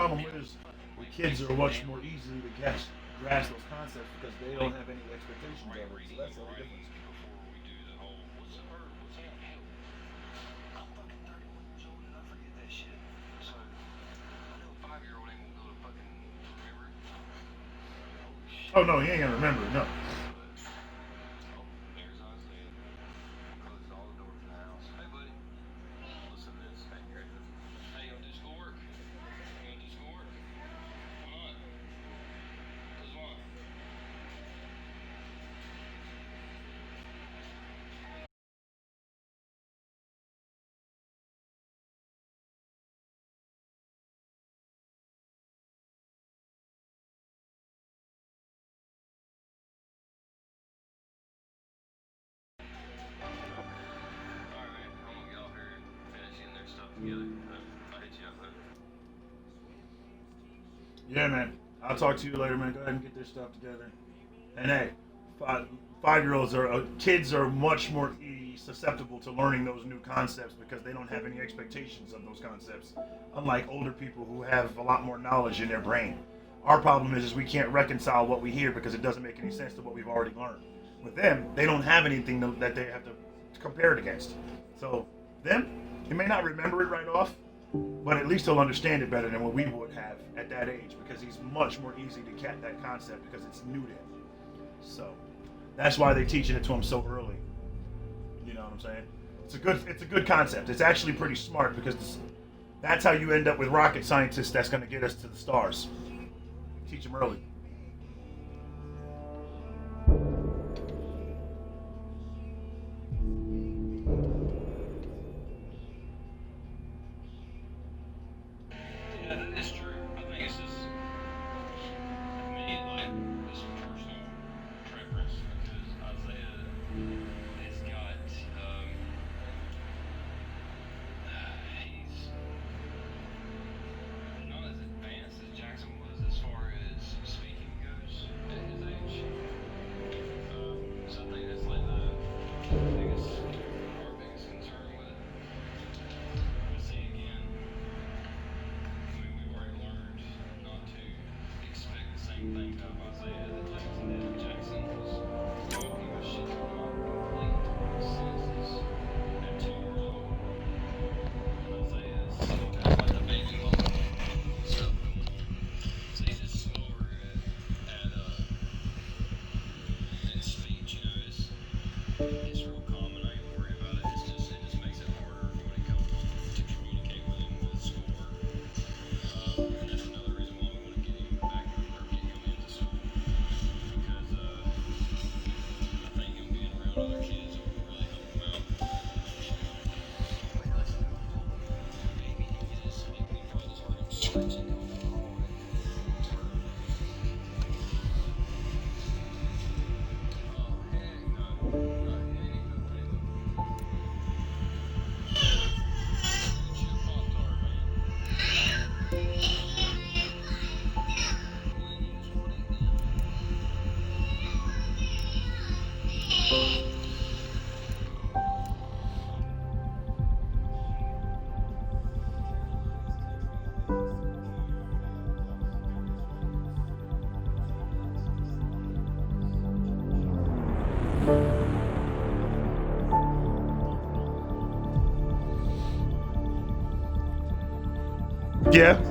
problem with is the kids are much more easily to grasp those concepts because they don't have any expectations of it. So that's the only difference. Oh no, he ain't gonna remember. No. Yeah, man. I'll talk to you later, man. Go ahead and get this stuff together. And hey, five, 5-year-olds kids are much more susceptible to learning those new concepts because they don't have any expectations of those concepts. Unlike older people who have a lot more knowledge in their brain. Our problem is we can't reconcile what we hear because it doesn't make any sense to what we've already learned. With them, they don't have anything that they have to compare it against. So them, they may not remember it right off, but at least he'll understand it better than what we would have at that age because he's much more easy to get that concept because it's new to him. So that's why they're teaching it to him so early. You know what I'm saying? It's a good concept. It's actually pretty smart because that's how you end up with rocket scientists that's going to get us to the stars. Teach them early.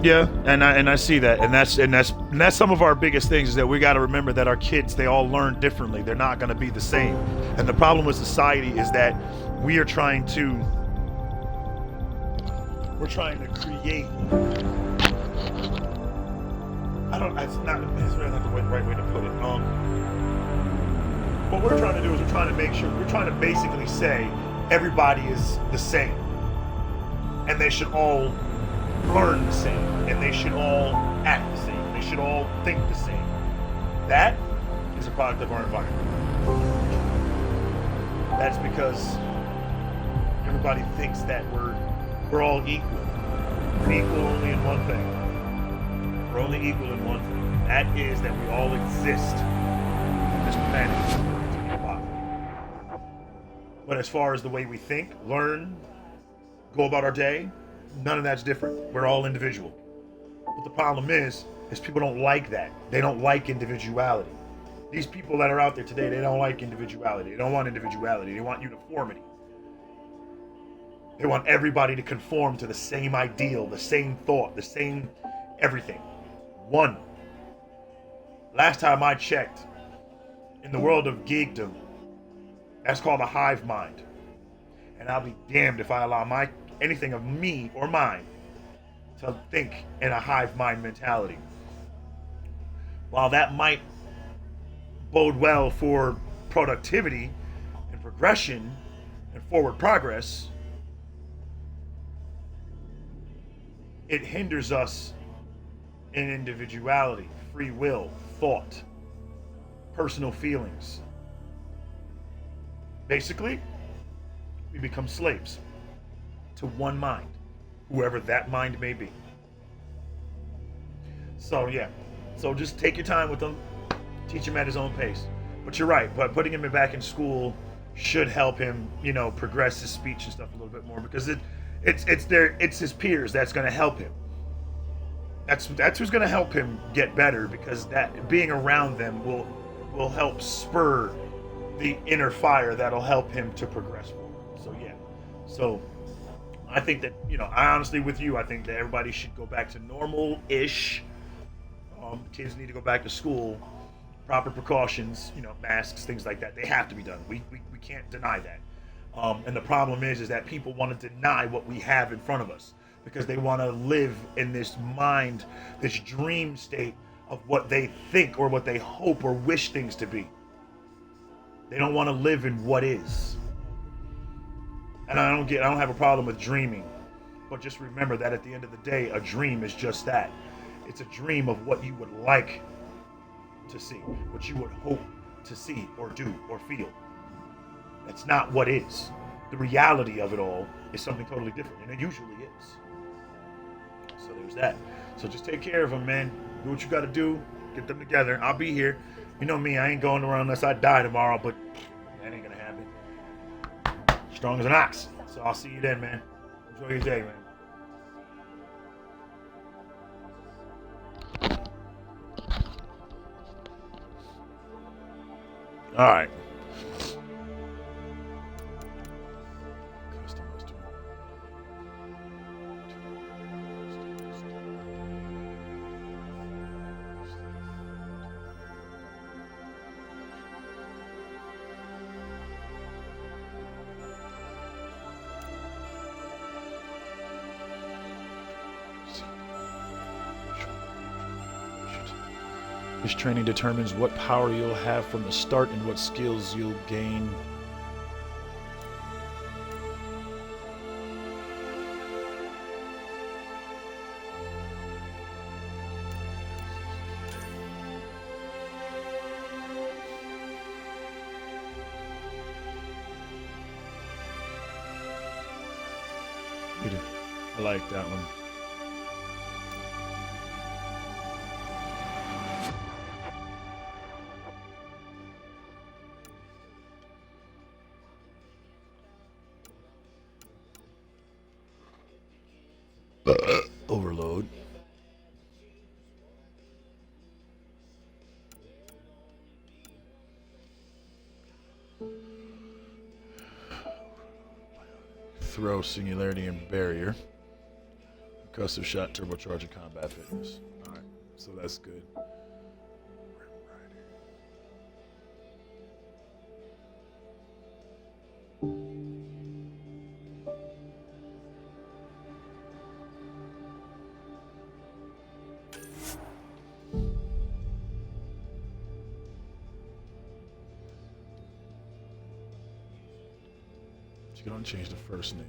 Yeah, and I see that, and that's some of our biggest things is that we got to remember that our kids they all learn differently. They're not going to be the same, and the problem with society is that we are trying to create. I don't. It's really not the right way to put it. What we're trying to do is we're trying to basically say everybody is the same, and they should all learn the same, and they should all act the same. They should all think the same. That is a product of our environment. That's because everybody thinks that we're all equal. We're equal only in one thing. We're only equal in one thing. That is that we all exist on this planet. But as far as the way we think, learn, go about our day, none of that's different. We're all individual. But the problem is people don't like that. They don't like individuality. These people that are out there today, they don't like individuality. They don't want individuality. They want uniformity. They want everybody to conform to the same ideal, the same thought, the same everything. One. Last time I checked, in the world of geekdom, that's called a hive mind. And I'll be damned if I allow anything of me or mine to think in a hive mind mentality. While that might bode well for productivity and progression and forward progress, it hinders us in individuality, free will, thought, personal feelings. Basically, we become slaves to one mind, whoever that mind may be. So yeah, so just take your time with them, teach him at his own pace. But you're right, but putting him back in school should help him, progress his speech and stuff a little bit more, because it's his peers that's going to help him. That's who's going to help him get better, because that being around them will help spur the inner fire that'll help him to progress forward. So yeah, so I think that I honestly with you, I think that everybody should go back to normal-ish. Kids need to go back to school. Proper precautions, masks, things like that. They have to be done. We can't deny that. And the problem is that people want to deny what we have in front of us, because they want to live in this mind, this dream state of what they think or what they hope or wish things to be. They don't want to live in what is. And I don't have a problem with dreaming, but just remember that at the end of the day, a dream is just that. It's a dream of what you would like to see, what you would hope to see or do or feel. That's not what is. The reality of it all is something totally different, and it usually is. So there's that. So just take care of them, man. Do what you got to do. Get them together. I'll be here. You know me, I ain't going around unless I die tomorrow, but that ain't gonna happen. Strong as an ox. So I'll see you then, man. Enjoy your day, man. All right. This training determines what power you'll have from the start and what skills you'll gain. I like that one. Overload. Throw, singularity, and barrier. Concussive shot, turbocharge, and combat fitness. Alright, so that's good. You don't change the first name.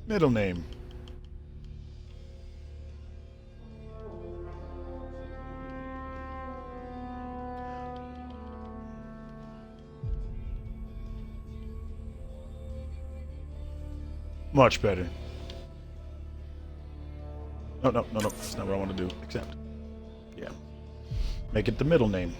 Middle name. Much better. No. That's not what I want to do. Accept. Yeah. Make it the middle name.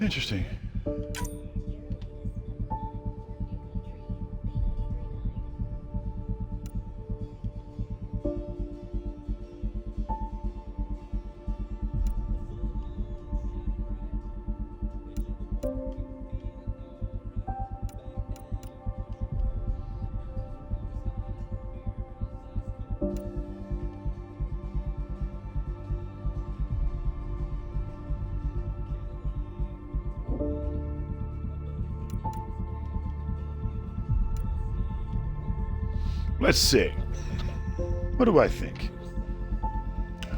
Interesting. Let's see. What do I think?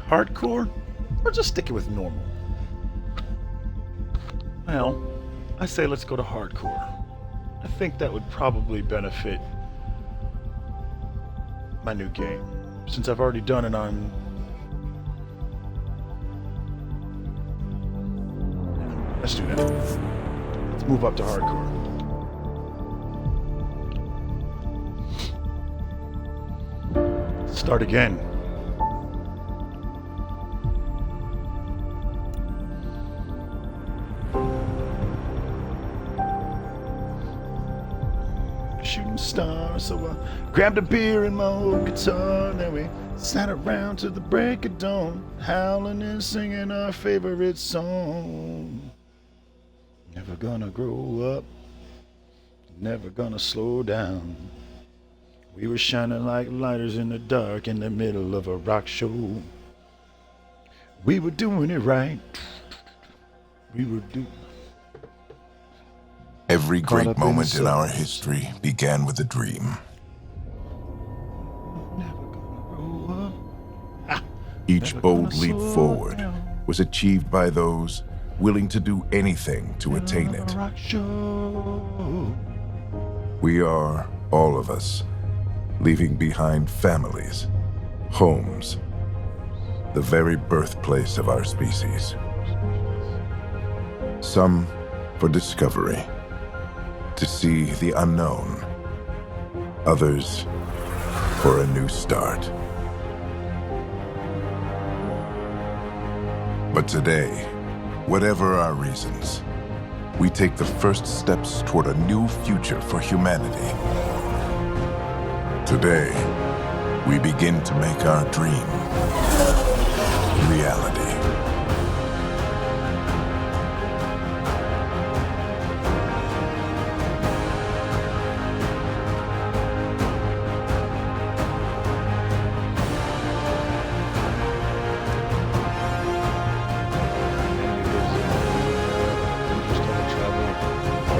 Hardcore? Or just stick it with normal? Well, I say let's go to hardcore. I think that would probably benefit my new game, since I've already done it on... Let's do that. Let's move up to hardcore. Start again. Shooting stars, so I grabbed a beer and my old guitar. Then we sat around till the break of dawn, howling and singing our favorite song. Never gonna grow up, never gonna slow down. We were shining like lighters in the dark in the middle of a rock show. We were doing it right. We were doing... Every great moment in our history began with a dream. Never gonna grow up. Each bold leap forward was achieved by those willing to do anything to attain it. Rock show. We are, all of us, leaving behind families, homes, the very birthplace of our species. Some for discovery, to see the unknown. Others for a new start. But today, whatever our reasons, we take the first steps toward a new future for humanity. Today, we begin to make our dream reality.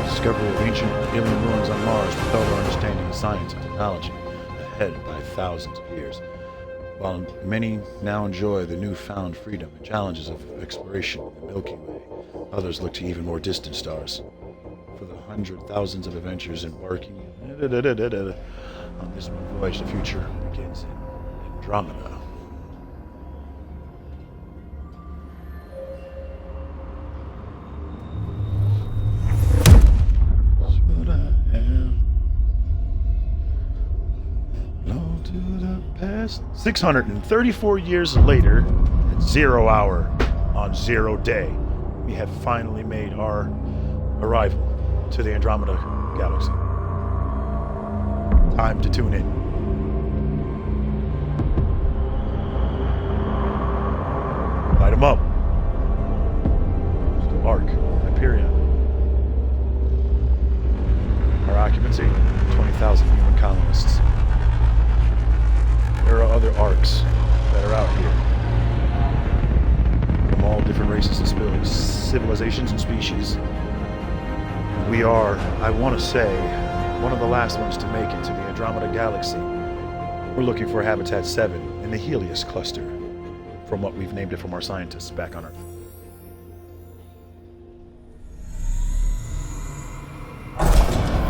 Discovery of ancient alien ruins on Mars propelled our understanding of science and technology ahead by thousands of years. While many now enjoy the newfound freedom and challenges of exploration in the Milky Way, others look to even more distant stars. For the thousands of adventures embarking on this new voyage, the future begins in Andromeda. That's what I am. Long to the past. 634 years later, at 0 hour on 0 day, we have finally made our arrival to the Andromeda galaxy. Time to tune in. Light them up. Still Arc, Hyperion. Our occupancy, 20,000 human colonists. There are other arcs that are out here, from all different races and civilizations and species. We are, I want to say, one of the last ones to make it to the Andromeda galaxy. We're looking for Habitat 7 in the Helios cluster, from what we've named it from our scientists back on Earth.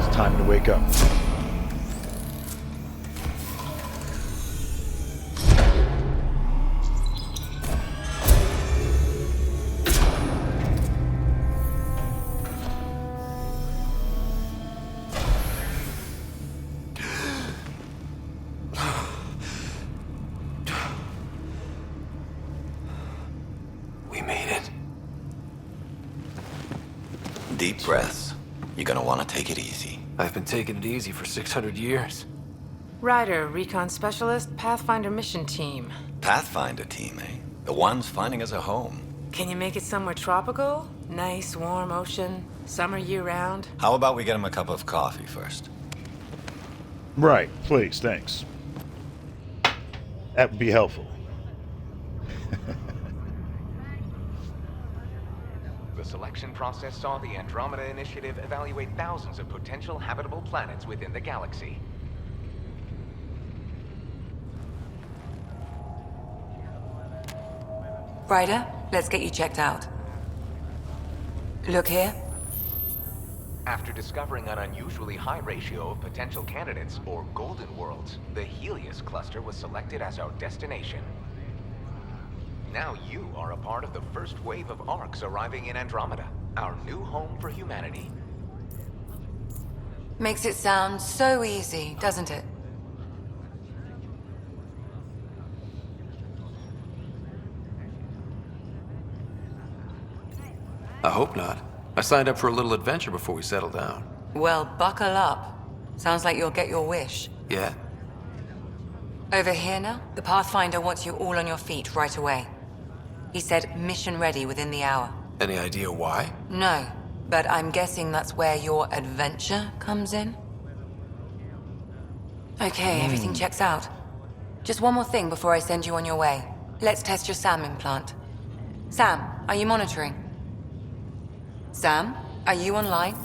It's time to wake up. Deep breaths. You're gonna want to take it easy. I've been taking it easy for 600 years. Ryder, recon specialist, Pathfinder mission team. Pathfinder team, eh? The ones finding us a home. Can you make it somewhere tropical? Nice, warm ocean, summer year-round? How about we get him a cup of coffee first? Right, please, thanks. That would be helpful. The selection process saw the Andromeda Initiative evaluate thousands of potential habitable planets within the galaxy. Ryder, let's get you checked out. Look here. After discovering an unusually high ratio of potential candidates, or golden worlds, the Helios cluster was selected as our destination. Now you are a part of the first wave of ARCs arriving in Andromeda, our new home for humanity. Makes it sound so easy, doesn't it? I hope not. I signed up for a little adventure before we settle down. Well, buckle up. Sounds like you'll get your wish. Yeah? Over here now, the Pathfinder wants you all on your feet right away. He said mission ready within the hour. Any idea why? No, but I'm guessing that's where your adventure comes in? Okay, everything checks out. Just one more thing before I send you on your way. Let's test your SAM implant. Sam, are you monitoring? Sam, are you online?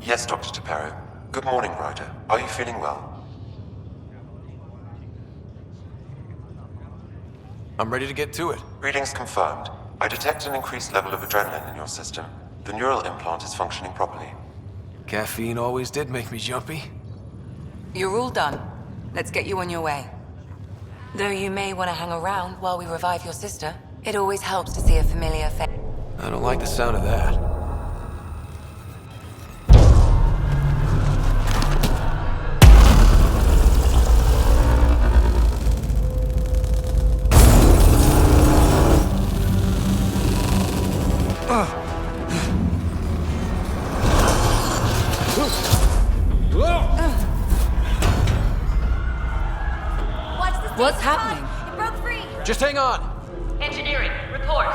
Yes, Dr. Taparo. Good morning, Ryder. Are you feeling well? I'm ready to get to it. Readings confirmed. I detect an increased level of adrenaline in your system. The neural implant is functioning properly. Caffeine always did make me jumpy. You're all done. Let's get you on your way. Though you may want to hang around while we revive your sister, it always helps to see a familiar face. I don't like the sound of that. What's happening? It broke free! Just hang on! Engineering, report.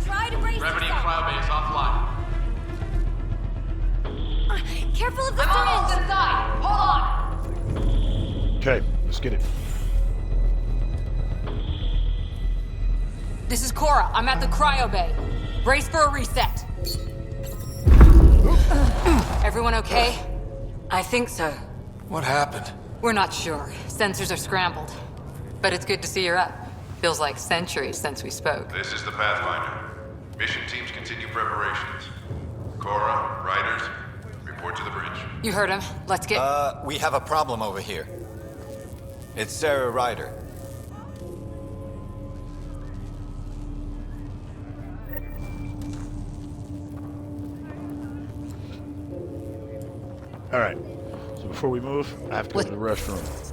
Try to brace Gravity and yourself. cloud base offline. Careful of the I'm almost syringe! inside! Hold on! Okay, let's get it. This is Cora. I'm at the cryo bay. Brace for a reset. Everyone okay? I think so. What happened? We're not sure. Sensors are scrambled. But it's good to see you're up. Feels like centuries since we spoke. This is the Pathfinder. Mission teams continue preparations. Cora, Riders, report to the bridge. You heard him. Let's get... We have a problem over here. It's Sarah Ryder. All right. So before we move, I have to go to the restroom.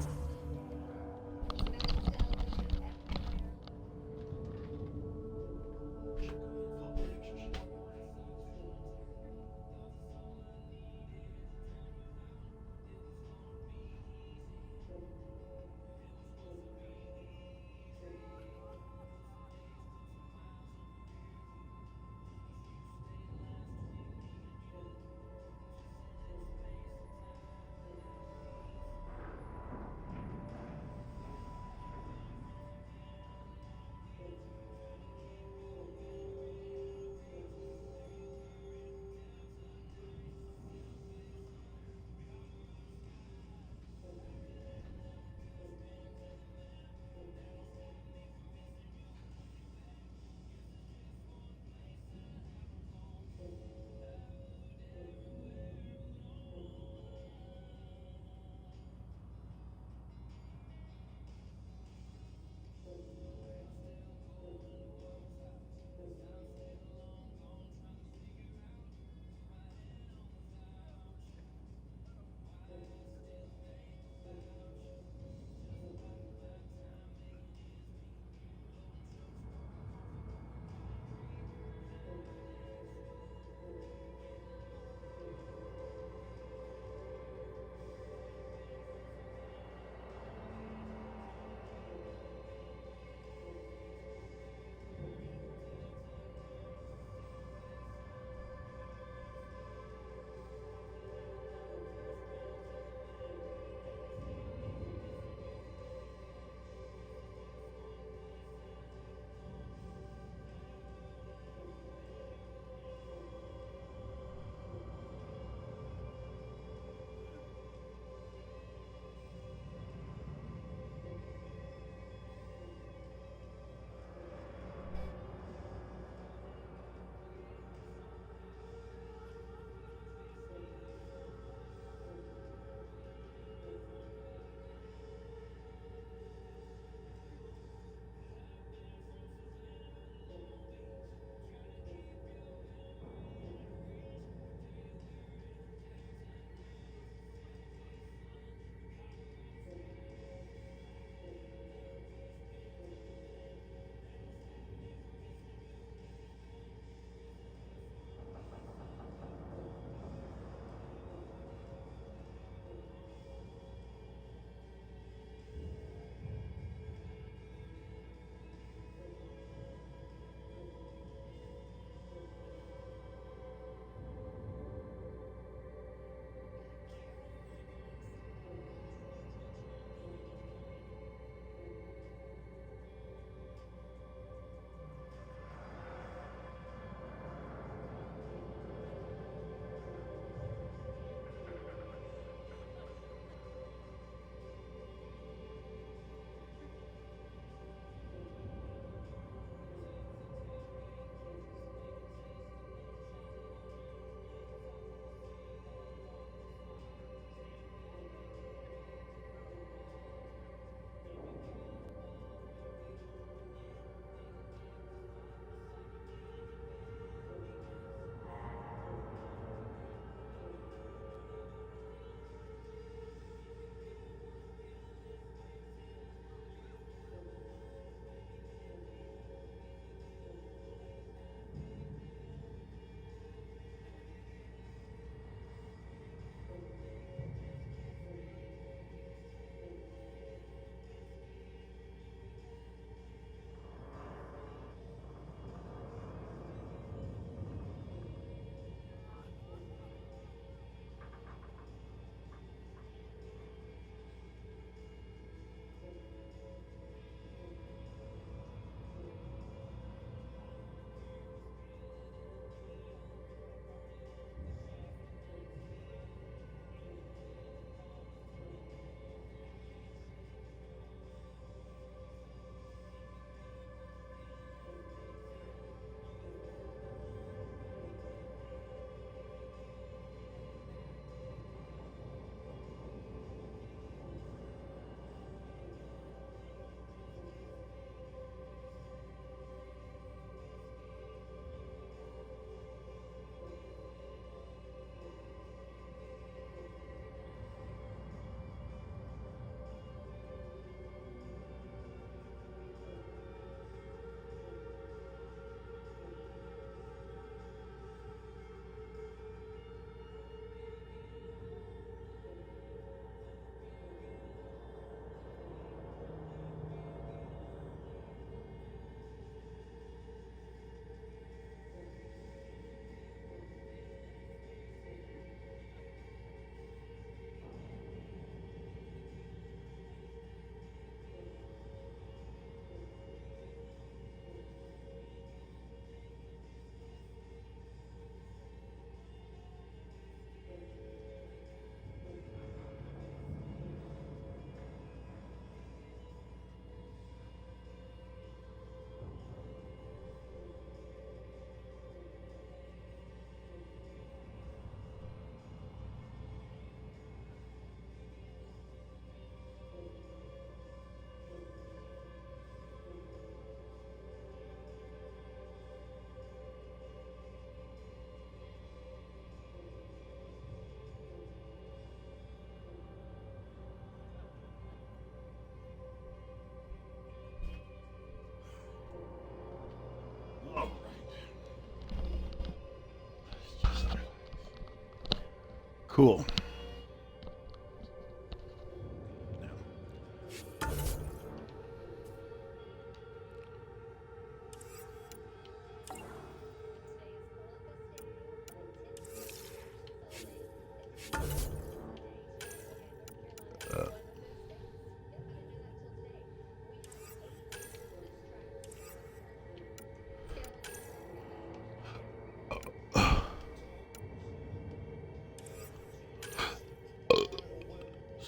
Cool.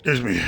Excuse me.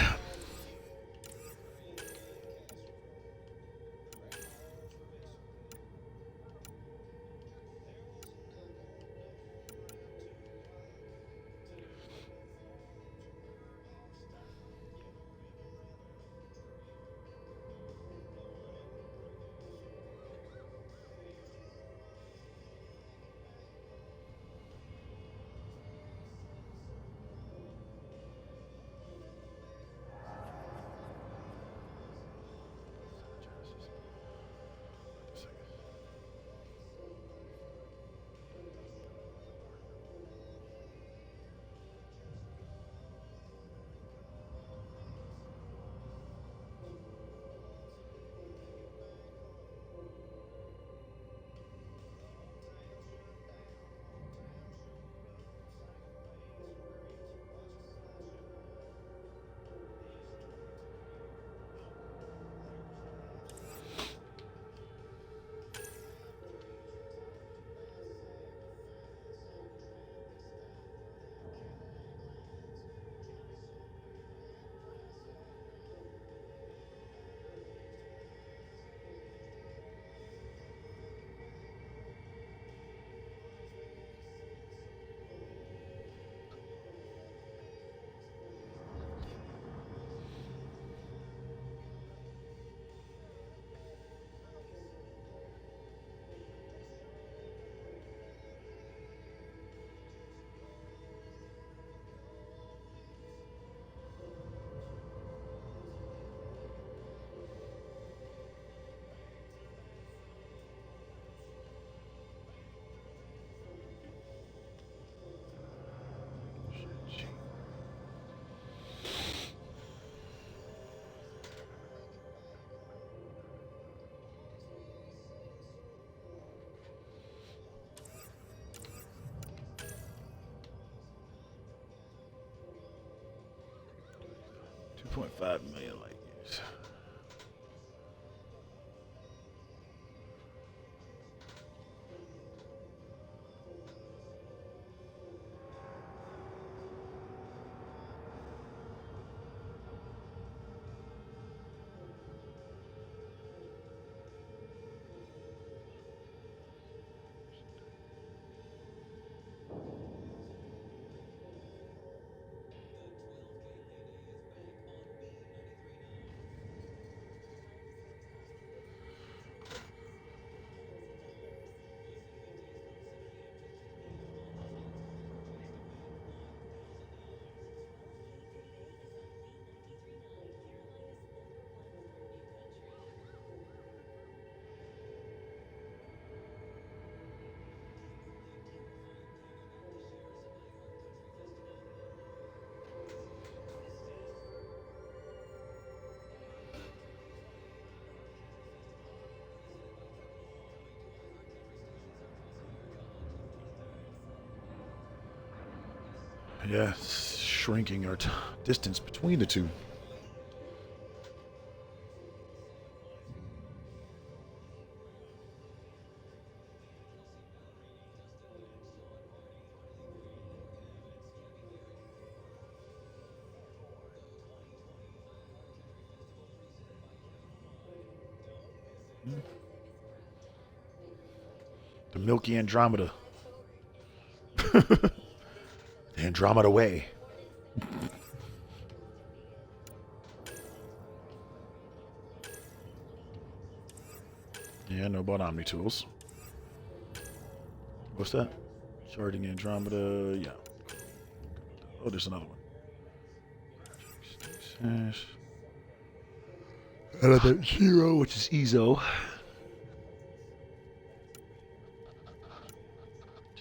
$2.5 million light years. Yeah, it's shrinking our distance between the two. The Milky Andromeda. The Andromeda Way. Yeah, I know about Omni Tools. What's that? Charting Andromeda. Yeah. Oh, there's another one. Element Zero, which is EZO.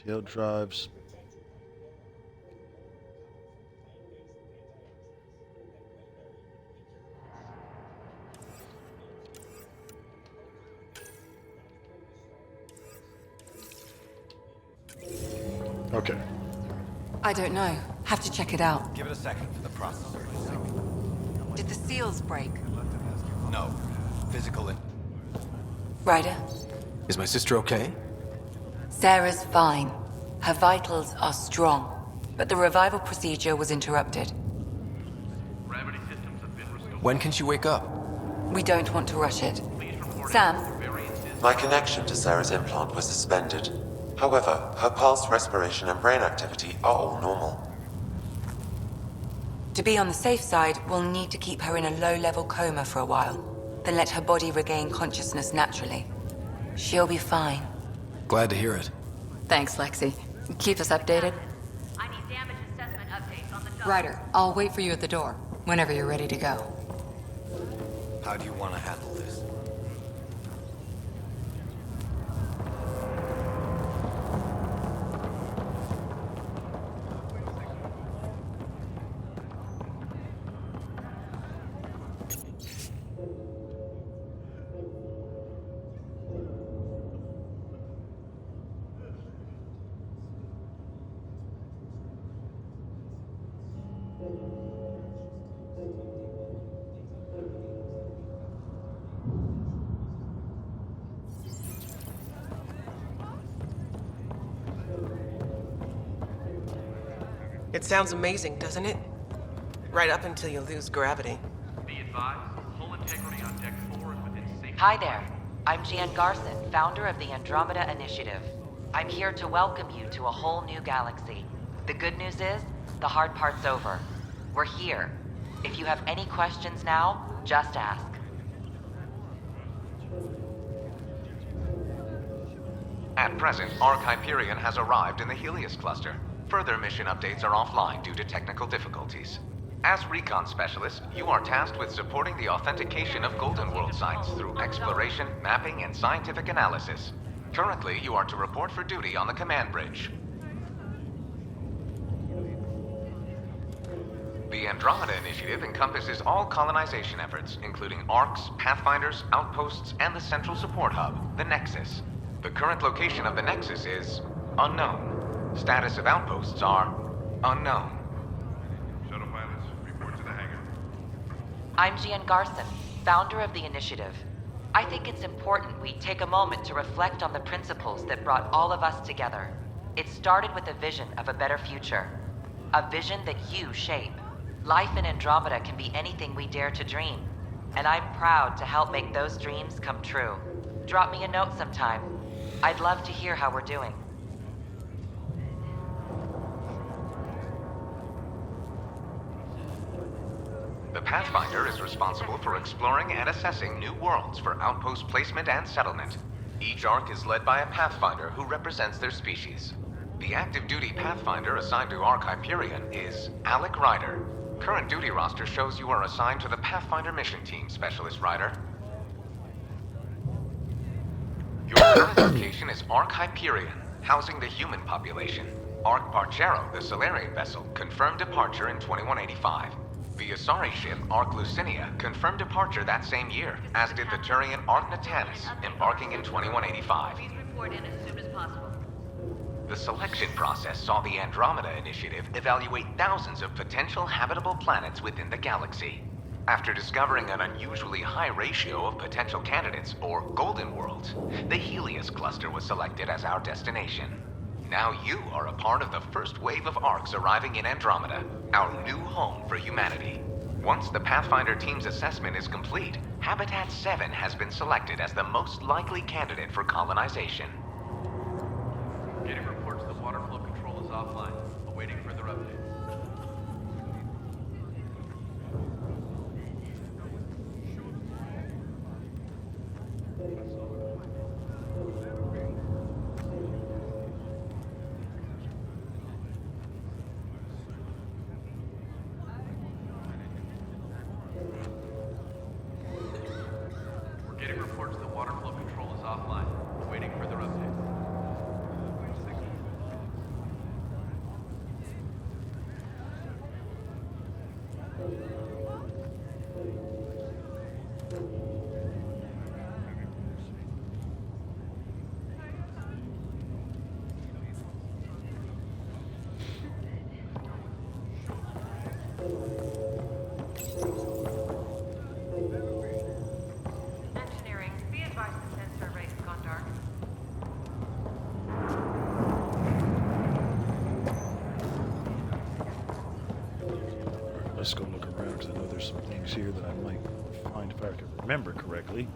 Tail drives. Okay. I don't know. Have to check it out. Give it a second for the processor. Did the seals break? No. Physical Ryder? Is my sister okay? Sarah's fine. Her vitals are strong, but the revival procedure was interrupted. Gravity systems have been restored. When can she wake up? We don't want to rush it. Sam? My connection to Sarah's implant was suspended. However, her pulse, respiration, and brain activity are all normal. To be on the safe side, we'll need to keep her in a low-level coma for a while, then let her body regain consciousness naturally. She'll be fine. Glad to hear it. Thanks, Lexi. Keep us updated. I need damage assessment updates on the dog. Ryder, I'll wait for you at the door, whenever you're ready to go. How do you want to handle this? It sounds amazing, doesn't it? Right up until you lose gravity. Be advised, full integrity on Deck 4 is within safe. Hi there. I'm Jan Garson, founder of the Andromeda Initiative. I'm here to welcome you to a whole new galaxy. The good news is, the hard part's over. We're here. If you have any questions now, just ask. At present, Ark Hyperion has arrived in the Helios cluster. Further mission updates are offline due to technical difficulties. As recon specialist, you are tasked with supporting the authentication of Golden World sites through exploration, mapping, and scientific analysis. Currently, you are to report for duty on the command bridge. The Andromeda Initiative encompasses all colonization efforts, including ARCs, Pathfinders, outposts, and the central support hub, the Nexus. The current location of the Nexus is unknown. Status of outposts are unknown. Shuttle pilots, report to the hangar. I'm Jan Garson, founder of the initiative. I think it's important we take a moment to reflect on the principles that brought all of us together. It started with a vision of a better future. A vision that you shape. Life in Andromeda can be anything we dare to dream. And I'm proud to help make those dreams come true. Drop me a note sometime. I'd love to hear how we're doing. The Pathfinder is responsible for exploring and assessing new worlds for outpost placement and settlement. Each Ark is led by a Pathfinder who represents their species. The active duty Pathfinder assigned to Ark Hyperion is Alec Ryder. Current duty roster shows you are assigned to the Pathfinder mission team, Specialist Ryder. Your current location is Ark Hyperion, housing the human population. Ark Parchero, the Solarian vessel, confirmed departure in 2185. The Asari ship, Ark Lucinia, confirmed departure that same year, as did the Turian Ark Natanus, embarking in 2185. Please report in as soon as possible. The selection process saw the Andromeda Initiative evaluate thousands of potential habitable planets within the galaxy. After discovering an unusually high ratio of potential candidates, or Golden Worlds, the Helios cluster was selected as our destination. Now you are a part of the first wave of Arks arriving in Andromeda, our new home for humanity. Once the Pathfinder team's assessment is complete, Habitat 7 has been selected as the most likely candidate for colonization. Getting reports the water flow control is offline, awaiting further updates. We're getting reports the water flow control is offline, awaiting further updates. Let's go look around because I know there's some things here that I might find if I can remember correctly.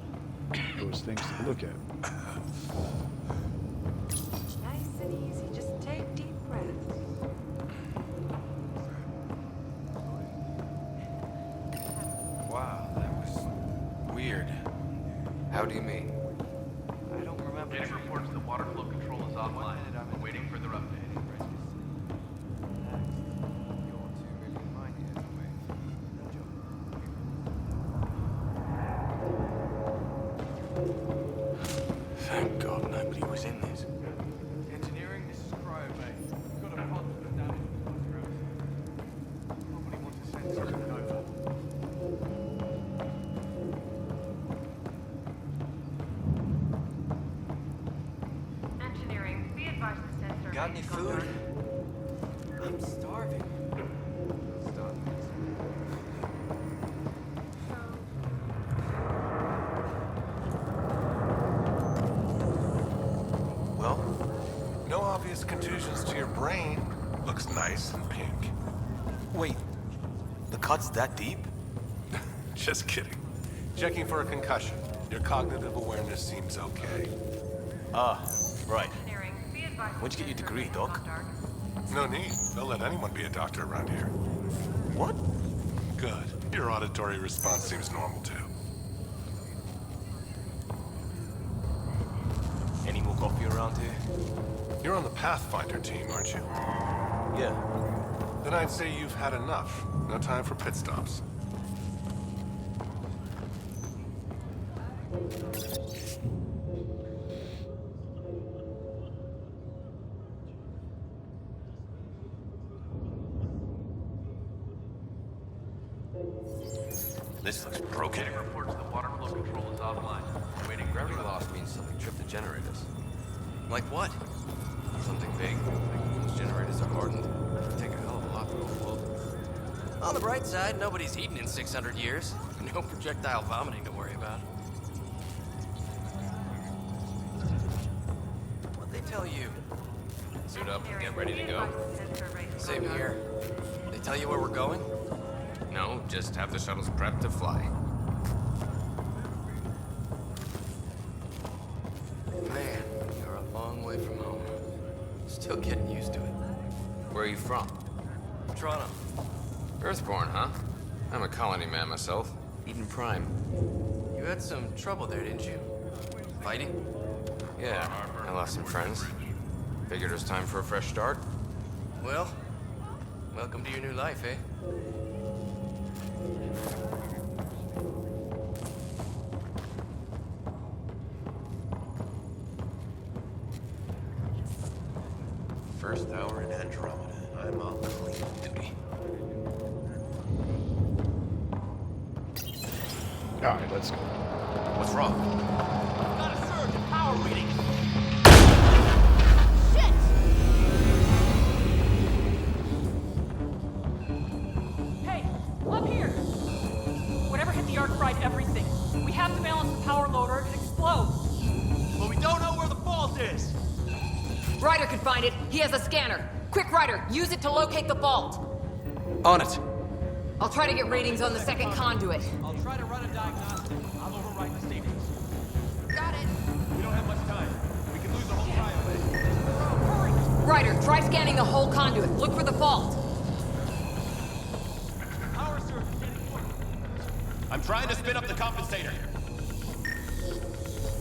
Those things to look at. Nice and easy. Just take deep breaths. Wow, that was weird. How do you mean? I don't remember. Getting reports the water flow control is offline. I'm waiting for their update. Thank God nobody was in this. Engineering, this is Cryo Bay. We've got a pod for the damage to the road. Nobody wants to send something over. Engineering, be advised the sensor. Got any food? I'm starving. Well, no obvious contusions to your brain. Looks nice and pink. Wait, the cut's that deep? Just kidding. Checking for a concussion. Your cognitive awareness seems okay. Ah, right. Engineering, be advised Where'd you get your degree, Doc? No need. They'll let anyone be a doctor around here. What? Good. Your auditory response seems normal, too. Any more coffee around here? You're on the Pathfinder team, aren't you? Yeah. Then I'd say you've had enough. No time for pit stops. This looks broken. Getting reports the water flow control is offline. Waiting for Gravity their loss means something tripped the generators. Like what? Something big. Like those generators are hardened. It'd take a hell of a lot to overload them. On the bright side, nobody's eaten in 600 years. No projectile vomiting to worry about. What'd they tell you? Suit up and get ready to go. Same here. They tell you where we're going? No, just have the shuttles prepped to fly. Man, you're a long way from home. Still getting used to it. Where are you from? Toronto. Earthborn, huh? I'm a colony man myself. Eden Prime. You had some trouble there, didn't you? Fighting? Yeah, I lost some friends. Figured it was time for a fresh start. Well, welcome to your new life, eh? First hour in Andromeda. I'm on clean duty. Alright, let's go. What's wrong? Got a surge in power reading. Hey, up here! Whatever hit the arc fried everything. We have to balance the power load or it could explode. But we don't know where the fault is. Ryder can find it. He has a scanner. Quick, Ryder, use it to locate the fault. On it. I'll try to get ratings on the second conduit. I'll try to run a diagnostic. I'll override the statements. Got it. We don't have much time. We can lose the whole cryo bay. Ryder, try scanning the whole conduit. Look for the fault. Power surge is getting worse. I'm trying to spin up the compensator.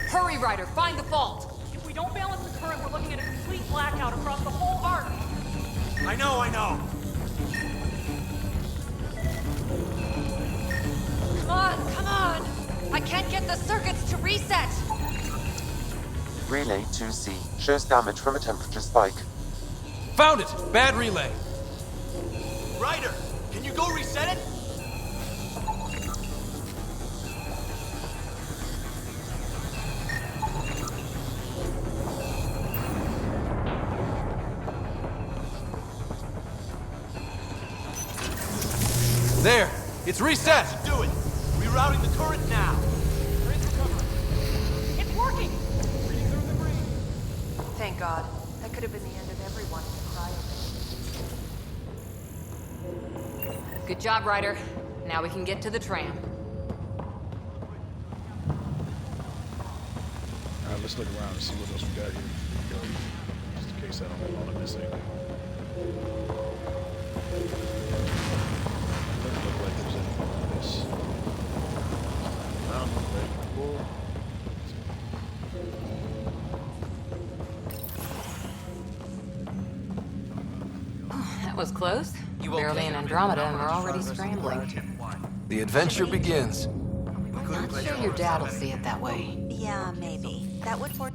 Hurry, Ryder, find the fault. If we don't balance the current, we're looking at a complete blackout across the whole arc. I know. Come on! I can't get the circuits to reset! Relay 2C shows damage from a temperature spike. Found it! Bad relay. Ryder, can you go reset it? There! It's reset! Do it. Rerouting the current now. It's working! Thank God. That could have been the end of everyone in the cryo. Good job, Ryder. Now we can get to the tram. Alright, let's look around and see what else we got here. Just in case I don't want to miss anything. Doesn't look like there's anything on this. Mountain, ready for pull. That was close. Barely in Andromeda and we're already scrambling. The adventure begins. Not sure your dad will see it that way. Yeah, maybe. That would for.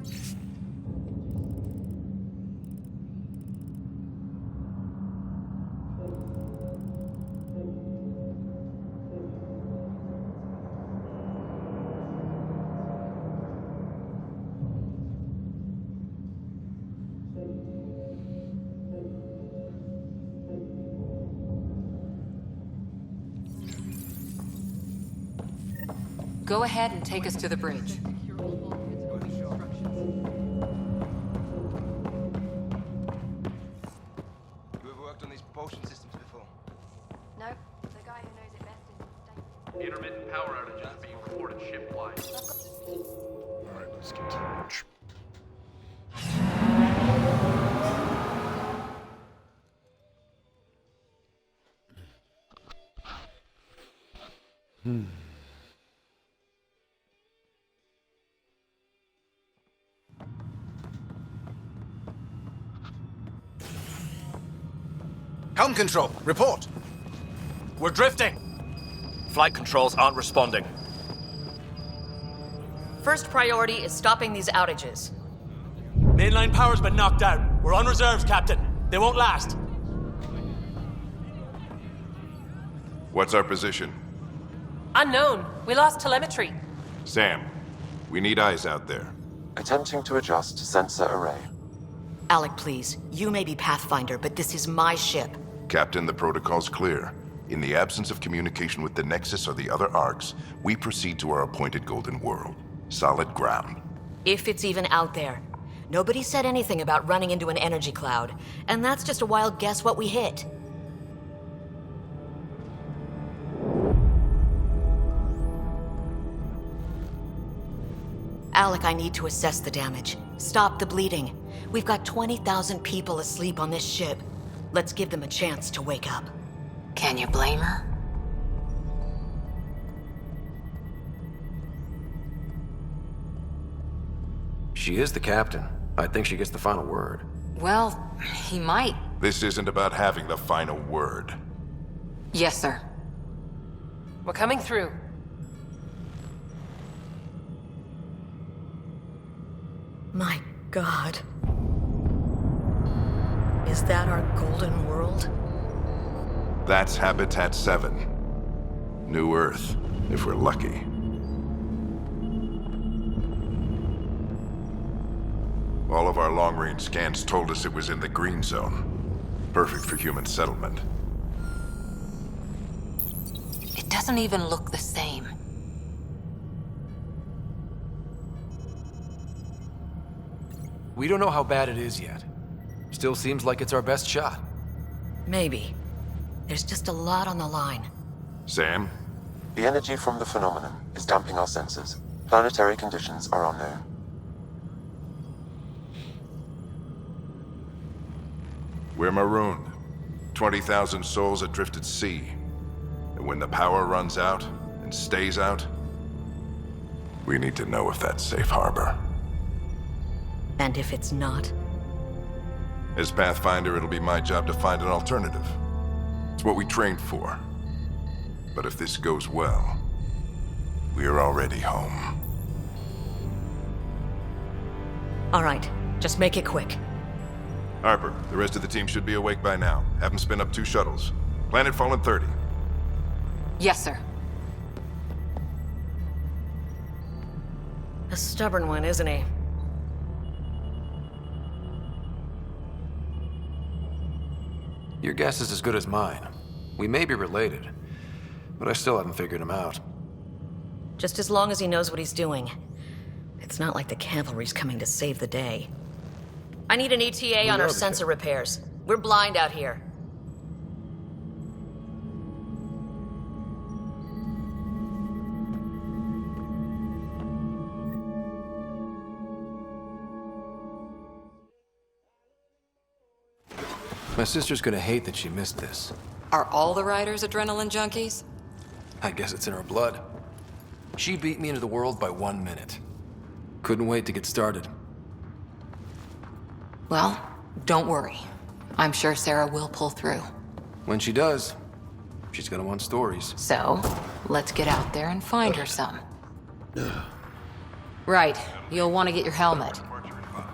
Go ahead and take us to the bridge. You ever worked on these propulsion systems before? Nope. The guy who knows it best is. Intermittent power outages being reported ship-wide. Alright, let's get to the bridge. Helm control, report. We're drifting. Flight controls aren't responding. First priority is stopping these outages. Mainline power's been knocked out. We're on reserves, Captain. They won't last. What's our position? Unknown. We lost telemetry. Sam, we need eyes out there. Attempting to adjust sensor array. Alec, please. You may be Pathfinder, but this is my ship. Captain, the protocol's clear. In the absence of communication with the Nexus or the other arcs, we proceed to our appointed Golden World. Solid ground. If it's even out there. Nobody said anything about running into an energy cloud, and that's just a wild guess what we hit. Alec, I need to assess the damage. Stop the bleeding. We've got 20,000 people asleep on this ship. Let's give them a chance to wake up. Can you blame her? She is the captain. I think she gets the final word. Well, he might. This isn't about having the final word. Yes, sir. We're coming through. My God. Is that our golden world? That's Habitat 7. New Earth, if we're lucky. All of our long-range scans told us it was in the green zone. Perfect for human settlement. It doesn't even look the same. We don't know how bad it is yet. Still seems like it's our best shot. Maybe. There's just a lot on the line. Sam? The energy from the phenomenon is damping our sensors. Planetary conditions are unknown. We're marooned. 20,000 souls adrift at sea. And when the power runs out, and stays out, we need to know if that's safe harbor. And if it's not? As Pathfinder, it'll be my job to find an alternative. It's what we trained for. But if this goes well, we're already home. All right, just make it quick. Harper, the rest of the team should be awake by now. Have them spin up 2 shuttles. Planet Fallen 30. Yes, sir. A stubborn one, isn't he? Your guess is as good as mine. We may be related, but I still haven't figured him out. Just as long as he knows what he's doing. It's not like the cavalry's coming to save the day. I need an ETA on our sensor repairs. We're blind out here. My sister's gonna hate that she missed this. Are all the riders adrenaline junkies? I guess it's in her blood. She beat me into the world by 1 minute. Couldn't wait to get started. Well, don't worry. I'm sure Sarah will pull through. When she does, she's gonna want stories. So, let's get out there and find her some. Right. You'll want to get your helmet.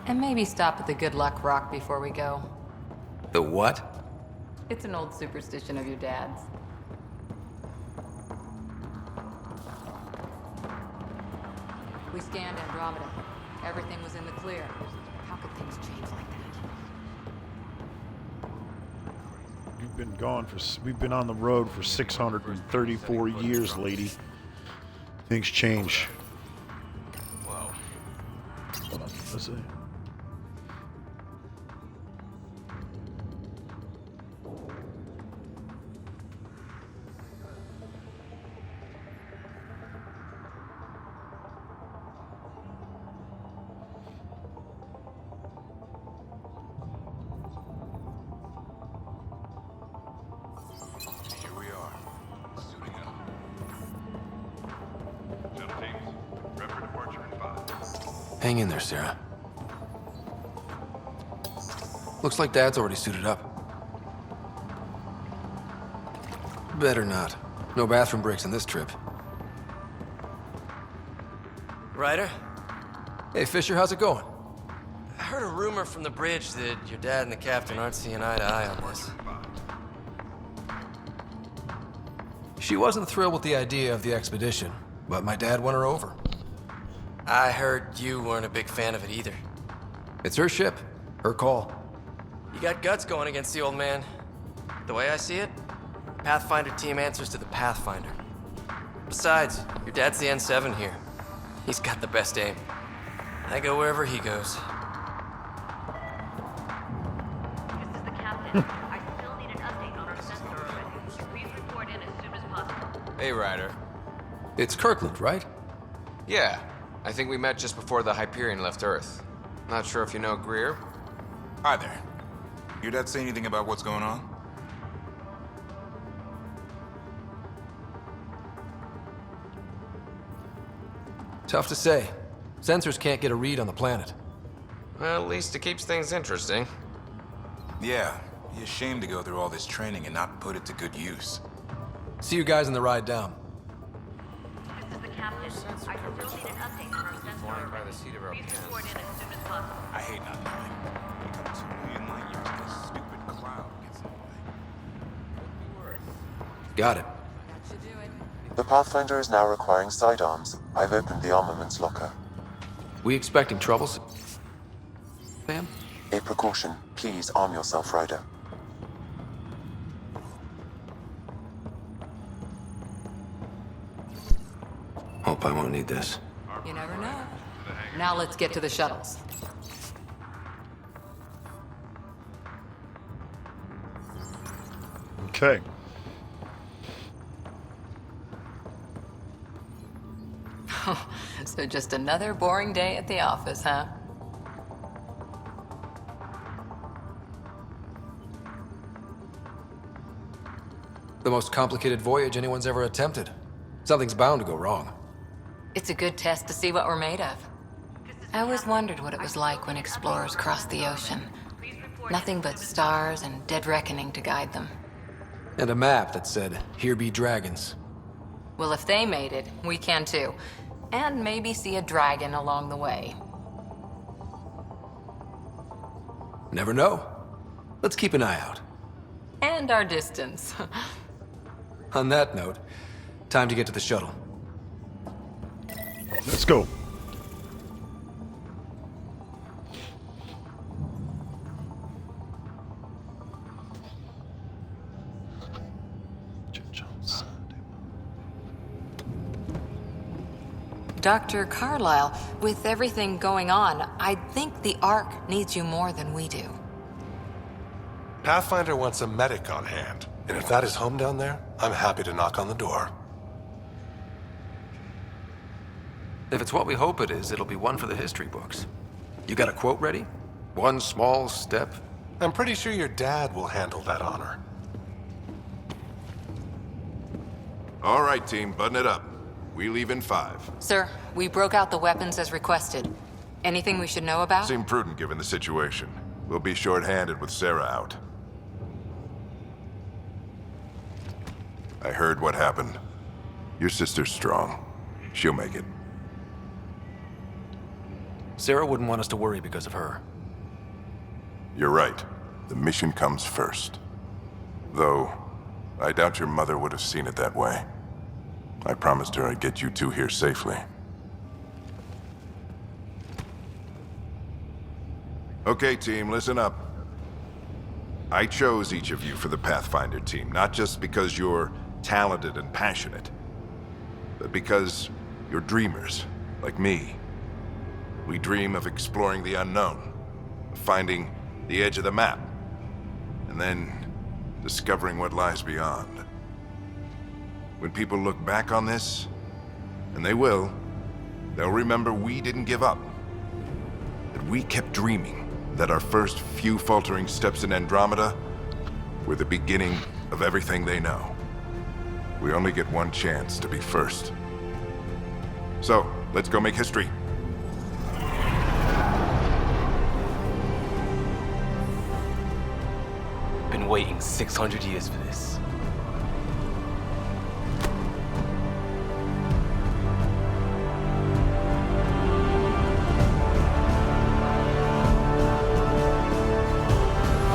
And maybe stop at the Good Luck Rock before we go. The what? It's an old superstition of your dad's. We scanned Andromeda. Everything was in the clear. How could things change like that? We've been on the road for 634 years, lady. Things change. Whoa. Hold on, let's see. Here we are. Suiting up. Shuttle teams, prep for departure in 5. Hang in there, Sarah. Looks like Dad's already suited up. Better not. No bathroom breaks on this trip. Ryder? Hey, Fisher, how's it going? I heard a rumor from the bridge that your dad and the captain aren't seeing eye to eye on this. She wasn't thrilled with the idea of the expedition, but my dad won her over. I heard you weren't a big fan of it either. It's her ship, her call. You got guts going against the old man. The way I see it, the Pathfinder team answers to the Pathfinder. Besides, your dad's the N7 here. He's got the best aim. I go wherever he goes. This is the captain. I still need an update on our sensor array. Please report in as soon as possible. Hey, Ryder. It's Kirkland, right? Yeah, I think we met just before the Hyperion left Earth. Not sure if you know Greer. Hi there. Your dad say anything about what's going on? Tough to say. Sensors can't get a read on the planet. Well, at least it keeps things interesting. Yeah, be ashamed to go through all this training and not put it to good use. See you guys on the ride down. This is the captain. I still need an update on our sensor Flying by array. the seat of our Please pants. report in as soon as possible. I hate not knowing. You come 2 million light years, this stupid cloud gets in the way. Got it. The Pathfinder is now requiring sidearms. I've opened the armaments locker. We expecting troubles? Sam? A precaution. Please arm yourself, Ryder. Hope I won't need this. You never know. Now let's get to the shuttles. Okay. So just another boring day at the office, huh? The most complicated voyage anyone's ever attempted. Something's bound to go wrong. It's a good test to see what we're made of. I always wondered what it was like when explorers crossed the ocean. Nothing but stars and dead reckoning to guide them. And a map that said, "Here be dragons." Well, if they made it, we can too. And maybe see a dragon along the way. Never know. Let's keep an eye out. And our distance. On that note, time to get to the shuttle. Let's go. Dr. Carlyle, with everything going on, I think the Ark needs you more than we do. Pathfinder wants a medic on hand, and if that is home down there, I'm happy to knock on the door. If it's what we hope it is, it'll be one for the history books. You got a quote ready? One small step I'm pretty sure your dad will handle that honor. All right, team, button it up. We leave in 5. Sir, we broke out the weapons as requested. Anything we should know about? Seemed prudent given the situation. We'll be short-handed with Sarah out. I heard what happened. Your sister's strong. She'll make it. Sarah wouldn't want us to worry because of her. You're right. The mission comes first. Though, I doubt your mother would have seen it that way. I promised her I'd get you two here safely. Okay, team, listen up. I chose each of you for the Pathfinder team, not just because you're talented and passionate, but because you're dreamers, like me. We dream of exploring the unknown, of finding the edge of the map, and then discovering what lies beyond. When people look back on this, and they will, they'll remember we didn't give up. That we kept dreaming, that our first few faltering steps in Andromeda were the beginning of everything they know. We only get one chance to be first. So, let's go make history. Been waiting 600 years for this.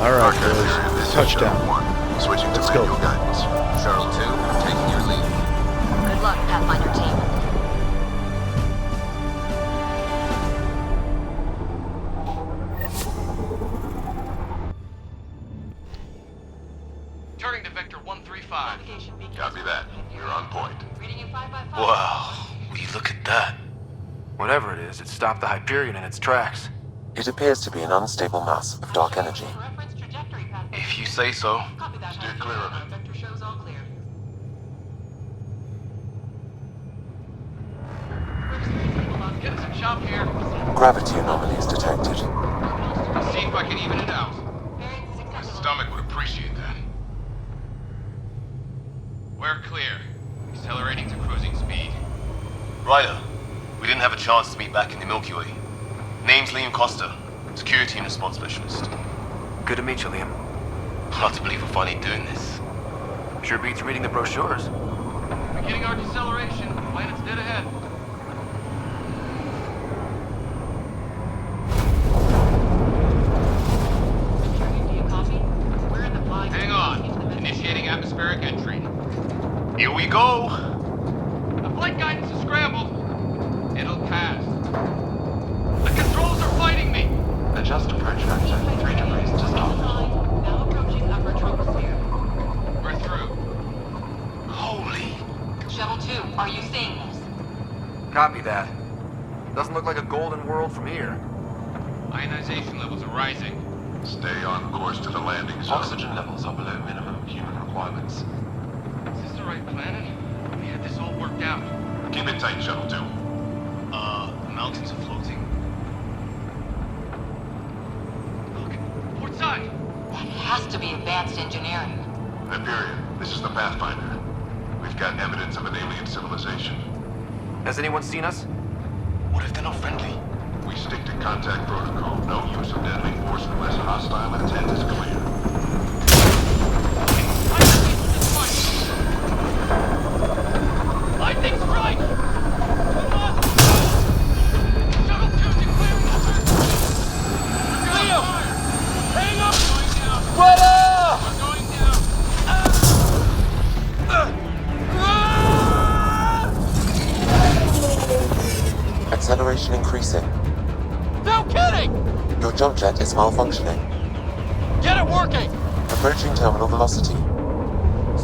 All right, boys. Touchdown. Switching to Let's go. manual guidance. Shuttle 2, taking your lead. Good luck, Pathfinder team. Turning to Vector 135. Copy that. You're on point. Wow, will you look at that? Whatever it is, it stopped the Hyperion in its tracks. It appears to be an unstable mass of dark energy. If you say so. Steer clear of it. Getting some chop here. Gravity anomalies detected. See if I can even it out. My stomach would appreciate that. We're clear. Accelerating to cruising speed. Ryder, we didn't have a chance to meet back in the Milky Way. Name's Liam Costa, security and response specialist. Good to meet you, Liam. Hard to believe we're finally doing this. Sure beats reading the brochures. Beginning our deceleration. Planet's dead ahead. Hang on. Initiating atmospheric entry. Here we go. The flight guidance is scrambled. It'll pass. The controls are fighting me. Adjust approach vector 3 degrees to start. Now approaching upper troposphere. We're through. Holy. Shuttle 2, are you seeing this? Copy that. Doesn't look like a golden world from here. Ionization levels are rising. Stay on course to the landing zone. Oxygen levels are below minimum human requirements. Is this the right planet? We had this all worked out. Keep it tight, Shuttle 2. The mountains are floating. Look, port side. That has to be advanced engineering. Hyperion, this is the Pathfinder. We've got evidence of an alien civilization. Has anyone seen us? What if they're not friendly? We stick to contact protocol. No use of deadly force unless hostile intent is clear. Lightning strike! Shuttle 2 declaring Leo! Hang up! We're going down! Acceleration increasing. No kidding! Your jump jet is malfunctioning. Get it working! Approaching terminal velocity.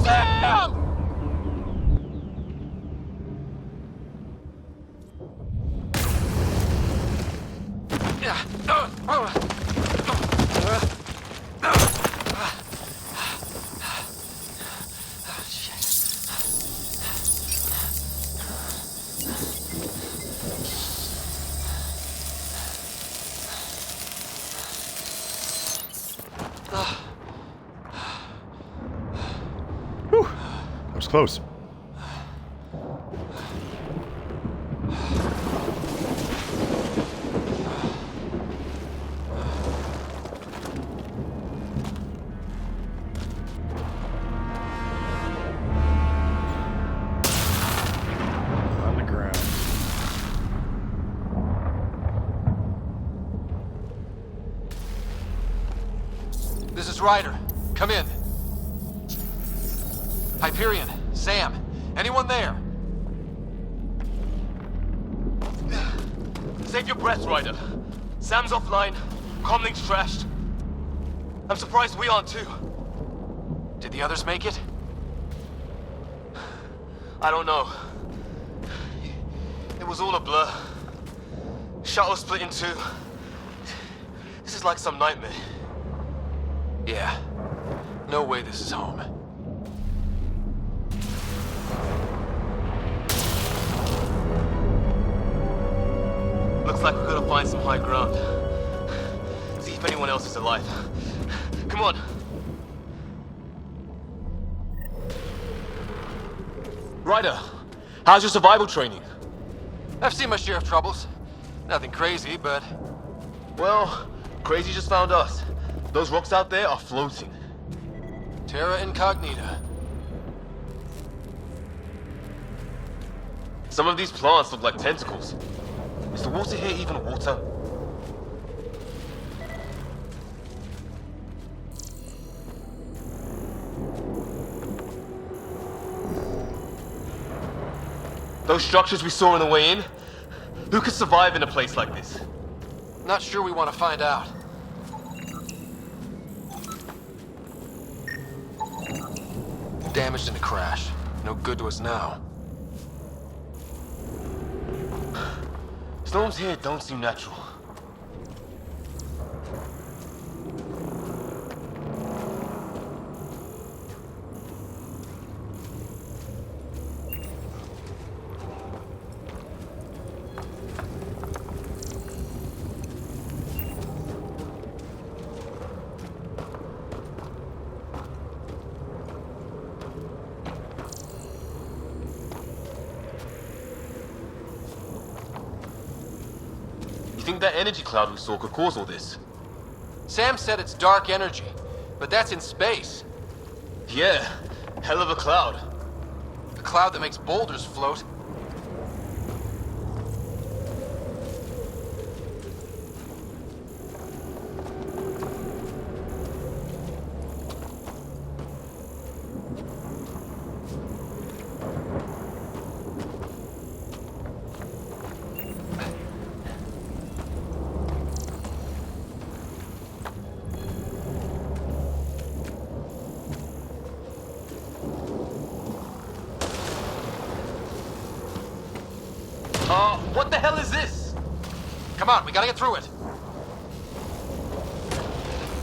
Sam! was close. On the ground. This is Ryder. Come in. Hyperion, Sam, anyone there? Save your breath, Ryder. Sam's offline. Comlink's trashed. I'm surprised we aren't too. Did the others make it? I don't know. It was all a blur. Shuttle split in two. This is like some nightmare. Yeah. No way this is home. Looks like we're gonna find some high ground. See if anyone else is alive. Come on. Ryder, how's your survival training? I've seen my share of troubles. Nothing crazy, but... Well, crazy just found us. Those rocks out there are floating. Terra Incognita. Some of these plants look like tentacles. Is the water here even water? Those structures we saw on the way in? Who could survive in a place like this? Not sure we want to find out. Damaged in a crash. No good to us now. Storms here don't seem natural. Think that energy cloud we saw could cause all this? Sam said it's dark energy, but that's in space. Yeah, hell of a cloud. A cloud that makes boulders float. What the hell is this? Come on, we gotta get through it.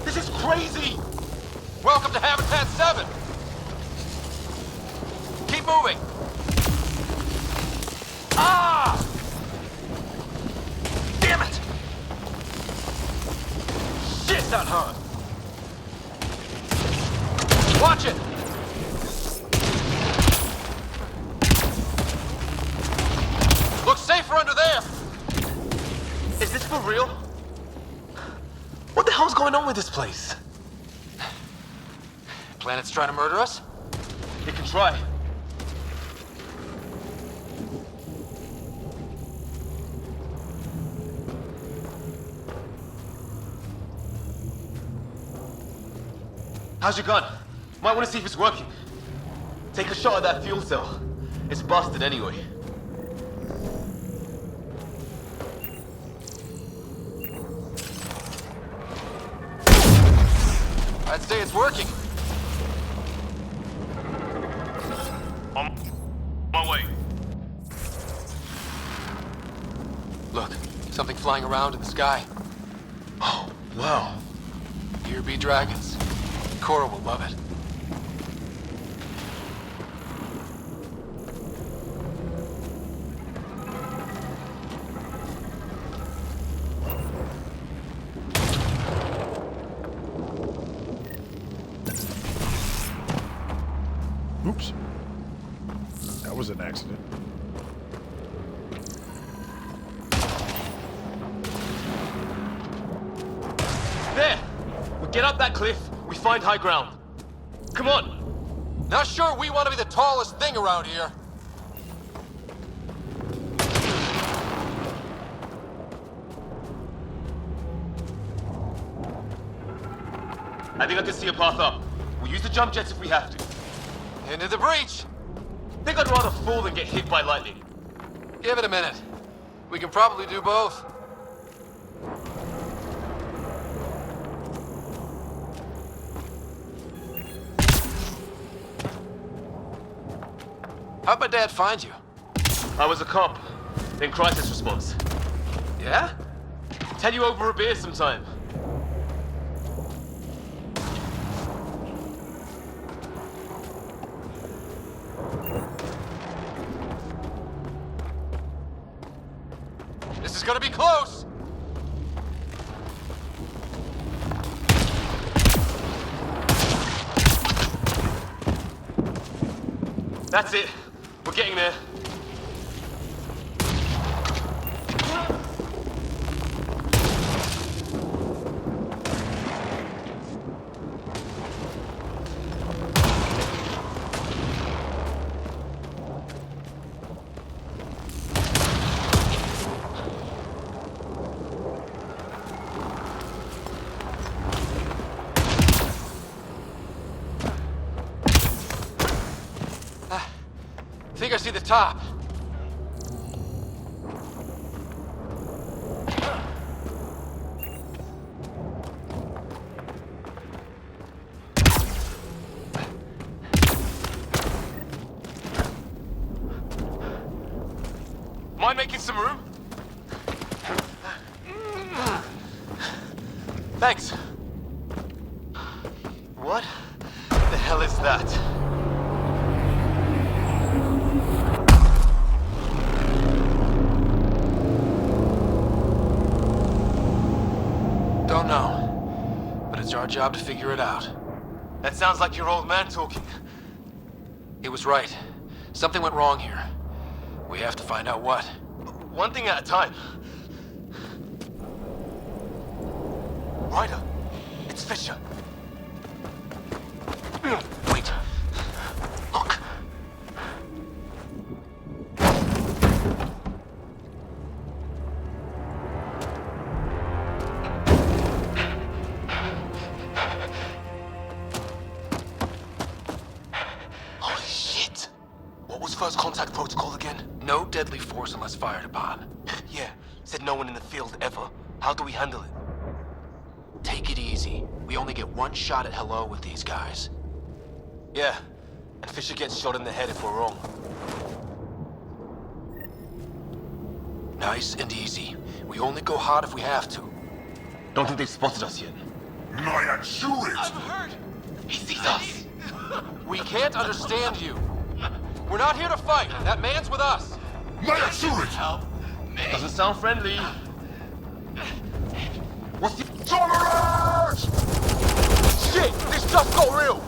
This is crazy! Welcome to Habitat 7! Keep moving! Ah! Damn it! Shit, that hurt! Watch it! Looks safer under there! Is this for real? What the hell's going on with this place? Planet's trying to murder us? It can try. How's your gun? Might want to see if it's working. Take a shot at that fuel cell. It's busted anyway. I'd say it's working. On my way. Look, something flying around in the sky. Oh, wow. Here be dragons. Cora will love it. Oops. There! We get up that cliff, we find high ground. Come on! Not sure we want to be the tallest thing around here. I think I can see a path up. We'll use the jump jets if we have to. Into the breach. Think I'd rather fall than get hit by lightning. Give it a minute. We can probably do both. How'd my dad find you? I was a cop, then crisis response. Yeah? Tell you over a beer sometime. This is gonna be close! That's it. We're getting there. I think I see the top. Mind making some room? Thanks. What the hell is that? Don't know. But it's our job to figure it out. That sounds like your old man talking. He was right. Something went wrong here. We have to find out what. One thing at a time. Ryder, it's Fisher. Wait. Look. Holy shit. What was first contact protocol again? No deadly force unless fired upon. Yeah, said no one in the field ever. How do we handle it? Take it easy. We only get one shot at hello with these guys. Yeah, and Fisher gets shot in the head if we're wrong. Nice and easy. We only go hard if we have to. Don't think they've spotted us yet. Naya, shoot it! I'm hurt! He sees us! We can't understand you. We're not here to fight. That man's with us. Naya, shoot it! Help me! Doesn't sound friendly. What's the... Tolerance! Shit! This just got real!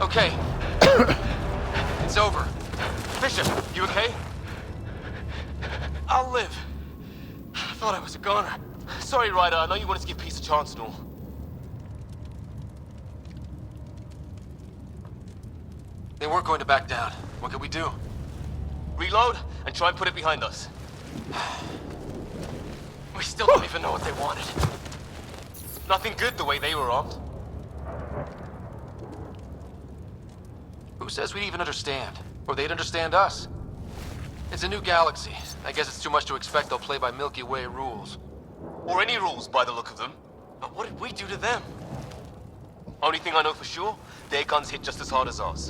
Okay. It's over. Fisher, you okay? I'll live. I thought I was a goner. Sorry, Ryder. I know you wanted to give peace a chance and all. They weren't going to back down. What could we do? Reload and try and put it behind us. We still don't even know what they wanted. Nothing good the way they were armed. Who says we'd even understand? Or they'd understand us? It's a new galaxy. I guess it's too much to expect they'll play by Milky Way rules. Or any rules by the look of them. But what did we do to them? Only thing I know for sure, their guns hit just as hard as ours.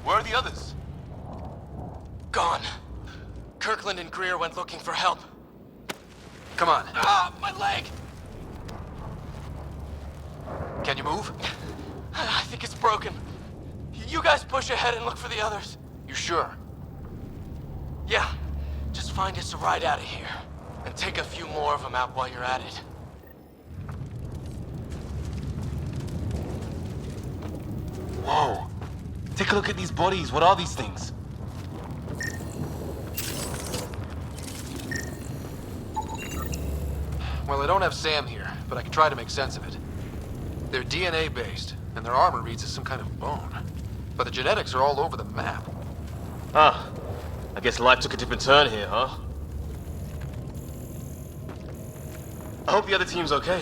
Where are the others? Gone. Kirkland and Greer went looking for help. Come on. Ah, my leg! Can you move? I think it's broken. You guys push ahead and look for the others. You sure? Yeah. Just find us a ride out of here. And take a few more of them out while you're at it. Whoa. Take a look at these bodies. What are these things? Well, I don't have Sam here, but I can try to make sense of it. They're DNA-based, and their armor reads as some kind of bone. But the genetics are all over the map. Ah. I guess life took a different turn here, huh? I hope the other team's okay.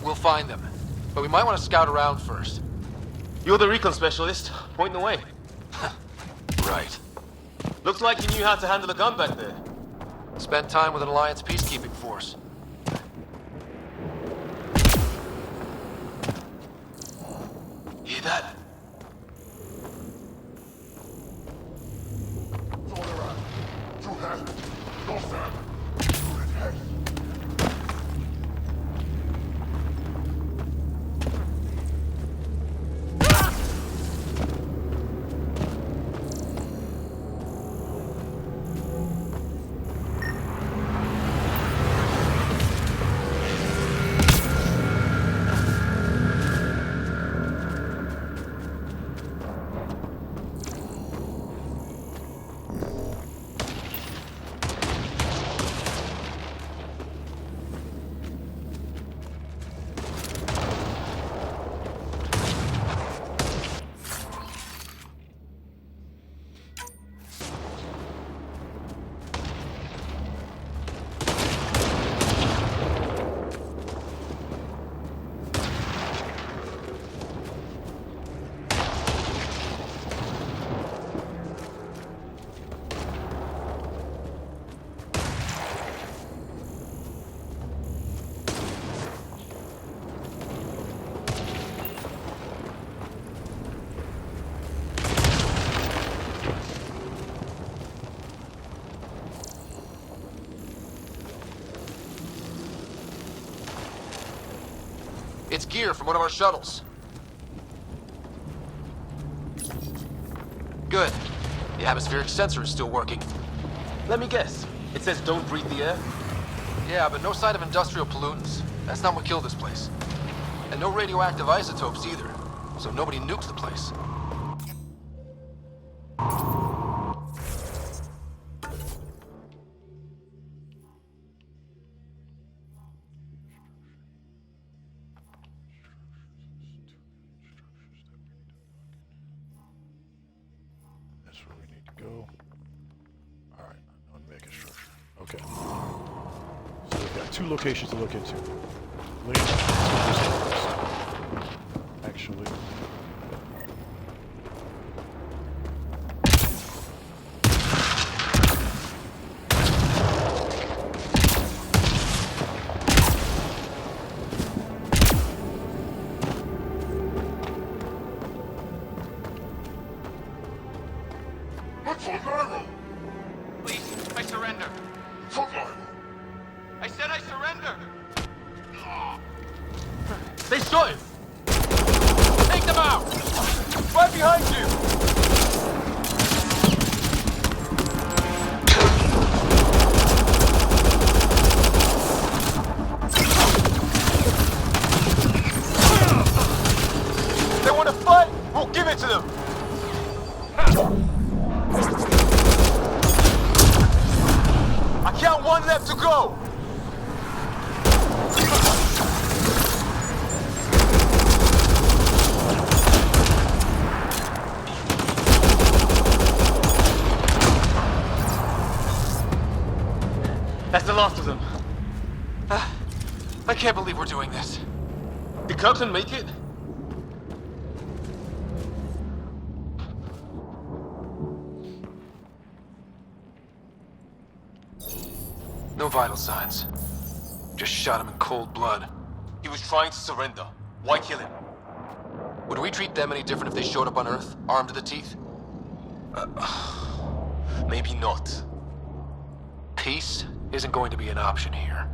We'll find them, but we might want to scout around first. You're the recon specialist. Point the way. Right. Looks like you knew how to handle a gun back there. Spent time with an Alliance peacekeeping force. Hear that? It's gear from one of our shuttles. Good. The atmospheric sensor is still working. Let me guess. It says don't breathe the air? Yeah, but no sign of industrial pollutants. That's not what killed this place. And no radioactive isotopes either. So nobody nukes the place. That's where we need to go. Alright, unmake structure. Okay. So we've got 2 locations to look into. Actually. Please, I surrender. I said I surrender. They shot him! Take them out! Right behind you! They want to fight? We'll give it to them! I count 1 left to go! That's the last of them. I can't believe we're doing this. Did Kirkland make it? No vital signs. Just shot him in cold blood. He was trying to surrender. Why kill him? Would we treat them any different if they showed up on Earth, armed to the teeth? Maybe not. Peace isn't going to be an option here.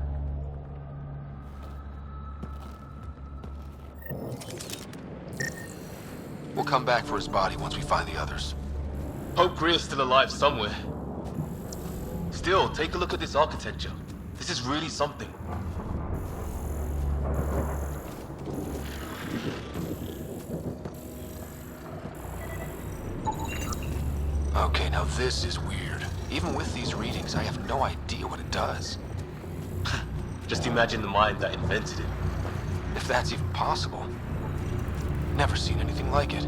We'll come back for his body once we find the others. Hope Greer's still alive somewhere. Still, take a look at this architecture. This is really something. Okay, now this is weird. Even with these readings, I have no idea what it does. Just imagine the mind that invented it. If that's even possible. Never seen anything like it.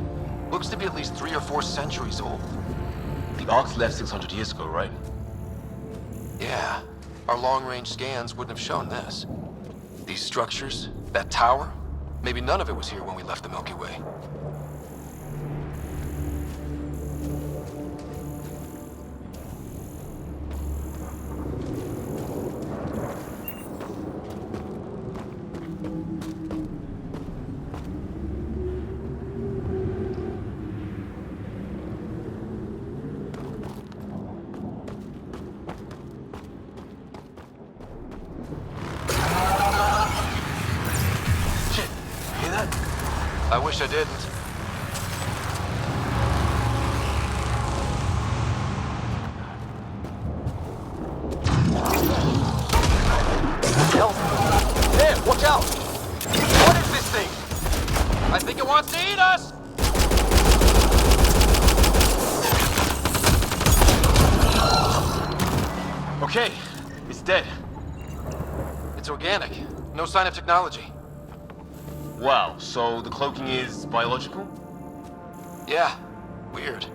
Looks to be at least 3 or 4 centuries old. The Ark's left 600 years ago, right? Yeah. Our long-range scans wouldn't have shown this. These structures, that tower, maybe none of it was here when we left the Milky Way. I wish I didn't. Hell. There, watch out! What is this thing? I think it wants to eat us! Okay, it's dead. It's organic. No sign of technology. Wow, so the cloaking is biological? Yeah, weird.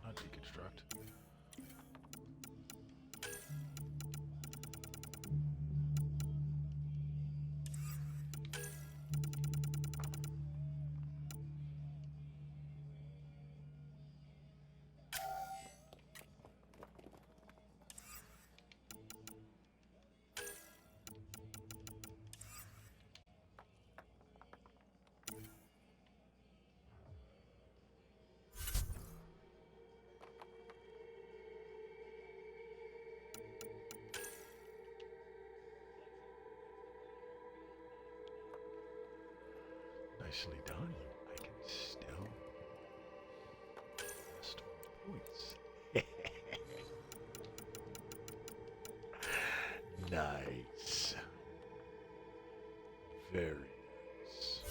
Not deconstruct. Nicely done. I can still restore points. Nice. Very nice.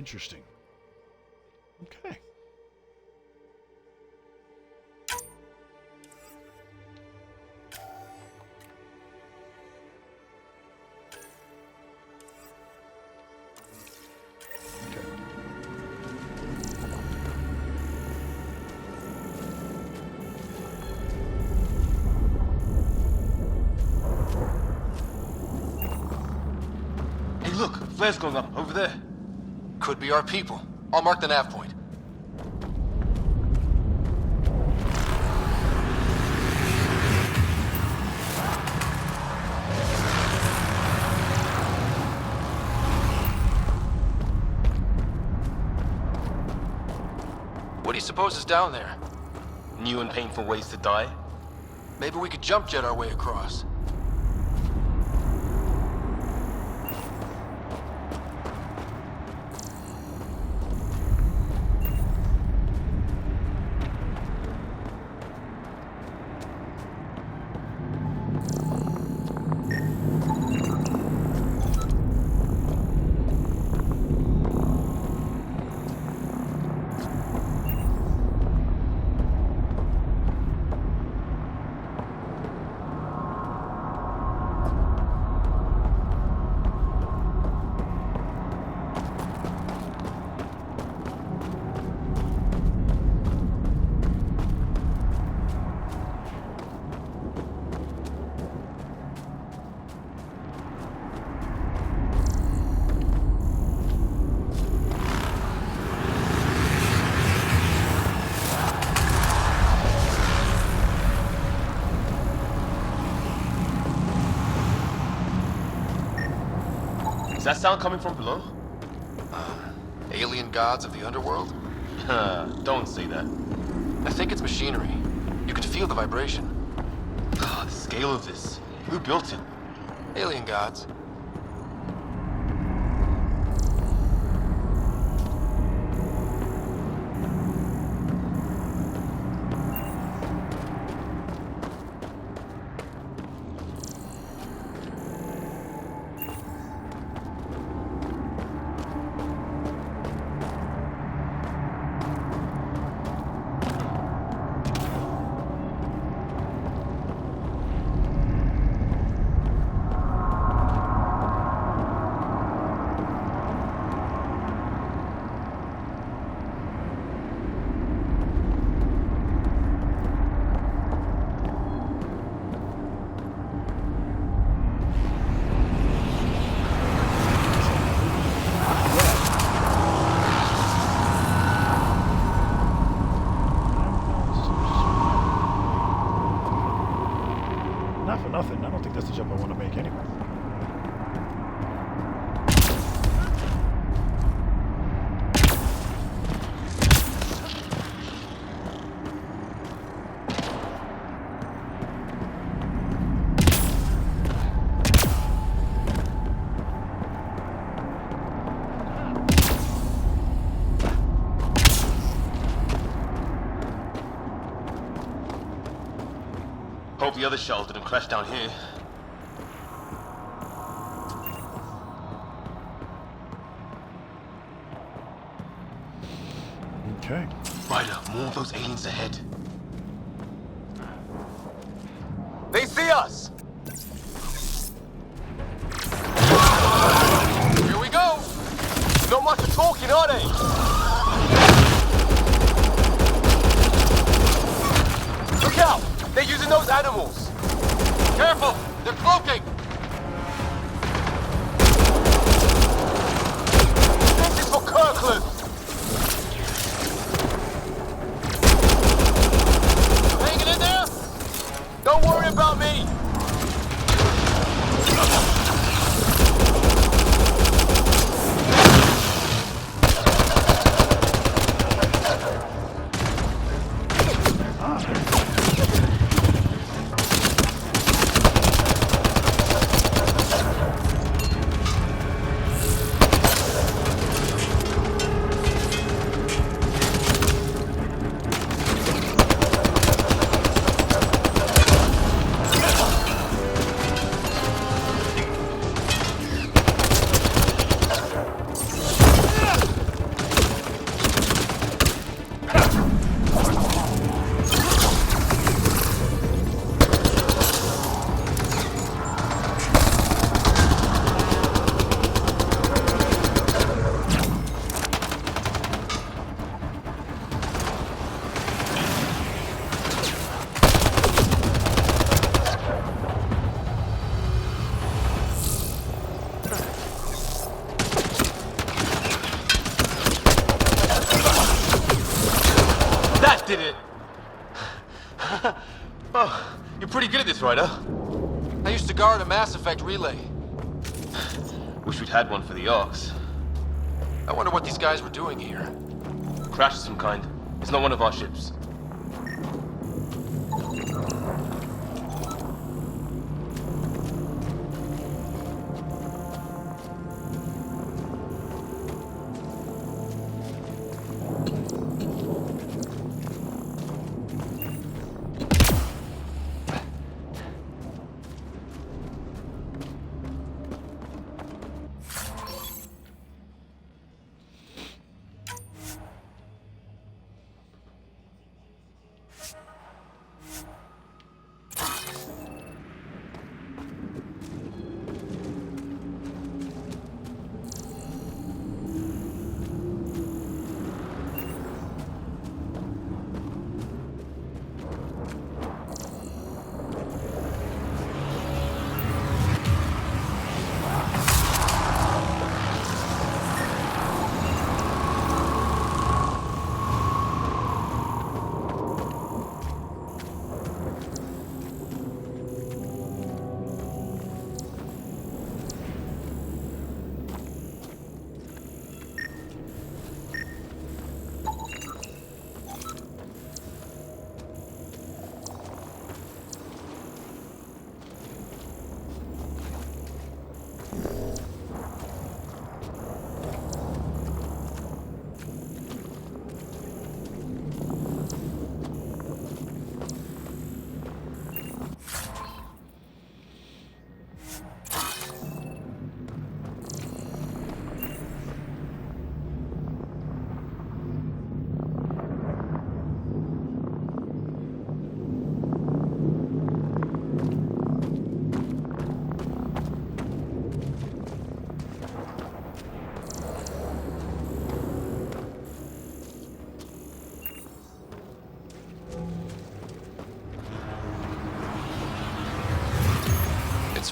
Interesting. Okay. Hey, look, flare's going up over there. Could be our people. I'll mark the nav point. What do you suppose is down there? New and painful ways to die? Maybe we could jump jet our way across. Is that sound coming from below? Alien gods of the underworld? Don't say that. I think it's machinery. You can feel the vibration. The scale of this. Who built it? Alien gods. Not for nothing. I don't think that's the jump I want to make anyway. Hope the other shuttle didn't crash down here. Okay. Ryder, more of those aliens ahead. They see us! Here we go! Not much of talking, are they? Look out! They're using those animals! Careful! They're cloaking! This is for Kirkland! Hanging in there? Don't worry about me! did it! Oh, you're pretty good at this, Ryder. I used to guard a Mass Effect relay. Wish we'd had one for the Arks. I wonder what these guys were doing here. Crash of some kind. It's not one of our ships.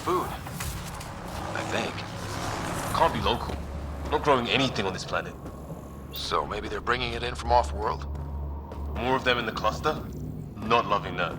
Food. I think. Can't be local. Not growing anything on this planet. So maybe they're bringing it in from off-world? More of them in the cluster? Not loving that.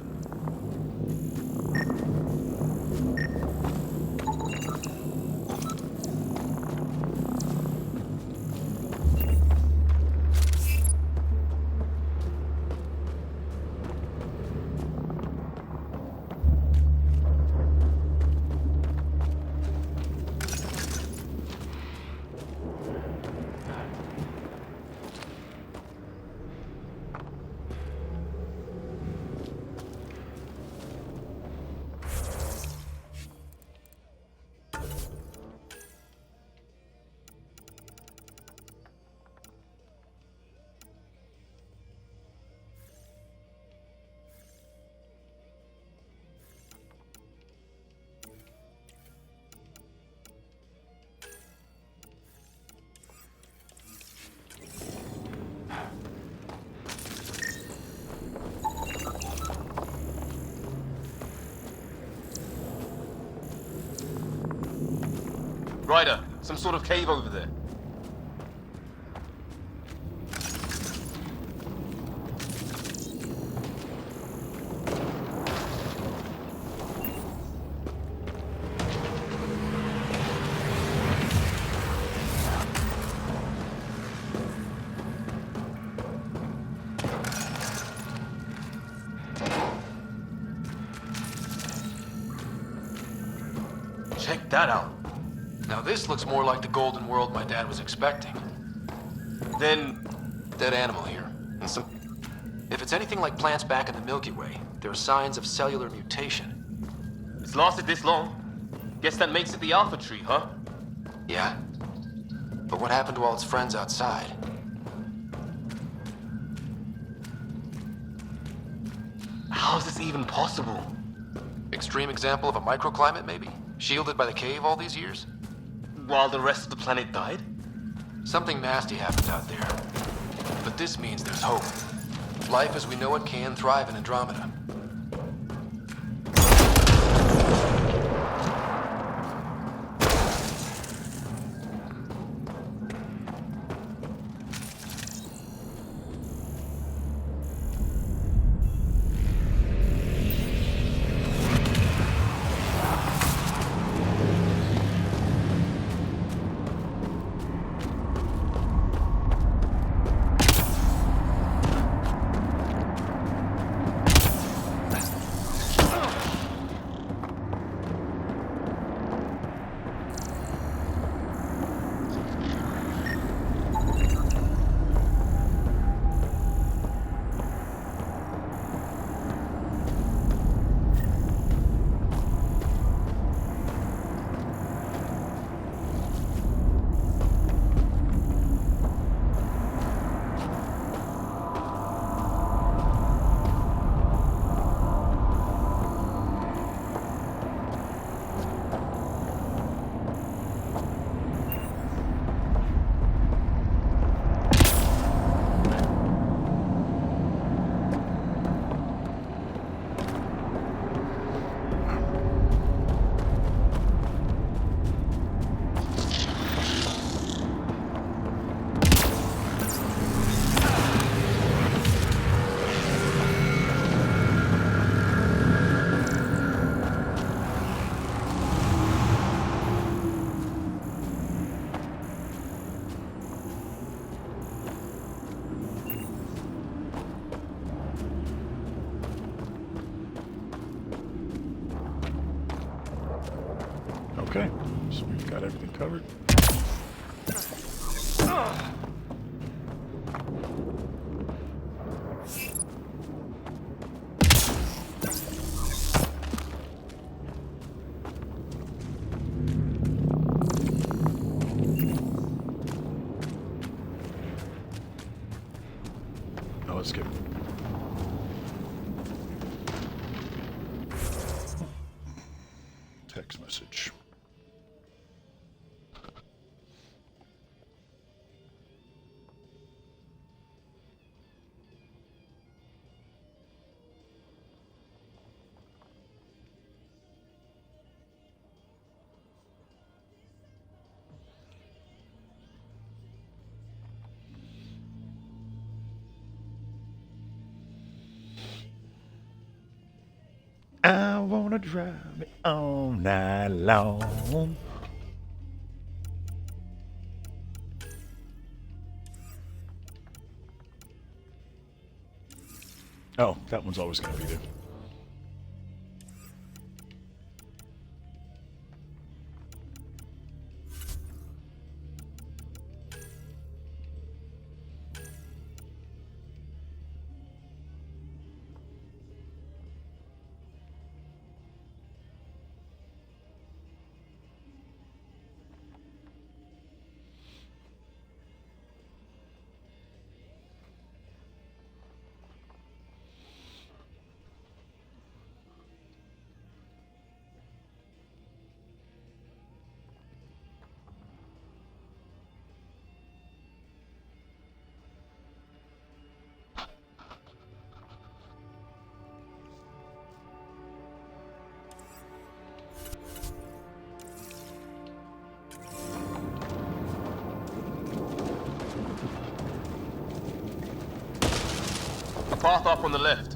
Ryder, some sort of cave over there. Check that out. Now this looks more like the golden world my dad was expecting. Then... dead animal here. And some... If it's anything like plants back in the Milky Way, there are signs of cellular mutation. It's lasted this long. Guess that makes it the Alpha Tree, huh? Yeah. But what happened to all its friends outside? How is this even possible? Extreme example of a microclimate, maybe? Shielded by the cave all these years? While the rest of the planet died? Something nasty happened out there. But this means there's hope. Life as we know it can thrive in Andromeda. got everything covered. Now let's get text message. I wanna drive it all night long. Oh, that one's always going to be there. A path up on the left.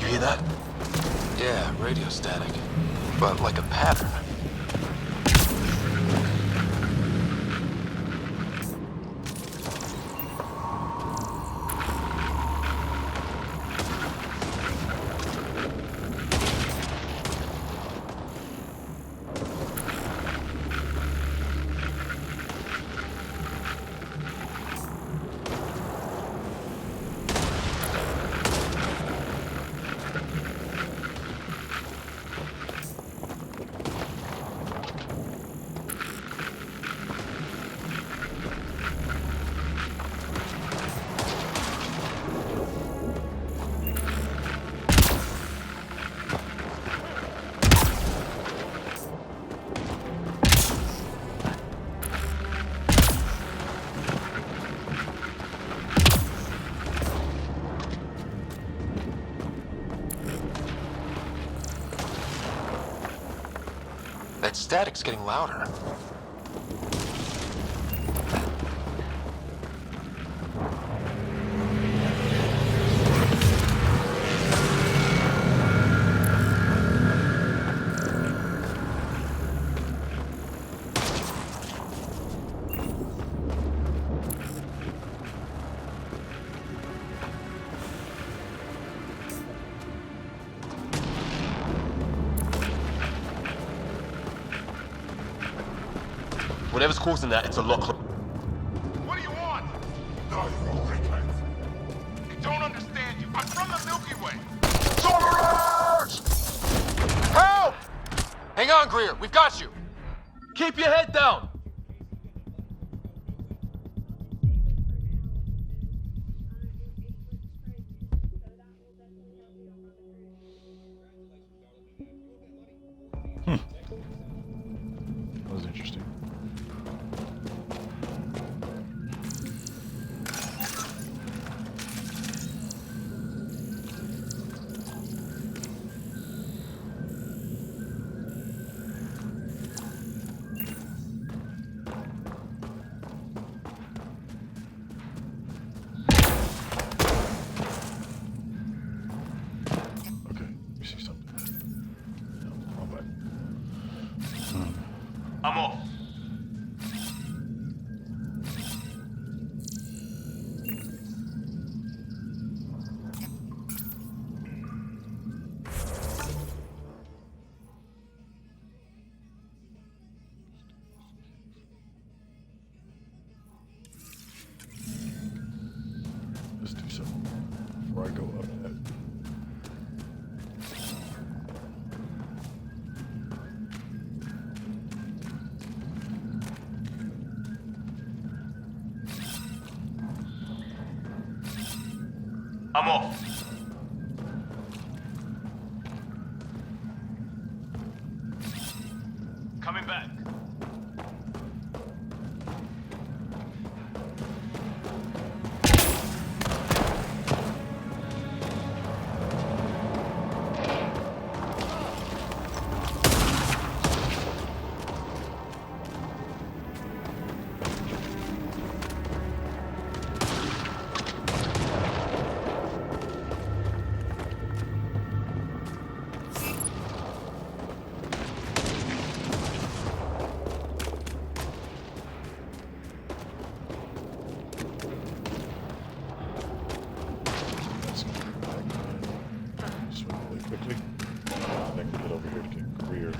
You hear that? Yeah, radio static. But like a pattern. That static's getting louder. Whatever's causing that, it's a lot closer. What do you want? No, you won't repent. I don't understand you. I'm from the Milky Way. Help! Hang on, Greer. We've got you. Keep your head down. That was interesting. Okay, we see something. No, wrong button. I'm off. Let's do something before I go up that. I'm off. Coming back. Swing really quickly. And then get over here to get Greer.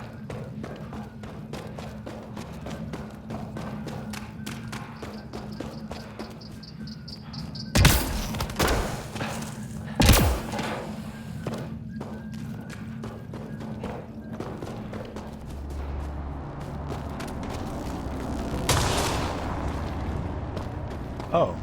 Oh.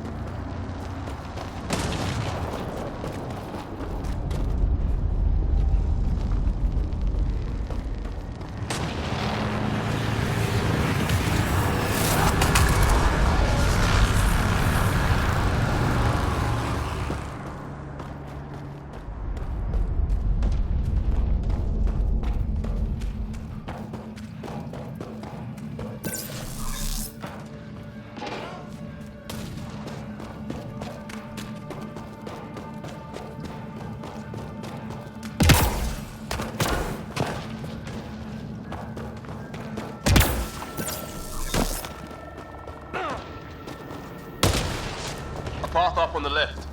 Path up on the left.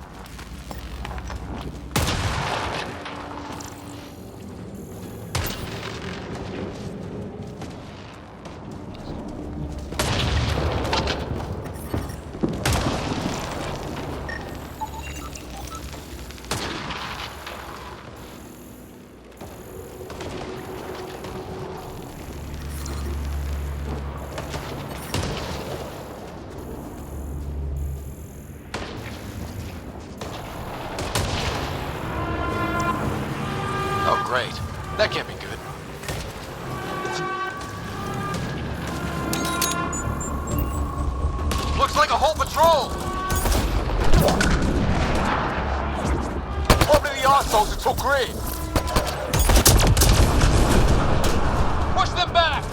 Oh, great. That can't be good. Looks like a whole patrol! Over to the arseholes until green! Push them back!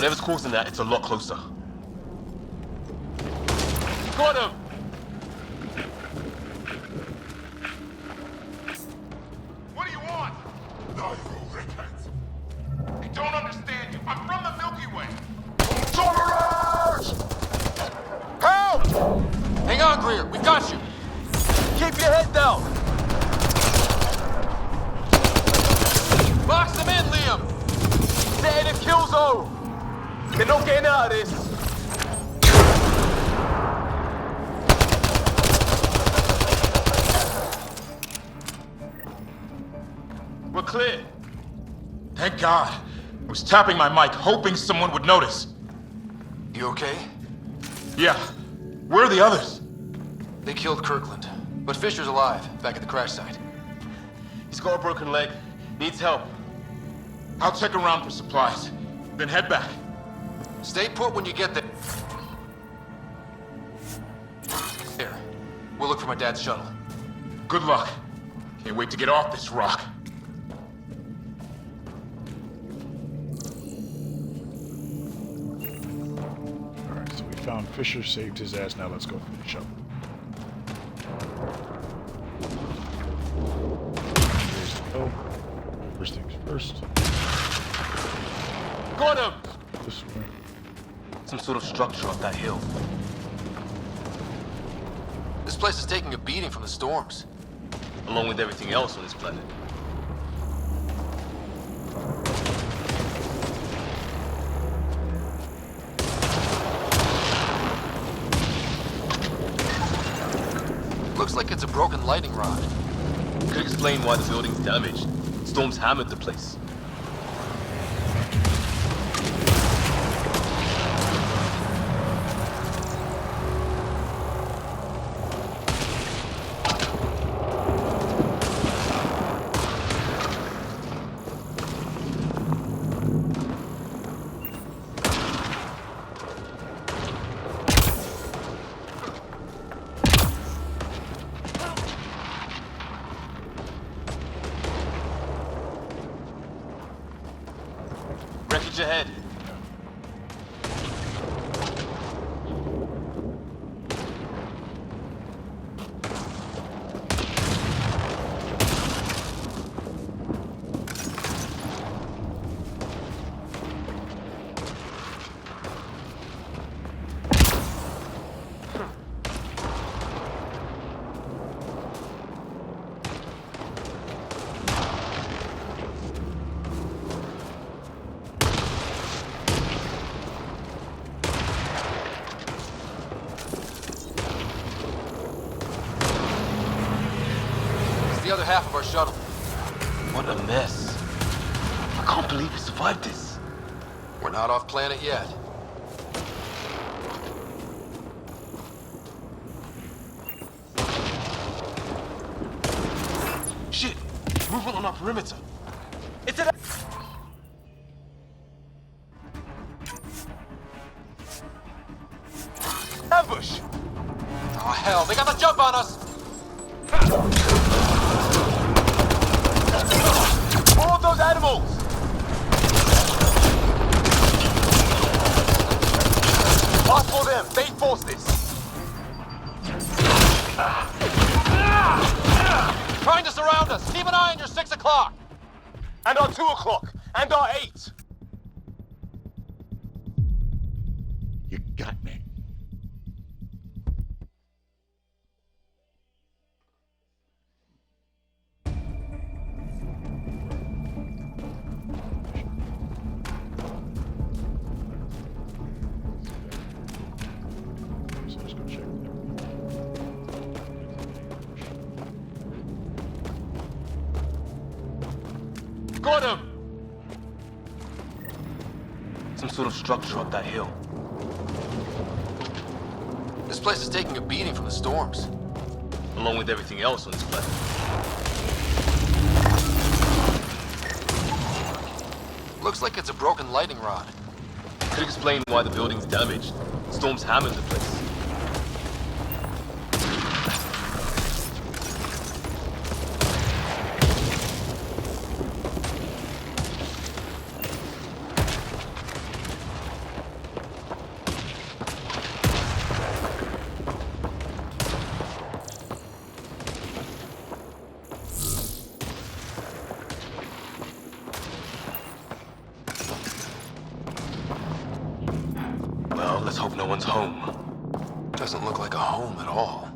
Whatever's causing that, it's a lot closer. Got him! What do you want? No, you rickheads. I don't understand you. I'm from the Milky Way. Help! Hang on, Greer. We got you. Keep your head down! Box them in, Liam! Stay in the kill zone! They're not getting out of this! We're clear. Thank God. I was tapping my mic, hoping someone would notice. You okay? Yeah. Where are the others? They killed Kirkland, but Fisher's alive, back at the crash site. He's got a broken leg. Needs help. I'll check around for supplies, then head back. Stay put when you get there. There. We'll look for my dad's shuttle. Good luck. Can't wait to get off this rock. Alright, so we found Fisher, saved his ass. Now let's go finish up. Here's the go. First things first. Got him! This way. Some sort of structure up that hill. This place is taking a beating from the storms. Along with everything else on this planet. Looks like it's a broken lightning rod. Could explain why the building's damaged. Storms hammered the place. Wreckage ahead. The other half of our shuttle. What a mess. I can't believe we survived this. We're not off planet yet. Shit! Movement on our perimeter. It's an ambush! Oh hell, they got the jump on us! All of those animals! Pass for them! They forced this! Trying to surround us! Keep an eye on your 6 o'clock! And our 2 o'clock! And our 8! You got me. So let's go check there. Got him! Some sort of structure up that hill. This place is taking a beating from the storms. Along with everything else on this planet. Looks like it's a broken lightning rod. Could explain why the building's damaged. Storms hammered the place. hope no one's home. Doesn't look like a home at all.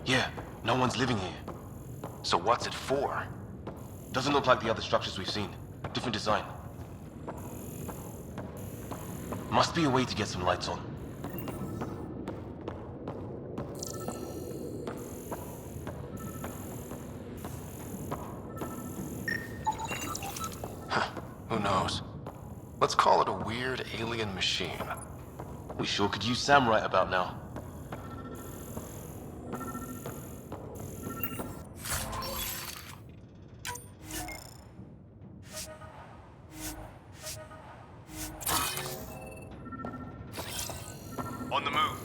Yeah, no one's living here. So what's it for? Doesn't look like the other structures we've seen. Different design. Must be a way to get some lights on. Who knows? Let's call it a weird alien machine. We sure could use Sam right about now. On the move.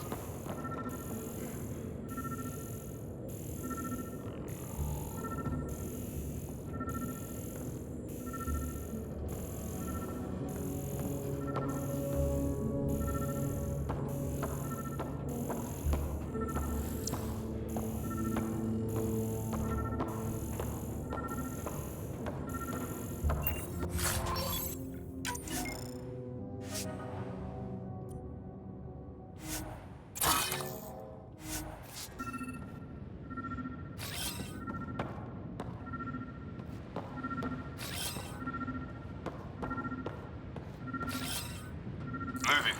Moving.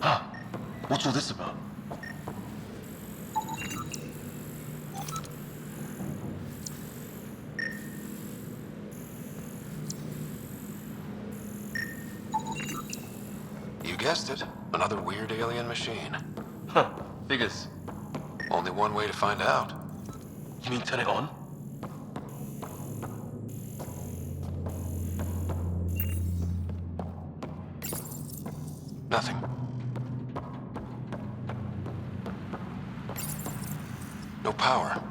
Huh. What's all this about? You guessed it. Another weird alien machine. Huh. Figures. Only one way to find out. You mean turn it on? Nothing. No power.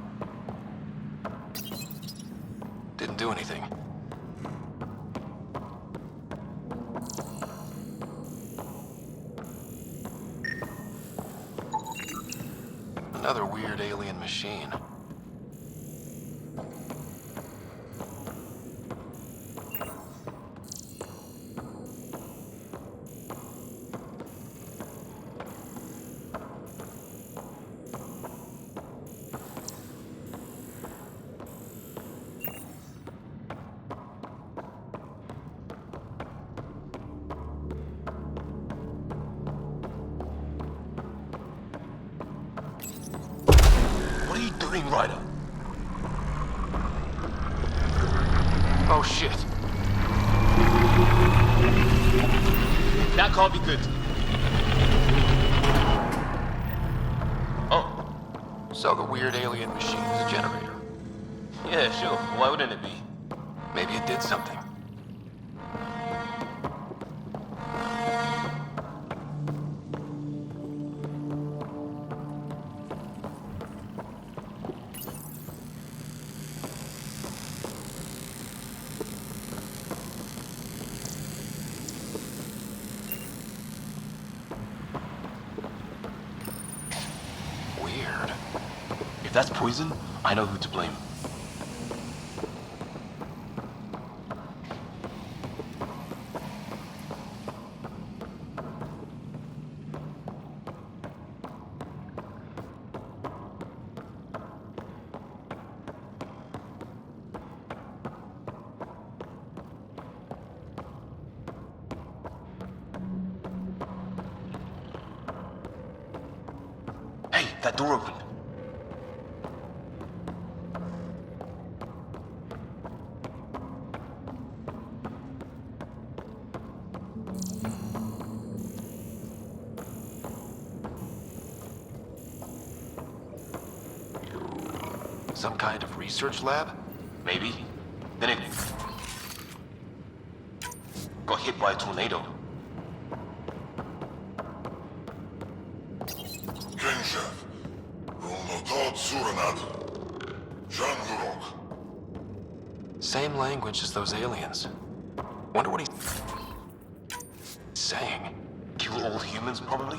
Didn't do anything. Another weird alien machine. What are you doing, Ryder? Oh shit. That can't be good. Oh. So the weird alien machine is a generator. Yeah, sure. Why wouldn't it be? Maybe it did something. Weird. If that's poison, I know who to blame. That door opened. Some kind of research lab? Maybe. Then it got hit by a tornado. Gençler, Rolnotot Suranat, Janvurok. Same language as those aliens. Wonder what he's saying. Kill all humans, probably?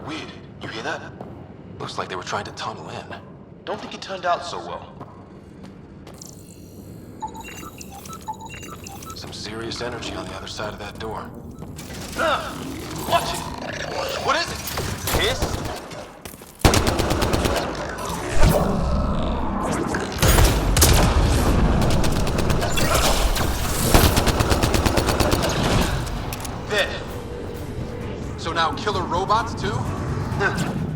Weird. You hear that? Looks like they were trying to tunnel in. Don't think it turned out so well. Some serious energy on the other side of that door. Watch it! What is it? Hiss? There. So now killer robots too?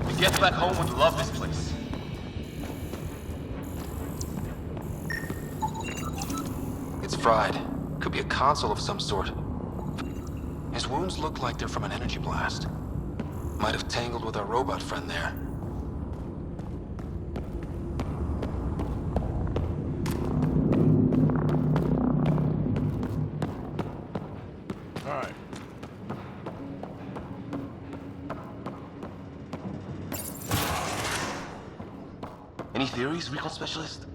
You get back home would love this place. It's fried. Could be a console of some sort. His wounds look like they're from an energy blast. Might have tangled with our robot friend there. Alright. Any theories, recon specialist?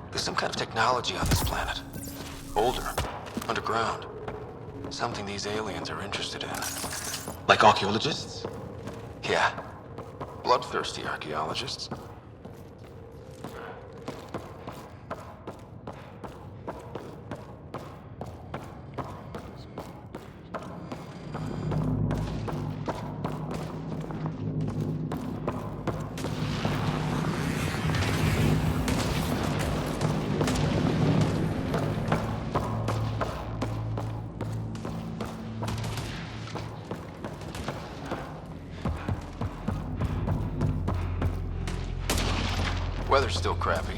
There's some kind of technology on this planet. Older. Underground. Something these aliens are interested in. Like archaeologists? Yeah. Bloodthirsty archaeologists. Weather's still crappy.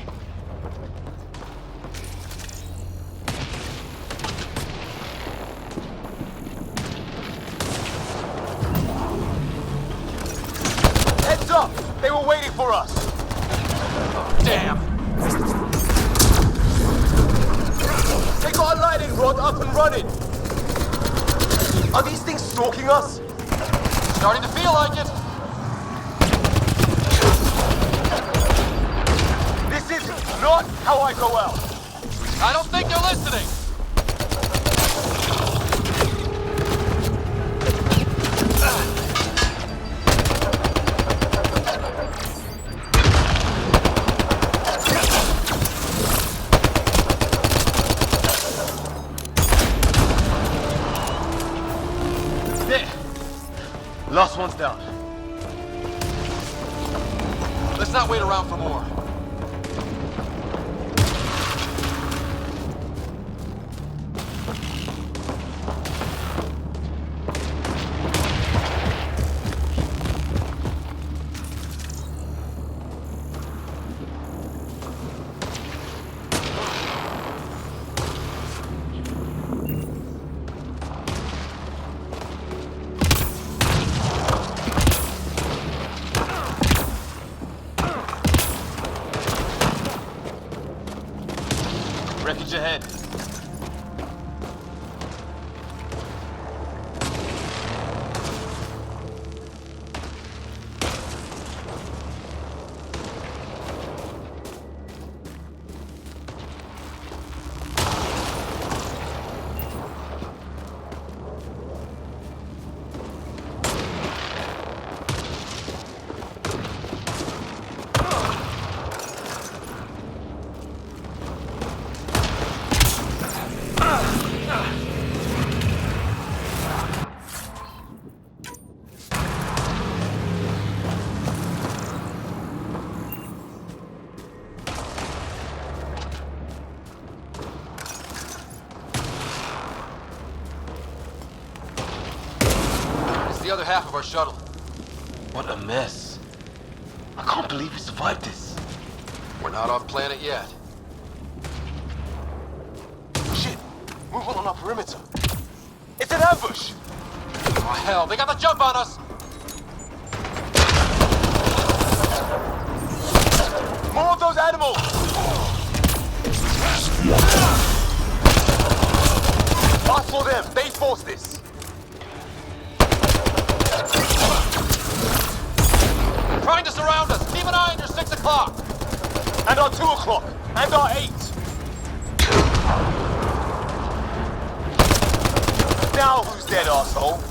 Heads up! They were waiting for us! Damn! They got a lightning rod up and running! Are these things stalking us? Starting to feel like it! This is not how I go out! I don't think they're listening! There! Last one's down. Let's not wait around for more. Wreckage ahead. other half of our shuttle. What a mess. I can't believe we survived this. We're not off planet yet. Shit! Movement on our perimeter. It's an ambush! Oh hell, they got the jump on us! More of those animals! Us for them, they forced this. Trying to surround us! Keep an eye on your 6 o'clock! And our 2 o'clock! And our 8! Now who's dead, arsehole?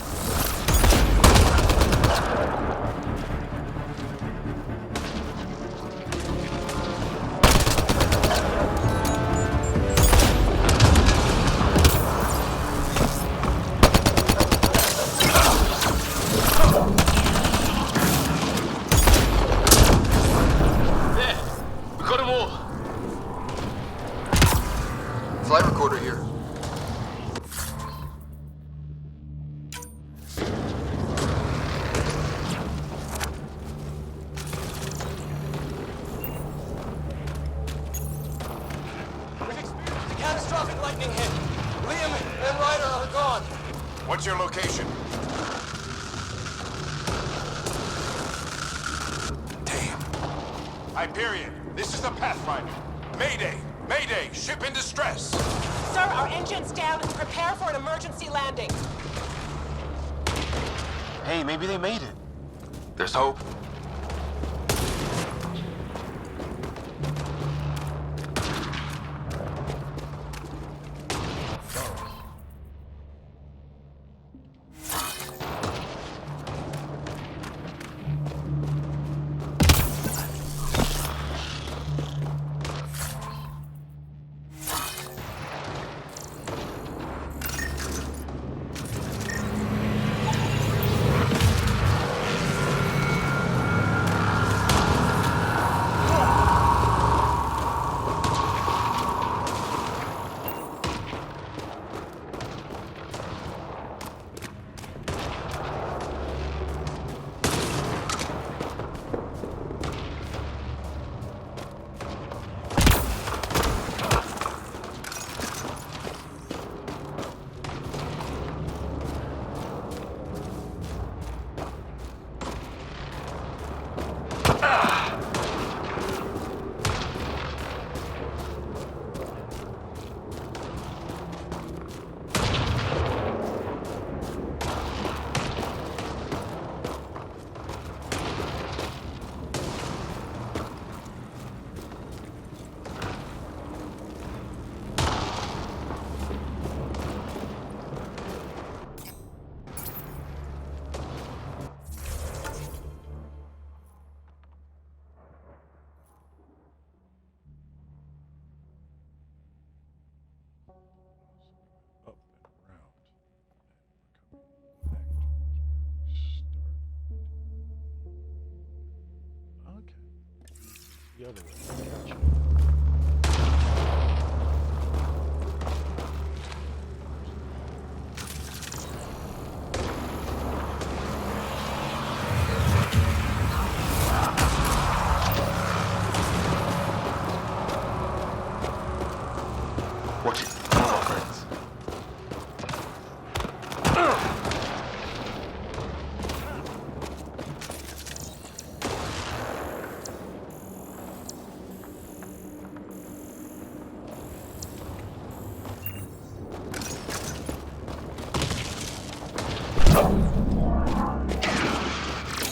Flight recorder here. We've experienced a catastrophic lightning hit. Liam and Ryder are gone. What's your location? Hyperion, this is the Pathfinder. Mayday! Mayday! Ship in distress! Sir, our engine's down. Prepare for an emergency landing. Hey, maybe they made it. There's hope. The other way. Gotcha. Watch it. One of our friends.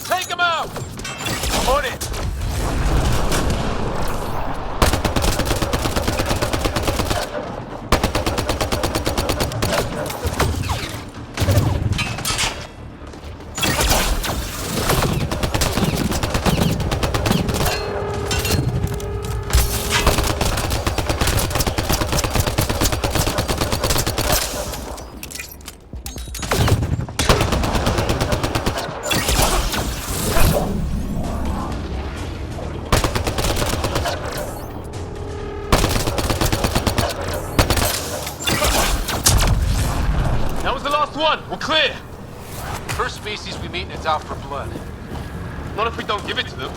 Take him out! On it! That was the last one. We're clear. first species we meet and it's out for blood. Not if we don't give it to them.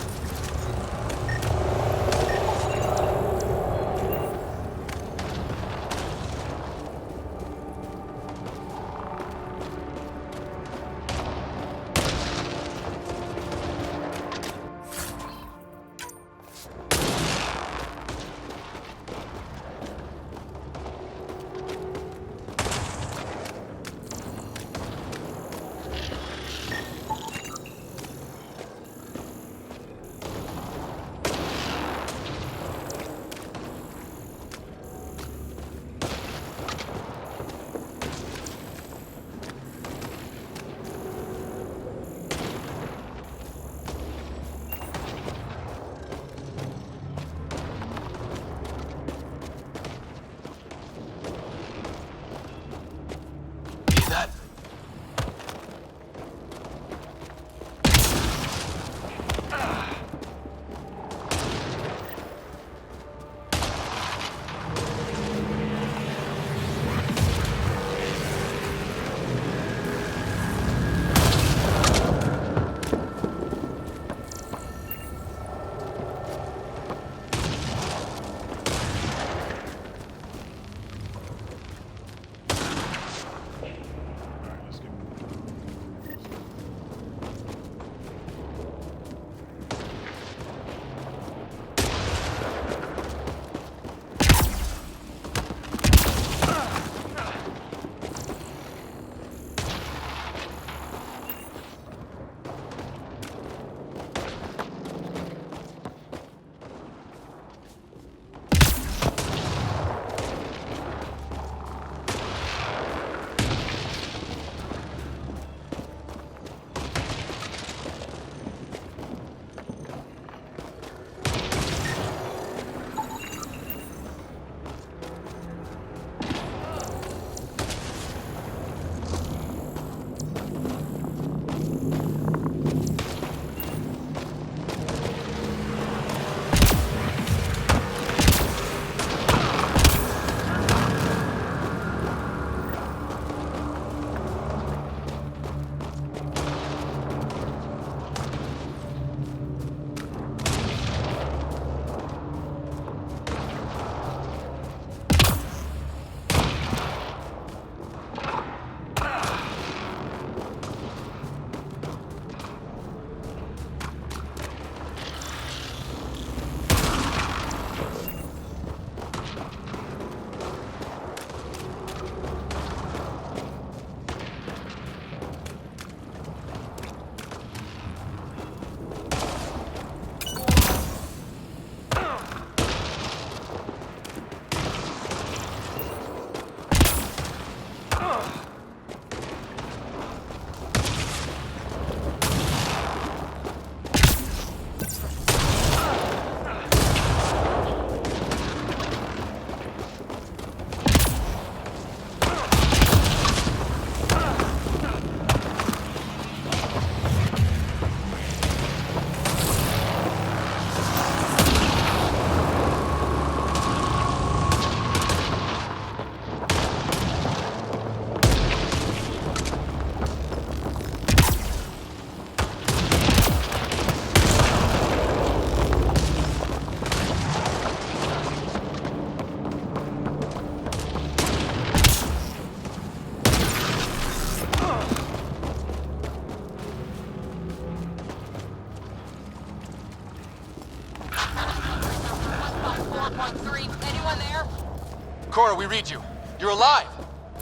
Cora, we read you. You're alive!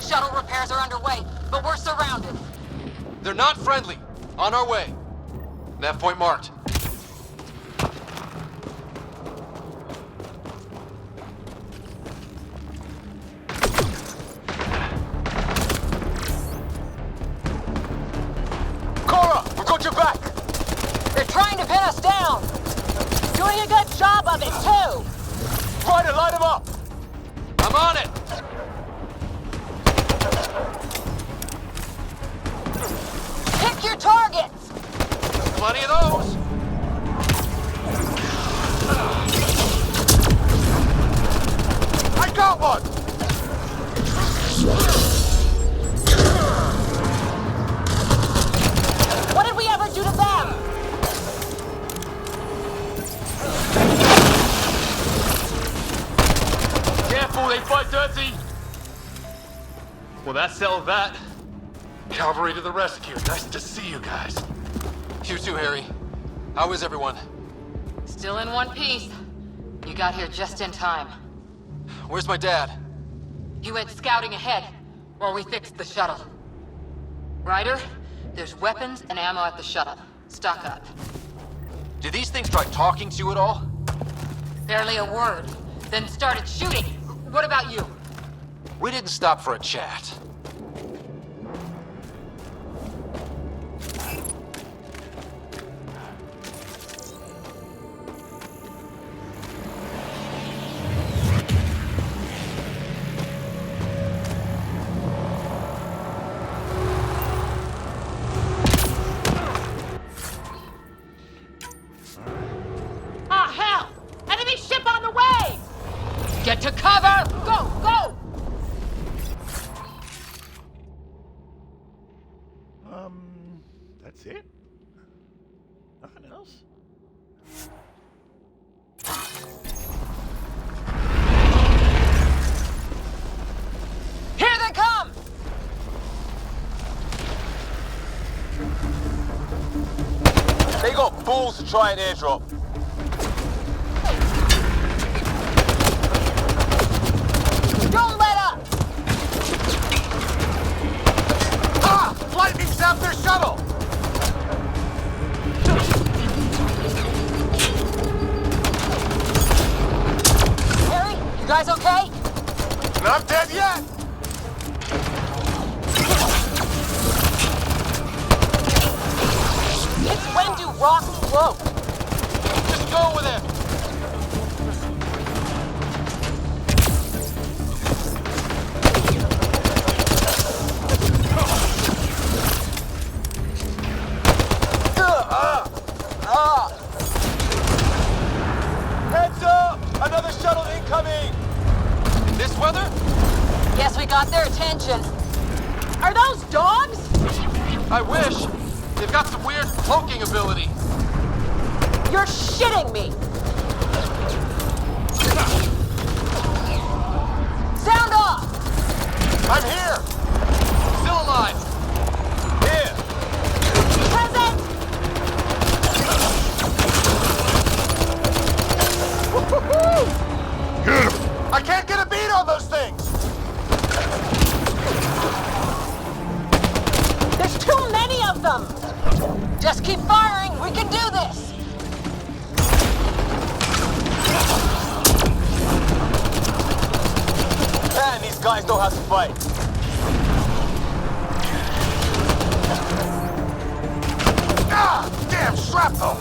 Shuttle repairs are underway, but we're surrounded. They're not friendly. On our way. Nav point marked. Cora, we got your back! They're trying to pin us down! Doing a good job of it, too! Try to light them up! I'm on it! Pick your targets! Plenty of those! I got one! They fight dirty! Well, that settled that. Cavalry to the rescue. Nice to see you guys. You too, Harry. How is everyone? Still in one piece. You got here just in time. Where's my dad? He went scouting ahead while we fixed the shuttle. Ryder, there's weapons and ammo at the shuttle. Stock up. Did these things try talking to you at all? Barely a word. Then started shooting. What about you? We didn't stop for a chat. Ah, hell! Enemy ship on the way! Get to cover! Go, go! That's it? Nothing else? Here they come! They got balls to try an airdrop. Don't let up! Ah! Lightning zapped their shuttle! Harry, you guys okay? Not dead yet! It's when do rocks float? Just go with him! Heads up! Another shuttle incoming! This weather? Guess we got their attention. Are those dogs? I wish. They've got some weird cloaking ability. You're shitting me! Sound off! I'm here! Still alive. Here! Present! Get him! I can't get a beat on those things! There's too many of them! Just keep firing, we can do this! Man, these guys know how to fight. Ah! Damn shrapnel!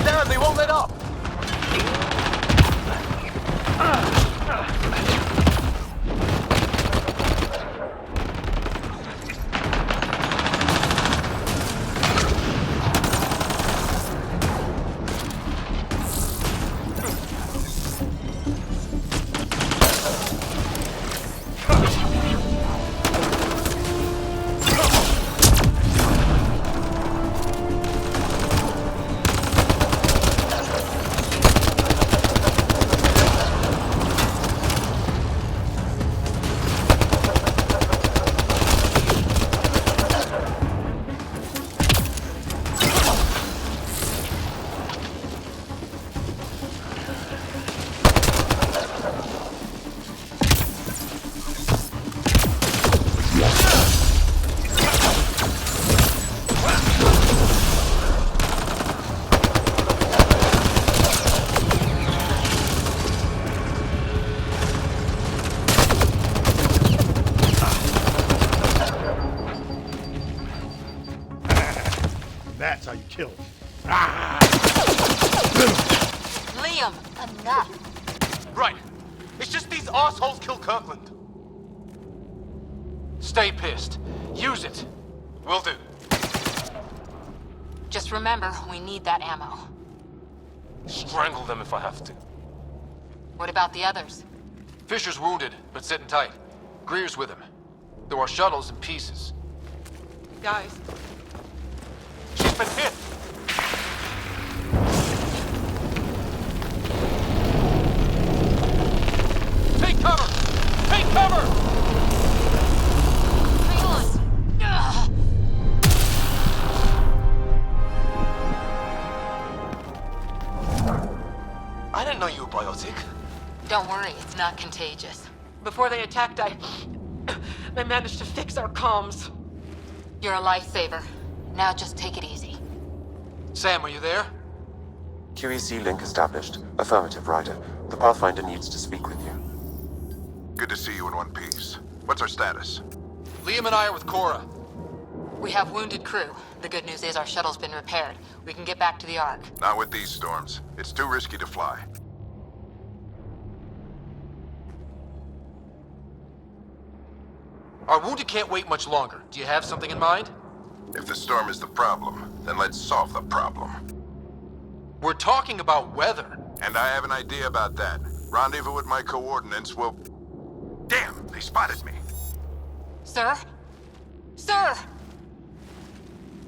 Damn, they won't let up! That's how you kill him. Liam, enough. Right. It's just these assholes kill Kirkland. Stay pissed. Use it. Will do. Just remember, we need that ammo. Strangle them if I have to. What about the others? Fisher's wounded, but sitting tight. Greer's with him. There are shuttles in pieces. Guys, She's been hit! didn't know you were biotic. Don't worry, it's not contagious. Before they attacked, I managed to fix our comms. You're a lifesaver. Now just take it easy. Sam, are you there? QEC link established. Affirmative, Ryder. The Pathfinder needs to speak with you. Good to see you in one piece. What's our status? Liam and I are with Cora. We have wounded crew. The good news is our shuttle's been repaired. We can get back to the Ark. Not with these storms. It's too risky to fly. Our wounded can't wait much longer. Do you have something in mind? If the storm is the problem, then let's solve the problem. We're talking about weather. And I have an idea about that. Rendezvous with my coordinates will... Damn, they spotted me. Sir? Sir!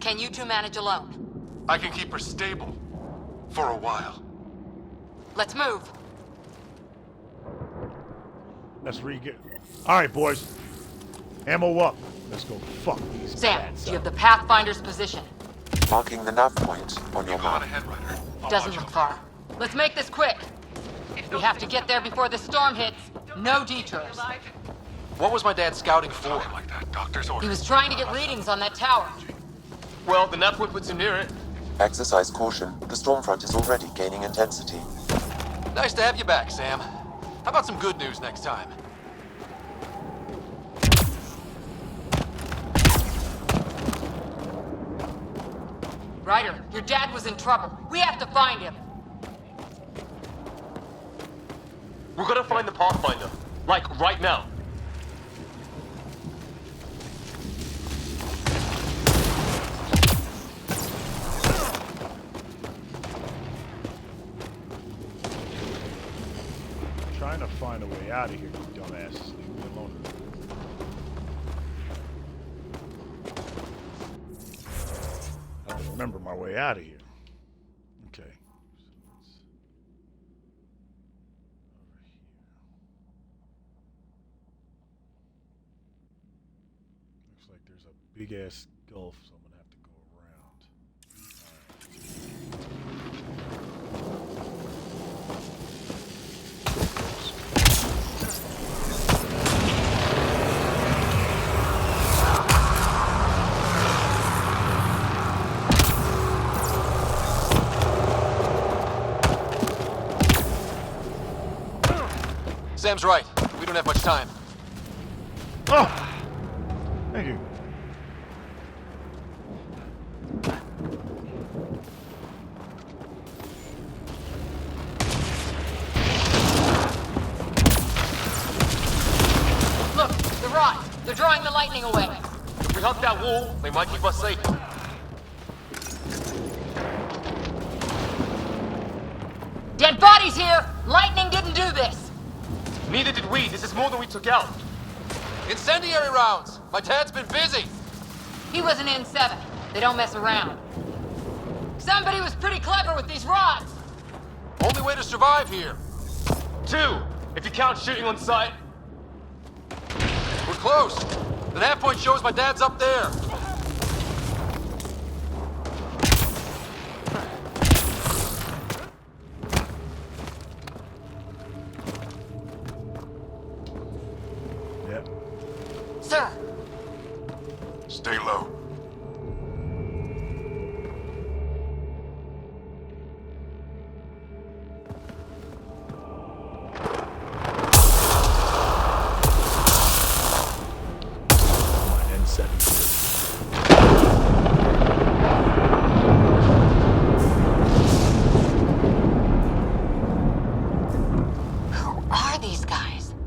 Can you two manage alone? I can keep her stable. For a while. Let's move. Let's re-get. Alright, boys. Ammo up. Let's go fuck these Sam, cats do you up. have the Pathfinder's position? Marking the nav point on your map. Doesn't look far. Let's make this quick. We have to get there before the storm hits. No detours. What was my dad scouting for? He was trying to get readings on that tower. Well, the nav point puts him near it. Exercise caution. The storm front is already gaining intensity. Nice to have you back, Sam. How about some good news next time? Ryder, your dad was in trouble. We have to find him. We're gonna find the Pathfinder. Like, right now. I'm trying to find a way out of here, you dumbasses. Leave me alone. I don't remember my way out of here. Okay. Looks like there's a big ass gulf, so I'm gonna have to go around. Sam's right. We don't have much time. Oh! Thank you. Look, the rods. They're drawing the lightning away. If we hug that wall, they might keep us safe. Dead bodies here! Lightning didn't do this! Neither did we. This is more than we took out. Incendiary rounds! My dad's been busy! He was an N7. They don't mess around. Somebody was pretty clever with these rods! Only way to survive here. 2, if you count shooting on sight. We're close. The nav point shows my dad's up there. Yep. Sir! Stay low.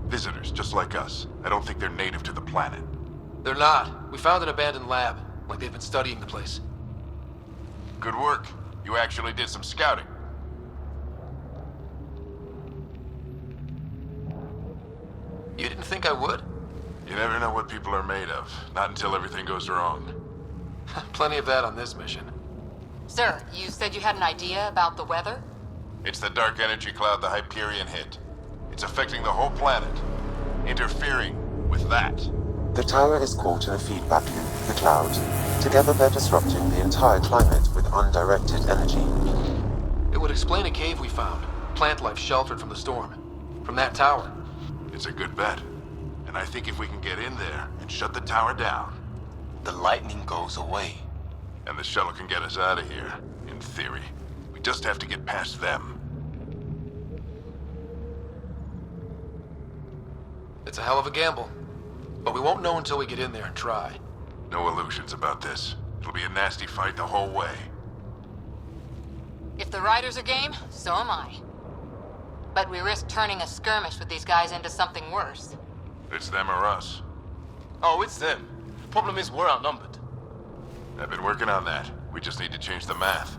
Visitors, just like us. I don't think they're native to the planet. They're not. We found an abandoned lab, like they've been studying the place. Good work. You actually did some scouting. You didn't think I would? You never know what people are made of. Not until everything goes wrong. Plenty of that on this mission. Sir, you said you had an idea about the weather? It's the dark energy cloud the Hyperion hit. It's affecting the whole planet. Interfering with that. The tower is caught in a feedback loop, the cloud. Together they're disrupting the entire climate with undirected energy. It would explain a cave we found. plant life sheltered from the storm. From that tower. It's a good bet. And I think if we can get in there and shut the tower down... The lightning goes away. And the shuttle can get us out of here, in theory. We just have to get past them. It's a hell of a gamble. But we won't know until we get in there and try. No illusions about this. It'll be a nasty fight the whole way. If the riders are game, so am I. But we risk turning a skirmish with these guys into something worse. It's them or us. Oh, it's them. Problem is, we're outnumbered. I've been working on that. We just need to change the math.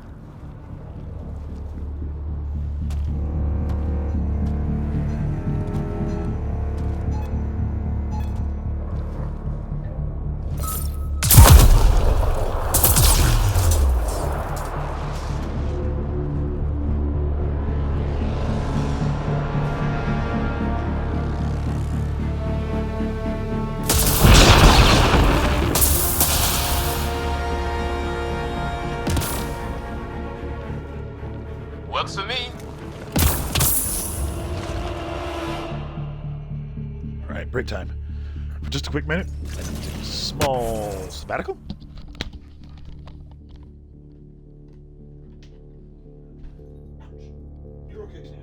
Works for me. All right, break time. For just a quick minute, I need to take a small sabbatical. You're okay, Sam.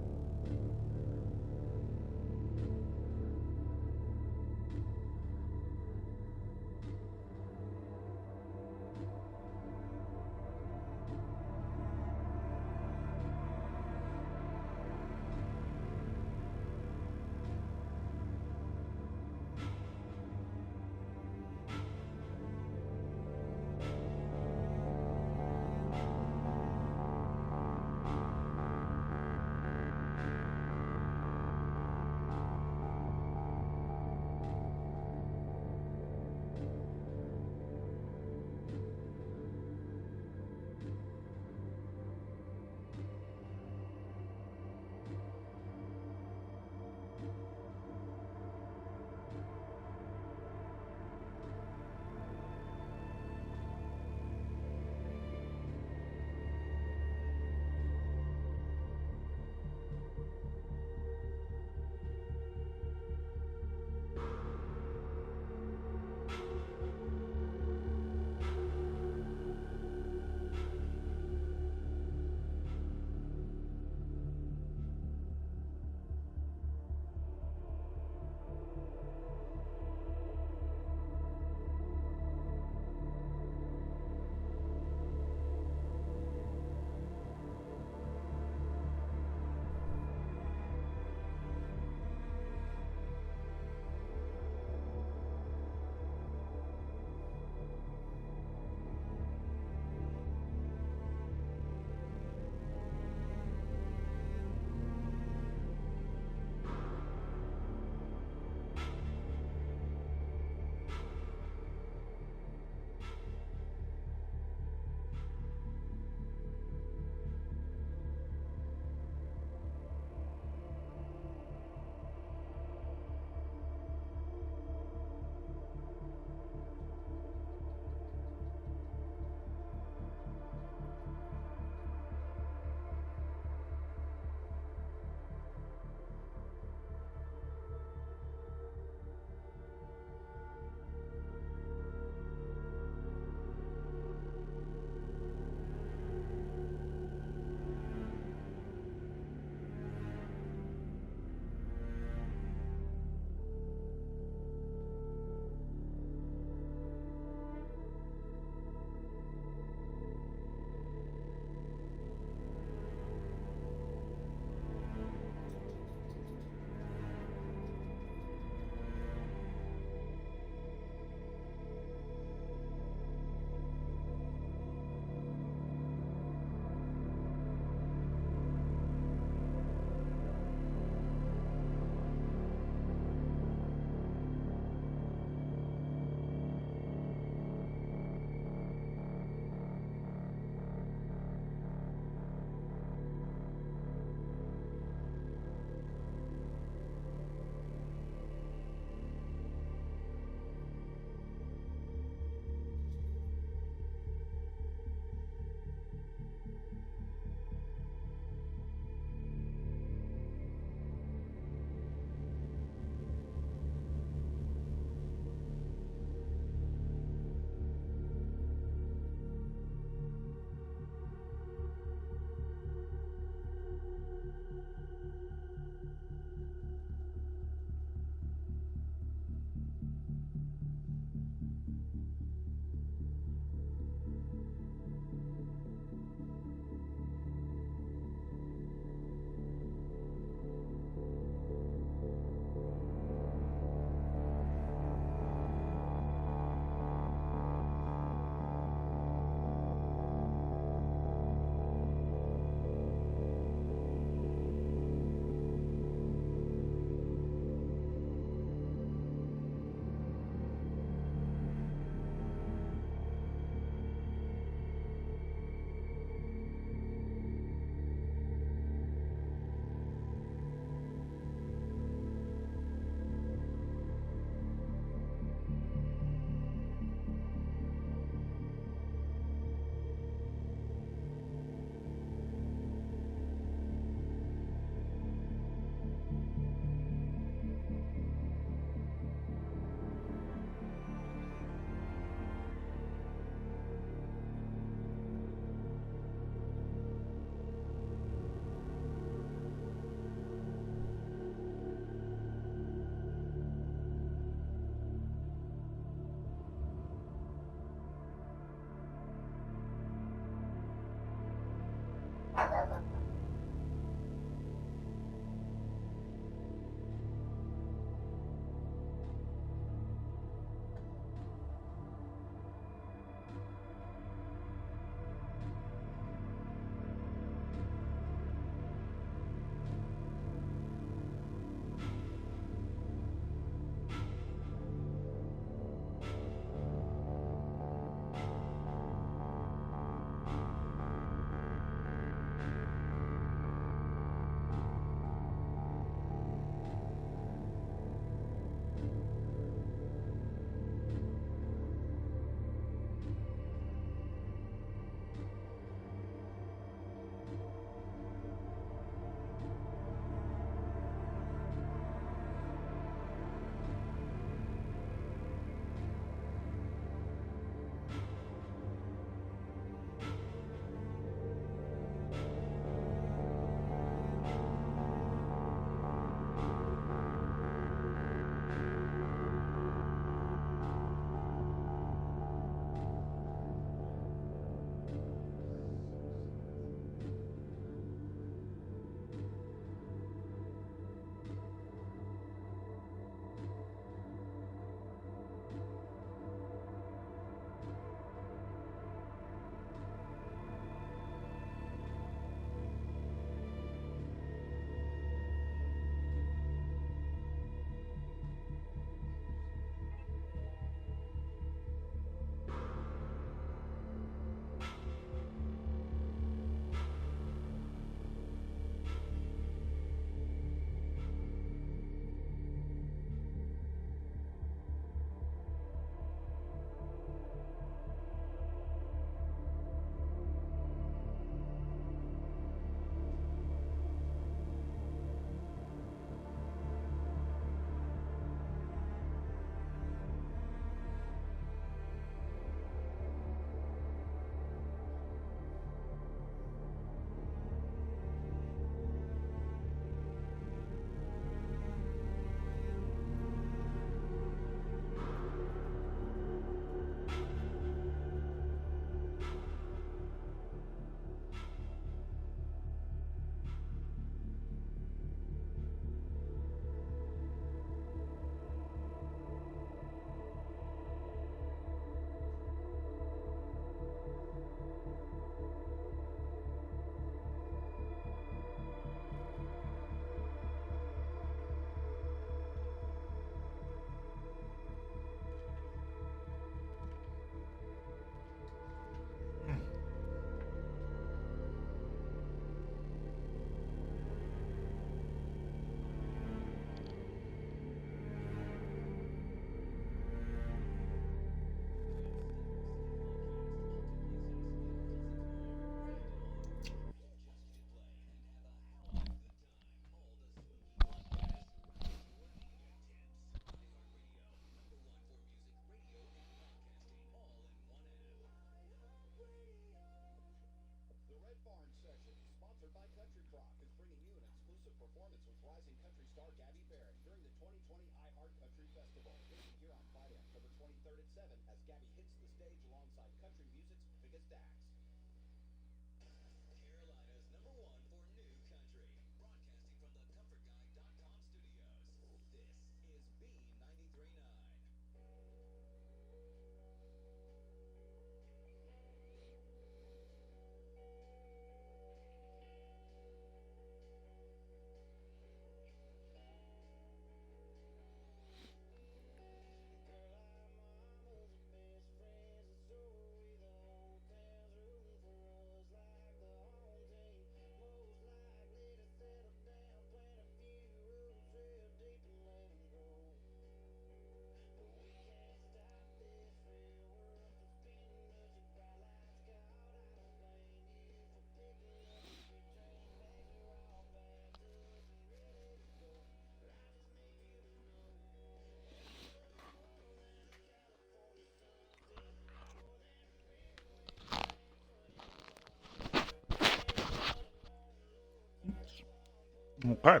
Okay.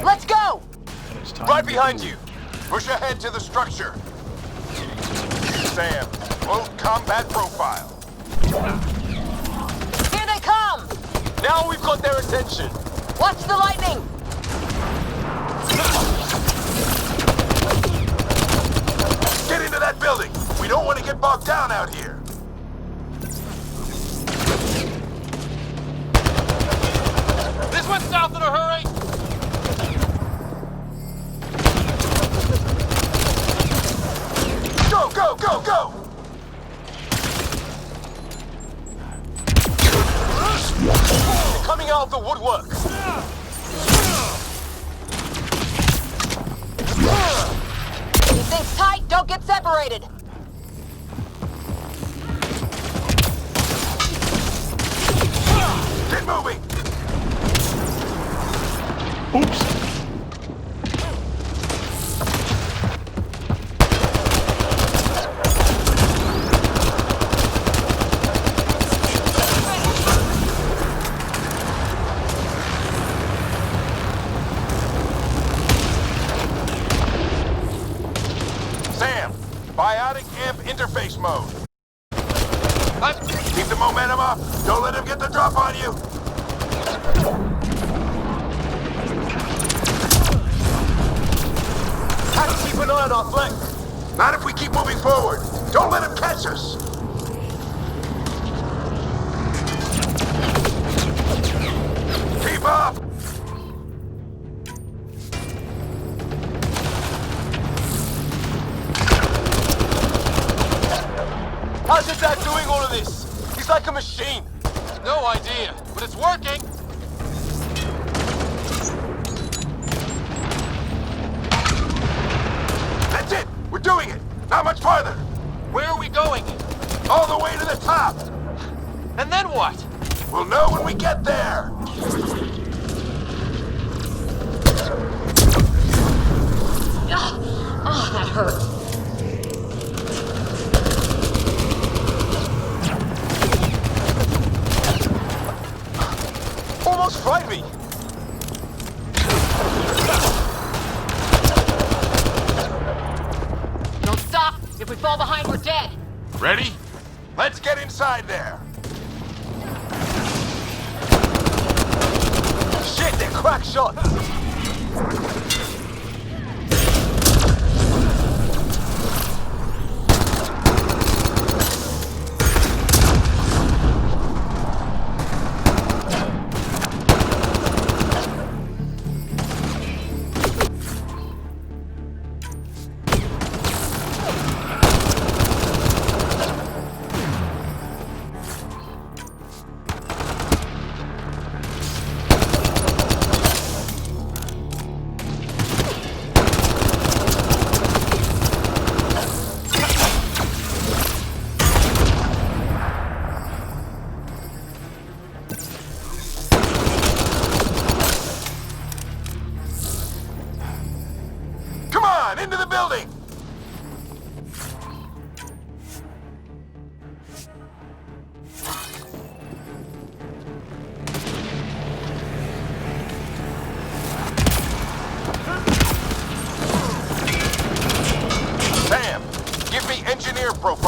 Let's go! Right behind you. Push ahead to the structure. Sam, full combat profile. Here they come! Now we've got their attention. Watch the lightning! Get into that building. We don't want to get bogged down out here. This went south in a hurry! Go, go, go, go! They're coming out of the woodwork. Keep things tight, don't get separated! Get moving! Oops. Sam, biotic amp interface mode. Keep the momentum up. Don't let him get the drop on you. Have to keep an eye on our flank. Not if we keep moving forward. Don't let him catch us. Keep up. How's your dad doing all of this? He's like a machine. No idea, but it's working. That's it. We're doing it. Not much farther. Where are we going? All the way to the top. And then what? We'll know when we get there. Oh, that hurt. Almost frightened me. Don't stop. If we fall behind, we're dead. Ready? Let's get inside there. Shit, they're crack shots.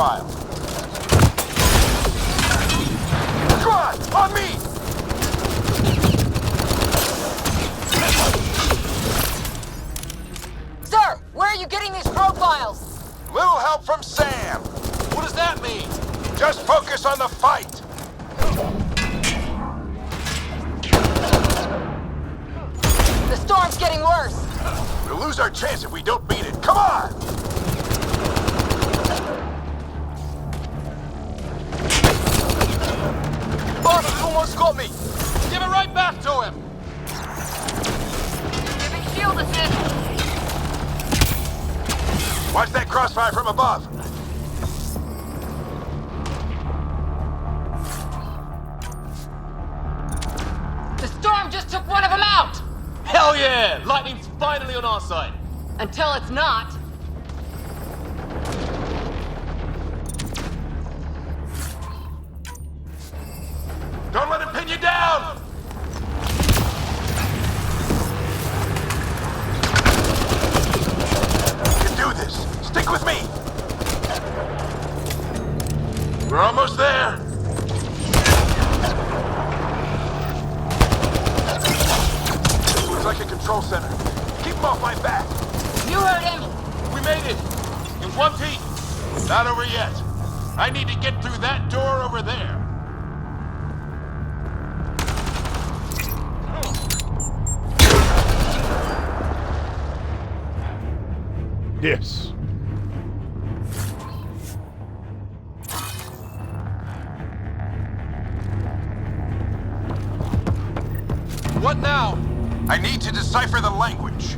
profile. Squad, on me! Sir, where are you getting these profiles? Little help from Sam. What does that mean? Just focus on the fight. The storm's getting worse. We'll lose our chance if we don't beat it. Come on! Boss, he almost got me. Give it right back to him. Giving shield assist. Watch that crossfire from above. The storm just took one of them out. Hell yeah! Lightning's finally on our side. Until it's not. Don't let him pin you down! You can do this. Stick with me. We're almost there. Looks like a control center. Keep him off my back. You heard him. We made it. In one piece. Not over yet. I need to get through that door over there. Yes. What now? I need to decipher the language.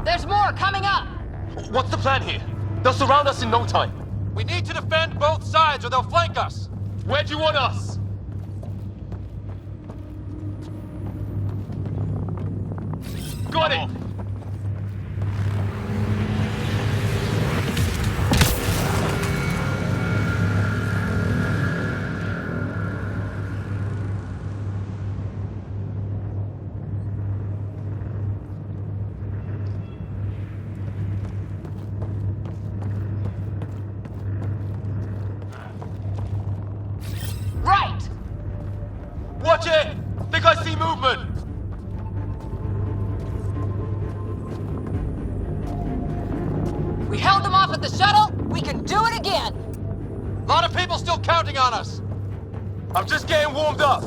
There's more coming up. What's the plan here? They'll surround us in no time. We need to defend both sides or they'll flank us. Where do you want us? Got it! Right. Watch it! Think I see movement! We held them off at the shuttle. We can do it again. A lot of people still counting on us. I'm just getting warmed up.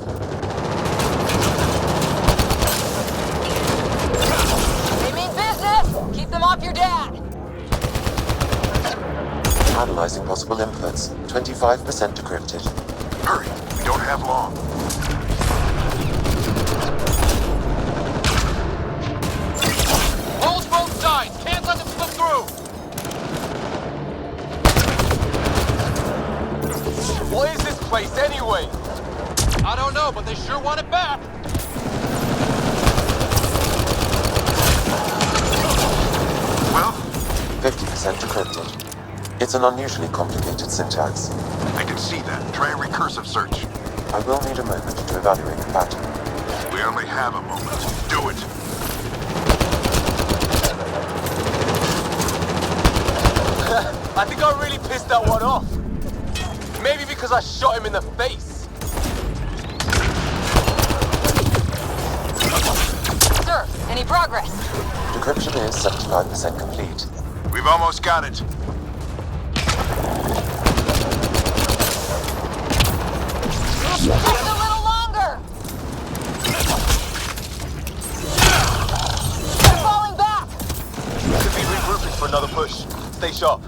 They mean business. Keep them off your dad. Analyzing possible inputs. 25% decrypted. Hurry, we don't have long. Hold both sides. Can't let them slip through. What is this place anyway? I don't know, but they sure want it back. Well? 50% decrypted. It's an unusually complicated syntax. I can see that. Try a recursive search. I will need a moment to evaluate the pattern. We only have a moment. Do it. I think I really pissed that one off. Maybe because I shot him in the face. Sir, any progress? Decryption is 75% complete. We've almost got it. Just a little longer. They're falling back. Could be regrouping for another push. Stay sharp.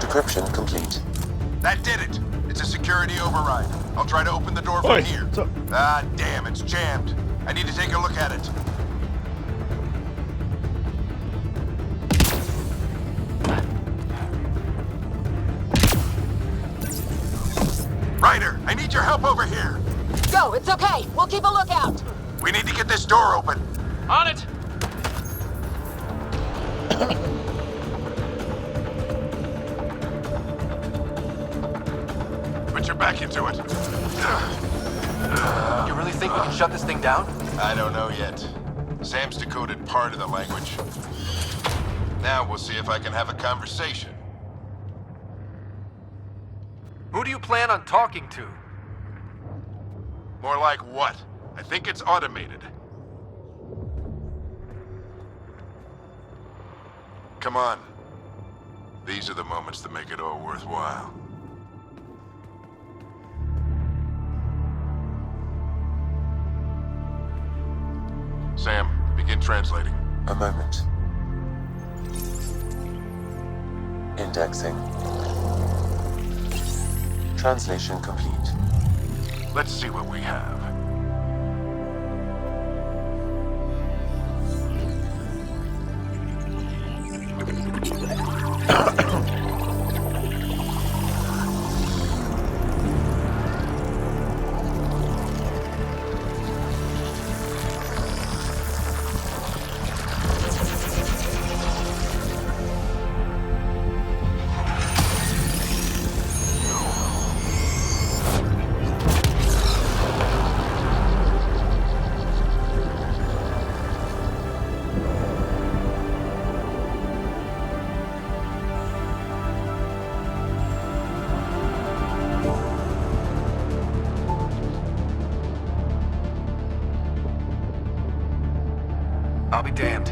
Decryption complete. That did it. It's a security override. I'll try to open the door from Oi, here. what's up? Ah, damn, it's jammed. I need to take a look at it. Ryder, I need your help over here. Go, it's okay. We'll keep a lookout. We need to get this door open. On it. Put your back into it. You really think we can shut this thing down? I don't know yet. Sam's decoded part of the language. Now we'll see if I can have a conversation. Who do you plan on talking to? More like what? I think it's automated. Come on. These are the moments that make it all worthwhile. Sam, begin translating. A moment. Indexing. Translation complete. Let's see what we have. I'll be damned.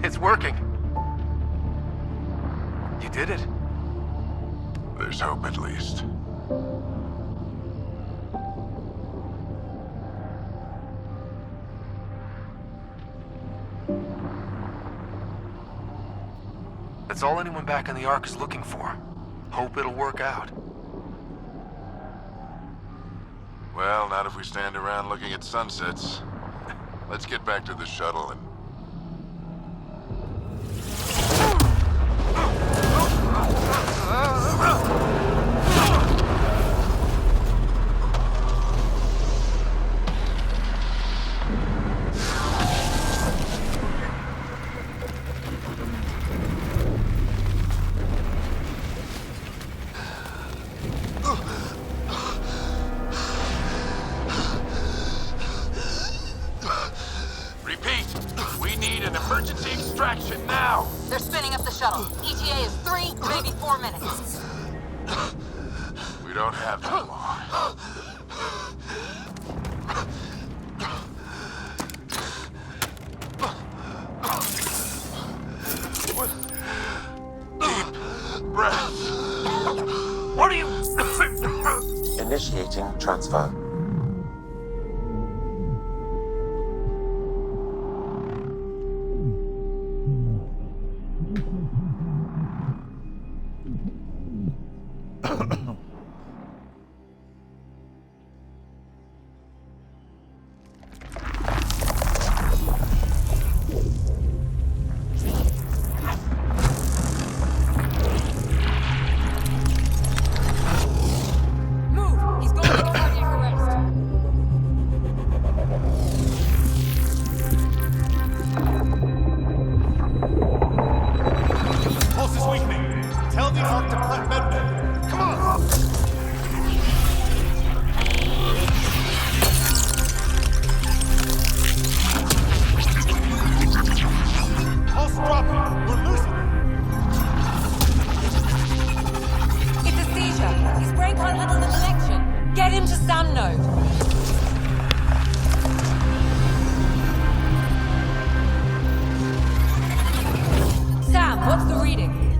It's working. You did it. There's hope at least. That's all anyone back in the Ark is looking for. Hope it'll work out. Well, not if we stand around looking at sunsets. Let's get back to the shuttle and... Emergency extraction now! They're spinning up the shuttle. ETA is 3, maybe 4 minutes. We don't have that long. Deep breaths. What are you... Initiating transfer.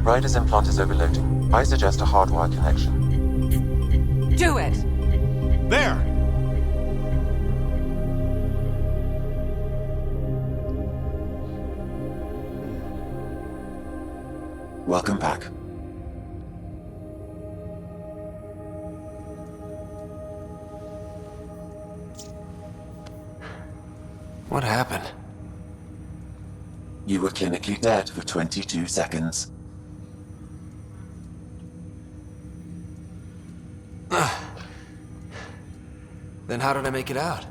Ryder's implant is overloading. I suggest a hardwire connection. Do it! There! Welcome back. What happened? You were clinically dead for 22 seconds. Then how did I make it out?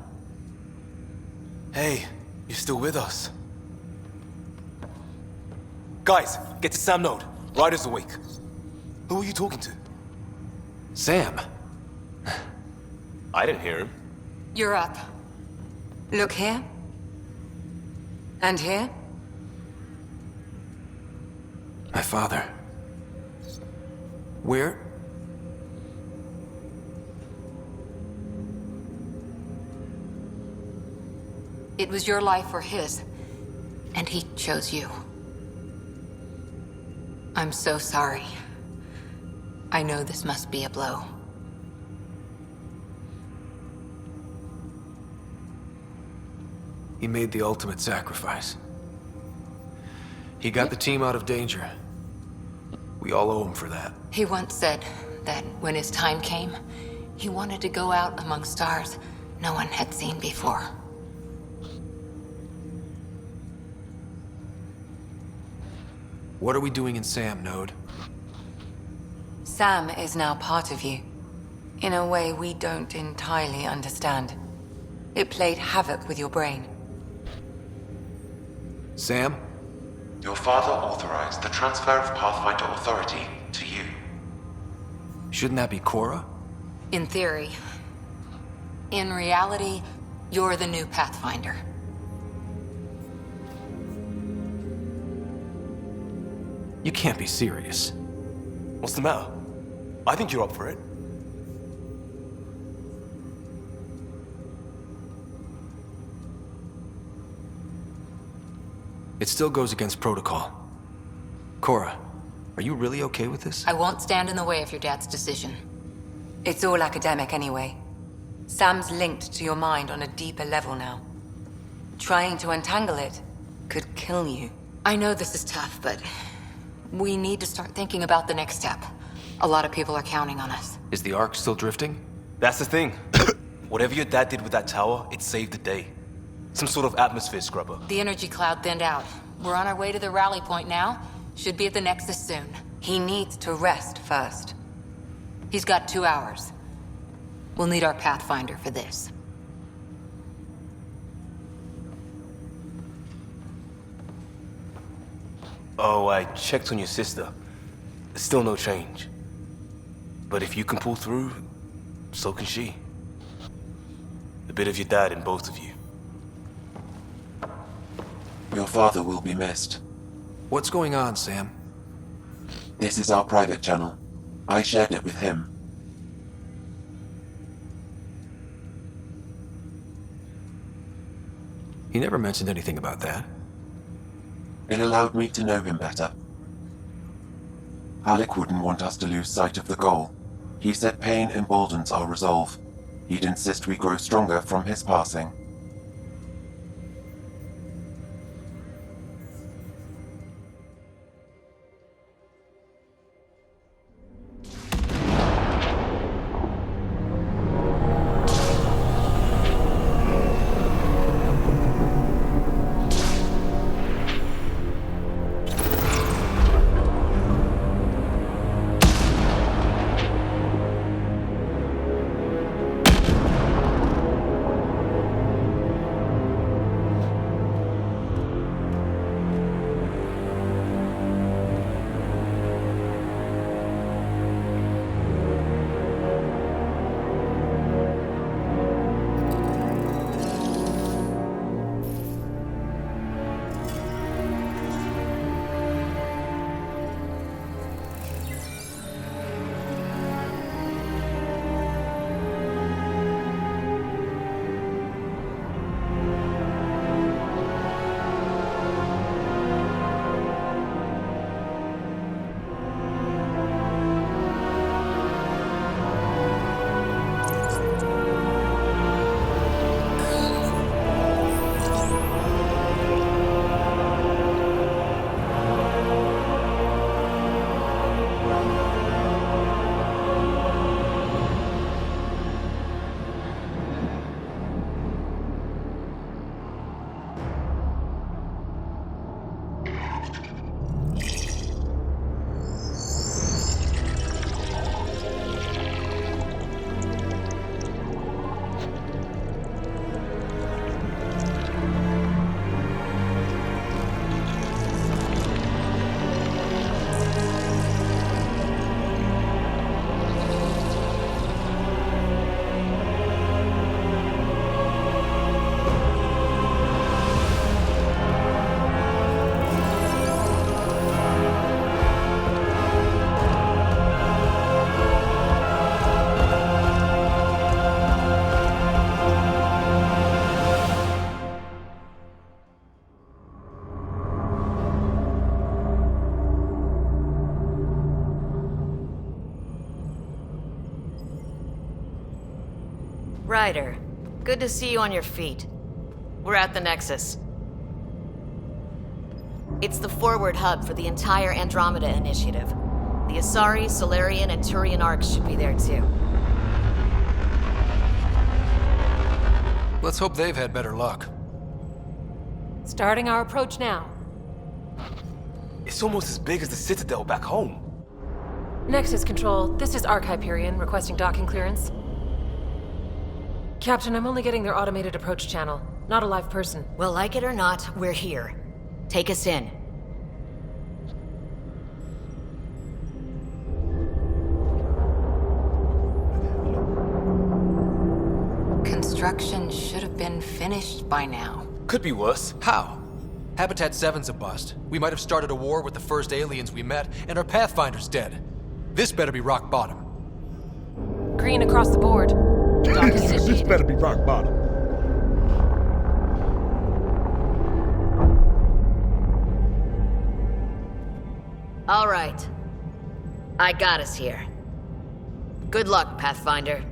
Hey, you're still with us. Guys, get to Sam Node. Ryder's awake. Who are you talking to? Sam. I didn't hear him. You're up. Look here. And here. My father. Where? It was your life or his, and he chose you. I'm so sorry. I know this must be a blow. He made the ultimate sacrifice. He got the team out of danger. We all owe him for that. He once said that when his time came, he wanted to go out among stars no one had seen before. What are we doing in Sam, Node? Sam is now part of you. In a way we don't entirely understand. It played havoc with your brain. Sam? Your father authorized the transfer of Pathfinder authority to you. Shouldn't that be Cora? In theory. In reality, you're the new Pathfinder. You can't be serious. What's the matter? I think you're up for it. It still goes against protocol. Cora, are you really okay with this? I won't stand in the way of your dad's decision. It's all academic anyway. Sam's linked to your mind on a deeper level now. Trying to untangle it could kill you. I know this is tough, but we need to start thinking about the next step. A lot of people are counting on us. Is the Ark still drifting? That's the thing. Whatever your dad did with that tower, it saved the day. Some sort of atmosphere scrubber. The energy cloud thinned out. We're on our way to the rally point now. Should be at the Nexus soon. He needs to rest first. He's got 2 hours. We'll need our Pathfinder for this. Oh, I checked on your sister. Still no change. But if you can pull through, so can she. A bit of your dad in both of you. Your father will be missed. What's going on, Sam? This is our private channel. I shared it with him. He never mentioned anything about that. It allowed me to know him better. Alec wouldn't want us to lose sight of the goal. He said pain emboldens our resolve. He'd insist we grow stronger from his passing. Ryder. Good to see you on your feet. We're at the Nexus. It's the forward hub for the entire Andromeda initiative. The Asari, Solarian, and Turian arcs should be there too. Let's hope they've had better luck. Starting our approach now. It's almost as big as the Citadel back home. Nexus Control, this is Arc Hyperion requesting docking clearance. Captain, I'm only getting their automated approach channel, not a live person. Well, like it or not, we're here. Take us in. Construction should have been finished by now. Could be worse. How? Habitat 7's a bust. We might have started a war with the first aliens we met, and our Pathfinder's dead. This better be rock bottom. Green across the board. Docking initiated. This better be rock bottom. All right. I got us here. Good luck, Pathfinder.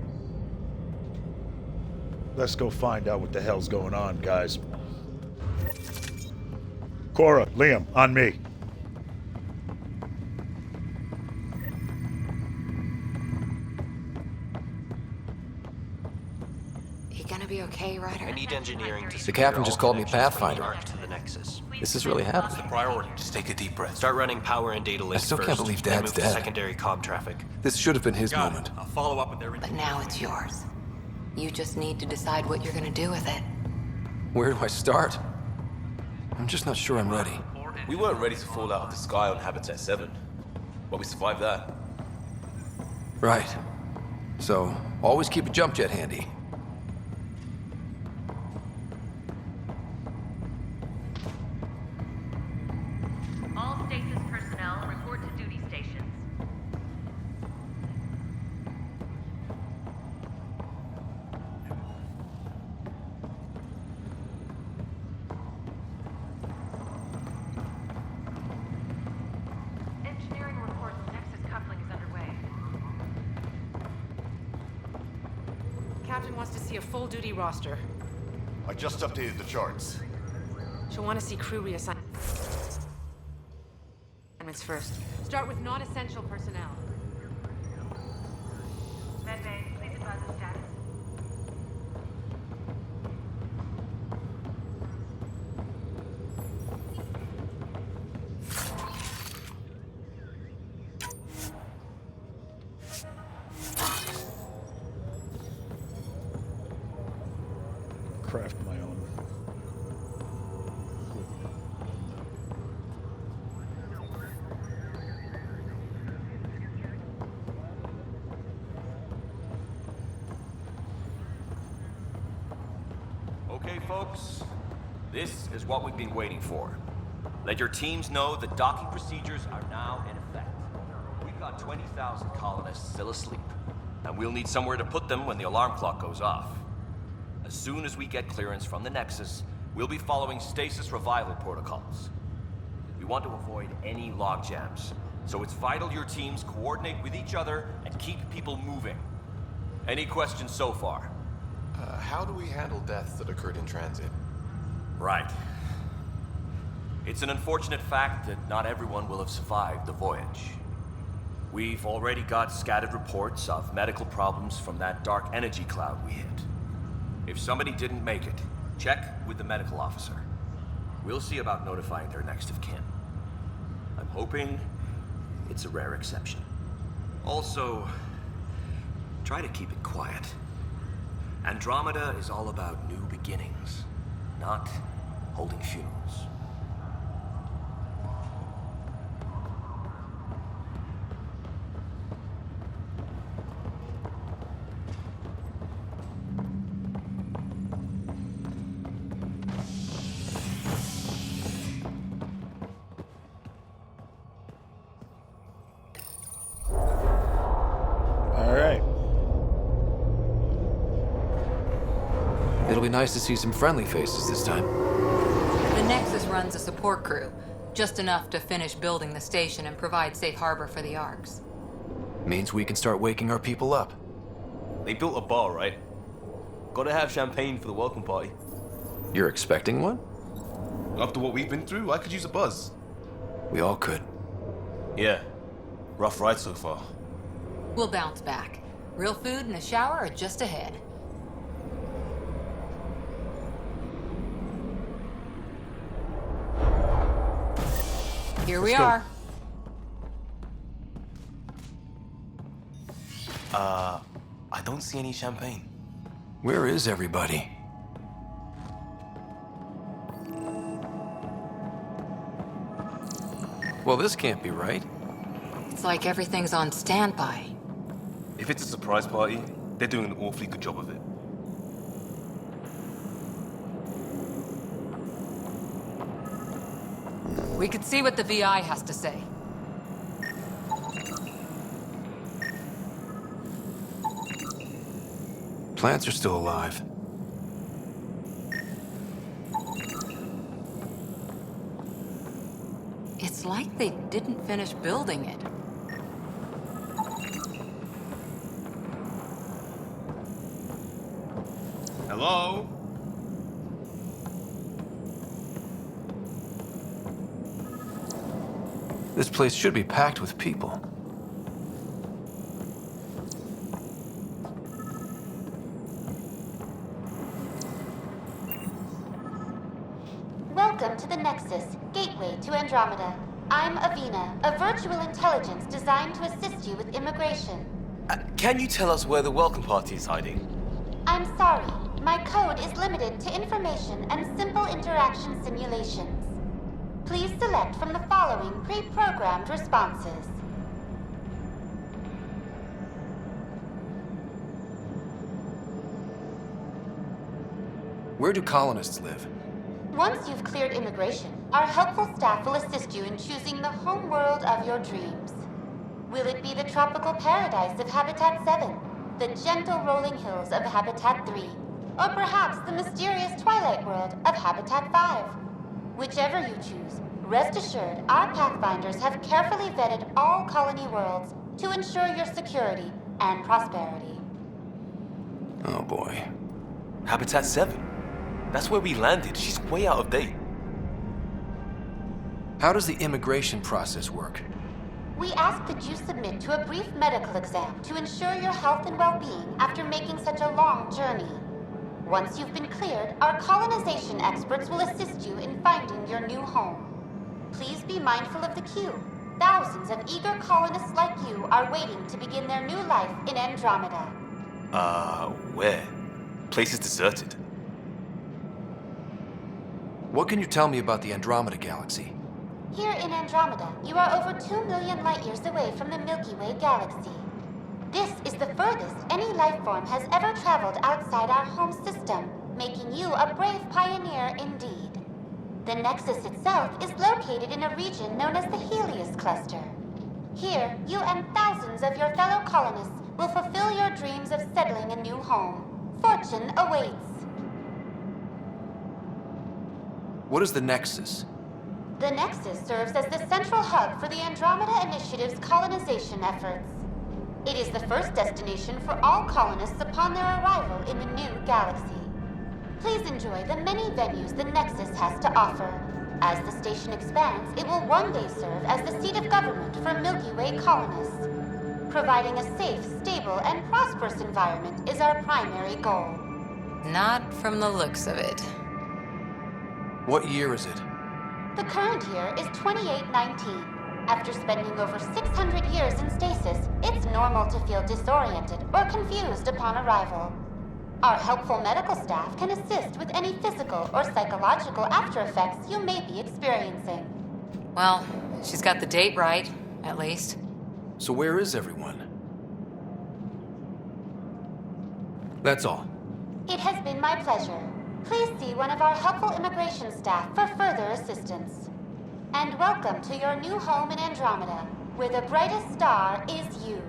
Let's go find out what the hell's going on, guys. Cora, Liam, on me. You gonna be okay, Ryder? I need engineering to The captain just called me Pathfinder. to the Nexus. This is really happening. What's the priority? Just take a deep breath. Start running power and data links still first, can't believe then Dad's move to dead. secondary comm traffic. This should have been his moment. I'll follow up with their. But now it's yours. You just need to decide what you're gonna do with it. Where do I start? I'm just not sure I'm ready. We weren't ready to fall out of the sky on Habitat 7, but we survived that. Right. So, always keep a jump jet handy. All stasis personnel report to duty stations. Engineering reports Nexus coupling is underway. Captain wants to see a full duty roster. I just updated the charts. She'll want to see crew reassignments first. Start with non-essential personnel. Medbay, please advise the status. Craft my own. Okay, folks. This is what we've been waiting for. Let your teams know the docking procedures are now in effect. We've got 20,000 colonists still asleep, and we'll need somewhere to put them when the alarm clock goes off. As soon as we get clearance from the Nexus, we'll be following stasis revival protocols. We want to avoid any logjams, so it's vital your teams coordinate with each other and keep people moving. Any questions so far? How do we handle deaths that occurred in transit? Right. It's an unfortunate fact that not everyone will have survived the voyage. We've already got scattered reports of medical problems from that dark energy cloud we hit. If somebody didn't make it, check with the medical officer. We'll see about notifying their next of kin. I'm hoping it's a rare exception. Also, try to keep it quiet. Andromeda is all about new beginnings, not holding funerals. All right. It'll be nice to see some friendly faces this time. The Nexus runs a support crew, just enough to finish building the station and provide safe harbor for the Arks. Means we can start waking our people up. They built a bar, right? Gotta have champagne for the welcome party. You're expecting one? After what we've been through, I could use a buzz. We all could. Yeah. Rough ride so far. We'll bounce back. Real food and a shower are just ahead. Here we are. I don't see any champagne. Where is everybody? Well, this can't be right. It's like everything's on standby. If it's a surprise party, they're doing an awfully good job of it. We could see what the VI has to say. Plants are still alive. It's like they didn't finish building it. Hello? This place should be packed with people. Welcome to the Nexus, gateway to Andromeda. I'm Avina, a virtual intelligence designed to assist you with immigration. Can you tell us where the welcome party is hiding? I'm sorry, my code is limited to information and simple interaction simulations. Please select from the following pre-programmed responses. Where do colonists live? Once you've cleared immigration, our helpful staff will assist you in choosing the home world of your dreams. Will it be the tropical paradise of Habitat 7, the gentle rolling hills of Habitat 3, or perhaps the mysterious twilight world of Habitat 5? Whichever you choose, rest assured our Pathfinders have carefully vetted all colony worlds to ensure your security and prosperity. Oh boy. Habitat 7? That's where we landed. She's way out of date. How does the immigration process work? We ask that you submit to a brief medical exam to ensure your health and well-being after making such a long journey. Once you've been cleared, our colonization experts will assist you in finding your new home. Please be mindful of the queue. Thousands of eager colonists like you are waiting to begin their new life in Andromeda. Where? Place is deserted. What can you tell me about the Andromeda galaxy? Here in Andromeda, you are over 2 million light-years away from the Milky Way galaxy. This is the furthest any life form has ever traveled outside our home system, making you a brave pioneer indeed. The Nexus itself is located in a region known as the Helios Cluster. Here, you and thousands of your fellow colonists will fulfill your dreams of settling a new home. Fortune awaits. What is the Nexus? The Nexus serves as the central hub for the Andromeda Initiative's colonization efforts. It is the first destination for all colonists upon their arrival in the new galaxy. Please enjoy the many venues the Nexus has to offer. As the station expands, it will one day serve as the seat of government for Milky Way colonists. Providing a safe, stable, and prosperous environment is our primary goal. Not from the looks of it. What year is it? The current year is 2819. After spending over 600 years in stasis, it's normal to feel disoriented or confused upon arrival. Our helpful medical staff can assist with any physical or psychological after effects you may be experiencing. Well, she's got the date right, at least. So where is everyone? That's all. It has been my pleasure. Please see one of our helpful immigration staff for further assistance. And welcome to your new home in Andromeda, where the brightest star is you.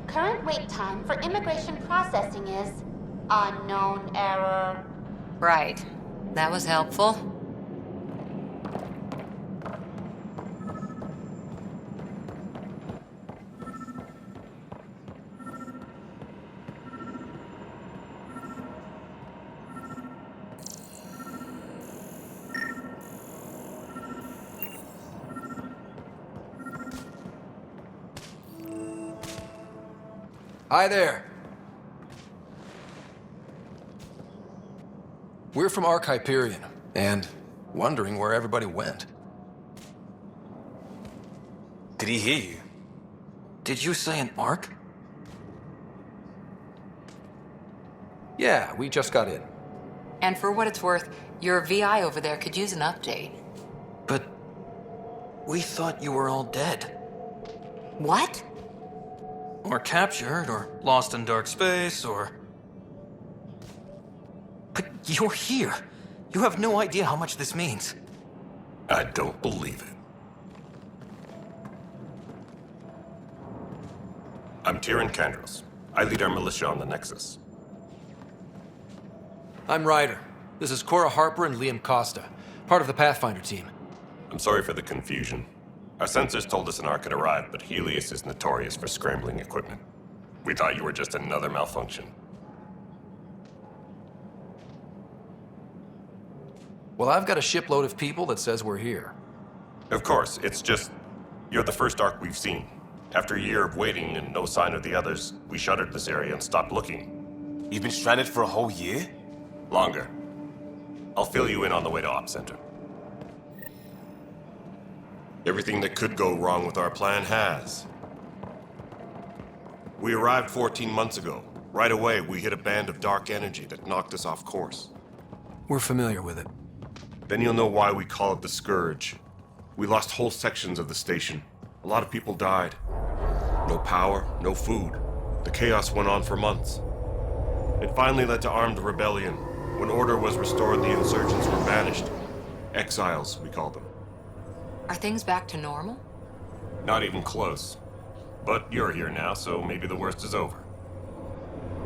Current wait time for immigration processing is unknown error. Right. That was helpful. Hi there. We're from Ark Hyperion, and wondering where everybody went. Did he hear you? Did you say an Ark? Yeah, we just got in. And for what it's worth, your VI over there could use an update. But we thought you were all dead. What? Or captured, or lost in dark space, or... But you're here. You have no idea how much this means. I don't believe it. I'm Tyrion Kandros. I lead our militia on the Nexus. I'm Ryder. This is Cora Harper and Liam Costa, part of the Pathfinder team. I'm sorry for the confusion. Our sensors told us an Ark had arrived, but Helios is notorious for scrambling equipment. We thought you were just another malfunction. Well, I've got a shipload of people that says we're here. Of course, it's just... you're the first Ark we've seen. After a year of waiting and no sign of the others, we shuttered this area and stopped looking. You've been stranded for a whole year? Longer. I'll fill you in on the way to Op Center. Everything that could go wrong with our plan has. We arrived 14 months ago. Right away, we hit a band of dark energy that knocked us off course. We're familiar with it. Then you'll know why we call it the Scourge. We lost whole sections of the station. A lot of people died. No power, no food. The chaos went on for months. It finally led to armed rebellion. When order was restored, the insurgents were banished. Exiles, we call them. Are things back to normal? Not even close. But you're here now, so maybe the worst is over.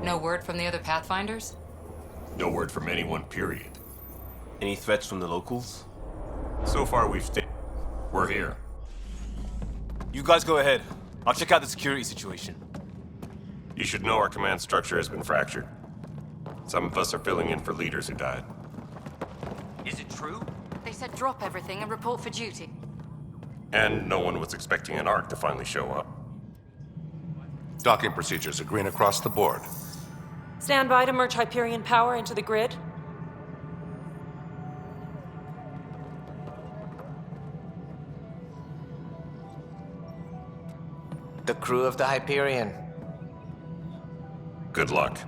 No word from the other Pathfinders? No word from anyone, period. Any threats from the locals? So far, we've stayed. We're here. You guys go ahead. I'll check out the security situation. You should know our command structure has been fractured. Some of us are filling in for leaders who died. Is it true? They said drop everything and report for duty. And no one was expecting an Ark to finally show up. Docking procedures are green across the board. Stand by to merge Hyperion power into the grid. The crew of the Hyperion. Good luck.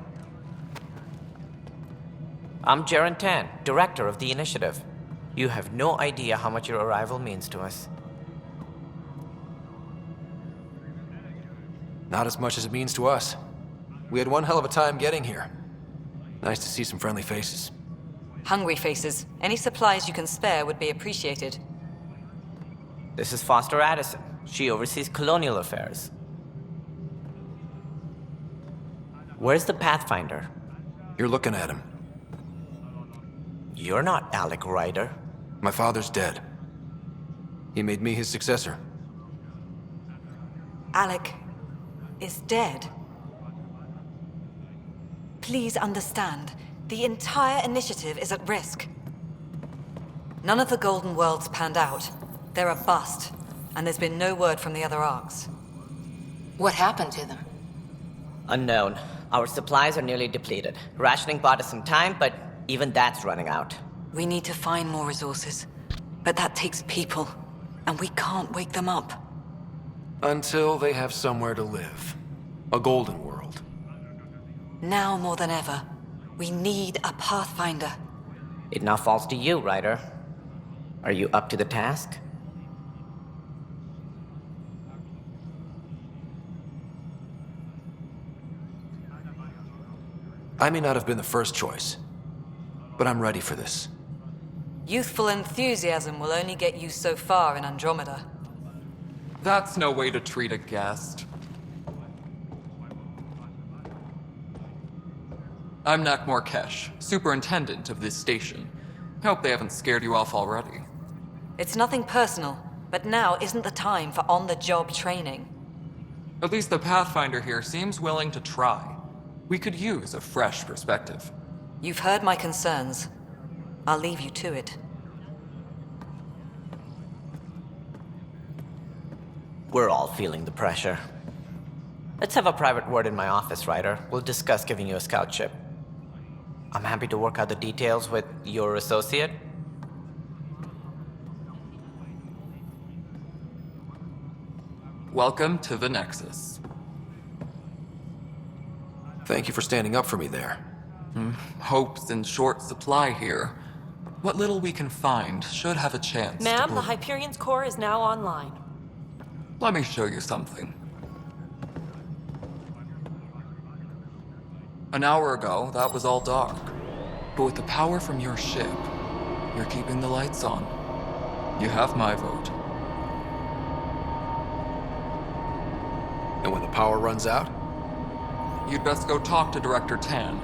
I'm Jaren Tan, director of the initiative. You have no idea how much your arrival means to us. Not as much as it means to us. We had one hell of a time getting here. Nice to see some friendly faces. Hungry faces. Any supplies you can spare would be appreciated. This is Foster Addison. She oversees colonial affairs. Where's the Pathfinder? You're looking at him. You're not Alec Ryder. My father's dead. He made me his successor. Alec is dead. Please understand, the entire initiative is at risk. None of the Golden Worlds panned out. They're a bust, and there's been no word from the other Arks. What happened to them? Unknown. Our supplies are nearly depleted. Rationing bought us some time, but even that's running out. We need to find more resources, but that takes people, and we can't wake them up. Until they have somewhere to live. A golden world. Now more than ever, we need a Pathfinder. It now falls to you, Ryder. Are you up to the task? I may not have been the first choice, but I'm ready for this. Youthful enthusiasm will only get you so far in Andromeda. That's no way to treat a guest. I'm Nak Morkesh, superintendent of this station. Hope they haven't scared you off already. It's nothing personal, but now isn't the time for on-the-job training. At least the Pathfinder here seems willing to try. We could use a fresh perspective. You've heard my concerns. I'll leave you to it. We're all feeling the pressure. Let's have a private word in my office, Ryder. We'll discuss giving you a scout ship. I'm happy to work out the details with your associate. Welcome to the Nexus. Thank you for standing up for me there. Hope's in short supply here. What little we can find should have a chance Ma'am, to the bloom. Hyperion's core is now online. Let me show you something. An hour ago, that was all dark. But with the power from your ship, you're keeping the lights on. You have my vote. And when the power runs out? You'd best go talk to Director Tan.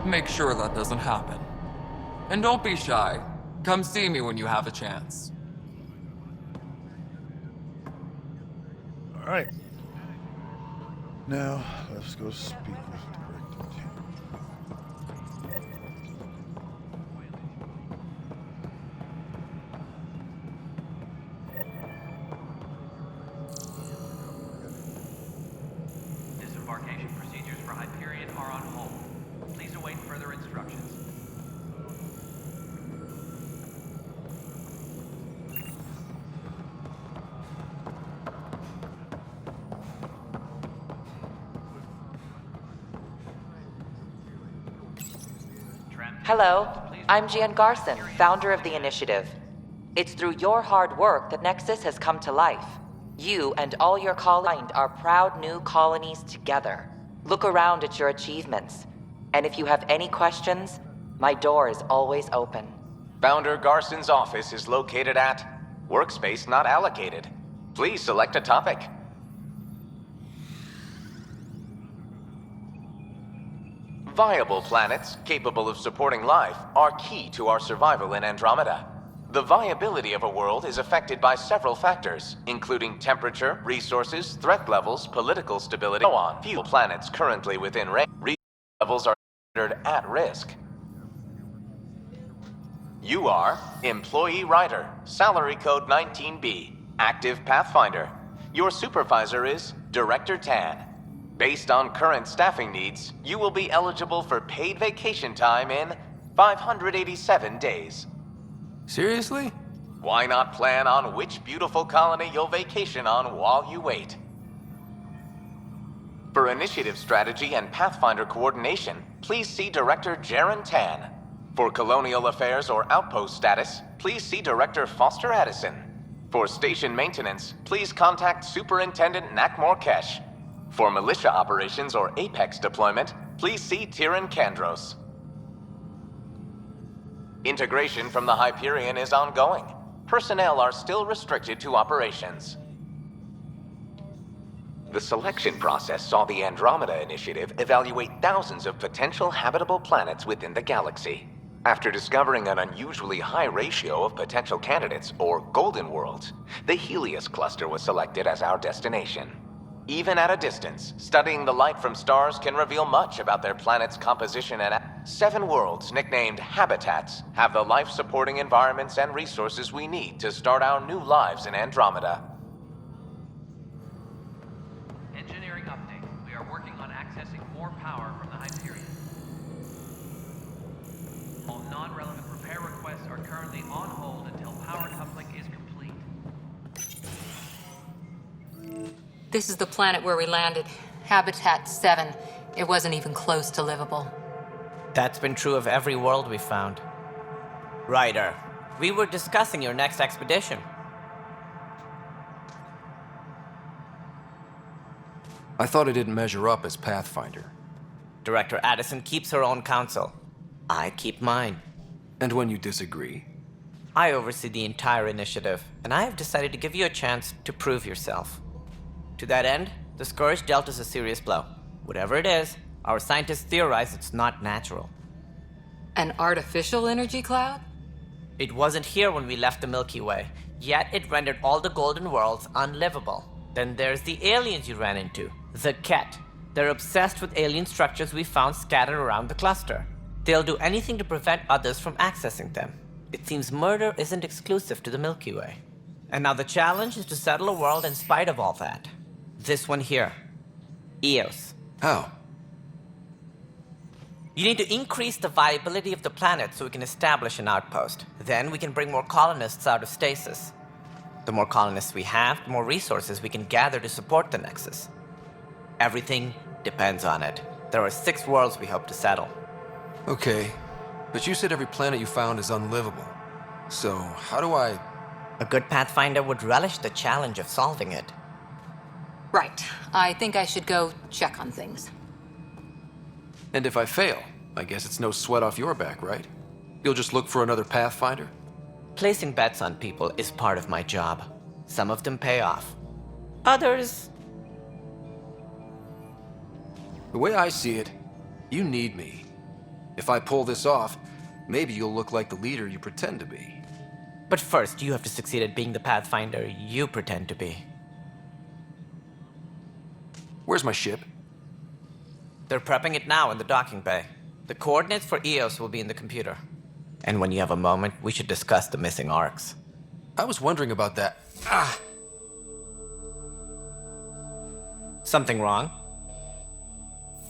Make sure that doesn't happen. And don't be shy. Come see me when you have a chance. All right. Now, let's go speak with Director Tan. Disembarkation procedures for Hyperion are on hold. Please await further instructions. Hello, I'm Gian Garson, founder of the initiative. It's through your hard work that Nexus has come to life. You and all your colonies are proud new colonies together. Look around at your achievements. And if you have any questions, my door is always open. Founder Garson's office is located at Workspace Not Allocated. Please select a topic. Viable planets capable of supporting life are key to our survival in Andromeda. The viability of a world is affected by several factors, including temperature, resources, threat levels, political stability, and so on. Few planets currently within range. Resource levels are considered at risk. You are Employee Rider, Salary Code 19B, Active Pathfinder. Your supervisor is Director Tan. Based on current staffing needs, you will be eligible for paid vacation time in 587 days. Seriously? Why not plan on which beautiful colony you'll vacation on while you wait? For initiative strategy and Pathfinder coordination, please see Director Jaren Tan. For colonial affairs or outpost status, please see Director Foster Addison. For station maintenance, please contact Superintendent Nakmor Kesh. For militia operations or Apex deployment, please see Tyran Kandros. Integration from the Hyperion is ongoing. Personnel are still restricted to operations. The selection process saw the Andromeda Initiative evaluate thousands of potential habitable planets within the galaxy. After discovering an unusually high ratio of potential candidates, or golden worlds, the Helios cluster was selected as our destination. Even at a distance, studying the light from stars can reveal much about their planet's composition, and 7 worlds, nicknamed habitats, have the life-supporting environments and resources we need to start our new lives in Andromeda. Engineering update. We are working on accessing more power from the Hyperion. All non-relevant repair requests are currently on hold until power coupling is complete. This is the planet where we landed. Habitat 7. It wasn't even close to livable. That's been true of every world we found. Ryder, we were discussing your next expedition. I thought I didn't measure up as Pathfinder. Director Addison keeps her own counsel. I keep mine. And when you disagree? I oversee the entire initiative, and I have decided to give you a chance to prove yourself. To that end, the Scourge dealt us a serious blow. Whatever it is, our scientists theorize it's not natural. An artificial energy cloud? It wasn't here when we left the Milky Way, yet it rendered all the golden worlds unlivable. Then there's the aliens you ran into, the Ket. They're obsessed with alien structures we found scattered around the cluster. They'll do anything to prevent others from accessing them. It seems murder isn't exclusive to the Milky Way. And now the challenge is to settle a world in spite of all that. This one here. EOS. How? You need to increase the viability of the planet so we can establish an outpost. Then we can bring more colonists out of stasis. The more colonists we have, the more resources we can gather to support the Nexus. Everything depends on it. There are 6 worlds we hope to settle. Okay, but you said every planet you found is unlivable. So, how do I... A good Pathfinder would relish the challenge of solving it. Right. I think I should go check on things. And if I fail, I guess it's no sweat off your back, right? You'll just look for another Pathfinder? Placing bets on people is part of my job. Some of them pay off. Others... The way I see it, you need me. If I pull this off, maybe you'll look like the leader you pretend to be. But first, you have to succeed at being the Pathfinder you pretend to be. Where's my ship? They're prepping it now in the docking bay. The coordinates for EOS will be in the computer. And when you have a moment, we should discuss the missing arcs. I was wondering about that. Something wrong?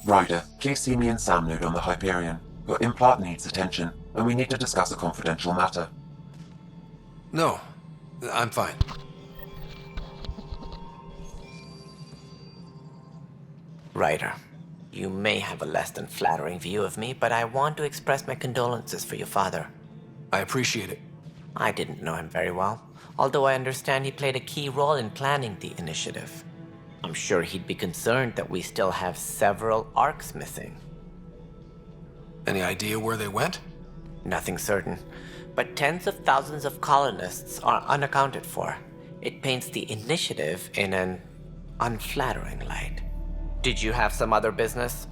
Ryder, please see me and Sam node on the Hyperion. Your implant needs attention, and we need to discuss a confidential matter. No, I'm fine. Ryder, you may have a less than flattering view of me, but I want to express my condolences for your father. I appreciate it. I didn't know him very well, although I understand he played a key role in planning the initiative. I'm sure he'd be concerned that we still have several arcs missing. Any idea where they went? Nothing certain, but tens of thousands of colonists are unaccounted for. It paints the initiative in an unflattering light. Did you have some other business?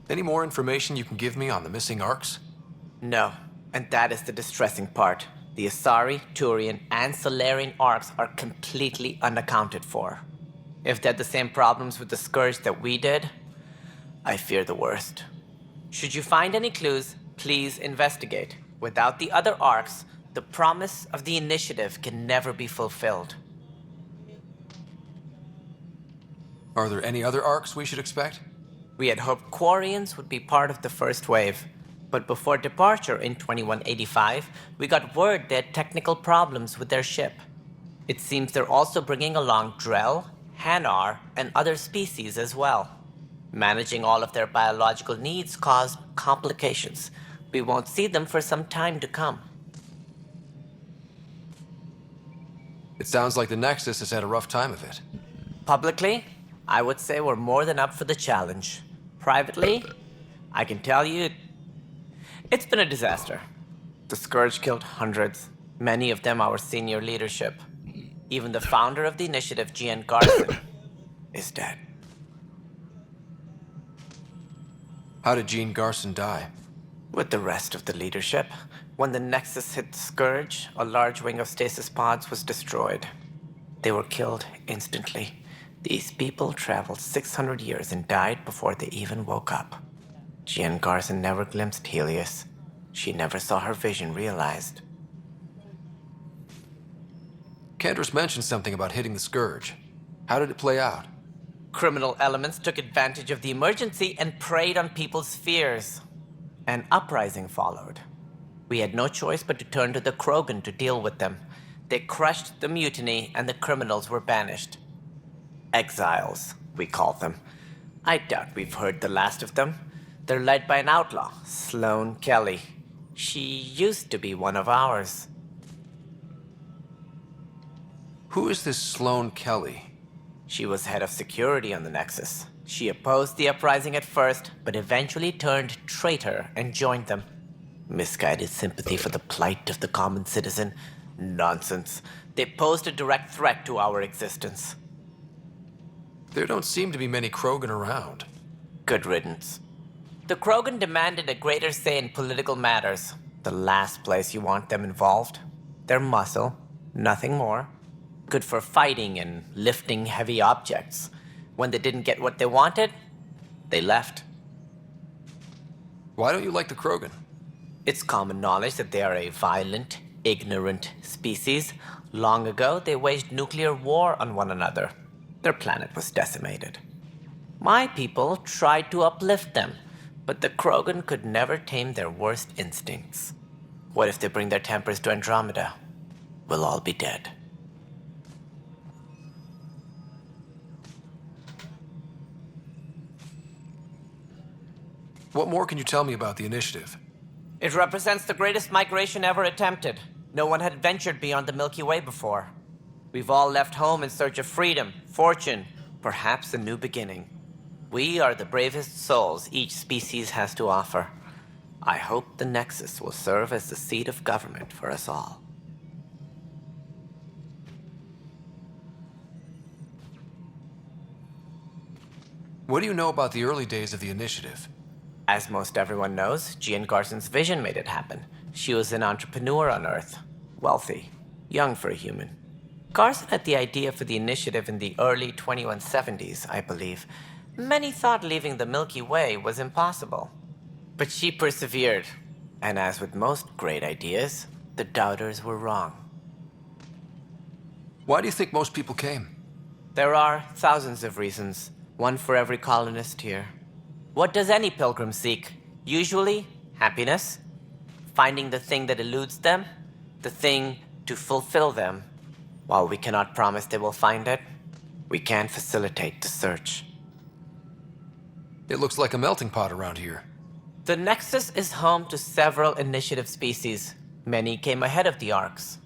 Any more information you can give me on the missing arcs? No, and that is the distressing part. The Asari, Turian, and Solarian arcs are completely unaccounted for. If they had the same problems with the Scourge that we did, I fear the worst. Should you find any clues, please investigate. Without the other arcs, the promise of the initiative can never be fulfilled. Are there any other arcs we should expect? We had hoped Quarians would be part of the first wave. But before departure in 2185, we got word they had technical problems with their ship. It seems they're also bringing along Drell, Hanar, and other species as well. Managing all of their biological needs caused complications. We won't see them for some time to come. It sounds like the Nexus has had a rough time of it. Publicly, I would say we're more than up for the challenge. Privately, I can tell you it's been a disaster. The Scourge killed hundreds, many of them our senior leadership. Even the founder of the initiative, Gian Garson, is dead. How did Jean Garson die? With the rest of the leadership. When the Nexus hit the Scourge, a large wing of stasis pods was destroyed. They were killed instantly. These people traveled 600 years and died before they even woke up. Jean Garson never glimpsed Helios. She never saw her vision realized. Cantor's mentioned something about hitting the Scourge. How did it play out? Criminal elements took advantage of the emergency and preyed on people's fears. An uprising followed. We had no choice but to turn to the Krogan to deal with them. They crushed the mutiny and the criminals were banished. Exiles, we call them. I doubt we've heard the last of them. They're led by an outlaw, Sloane Kelly. She used to be one of ours. Who is this Sloane Kelly? She was head of security on the Nexus. She opposed the uprising at first, but eventually turned traitor and joined them. Misguided sympathy for the plight of the common citizen? Nonsense. They posed a direct threat to our existence. There don't seem to be many Krogan around. Good riddance. The Krogan demanded a greater say in political matters. The last place you want them involved. They're muscle, nothing more. Good for fighting and lifting heavy objects. When they didn't get what they wanted, they left. Why don't you like the Krogan? It's common knowledge that they are a violent, ignorant species. Long ago, they waged nuclear war on one another. Their planet was decimated. My people tried to uplift them, but the Krogan could never tame their worst instincts. What if they bring their tempers to Andromeda? We'll all be dead. What more can you tell me about the initiative? It represents the greatest migration ever attempted. No one had ventured beyond the Milky Way before. We've all left home in search of freedom, fortune, perhaps a new beginning. We are the bravest souls each species has to offer. I hope the Nexus will serve as the seat of government for us all. What do you know about the early days of the initiative? As most everyone knows, Jean Garson's vision made it happen. She was an entrepreneur on Earth. Wealthy. Young for a human. Garson had the idea for the initiative in the early 2170s, I believe. Many thought leaving the Milky Way was impossible. But she persevered. And as with most great ideas, the doubters were wrong. Why do you think most people came? There are thousands of reasons, one for every colonist here. What does any pilgrim seek? Usually, happiness. Finding the thing that eludes them. The thing to fulfill them. While we cannot promise they will find it, we can facilitate the search. It looks like a melting pot around here. The Nexus is home to several initiative species. Many came ahead of the Arks.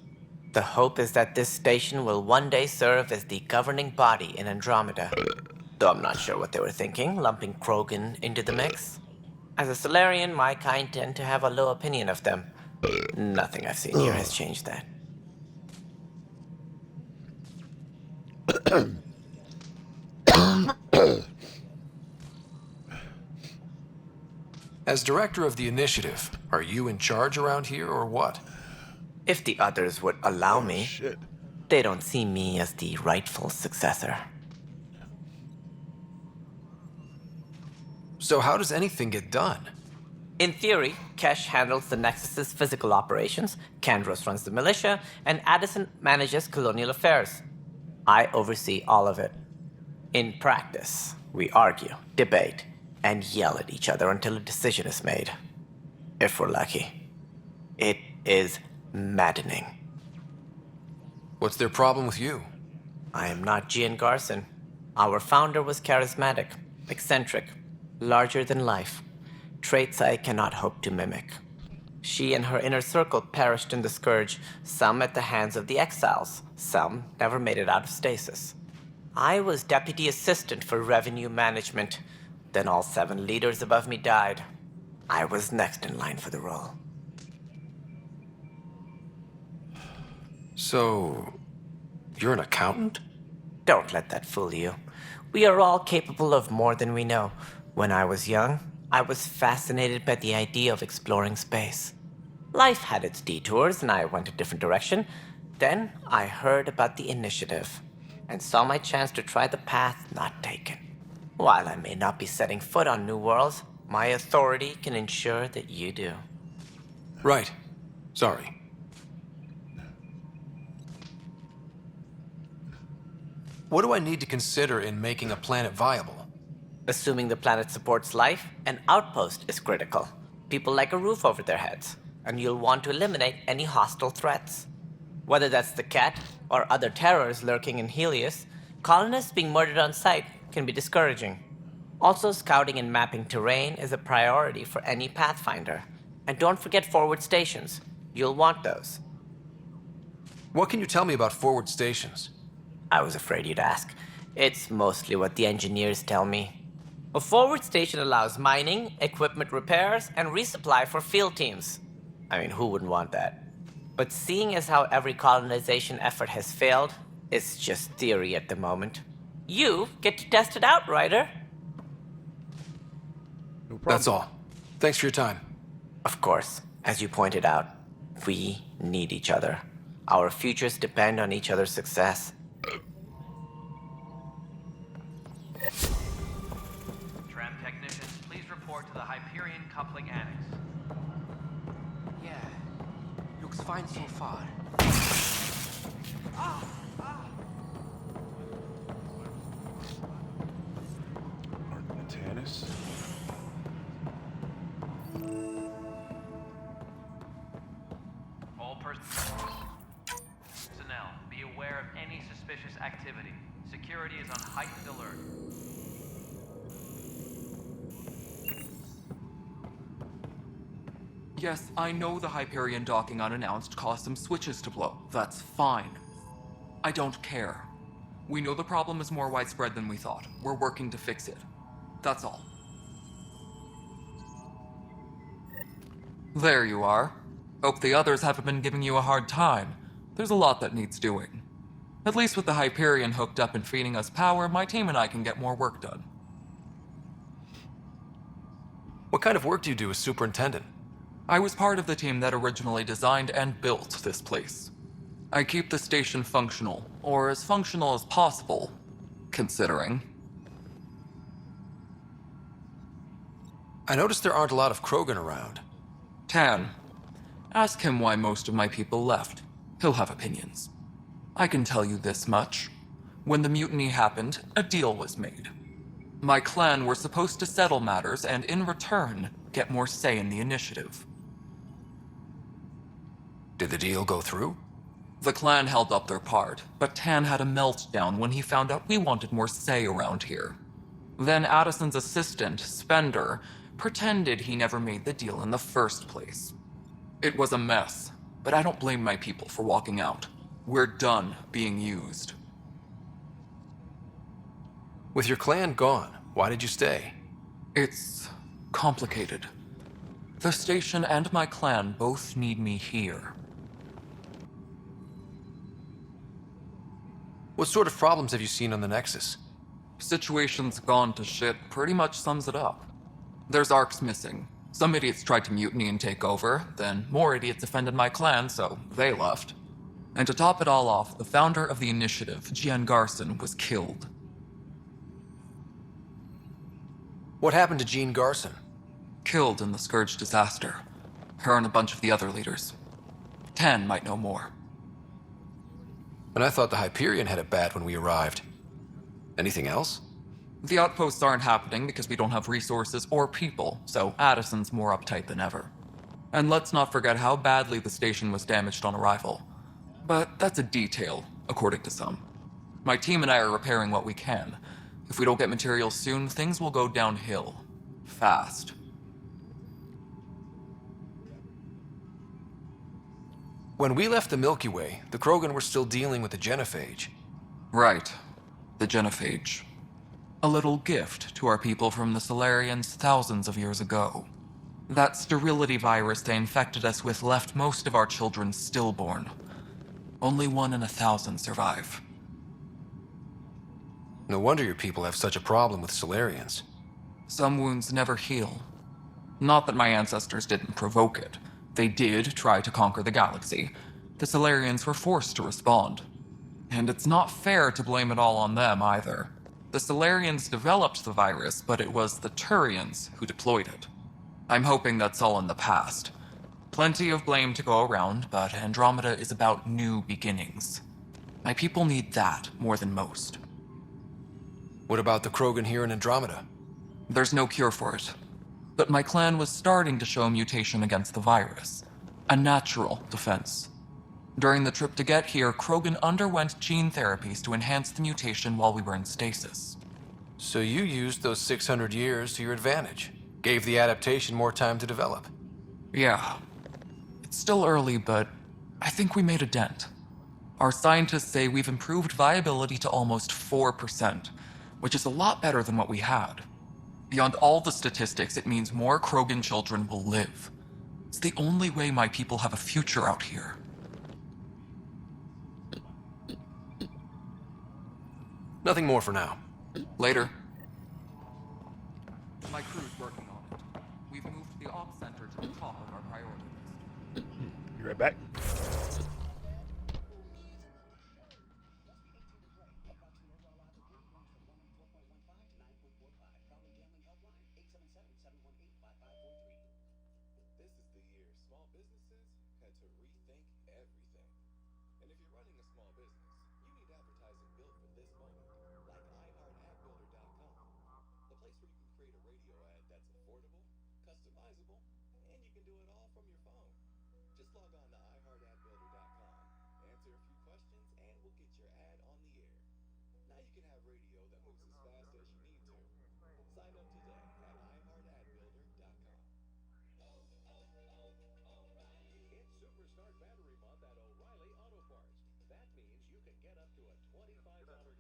The hope is that this station will one day serve as the governing body in Andromeda. Though I'm not sure what they were thinking, lumping Krogan into the mix. As a Solarian, my kind tend to have a low opinion of them. Nothing I've seen here has changed that. As director of the initiative, are you in charge around here or what? If the others would allow me, they don't see me as the rightful successor. So how does anything get done? In theory, Kesh handles the Nexus's physical operations, Kandros runs the militia, and Addison manages colonial affairs. I oversee all of it. In practice, we argue, debate, and yell at each other until a decision is made. If we're lucky. It is maddening. What's their problem with you? I am not Jean Garson. Our founder was charismatic, eccentric, larger than life. Traits I cannot hope to mimic. She and her inner circle perished in the Scourge, some at the hands of the Exiles, some never made it out of stasis. I was deputy assistant for revenue management. Then all 7 leaders above me died. I was next in line for the role. So, you're an accountant? Don't let that fool you. We are all capable of more than we know. When I was young, I was fascinated by the idea of exploring space. Life had its detours, and I went a different direction. Then I heard about the initiative, and saw my chance to try the path not taken. While I may not be setting foot on new worlds, my authority can ensure that you do. Right. Sorry. What do I need to consider in making a planet viable? Assuming the planet supports life, an outpost is critical. People like a roof over their heads, and you'll want to eliminate any hostile threats. Whether that's the Cat or other terrors lurking in Helios, colonists being murdered on sight can be discouraging. Also, scouting and mapping terrain is a priority for any Pathfinder. And don't forget forward stations. You'll want those. What can you tell me about forward stations? I was afraid you'd ask. It's mostly what the engineers tell me. A forward station allows mining, equipment repairs, and resupply for field teams. I mean, who wouldn't want that? But seeing as how every colonization effort has failed, it's just theory at the moment. You get to test it out, Ryder. No problem. That's all. Thanks for your time. Of course. As you pointed out, we need each other. Our futures depend on each other's success. Tram technicians, please report to the Hyperion Coupling Annex. Yeah, looks fine so far. activity. Security is on heightened alert. Yes, I know the Hyperion docking unannounced caused some switches to blow. That's fine. I don't care. We know the problem is more widespread than we thought. We're working to fix it. That's all. There you are. Hope the others haven't been giving you a hard time. There's a lot that needs doing. At least with the Hyperion hooked up and feeding us power, my team and I can get more work done. What kind of work do you do as superintendent? I was part of the team that originally designed and built this place. I keep the station functional, or as functional as possible, considering. I noticed there aren't a lot of Krogan around. Tan. Ask him why most of my people left. He'll have opinions. I can tell you this much. When the mutiny happened, a deal was made. My clan were supposed to settle matters and, in return, get more say in the initiative. Did the deal go through? The clan held up their part, but Tan had a meltdown when he found out we wanted more say around here. Then Addison's assistant, Spender, pretended he never made the deal in the first place. It was a mess, but I don't blame my people for walking out. We're done being used. With your clan gone, why did you stay? It's complicated. The station and my clan both need me here. What sort of problems have you seen on the Nexus? Situation's gone to shit pretty much sums it up. There's arcs missing. Some idiots tried to mutiny and take over, then more idiots offended my clan, so they left. And to top it all off, the founder of the initiative, Gian Garson, was killed. What happened to Jean Garson? Killed in the Scourge disaster. Her and a bunch of the other leaders. Tan might know more. And I thought the Hyperion had it bad when we arrived. Anything else? The outposts aren't happening because we don't have resources or people, so Addison's more uptight than ever. And let's not forget how badly the station was damaged on arrival. But that's a detail, according to some. My team and I are repairing what we can. If we don't get materials soon, things will go downhill. Fast. When we left the Milky Way, the Krogan were still dealing with the genophage. Right. The genophage. A little gift to our people from the Solarians thousands of years ago. That sterility virus they infected us with left most of our children stillborn. Only 1 in 1,000 survive. No wonder your people have such a problem with Solarians. Some wounds never heal. Not that my ancestors didn't provoke it. They did try to conquer the galaxy. The Solarians were forced to respond. And it's not fair to blame it all on them either. The Solarians developed the virus, but it was the Turians who deployed it. I'm hoping that's all in the past. Plenty of blame to go around, but Andromeda is about new beginnings. My people need that more than most. What about the Krogan here in Andromeda? There's no cure for it. But my clan was starting to show mutation against the virus. A natural defense. During the trip to get here, Krogan underwent gene therapies to enhance the mutation while we were in stasis. So you used those 600 years to your advantage. Gave the adaptation more time to develop. Yeah. It's still early, but I think we made a dent. Our scientists say we've improved viability to almost 4%, which is a lot better than what we had. Beyond all the statistics, it means more Krogan children will live. It's the only way my people have a future out here. Nothing more for now. Later. My crew's working on it. We've moved the ops center to the top of our priority list. Be right back. Answer a few questions and we'll get your ad on the air. you can have radio that moves as fast as you need to. Sign up today at iHeartAdBuilder.com. It's Superstart Battery Month at O'Reilly Auto Parts. That means you can get up to a $25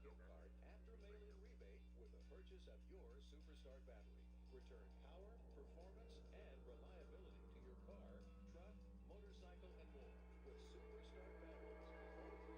gift card after mail-in rebate with the purchase of your Superstart battery. Return power, performance, and reliability to your car, truck, motorcycle, and more with Superstart batteries only at O'Reilly Auto Parts.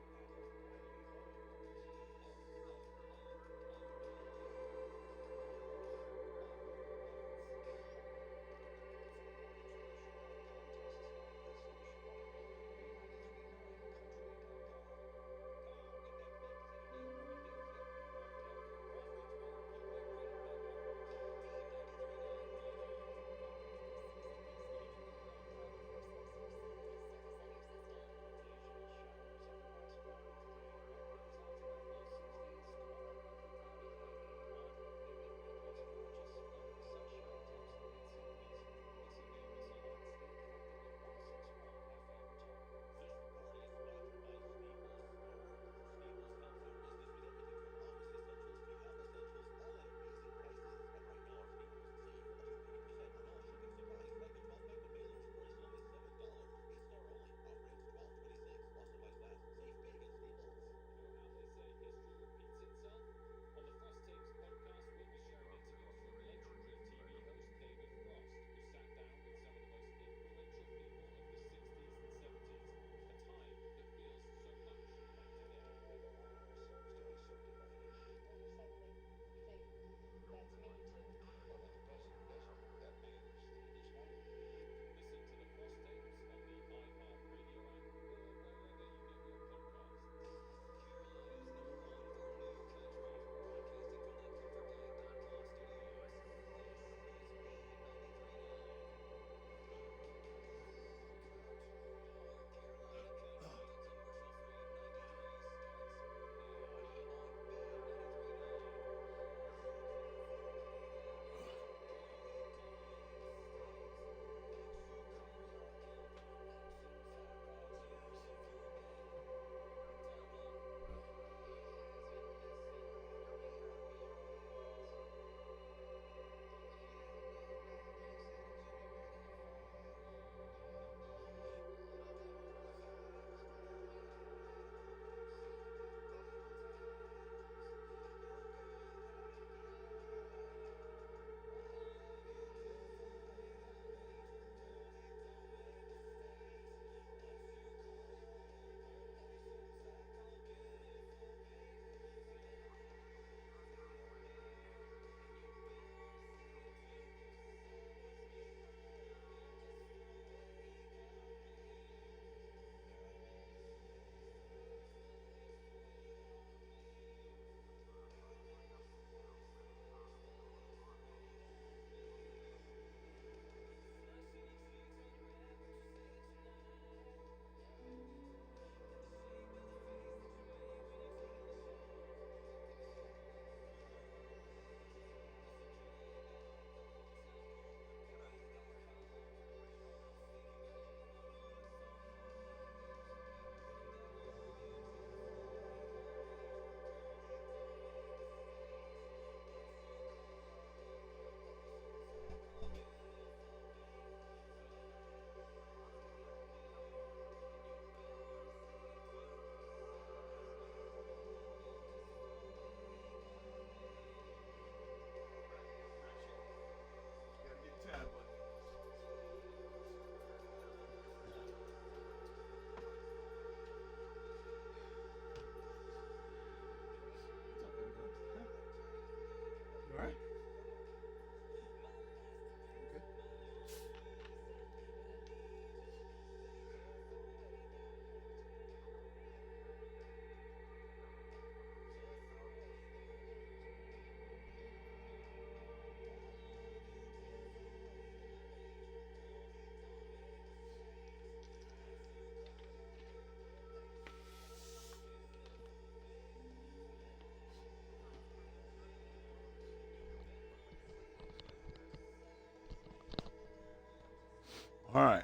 All right.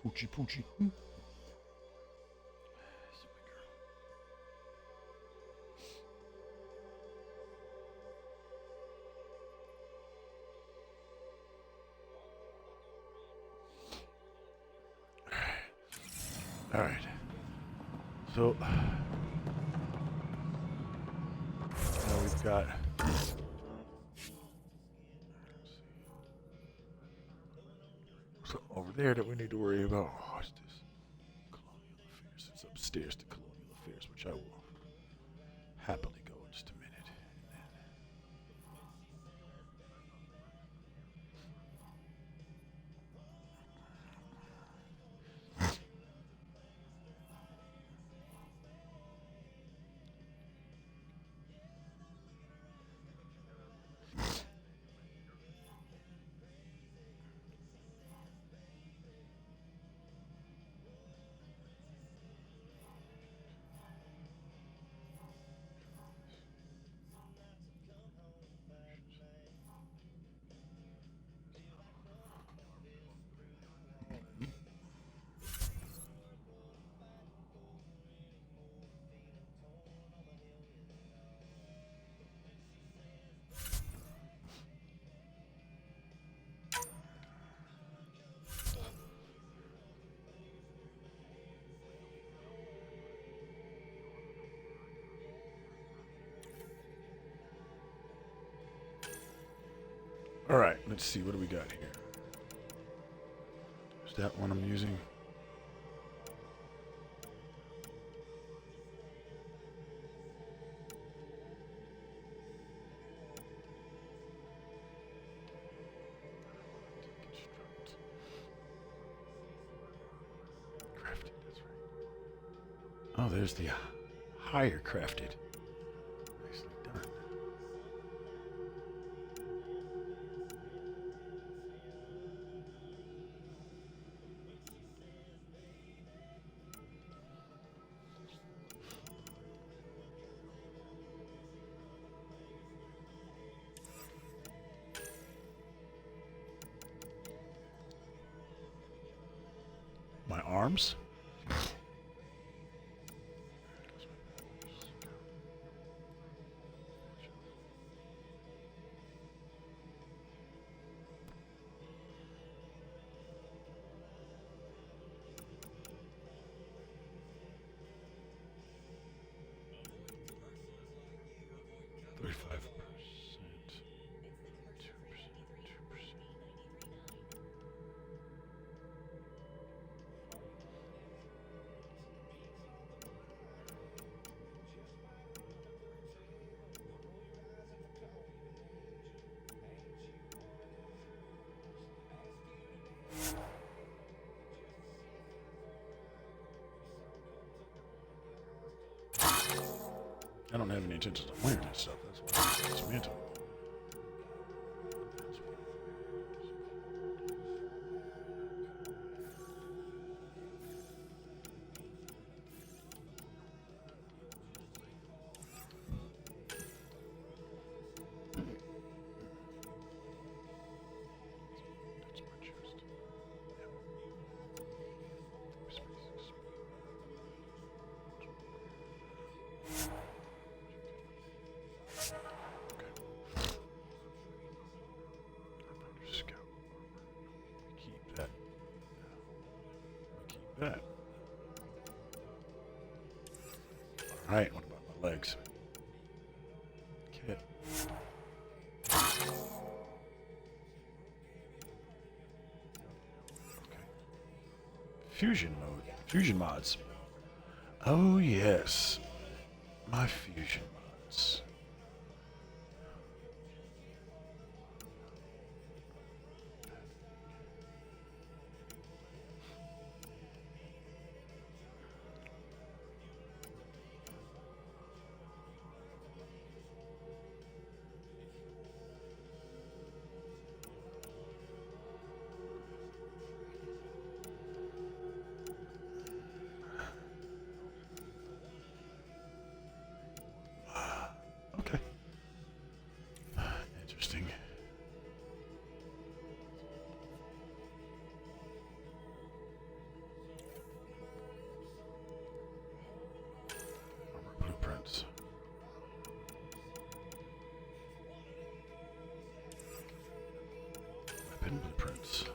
Poochie poochie. All right. So now we've got. Something over there that we need to worry about. Oh, what's this? Colonial Affairs. It's upstairs to Colonial Affairs, which I will happily go in just a minute. All right, let's see. What do we got here? Is that one I'm using? Crafted, that's right. Oh, there's the higher crafted. Nicely done. My arms? I don't have any intentions of wearing that stuff. That's why it's mental. That. All right, what about my legs? Kit. Okay. Fusion mode. Fusion mods. Oh yes. My fusion mods. Excellent.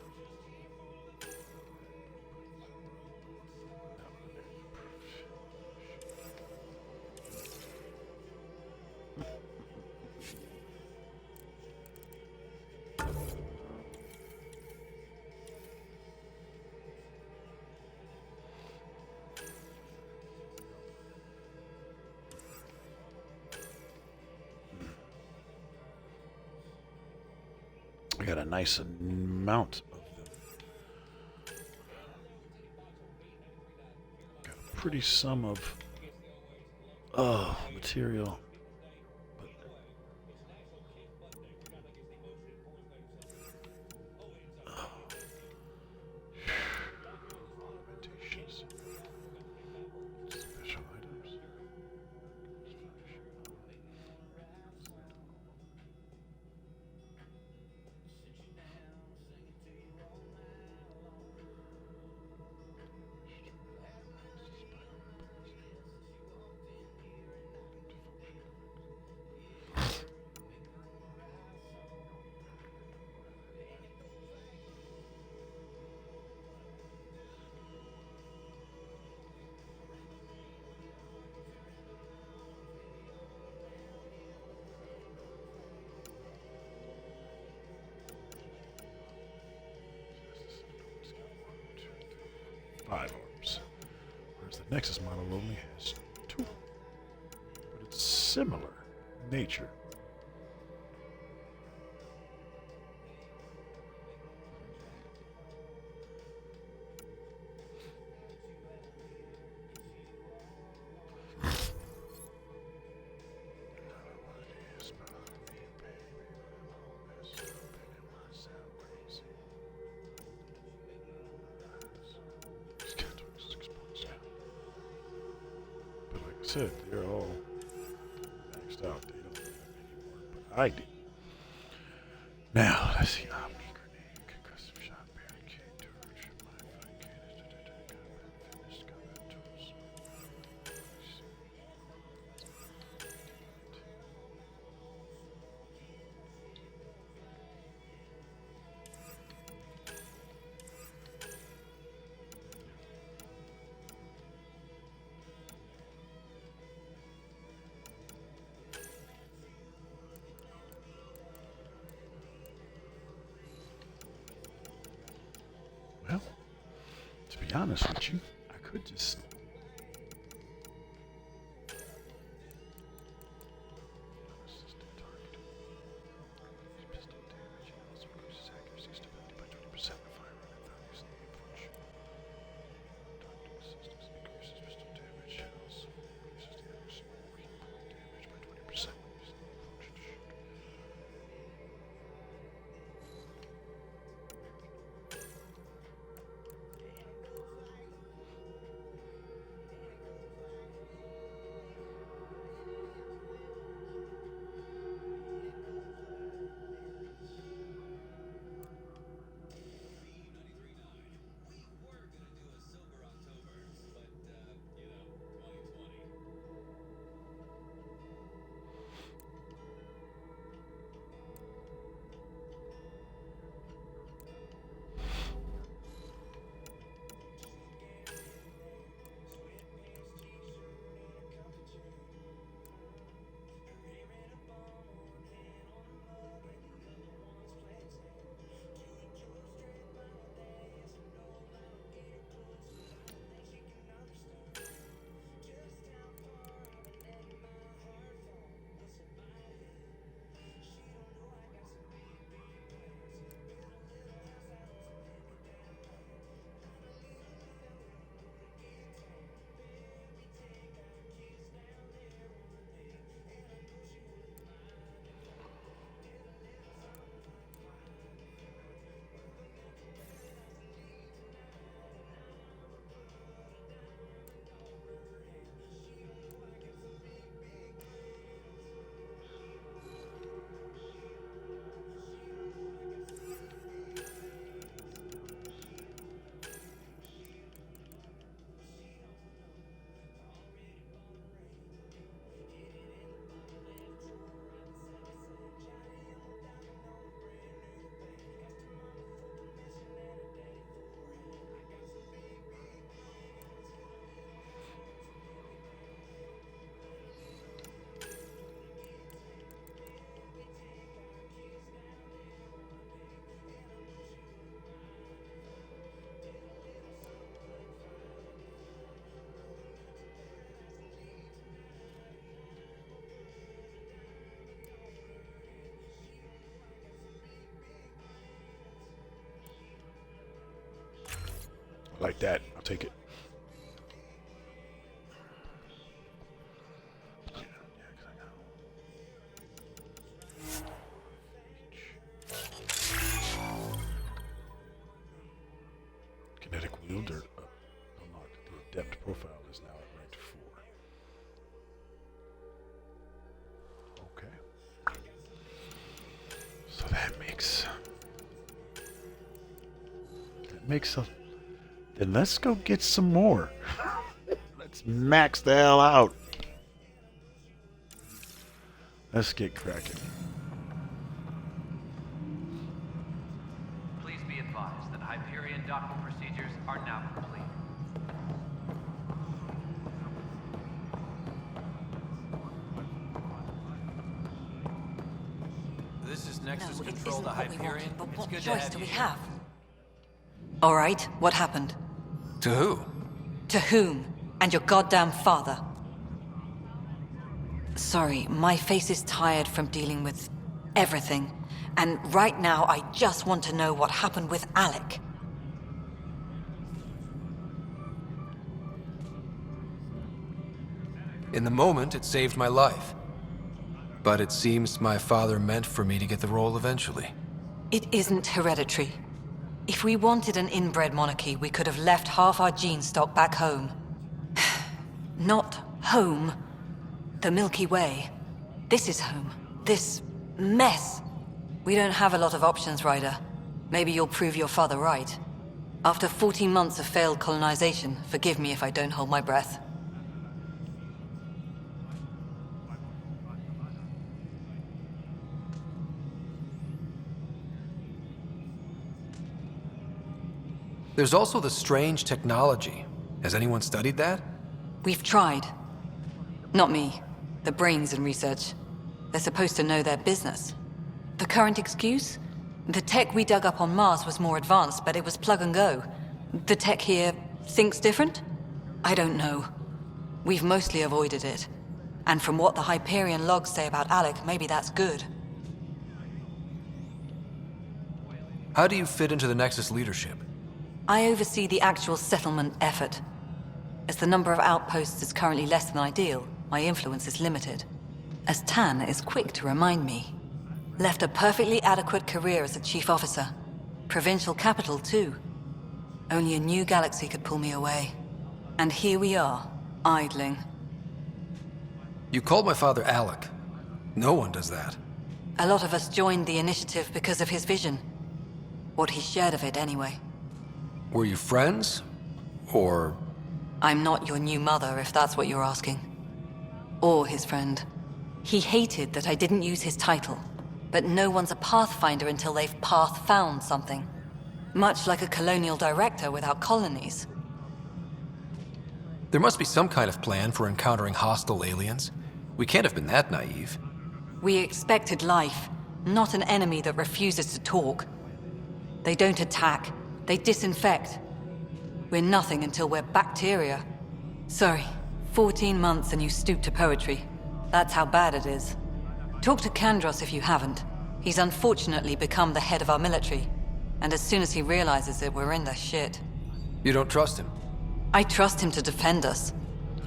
I got a nice amount of them. Got a pretty sum of material. Augmentations. Special items. Five arms, whereas the Nexus model only has 2. But it's similar in nature. Said they're all maxed out. They don't have any more, but I do. Now let's see. Omni grenade, concussive shot, barricade, torch, modified canister, detect combat, finished combat tools. Well, to be honest with you, I could just like that. I'll take it. Kinetic wielder unlocked. The adept profile is now at rank 4. Okay. So that makes a. Then let's go get some more. Let's max the hell out. Let's get cracking. Please be advised that Hyperion docking procedures are now complete. This is Nexus Control to Hyperion. But It's what good to choice have do you we here. have? All right, what happened? To who? To whom? And your goddamn father. Sorry, my face is tired from dealing with everything. And right now, I just want to know what happened with Alec. In the moment, it saved my life. But it seems my father meant for me to get the role eventually. It isn't hereditary. If we wanted an inbred monarchy, we could have left half our gene stock back home. Not home. The Milky Way. This is home. This mess. We don't have a lot of options, Ryder. Maybe you'll prove your father right. After 14 months of failed colonization, forgive me if I don't hold my breath. There's also the strange technology. Has anyone studied that? We've tried. Not me. The brains in research. They're supposed to know their business. The current excuse? The tech we dug up on Mars was more advanced, but it was plug and go. The tech here thinks different? I don't know. We've mostly avoided it. And from what the Hyperion logs say about Alec, maybe that's good. How do you fit into the Nexus leadership? I oversee the actual settlement effort. As the number of outposts is currently less than ideal, my influence is limited. As Tan is quick to remind me. Left a perfectly adequate career as a chief officer. Provincial capital, too. Only a new galaxy could pull me away. And here we are, idling. You called my father Alec. No one does that. A lot of us joined the initiative because of his vision. What he shared of it, anyway. Were you friends? Or... I'm not your new mother, if that's what you're asking. Or his friend. He hated that I didn't use his title. But no one's a pathfinder until they've path-found something. Much like a colonial director without colonies. There must be some kind of plan for encountering hostile aliens. We can't have been that naive. We expected life, not an enemy that refuses to talk. They don't attack, they disinfect. We're nothing until we're bacteria. Sorry, 14 months and you stoop to poetry. That's how bad it is. Talk to Kandros if you haven't. He's unfortunately become the head of our military. And as soon as he realizes it, we're in the shit. You don't trust him? I trust him to defend us.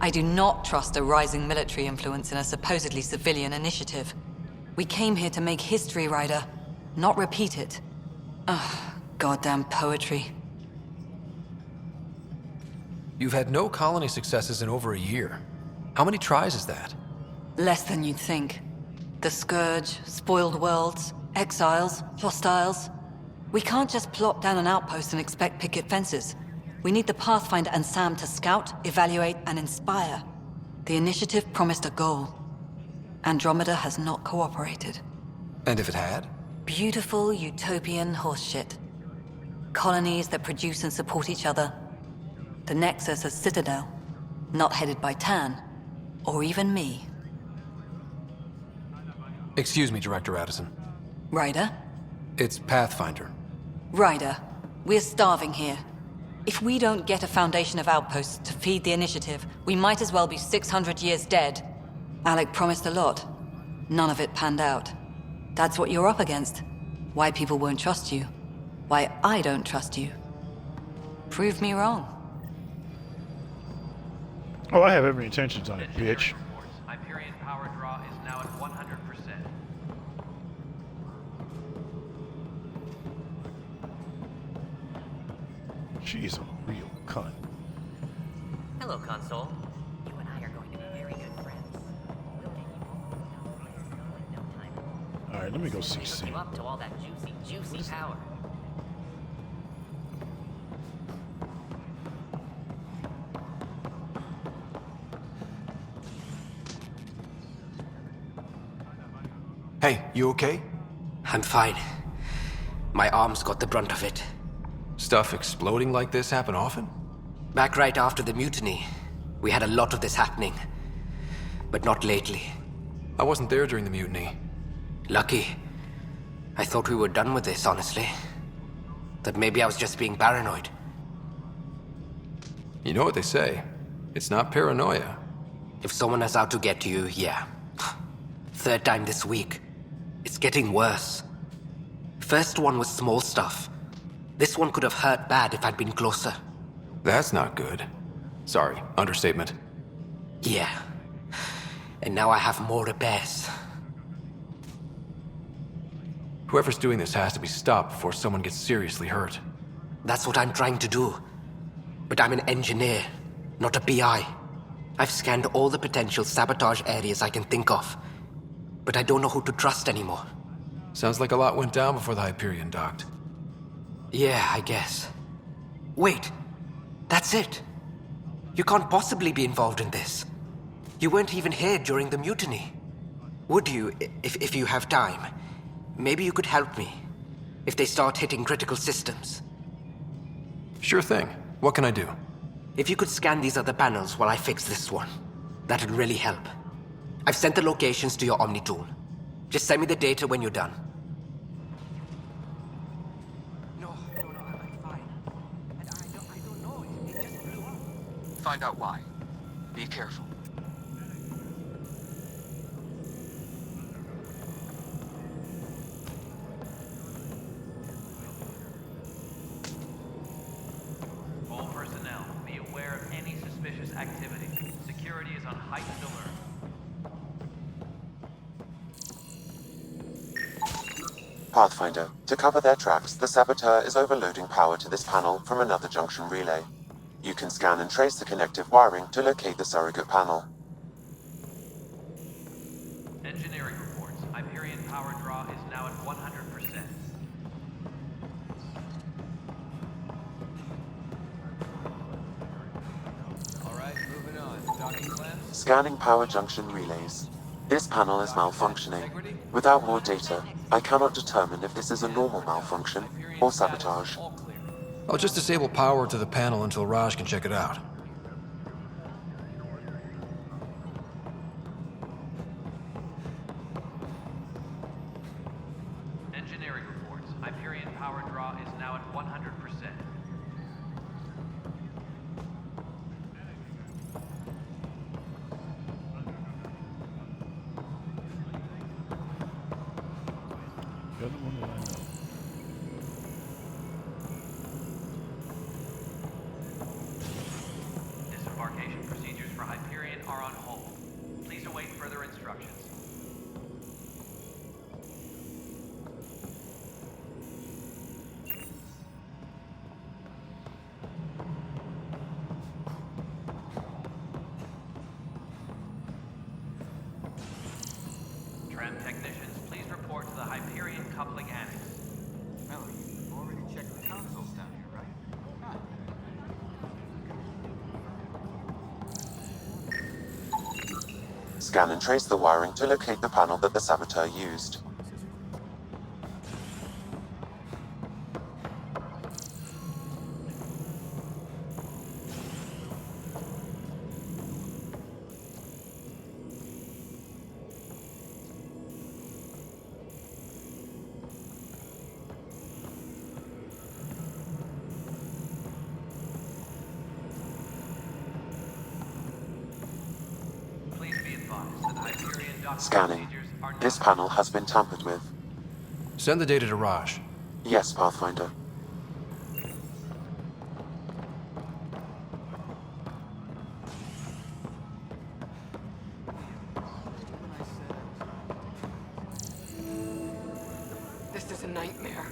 I do not trust a rising military influence in a supposedly civilian initiative. We came here to make history, Ryder, not repeat it. Ugh, goddamn poetry. You've had no colony successes in over a year. How many tries is that? Less than you'd think. The Scourge, spoiled worlds, exiles, hostiles. We can't just plop down an outpost and expect picket fences. We need the Pathfinder and Sam to scout, evaluate, and inspire. The initiative promised a goal. Andromeda has not cooperated. And if it had? Beautiful utopian horseshit. Colonies that produce and support each other. The Nexus as Citadel, not headed by Tan, or even me. Excuse me, Director Addison. Ryder? It's Pathfinder. Ryder, we're starving here. If we don't get a foundation of outposts to feed the initiative, we might as well be 600 years dead. Alec promised a lot. None of it panned out. That's what you're up against. Why people won't trust you. Why I don't trust you. Prove me wrong. Oh, I have every intentions on it, bitch. Hyperion power draw is now at 100%. She's a real cunt. Hello, console. You and I are going to be very good friends. We'll get you no time. Alright, let me go see Hook Sam. you up to all that juicy power. Hey, you okay? I'm fine. My arms got the brunt of it. Stuff exploding like this happen often? Back right after the mutiny, we had a lot of this happening. But not lately. I wasn't there during the mutiny. Lucky. I thought we were done with this, honestly. That maybe I was just being paranoid. You know what they say. It's not paranoia. If someone is out to get you, yeah. Third time this week. It's getting worse. First one was small stuff. This one could have hurt bad if I'd been closer. That's not good. Sorry, understatement. Yeah. And now I have more repairs. Whoever's doing this has to be stopped before someone gets seriously hurt. That's what I'm trying to do. But I'm an engineer, not a PI. I've scanned all the potential sabotage areas I can think of. But I don't know who to trust anymore. Sounds like a lot went down before the Hyperion docked. Yeah, I guess. Wait. That's it. You can't possibly be involved in this. You weren't even here during the mutiny. Would you, if you have time? Maybe you could help me. If they start hitting critical systems. Sure thing. What can I do? If you could scan these other panels while I fix this one, that'd really help. I've sent the locations to your Omni tool. Just send me the data when you're done. No, I'm fine. And I don't know. It just blew up. Find out why. Be careful. All personnel, be aware of any suspicious activity. Security is on heightened alert. Pathfinder, to cover their tracks, the saboteur is overloading power to this panel from another junction relay. You can scan and trace the connective wiring to locate the surrogate panel. Engineering reports. Hyperion power draw is now at 100%. Alright, moving on. Docking clamps. Scanning power junction relays. This panel is malfunctioning. Without more data, I cannot determine if this is a normal malfunction or sabotage. I'll just disable power to the panel until Raj can check it out. Engineering reports. Hyperion power draw is now at 100%. The other one that I know. Disembarkation procedures for Hyperion are on hold. Please await further instructions. Tram technicians, please report to the Hyperion coupling annex. Melody, you've already checked the consoles down here, right? Scan and trace the wiring to locate the panel that the saboteur used. Please be advised that Hyperion docking Scanning. procedures are This panel has been tampered with. Send the data to Raj. Yes, Pathfinder. was a nightmare.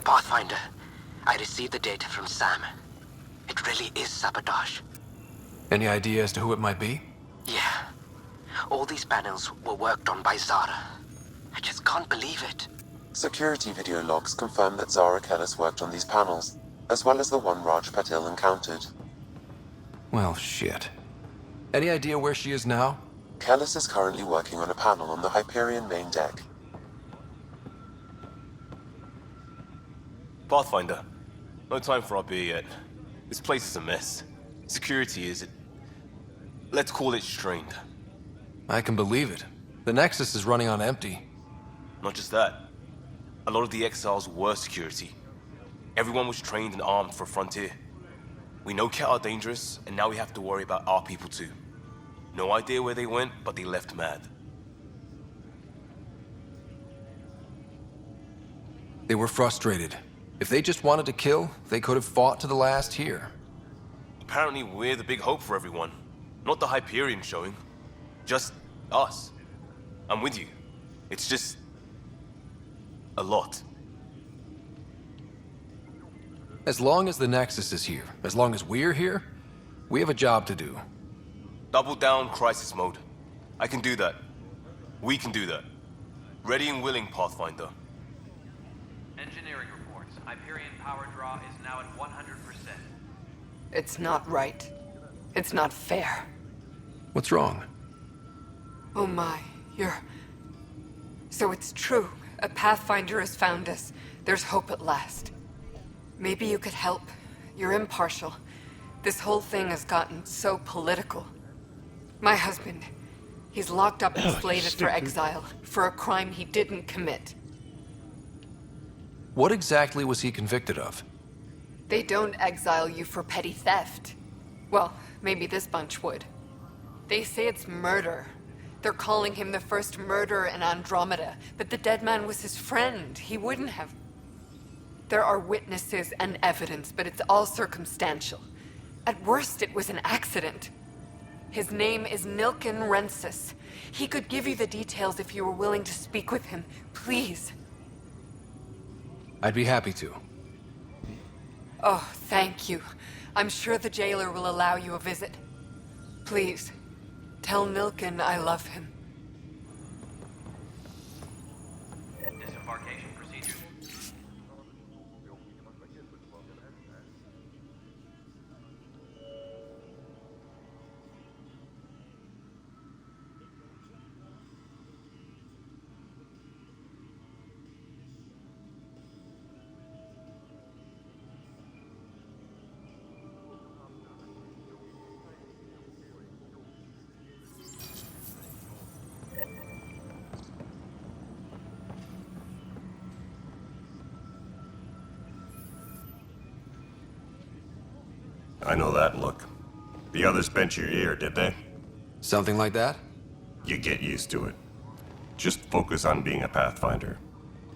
Pathfinder, I received the data from Sam. It really is sabotage. Any idea as to who it might be? Yeah. All these panels were worked on by Zara. I just can't believe it. Security video logs confirm that Zara Kellis worked on these panels, as well as the one Raj Patil encountered. Well, shit. Any idea where she is now? Kellis is currently working on a panel on the Hyperion main deck. Pathfinder, no time for our beer yet. This place is a mess. Security is... let's call it strained. I can believe it. The Nexus is running on empty. Not just that. A lot of the exiles were security. Everyone was trained and armed for Frontier. We know Ket are dangerous, and now we have to worry about our people too. No idea where they went, but they left mad. They were frustrated. If they just wanted to kill, they could have fought to the last here. Apparently we're the big hope for everyone. Not the Hyperion showing. Just us. I'm with you. It's just... a lot. As long as the Nexus is here, as long as we're here, we have a job to do. Double down crisis mode. I can do that. We can do that. Ready and willing, Pathfinder. Engineering reports. Hyperion power draw is now at 100%. It's not right. It's not fair. What's wrong? Oh my, you're... So it's true. A Pathfinder has found us. There's hope at last. Maybe you could help. You're impartial. This whole thing has gotten so political. My husband, he's locked up and slated for exile for a crime he didn't commit. What exactly was he convicted of? They don't exile you for petty theft. Well, maybe this bunch would. They say it's murder. They're calling him the first murderer in Andromeda, but the dead man was his friend. He wouldn't have... There are witnesses and evidence, but it's all circumstantial. At worst, it was an accident. His name is Nilken Rensis. He could give you the details if you were willing to speak with him. Please. I'd be happy to. Oh, thank you. I'm sure the jailer will allow you a visit. Please, tell Nilken I love him. Disembarkation procedures. I know that look. The others bent your ear, did they? Something like that? You get used to it. Just focus on being a Pathfinder.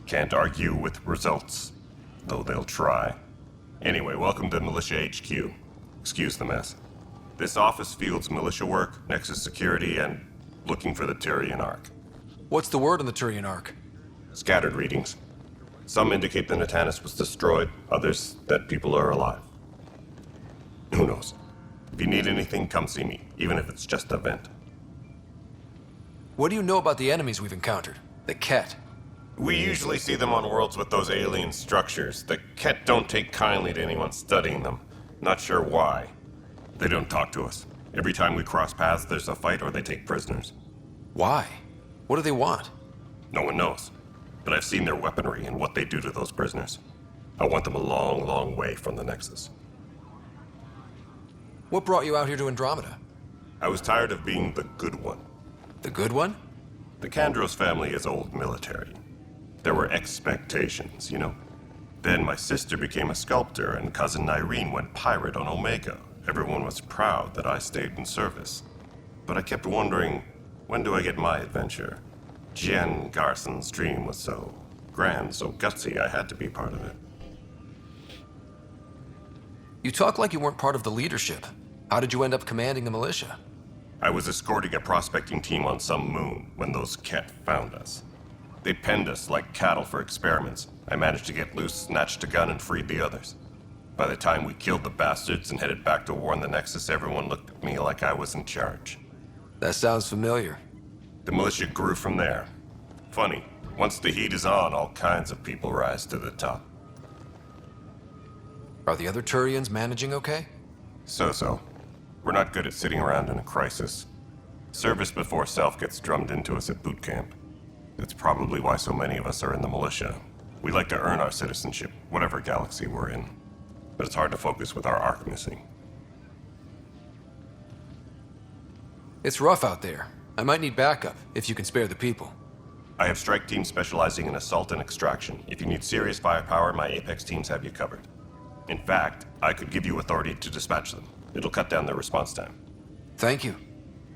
Can't argue with results, though they'll try. Anyway, welcome to Militia HQ. Excuse the mess. This office fields militia work, Nexus security, and looking for the Turian Ark. What's the word on the Turian Ark? Scattered readings. Some indicate the Natanus was destroyed, others that people are alive. Who knows? If you need anything, come see me, even if it's just a vent. What do you know about the enemies we've encountered? The Ket? We usually see them on worlds with those alien structures. The Ket don't take kindly to anyone studying them. Not sure why. They don't talk to us. Every time we cross paths, there's a fight or they take prisoners. Why? What do they want? No one knows. But I've seen their weaponry and what they do to those prisoners. I want them a long, long way from the Nexus. What brought you out here to Andromeda? I was tired of being the good one. The good one? The Kandros family is old military. There were expectations, you know. Then my sister became a sculptor and cousin Irene went pirate on Omega. Everyone was proud that I stayed in service. But I kept wondering, when do I get my adventure? Jen Garson's dream was so grand, so gutsy, I had to be part of it. You talk like you weren't part of the leadership. How did you end up commanding the militia? I was escorting a prospecting team on some moon when those Ket found us. They penned us like cattle for experiments. I managed to get loose, snatched a gun, and freed the others. By the time we killed the bastards and headed back to warn the Nexus, everyone looked at me like I was in charge. That sounds familiar. The militia grew from there. Funny, once the heat is on, all kinds of people rise to the top. Are the other Turians managing okay? So-so. We're not good at sitting around in a crisis. Service before self gets drummed into us at boot camp. That's probably why so many of us are in the militia. We like to earn our citizenship, whatever galaxy we're in. But it's hard to focus with our arc missing. It's rough out there. I might need backup, if you can spare the people. I have strike teams specializing in assault and extraction. If you need serious firepower, my Apex teams have you covered. In fact, I could give you authority to dispatch them. It'll cut down their response time. Thank you.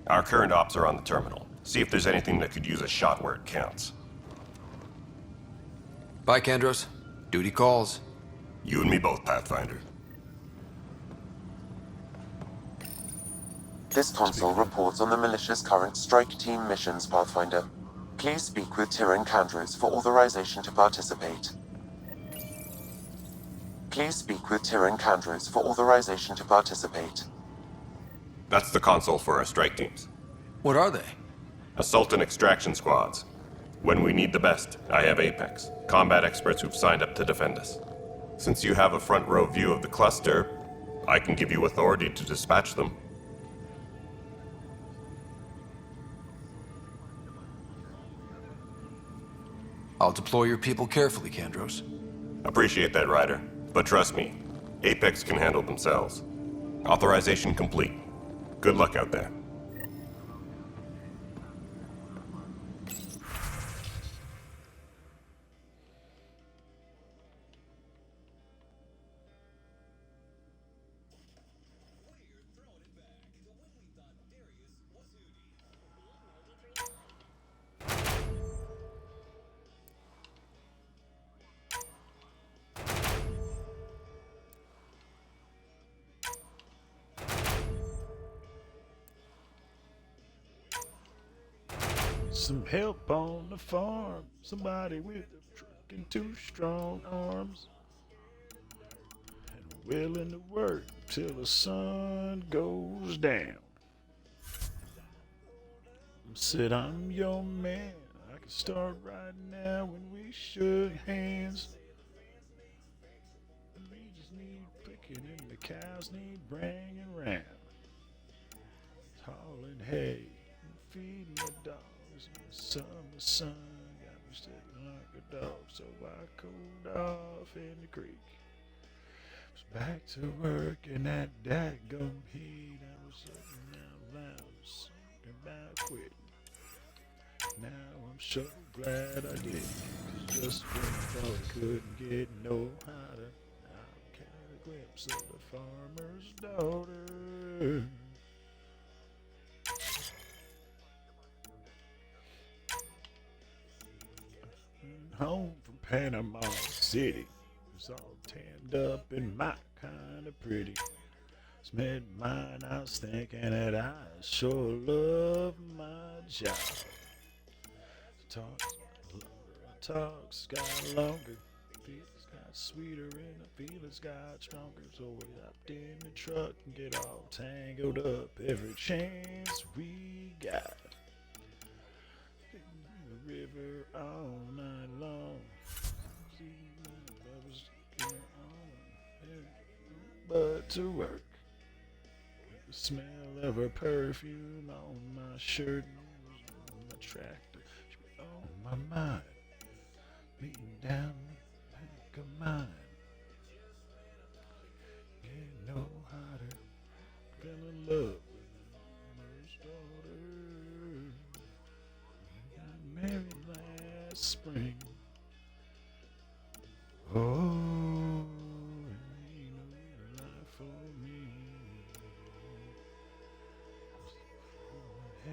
Our current ops are on the terminal. See if there's anything that could use a shot where it counts. Bye, Kandros. Duty calls. You and me both, Pathfinder. This console reports on the militia's current strike team missions, Pathfinder. Please speak with Tyrion Kandros for authorization to participate. Please speak with Tyrion Kandros for authorization to participate. That's the console for our strike teams. What are they? Assault and extraction squads. When we need the best, I have Apex, combat experts who've signed up to defend us. Since you have a front row view of the cluster, I can give you authority to dispatch them. I'll deploy your people carefully, Kandros. Appreciate that, Ryder. But trust me, Apex can handle themselves. Authorization complete. Good luck out there. Some help on the farm. Somebody with a truck and 2 strong arms. And willing to work till the sun goes down. Said I'm your man. I can start right now when we shook hands. We just need picking and the cows need bringing round. Hauling hay and feeding the dogs. The sun got me sitting like a dog, so I cooled off in the creek. Was back to work in that daggum heat. I was sitting out loud, something about quitting. Now I'm so glad I did, 'cause just when I thought it couldn't get no hotter, I carried a glimpse of the farmer's daughter. Home from Panama City, was all tanned up and my kind of pretty. Smelled mine, I was thinking that I sure love my job. Talks got longer, feelings got sweeter, and the feelings got stronger. So we hopped in the truck and get all tangled up every chance we got. The river all night long. See, lovers get on, but to work. The smell of her perfume on my shirt and on my tractor. She was on my mind, beating down the back of mine. Get no hotter, fell in love with the first daughter. Got married last spring. Oh, ain't no life for me.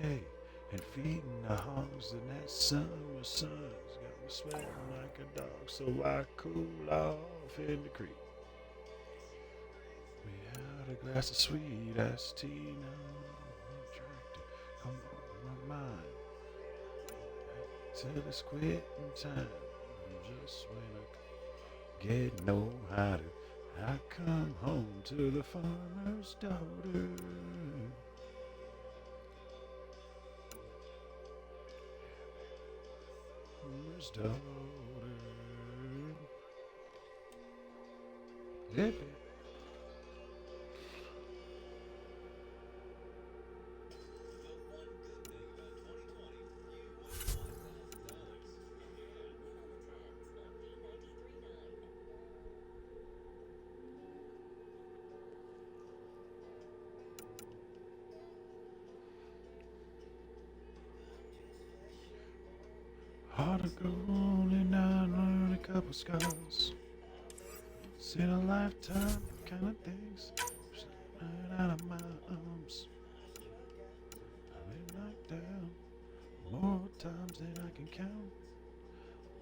Hey, and feeding the hogs in that summer sun's got me sweating like a dog, so I cool off in the creek. a glass of sweet iced tea. Now I'm attracted. Come on my mind. Till it's quitting time. Just when I get no hotter, I come home to the farmer's daughter. Farmer's daughter. Yep. Heart of gold and I learned a couple scars. Seen a lifetime kind of things right out of my arms. I've been knocked down more times than I can count,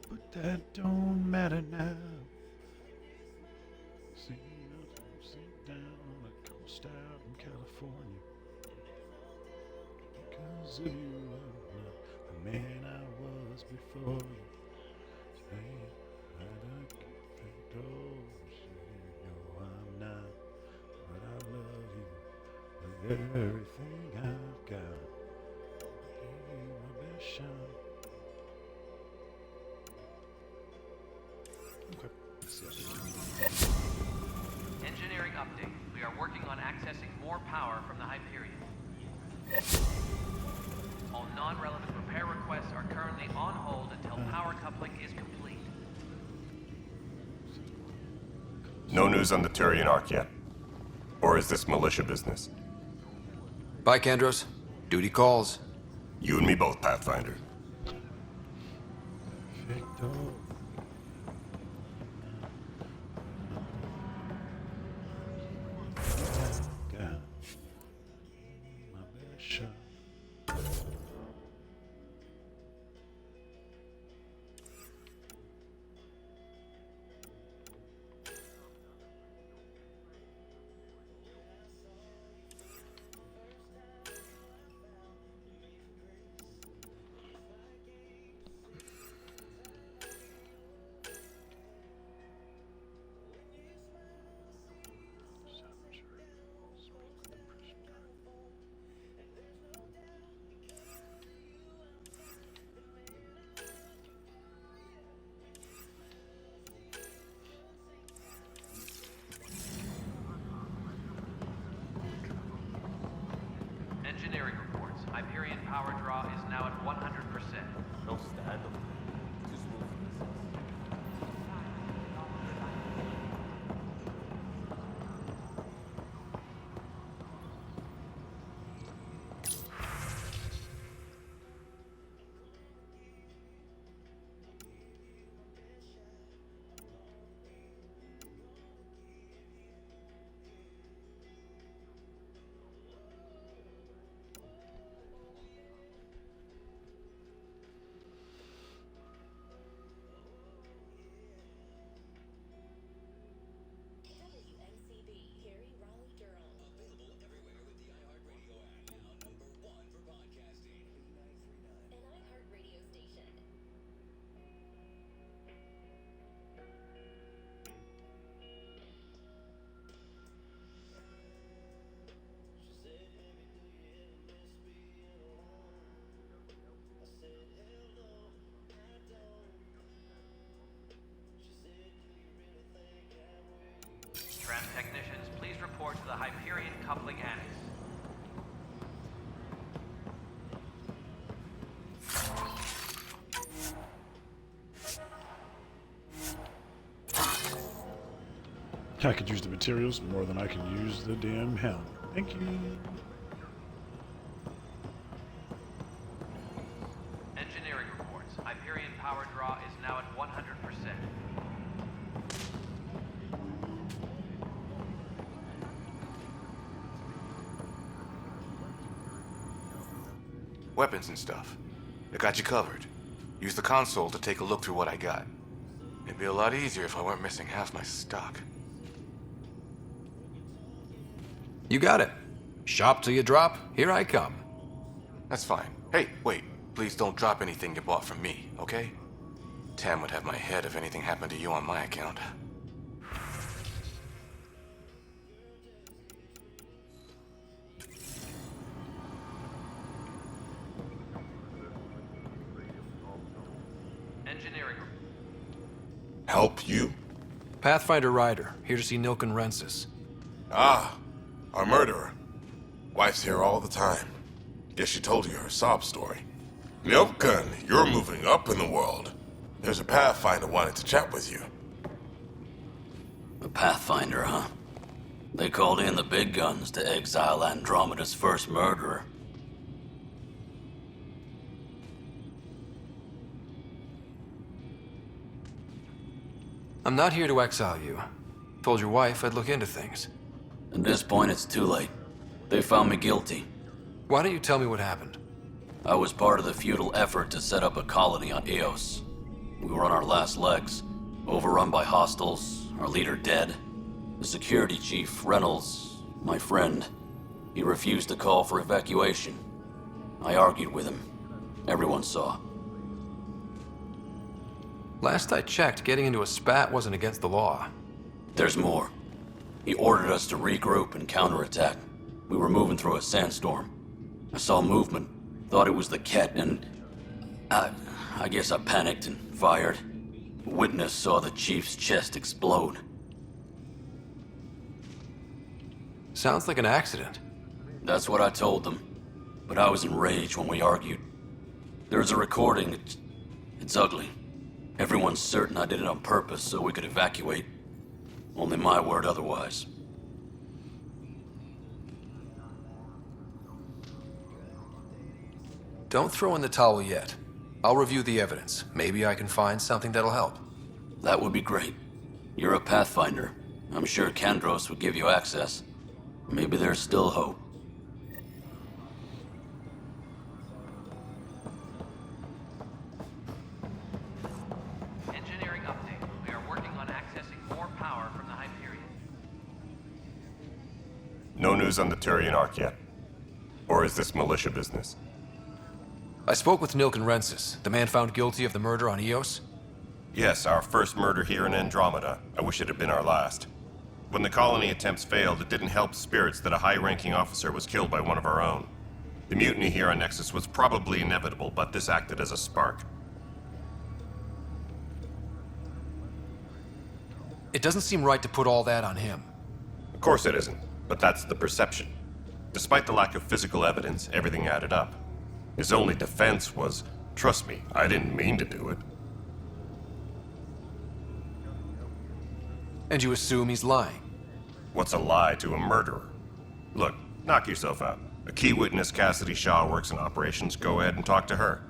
but that don't matter now. See nothing, sit down on the coast out in California. Because of you, I'm not the man I was before you. Today, I don't get the doors. You know I'm not, but I love you with everything I've got. Give you my best shot. Engineering update. We are working on accessing more power from the Hyperion. All non-relevant repair requests are currently on hold until power coupling is complete. No news on the Turian Ark yet? Or is this militia business? Bye, Kandros. Duty calls. You and me both, Pathfinder. Victor. God. My best shot. Engineering reports. Hyperion power draw is now at 100%. No stand up. Too smooth for this. Tram technicians, please report to the Hyperion coupling annex. I could use the materials more than I can use the damn helm. Thank you. Engineering reports. Hyperion power draw is now at 100%. Weapons and stuff. I got you covered. Use the console to take a look through what I got. It'd be a lot easier if I weren't missing half my stock. You got it. Shop till you drop, here I come. That's fine. Hey, wait. Please don't drop anything you bought from me, okay? Tam would have my head if anything happened to you on my account. Engineering. Help you? Pathfinder Ryder, here to see Nilken Rensis. Ah, our murderer. Wife's here all the time. Guess she told you her sob story. Nilken, you're moving up in the world. There's a Pathfinder wanting to chat with you. A Pathfinder, huh? They called in the big guns to exile Andromeda's first murderer. I'm not here to exile you. Told your wife I'd look into things. At this point, it's too late. They found me guilty. Why don't you tell me what happened? I was part of the futile effort to set up a colony on Eos. We were on our last legs, overrun by hostiles, our leader dead. The security chief, Reynolds, my friend, he refused to call for evacuation. I argued with him. Everyone saw. Last I checked, getting into a spat wasn't against the law. There's more. He ordered us to regroup and counterattack. We were moving through a sandstorm. I saw movement, thought it was the Ket, and I guess I panicked and fired. A witness saw the chief's chest explode. Sounds like an accident. That's what I told them. But I was enraged when we argued. There's a recording. It's ugly. Everyone's certain I did it on purpose so we could evacuate. Only my word otherwise. Don't throw in the towel yet. I'll review the evidence. Maybe I can find something that'll help. That would be great. You're a Pathfinder. I'm sure Kandros would give you access. Maybe there's still hope. Engineering update. We are working on accessing more power from the Hyperion. No news on the Turian Ark yet? Or is this militia business? I spoke with Nilken Rensis, the man found guilty of the murder on Eos. Yes, our first murder here in Andromeda. I wish it had been our last. When the colony attempts failed, it didn't help spirits that a high-ranking officer was killed by one of our own. The mutiny here on Nexus was probably inevitable, but this acted as a spark. It doesn't seem right to put all that on him. Of course it isn't, but that's the perception. Despite the lack of physical evidence, everything added up. His only defense was, trust me, I didn't mean to do it. And you assume he's lying? What's a lie to a murderer? Look, knock yourself out. A key witness, Cassidy Shaw, works in operations. Go ahead and talk to her.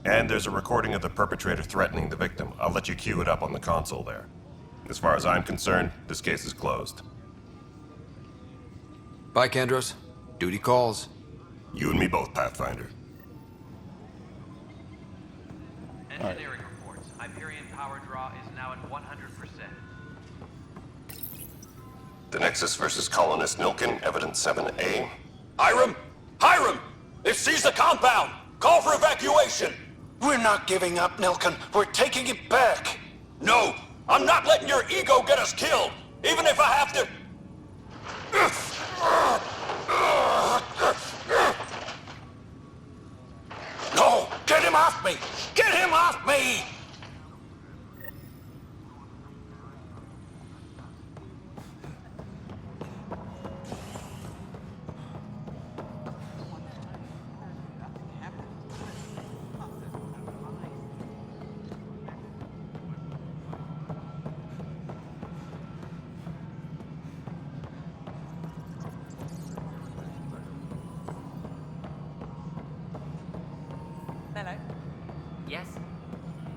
And there's a recording of the perpetrator threatening the victim. I'll let you cue it up on the console there. As far as I'm concerned, this case is closed. Bye, Kandros. Duty calls. You and me both, Pathfinder. Engineering reports. Hyperion power draw is now at 100%. The Nexus versus Colonist Nilken, Evidence 7A. Hiram! Hiram! They've seized the compound! Call for evacuation! We're not giving up, Nilken. We're taking it back. No! I'm not letting your ego get us killed! Even if I have to... No! Get him off me! Get him off me! Hello. Yes?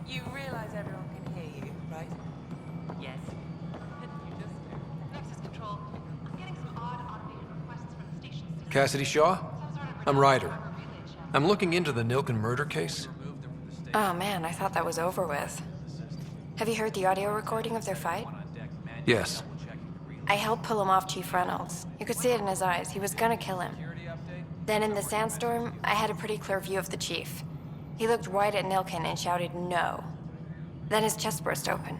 You realize everyone can hear you, right? Yes. Nexus Control. I'm getting some odd automated requests from the station. Cassidy Shaw? I'm Ryder. I'm looking into the Nilken murder case. Oh man, I thought that was over with. Have you heard the audio recording of their fight? Yes. I helped pull him off Chief Reynolds. You could see it in his eyes. He was gonna kill him. Then in the sandstorm, I had a pretty clear view of the chief. He looked right at Nilkin and shouted no. Then his chest burst open.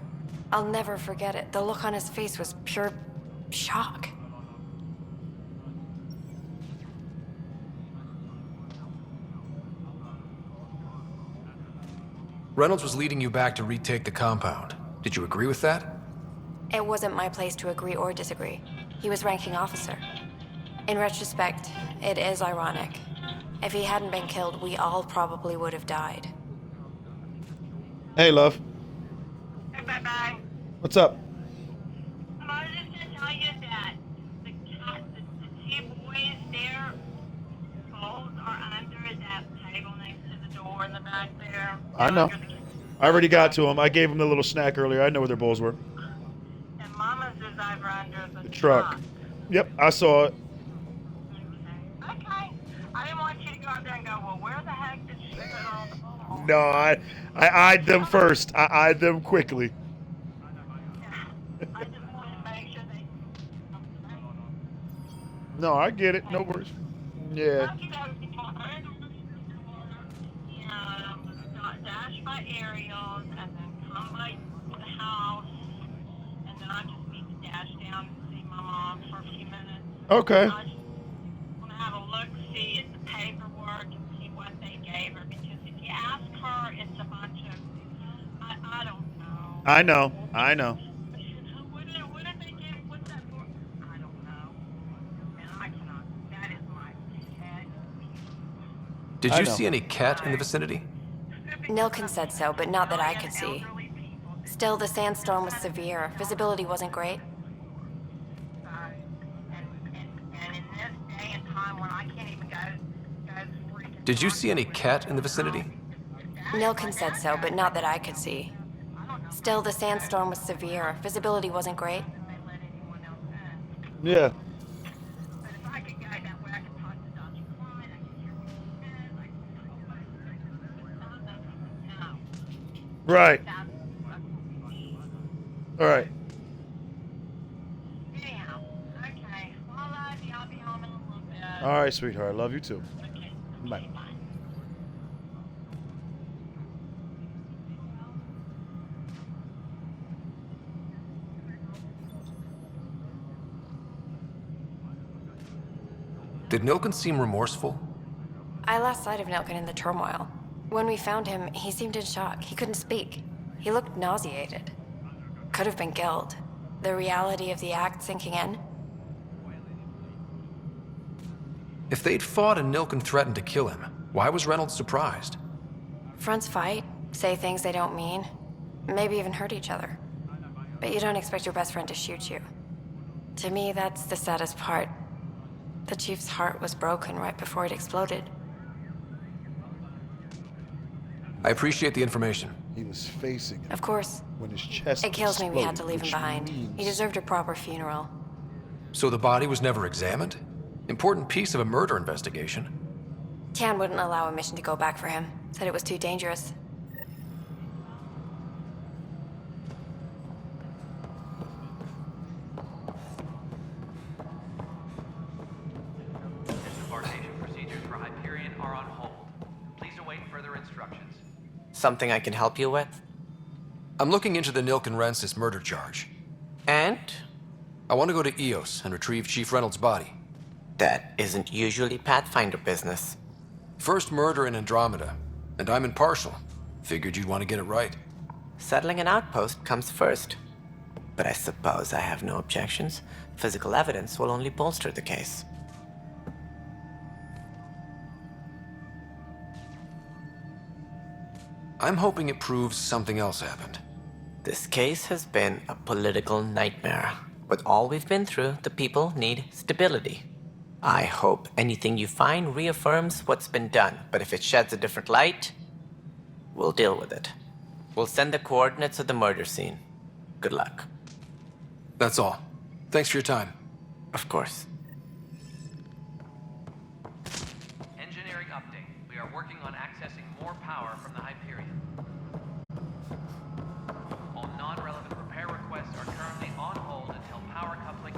I'll never forget it. The look on his face was pure shock. Reynolds was leading you back to retake the compound. Did you agree with that? It wasn't my place to agree or disagree. He was ranking officer. In retrospect, it is ironic. If he hadn't been killed, we all probably would have died. Hey, love. Hey, bye-bye. What's up? I was just gonna tell you that the two boys there, both are under that table next to the door in the back there. I know. I already got to him. I gave him the little snack earlier. I know where their bowls were. And Mama's is over under The truck. Yep, I saw it. Okay. I didn't want you to go out there and go, well, where the heck did she put all the balls? No, I eyed them first. I eyed them quickly. I just wanted to make sure they... No, I get it. No worries. Yeah. Dash by aerials and then come by the house, and then I just need to dash down and see my mom for a few minutes. Okay. I just want to have a look, see at the paperwork and see what they gave her, because if you ask her, it's a bunch of, I don't know. I know. I know. What did they give? What's that for? I don't know. And I cannot. That is my head. Did I you know. see any cat in the vicinity? Nilkin said so, but not that I could see. Still, the sandstorm was severe. Visibility wasn't great. Did you see any cat in the vicinity? Nilkin said so, but not that I could see. Still, the sandstorm was severe. Visibility wasn't great. Yeah. Right. All right. All right, sweetheart. Love you too. Bye. Did Nilkin seem remorseful? I lost sight of Nilkin in the turmoil. When we found him, he seemed in shock. He couldn't speak. He looked nauseated. Could have been guilt. The reality of the act sinking in. If they'd fought and Nilkin threatened to kill him, why was Reynolds surprised? Fronts fight, say things they don't mean, maybe even hurt each other. But you don't expect your best friend to shoot you. To me, that's the saddest part. The chief's heart was broken right before it exploded. I appreciate the information. He was facing him Of course. when his chest It kills me we had to exploded, leave him which behind. means- He deserved a proper funeral. So the body was never examined? Important piece of a murder investigation. Tian wouldn't allow a mission to go back for him. Said it was too dangerous. Disembarkation procedures for Hyperion are on hold. Please await further instructions. Something I can help you with? I'm looking into the Nilkin Rensis murder charge. And? I want to go to EOS and retrieve Chief Reynolds' body. That isn't usually Pathfinder business. First murder in Andromeda, and I'm impartial. Figured you'd want to get it right. Settling an outpost comes first. But I suppose I have no objections. Physical evidence will only bolster the case. I'm hoping it proves something else happened. This case has been a political nightmare. With all we've been through, the people need stability. I hope anything you find reaffirms what's been done, but if it sheds a different light, we'll deal with it. We'll send the coordinates of the murder scene. Good luck. That's all. Thanks for your time. Of course. Engineering update. We are working on accessing more power from the Hyperion. All non-relevant repair requests are currently on hold until power coupling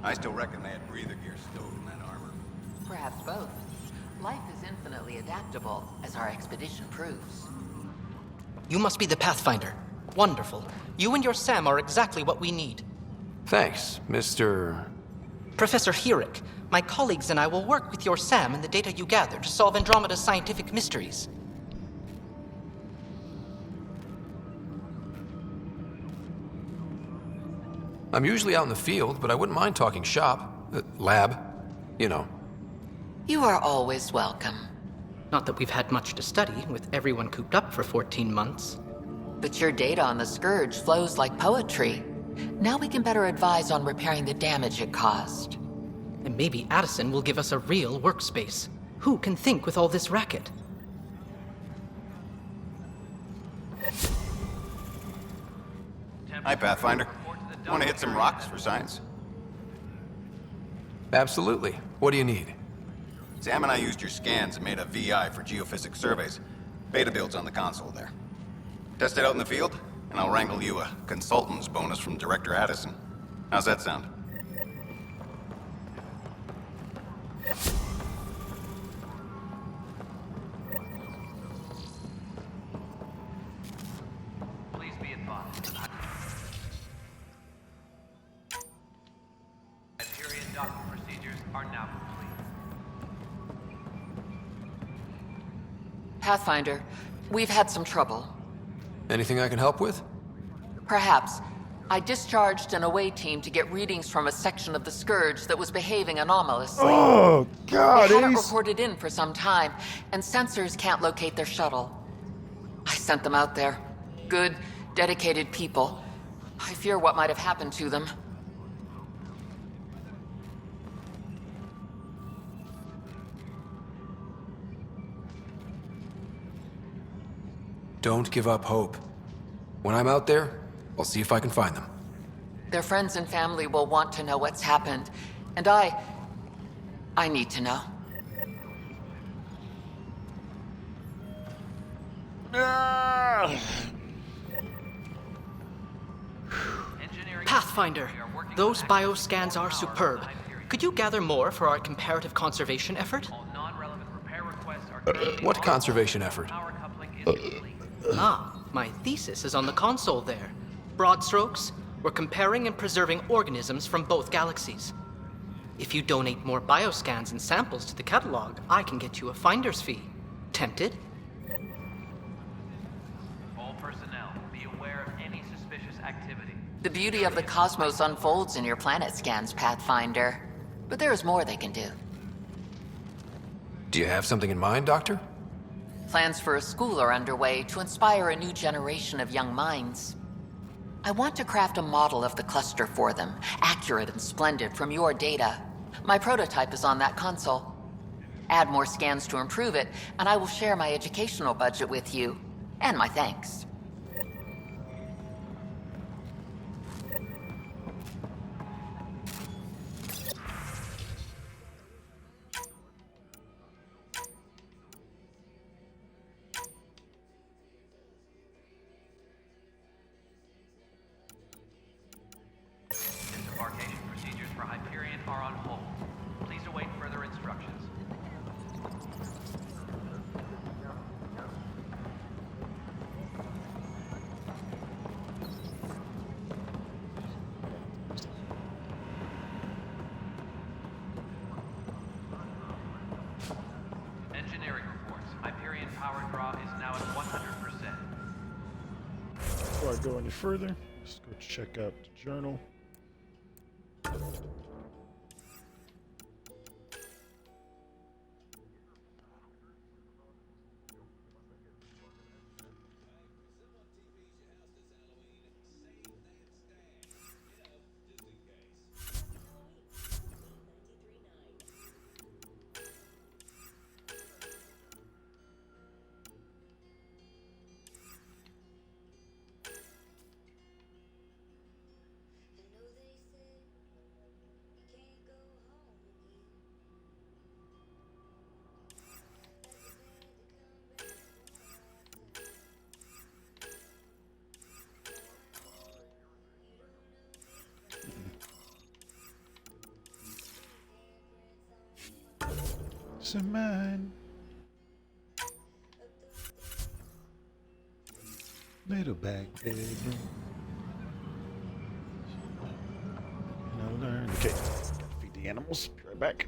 I still reckon they had breather gear stowed in that armor. Perhaps both. Life is infinitely adaptable, as our expedition proves. You must be the Pathfinder. Wonderful. You and your Sam are exactly what we need. Thanks, Mr. Professor Herrick, my colleagues and I will work with your Sam and the data you gather to solve Andromeda's scientific mysteries. I'm usually out in the field, but I wouldn't mind talking shop. Lab. You know. You are always welcome. Not that we've had much to study, with everyone cooped up for 14 months. But your data on the Scourge flows like poetry. Now we can better advise on repairing the damage it caused. And maybe Addison will give us a real workspace. Who can think with all this racket? Hi, Pathfinder. Want to hit some rocks for science? Absolutely. What do you need? Sam and I used your scans and made a VI for geophysics surveys. Beta builds on the console there. Test it out in the field, and I'll wrangle you a consultant's bonus from Director Addison. How's that sound? Please be advised. Hyperion docking procedures are now complete. Pathfinder, we've had some trouble. Anything I can help with? Perhaps. I discharged an away team to get readings from a section of the Scourge that was behaving anomalously. Oh, God, They hadn't Ace. reported in for some time, and sensors can't locate their shuttle. I sent them out there. Good, dedicated people. I fear what might have happened to them. Don't give up hope. When I'm out there, I'll see if I can find them. Their friends and family will want to know what's happened, and I need to know. Pathfinder, those bioscans are superb. Could you gather more for our comparative conservation effort? What conservation effort? My thesis is on the console there. Broad strokes, we're comparing and preserving organisms from both galaxies. If you donate more bioscans and samples to the catalog, I can get you a finder's fee. Tempted? All personnel, be aware of any suspicious activity. The beauty of the cosmos unfolds in your planet scans, Pathfinder. But there is more they can do. Do you have something in mind, Doctor? Plans for a school are underway to inspire a new generation of young minds. I want to craft a model of the cluster for them, accurate and splendid from your data. My prototype is on that console. Add more scans to improve it, and I will share my educational budget with you, and my thanks. Disembarkation procedures for Hyperion are on hold. Please await further instructions. Engineering reports. Hyperion power draw is now at 100%. Before I go any further, let's go check out the journal. peace of mind. Little back bedroom. And I learned. Okay, gotta feed the animals. Be right back.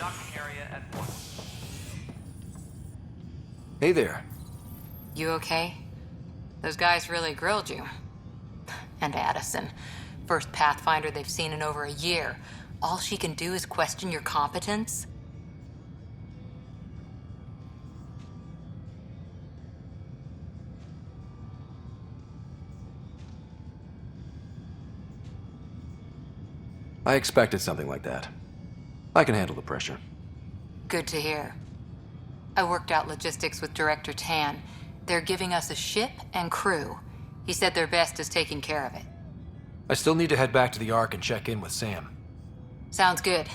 docking area at once. Hey there. You okay? Those guys really grilled you. And Addison. First Pathfinder they've seen in over a year. All she can do is question your competence? I expected something like that. I can handle the pressure. Good to hear. I worked out logistics with Director Tan. They're giving us a ship and crew. He said their best is taking care of it. I still need to head back to the Ark and check in with Sam. Sounds good.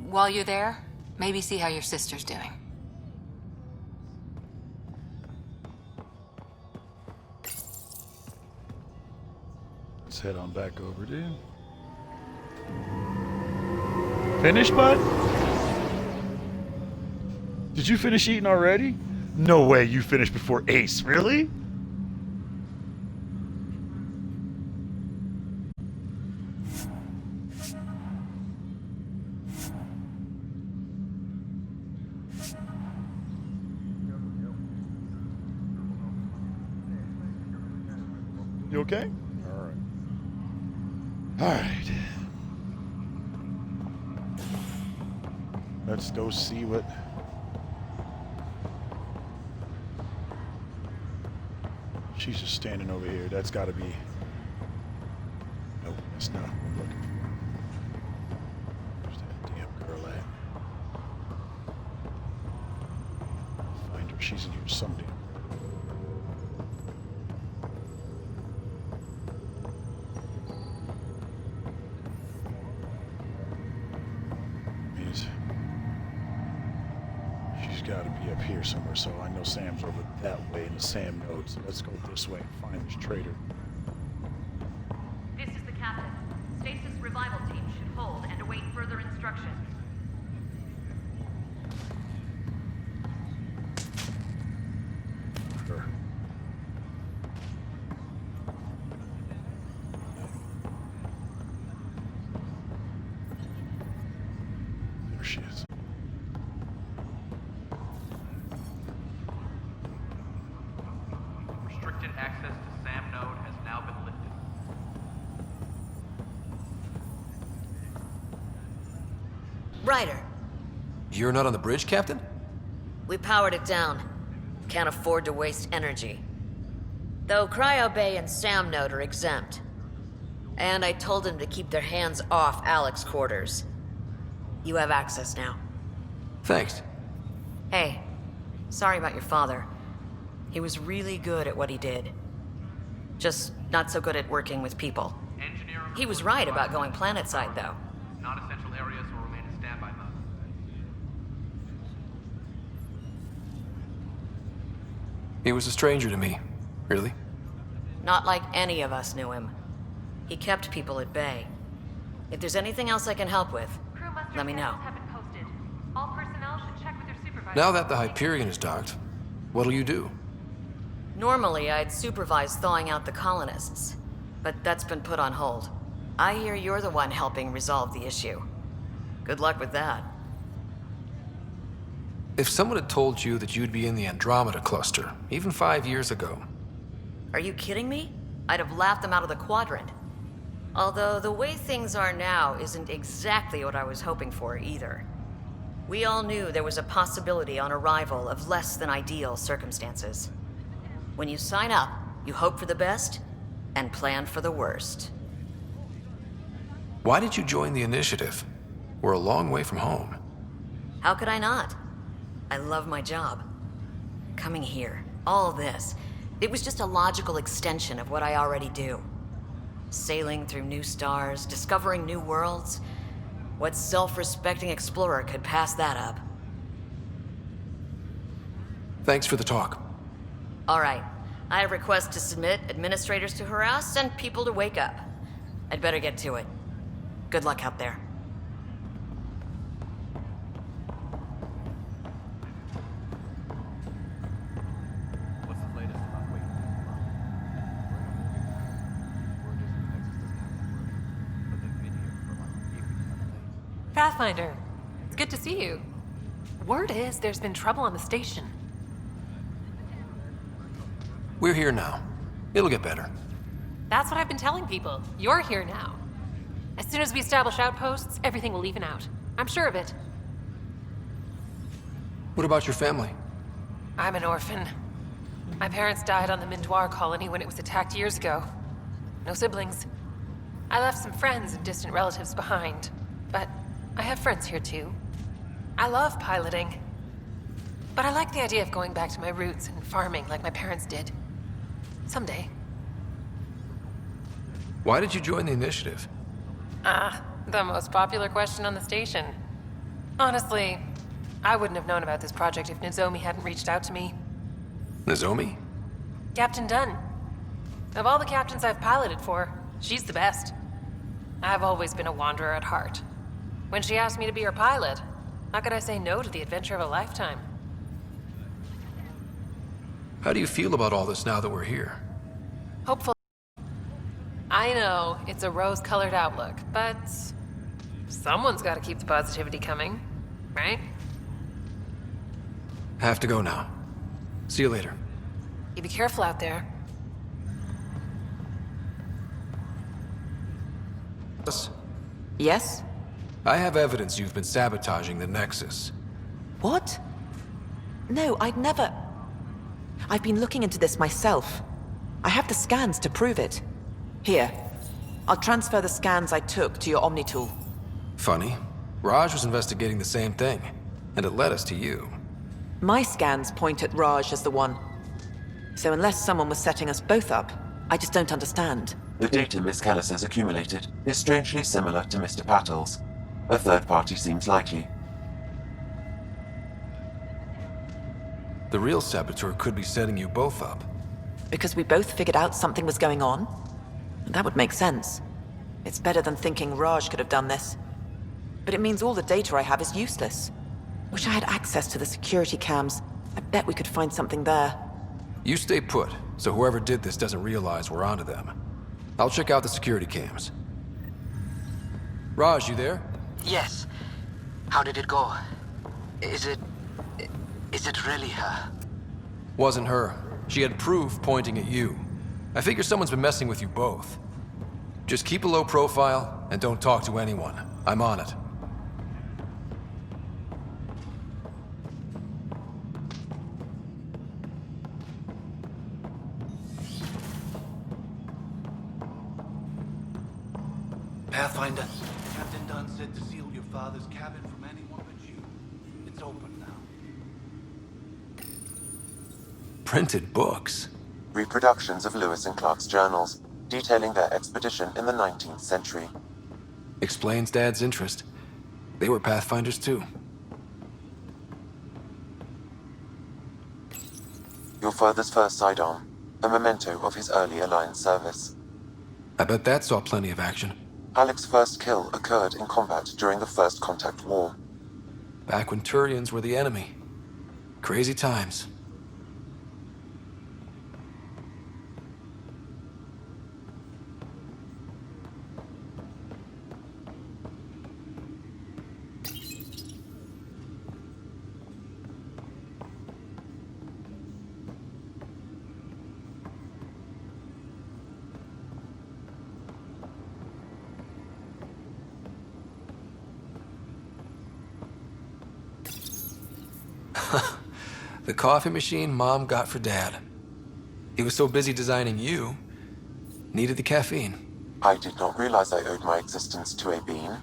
While you're there, maybe see how your sister's doing. Let's head on back over, dude. Finished, bud? Did you finish eating already? No way you finished before Ace, really? You okay? Alright. Alright. Let's go see what... She's just standing over here. That's gotta be... Nope, that's not what I'm looking for. Where's that damn girl at? Find her. She's in here someday. She's got to be up here somewhere, so I know Sam's over that way in the Sam node, so let's go this way and find this traitor. This is the captain. Stasis revival team should hold and await further instructions. Her. There she is. Restricted access to SAM node has now been lifted. Ryder, You're not on the bridge, Captain? we powered it down. Can't afford to waste energy. Though Cryo Bay and Sam Node are exempt. And I told them to keep their hands off Alec's quarters. You have access now. Thanks. Hey, sorry about your father. He was really good at what he did. Just not so good at working with people. He was right about going planetside, though. Non-essential areas will remain in standby mode. He was a stranger to me. Really? Not like any of us knew him. He kept people at bay. If there's anything else I can help with, Crew muster let me know. samples have been posted. All personnel should check with their supervisor. Now that the Hyperion is docked, what'll you do? Normally, I'd supervise thawing out the colonists, but that's been put on hold. I hear you're the one helping resolve the issue. Good luck with that. If someone had told you that you'd be in the Andromeda cluster, even 5 years ago... Are you kidding me? I'd have laughed them out of the quadrant. Although the way things are now isn't exactly what I was hoping for either. We all knew there was a possibility on arrival of less than ideal circumstances. When you sign up, you hope for the best and plan for the worst. Why did you join the Initiative? We're a long way from home. How could I not? I love my job. Coming here, all this, it was just a logical extension of what I already do. Sailing through new stars, discovering new worlds. What self-respecting explorer could pass that up? Thanks for the talk. All right. I have requests to submit, administrators to harass, and people to wake up. I'd better get to it. Good luck out there. What's the latest about waiting? Pathfinder, it's good to see you. Word is there's been trouble on the station. We're here now. It'll get better. That's what I've been telling people. You're here now. As soon as we establish outposts, everything will even out. I'm sure of it. What about your family? I'm an orphan. My parents died on the Mindoir colony when it was attacked years ago. No siblings. I left some friends and distant relatives behind, but I have friends here too. I love piloting, but I like the idea of going back to my roots and farming like my parents did. Someday. Why did you join the initiative? The most popular question on the station. Honestly, I wouldn't have known about this project if Nozomi hadn't reached out to me. Nozomi? Captain Dunn. Of all the captains I've piloted for, she's the best. I've always been a wanderer at heart. When she asked me to be her pilot, how could I say no to the adventure of a lifetime? How do you feel about all this now that we're here? Hopeful. I know, it's a rose-colored outlook, but someone's got to keep the positivity coming, right? Have to go now. See you later. You be careful out there. Yes? I have evidence you've been sabotaging the Nexus. What? No, I'd never... I've been looking into this myself. I have the scans to prove it. Here. I'll transfer the scans I took to your Omni tool. Funny. Raj was investigating the same thing, and it led us to you. My scans point at Raj as the one. So unless someone was setting us both up, I just don't understand. The data Miss Callis has accumulated is strangely similar to Mr. Patel's. A third party seems likely. The real saboteur could be setting you both up. Because we both figured out something was going on? That would make sense. It's better than thinking Raj could have done this. But it means all the data I have is useless. Wish I had access to the security cams. I bet we could find something there. You stay put, so whoever did this doesn't realize we're onto them. I'll check out the security cams. Raj, you there? Yes. How did it go? Is it really her? Wasn't her. She had proof pointing at you. I figure someone's been messing with you both. Just keep a low profile and don't talk to anyone. I'm on it. Pathfinder, Captain Dunn said to seal your father's cabin from anyone but you. It's open now. Printed books? Reproductions of Lewis and Clark's journals, detailing their expedition in the 19th century. Explains Dad's interest. They were Pathfinders too. Your father's first sidearm, a memento of his early Alliance service. I bet that saw plenty of action. Alec's first kill occurred in combat during the First Contact War. Back when Turians were the enemy. Crazy times. The coffee machine Mom got for Dad. He was so busy designing you, needed the caffeine. I did not realize I owed my existence to a bean.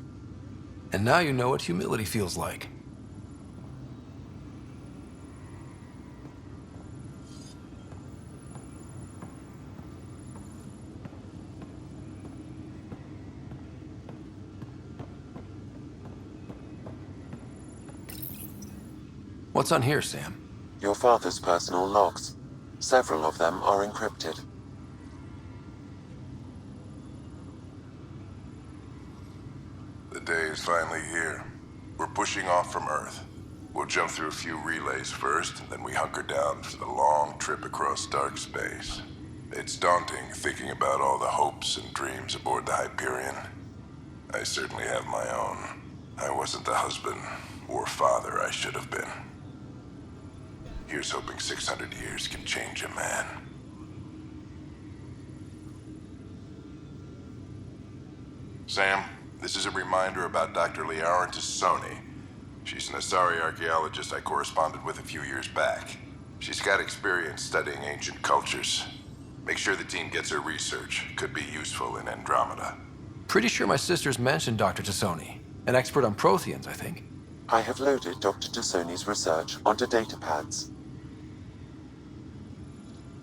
And now you know what humility feels like. What's on here, Sam? Your father's personal logs. Several of them are encrypted. The day is finally here. We're pushing off from Earth. We'll jump through a few relays first, and then we hunker down for the long trip across dark space. It's daunting thinking about all the hopes and dreams aboard the Hyperion. I certainly have my own. I wasn't the husband, or father I should have been. Here's hoping 600 years can change a man. Sam, this is a reminder about Dr. Liara Tassoni. She's an Asari archaeologist I corresponded with a few years back. She's got experience studying ancient cultures. Make sure the team gets her research. Could be useful in Andromeda. Pretty sure my sisters mentioned Dr. Tassoni. An expert on Protheans, I think. I have loaded Dr. Tassoni's research onto datapads.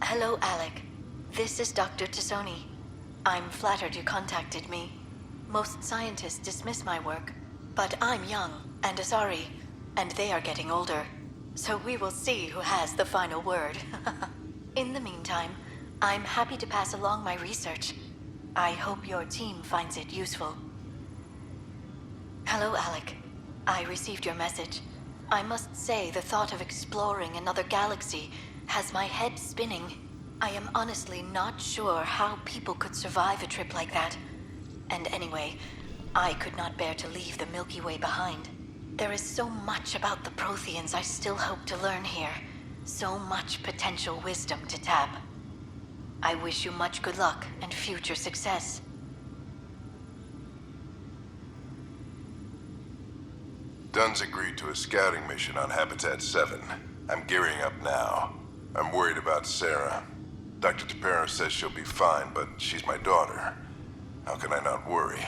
Hello, Alec. This is Dr. Tassoni. I'm flattered you contacted me. Most scientists dismiss my work, but I'm young and Asari, and they are getting older. So we will see who has the final word. In the meantime, I'm happy to pass along my research. I hope your team finds it useful. Hello, Alec. I received your message. I must say the thought of exploring another galaxy has my head spinning. I am honestly not sure how people could survive a trip like that. And anyway, I could not bear to leave the Milky Way behind. There is so much about the Protheans I still hope to learn here. So much potential wisdom to tap. I wish you much good luck and future success. Dunn's agreed to a scouting mission on Habitat 7. I'm gearing up now. I'm worried about Sarah. Dr. Tapero says she'll be fine, but she's my daughter. How can I not worry?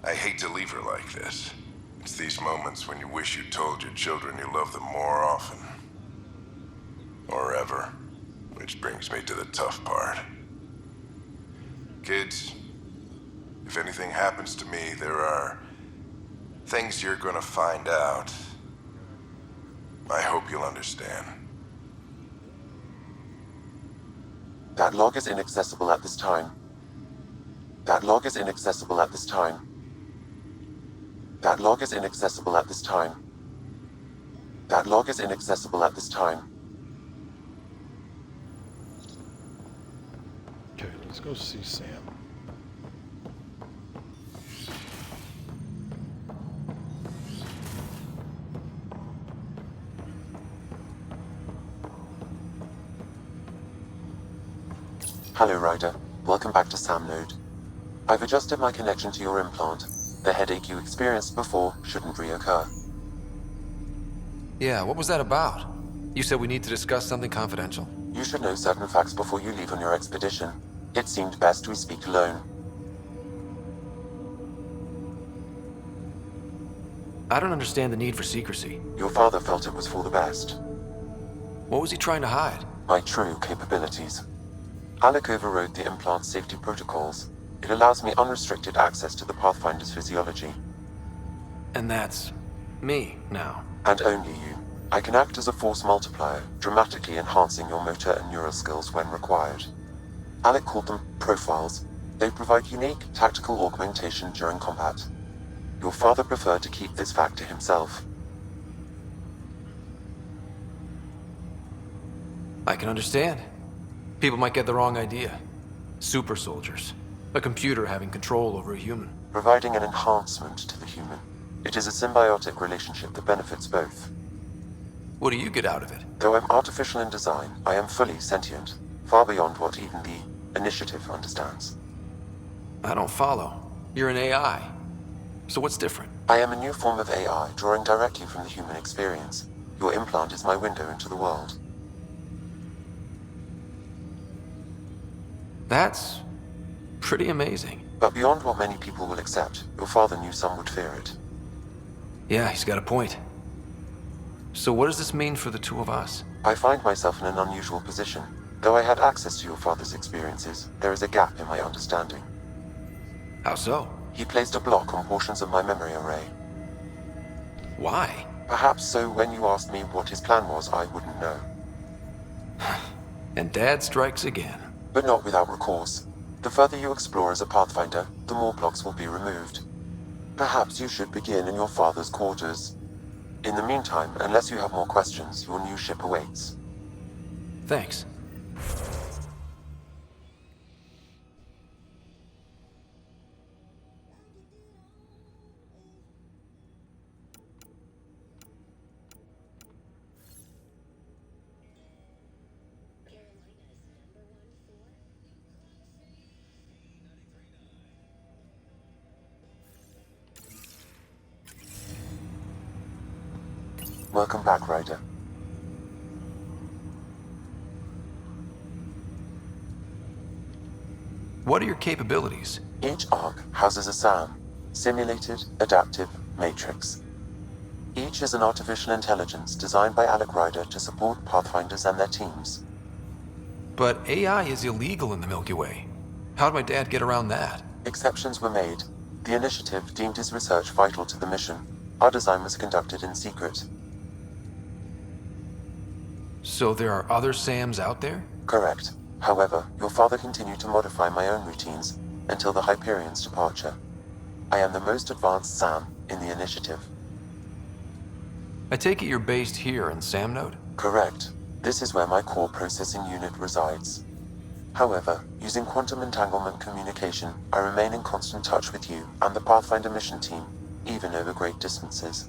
I hate to leave her like this. It's these moments when you wish you told your children you love them more often. Or ever. Which brings me to the tough part. Kids, if anything happens to me, there are things you're gonna find out. I hope you'll understand. That log is inaccessible at this time. That log is inaccessible at this time. That log is inaccessible at this time. That log is inaccessible at this time. Okay, let's go see Sam. Hello, Ryder. Welcome back to Sam Node. I've adjusted my connection to your implant. The headache you experienced before shouldn't reoccur. Yeah, what was that about? You said we need to discuss something confidential. You should know certain facts before you leave on your expedition. It seemed best we speak alone. I don't understand the need for secrecy. Your father felt it was for the best. What was he trying to hide? My true capabilities. Alec overrode the implant's safety protocols. It allows me unrestricted access to the Pathfinder's physiology. And that's me now. And only you. I can act as a force multiplier, dramatically enhancing your motor and neural skills when required. Alec called them profiles. They provide unique tactical augmentation during combat. Your father preferred to keep this fact to himself. I can understand. People might get the wrong idea. Super soldiers. A computer having control over a human. Providing an enhancement to the human. It is a symbiotic relationship that benefits both. What do you get out of it? Though I'm artificial in design, I am fully sentient. Far beyond what even the Initiative understands. I don't follow. You're an AI. So what's different? I am a new form of AI, drawing directly from the human experience. Your implant is my window into the world. That's pretty amazing. But beyond what many people will accept, your father knew some would fear it. Yeah, he's got a point. So what does this mean for the two of us? I find myself in an unusual position. Though I had access to your father's experiences, there is a gap in my understanding. How so? He placed a block on portions of my memory array. Why? Perhaps so when you asked me what his plan was, I wouldn't know. And Dad strikes again. But not without recourse. The further you explore as a Pathfinder, the more blocks will be removed. Perhaps you should begin in your father's quarters. In the meantime, unless you have more questions, your new ship awaits. Thanks. Welcome back, Ryder. What are your capabilities? Each arc houses a SAM, Simulated Adaptive Matrix. Each is an artificial intelligence designed by Alec Ryder to support Pathfinders and their teams. But AI is illegal in the Milky Way. How'd my dad get around that? Exceptions were made. The initiative deemed his research vital to the mission. Our design was conducted in secret. So there are other SAMs out there? Correct. However, your father continued to modify my own routines until the Hyperion's departure. I am the most advanced SAM in the initiative. I take it you're based here in Sam Node? Correct. This is where my core processing unit resides. However, using quantum entanglement communication, I remain in constant touch with you and the Pathfinder mission team, even over great distances.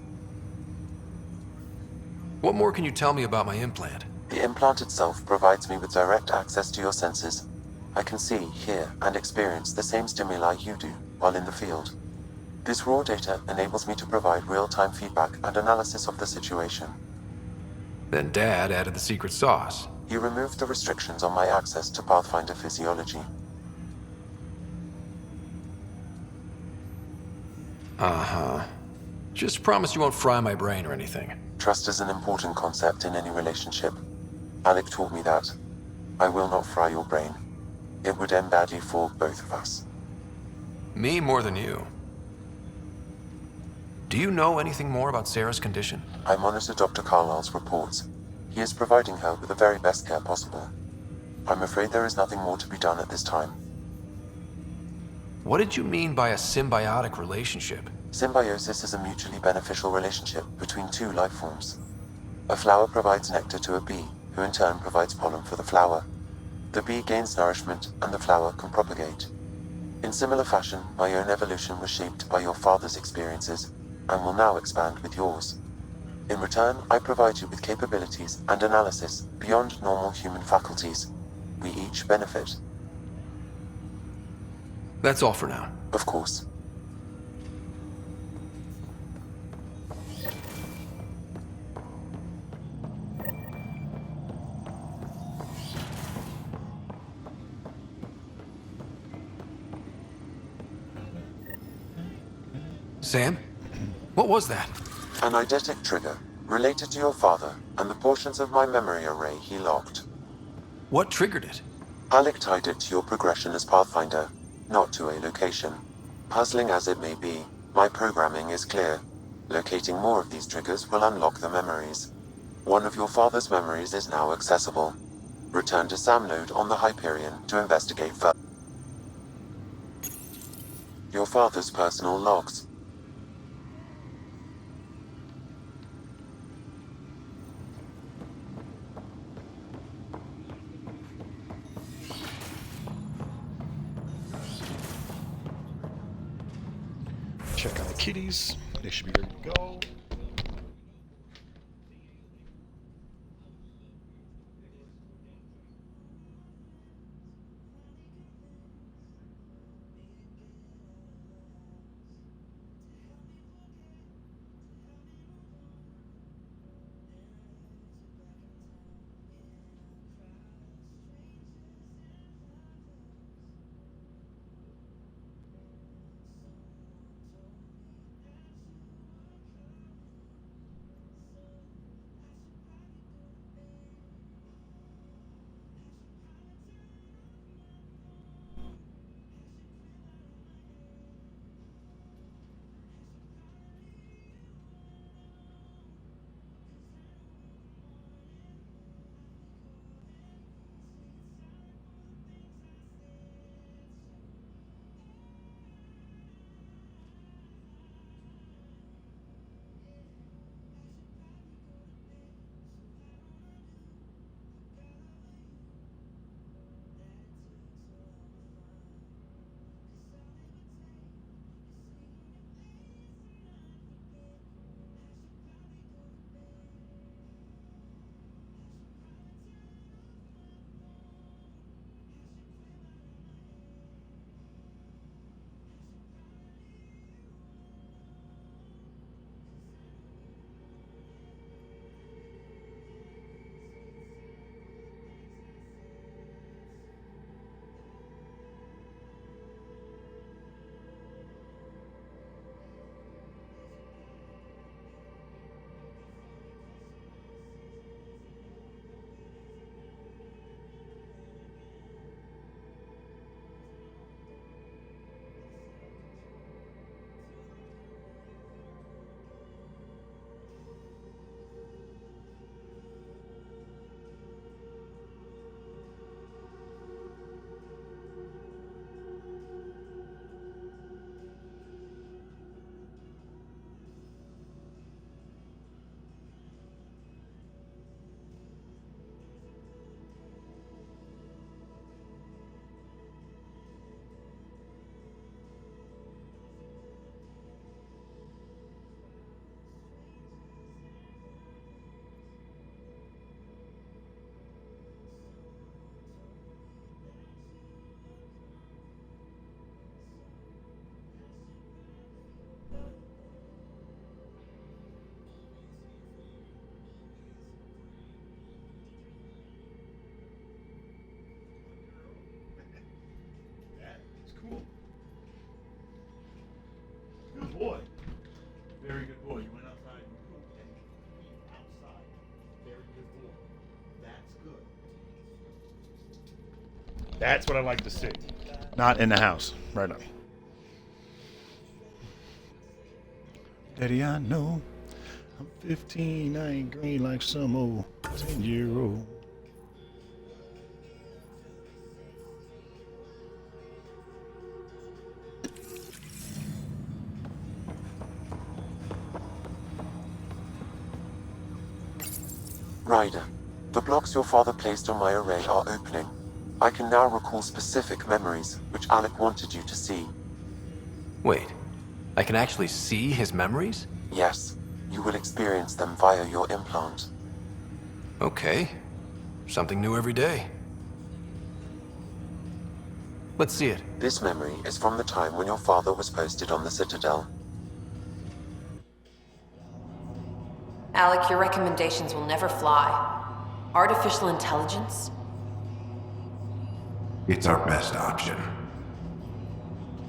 What more can you tell me about my implant? The implant itself provides me with direct access to your senses. I can see, hear, and experience the same stimuli you do while in the field. This raw data enables me to provide real-time feedback and analysis of the situation. Then Dad added the secret sauce. He removed the restrictions on my access to Pathfinder physiology. Uh-huh. Just promise you won't fry my brain or anything. Trust is an important concept in any relationship. Alec taught me that. I will not fry your brain. It would end badly for both of us. Me more than you. Do you know anything more about Sarah's condition? I monitor Dr. Carlisle's reports. He is providing her with the very best care possible. I'm afraid there is nothing more to be done at this time. What did you mean by a symbiotic relationship? Symbiosis is a mutually beneficial relationship between two life forms. A flower provides nectar to a bee, who in turn provides pollen for the flower. The bee gains nourishment, and the flower can propagate. In similar fashion, my own evolution was shaped by your father's experiences, and will now expand with yours. In return, I provide you with capabilities and analysis beyond normal human faculties. We each benefit. That's all for now. Of course. Sam? What was that? An eidetic trigger, related to your father, and the portions of my memory array he locked. What triggered it? Alec tied it to your progression as Pathfinder, not to a location. Puzzling as it may be, my programming is clear. Locating more of these triggers will unlock the memories. One of your father's memories is now accessible. Return to Sam Node on the Hyperion to investigate further. Your father's personal logs. Check on the kitties. They should be ready to go. boy. Very good boy. You went outside and pooped and peed outside. Very good boy. That's good. That's what I like to see. Not in the house. Right on. Daddy, I know I'm 15. I ain't green like some old 10-year-old. Ryder, the blocks your father placed on my array are opening. I can now recall specific memories, which Alec wanted you to see. Wait, I can actually see his memories? Yes, you will experience them via your implant. Okay. Something new every day. Let's see it. This memory is from the time when your father was posted on the Citadel. Alec, your recommendations will never fly. Artificial intelligence? It's our best option.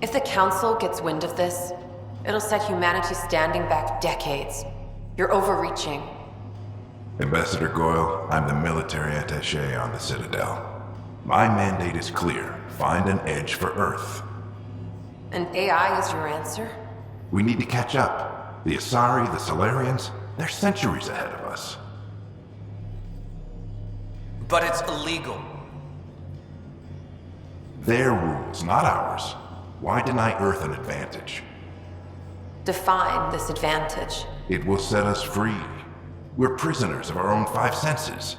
If the Council gets wind of this, it'll set humanity standing back decades. You're overreaching. Ambassador Goyle, I'm the military attaché on the Citadel. My mandate is clear. Find an edge for Earth. And AI is your answer? We need to catch up. The Asari, the Solarians, they're centuries ahead of us. But it's illegal. Their rules, not ours. Why deny Earth an advantage? Define this advantage. It will set us free. We're prisoners of our own five senses.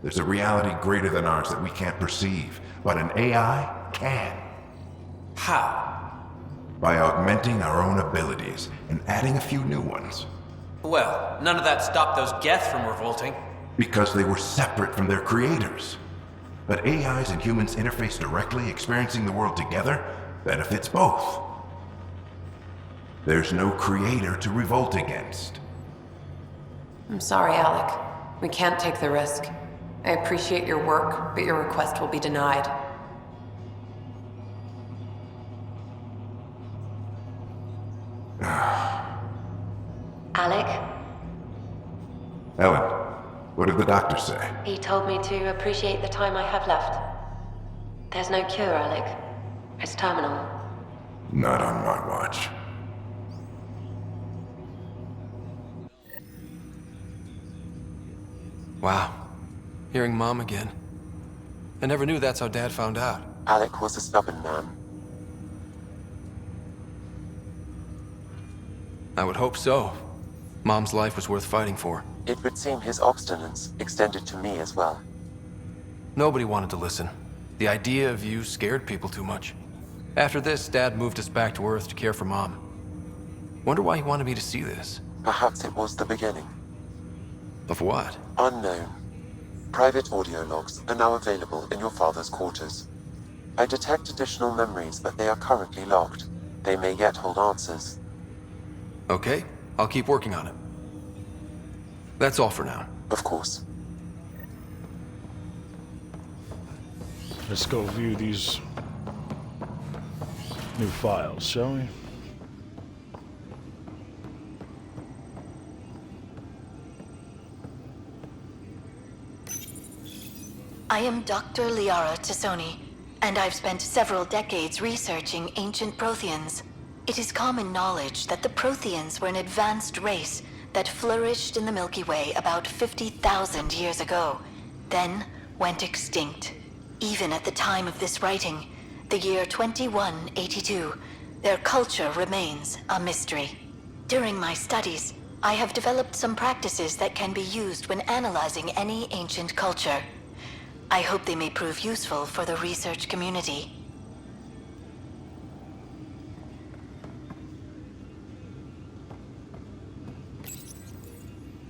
There's a reality greater than ours that we can't perceive, but an AI can. How? By augmenting our own abilities and adding a few new ones. Well, none of that stopped those Geth from revolting. Because they were separate from their creators. But AIs and humans interface directly, experiencing the world together, benefits both. There's no creator to revolt against. I'm sorry, Alec. We can't take the risk. I appreciate your work, but your request will be denied. Alec? Ellen, what did the doctor say? He told me to appreciate the time I have left. There's no cure, Alec. It's terminal. Not on my watch. Wow. Hearing Mom again. I never knew that's how Dad found out. Alec was a stubborn man. I would hope so. Mom's life was worth fighting for. It would seem his obstinance extended to me as well. Nobody wanted to listen. The idea of you scared people too much. After this, Dad moved us back to Earth to care for Mom. Wonder why he wanted me to see this. Perhaps it was the beginning. Of what? Unknown. Private audio logs are now available in your father's quarters. I detect additional memories, but they are currently locked. They may yet hold answers. Okay, I'll keep working on it. That's all for now. Of course. Let's go view these new files, shall we? I am Dr. Liara Tassoni, and I've spent several decades researching ancient Protheans. It is common knowledge that the Protheans were an advanced race that flourished in the Milky Way about 50,000 years ago, then went extinct. Even at the time of this writing, the year 2182, their culture remains a mystery. During my studies, I have developed some practices that can be used when analyzing any ancient culture. I hope they may prove useful for the research community.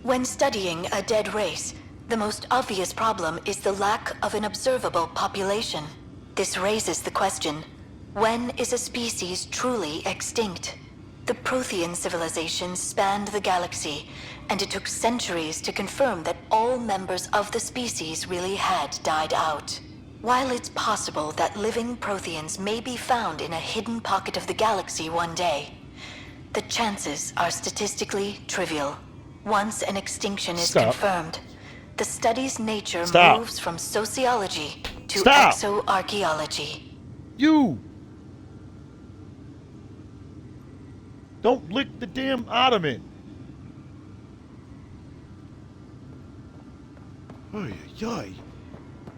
When studying a dead race, the most obvious problem is the lack of an observable population. This raises the question, when is a species truly extinct? The Prothean civilization spanned the galaxy, and it took centuries to confirm that all members of the species really had died out. While it's possible that living Protheans may be found in a hidden pocket of the galaxy one day, The chances are statistically trivial. Once an extinction is Stop. confirmed, the study's nature Stop. moves from sociology to Stop. exoarchaeology. You! Don't lick the damn ottoman! Oy, yoy.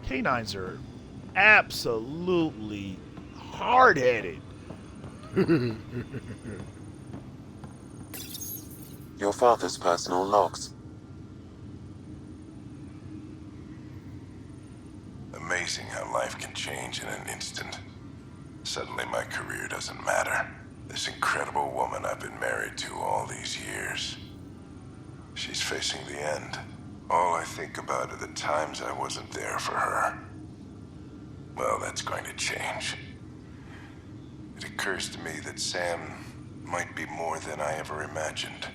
Canines are absolutely hard-headed. Your father's personal logs. Amazing how life can change in an instant. Suddenly my career doesn't matter. This incredible woman I've been married to all these years. She's facing the end. All I think about are the times I wasn't there for her. Well, that's going to change. It occurs to me that Sam might be more than I ever imagined.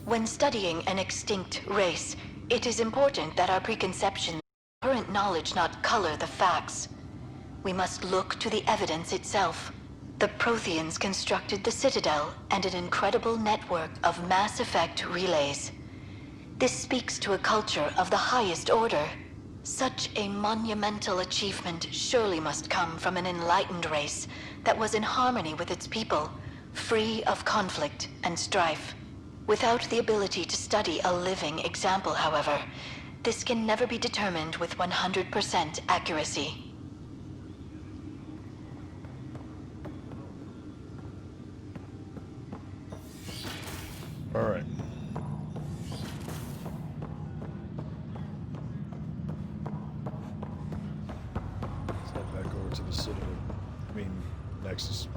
When studying an extinct race, it is important that our preconceptions and current knowledge not color the facts. We must look to the evidence itself. The Protheans constructed the Citadel and an incredible network of mass effect relays. This speaks to a culture of the highest order. Such a monumental achievement surely must come from an enlightened race that was in harmony with its people, free of conflict and strife. Without the ability to study a living example, however, this can never be determined with 100% accuracy. All right. Let's head back over to the Citadel. I mean, Nexus.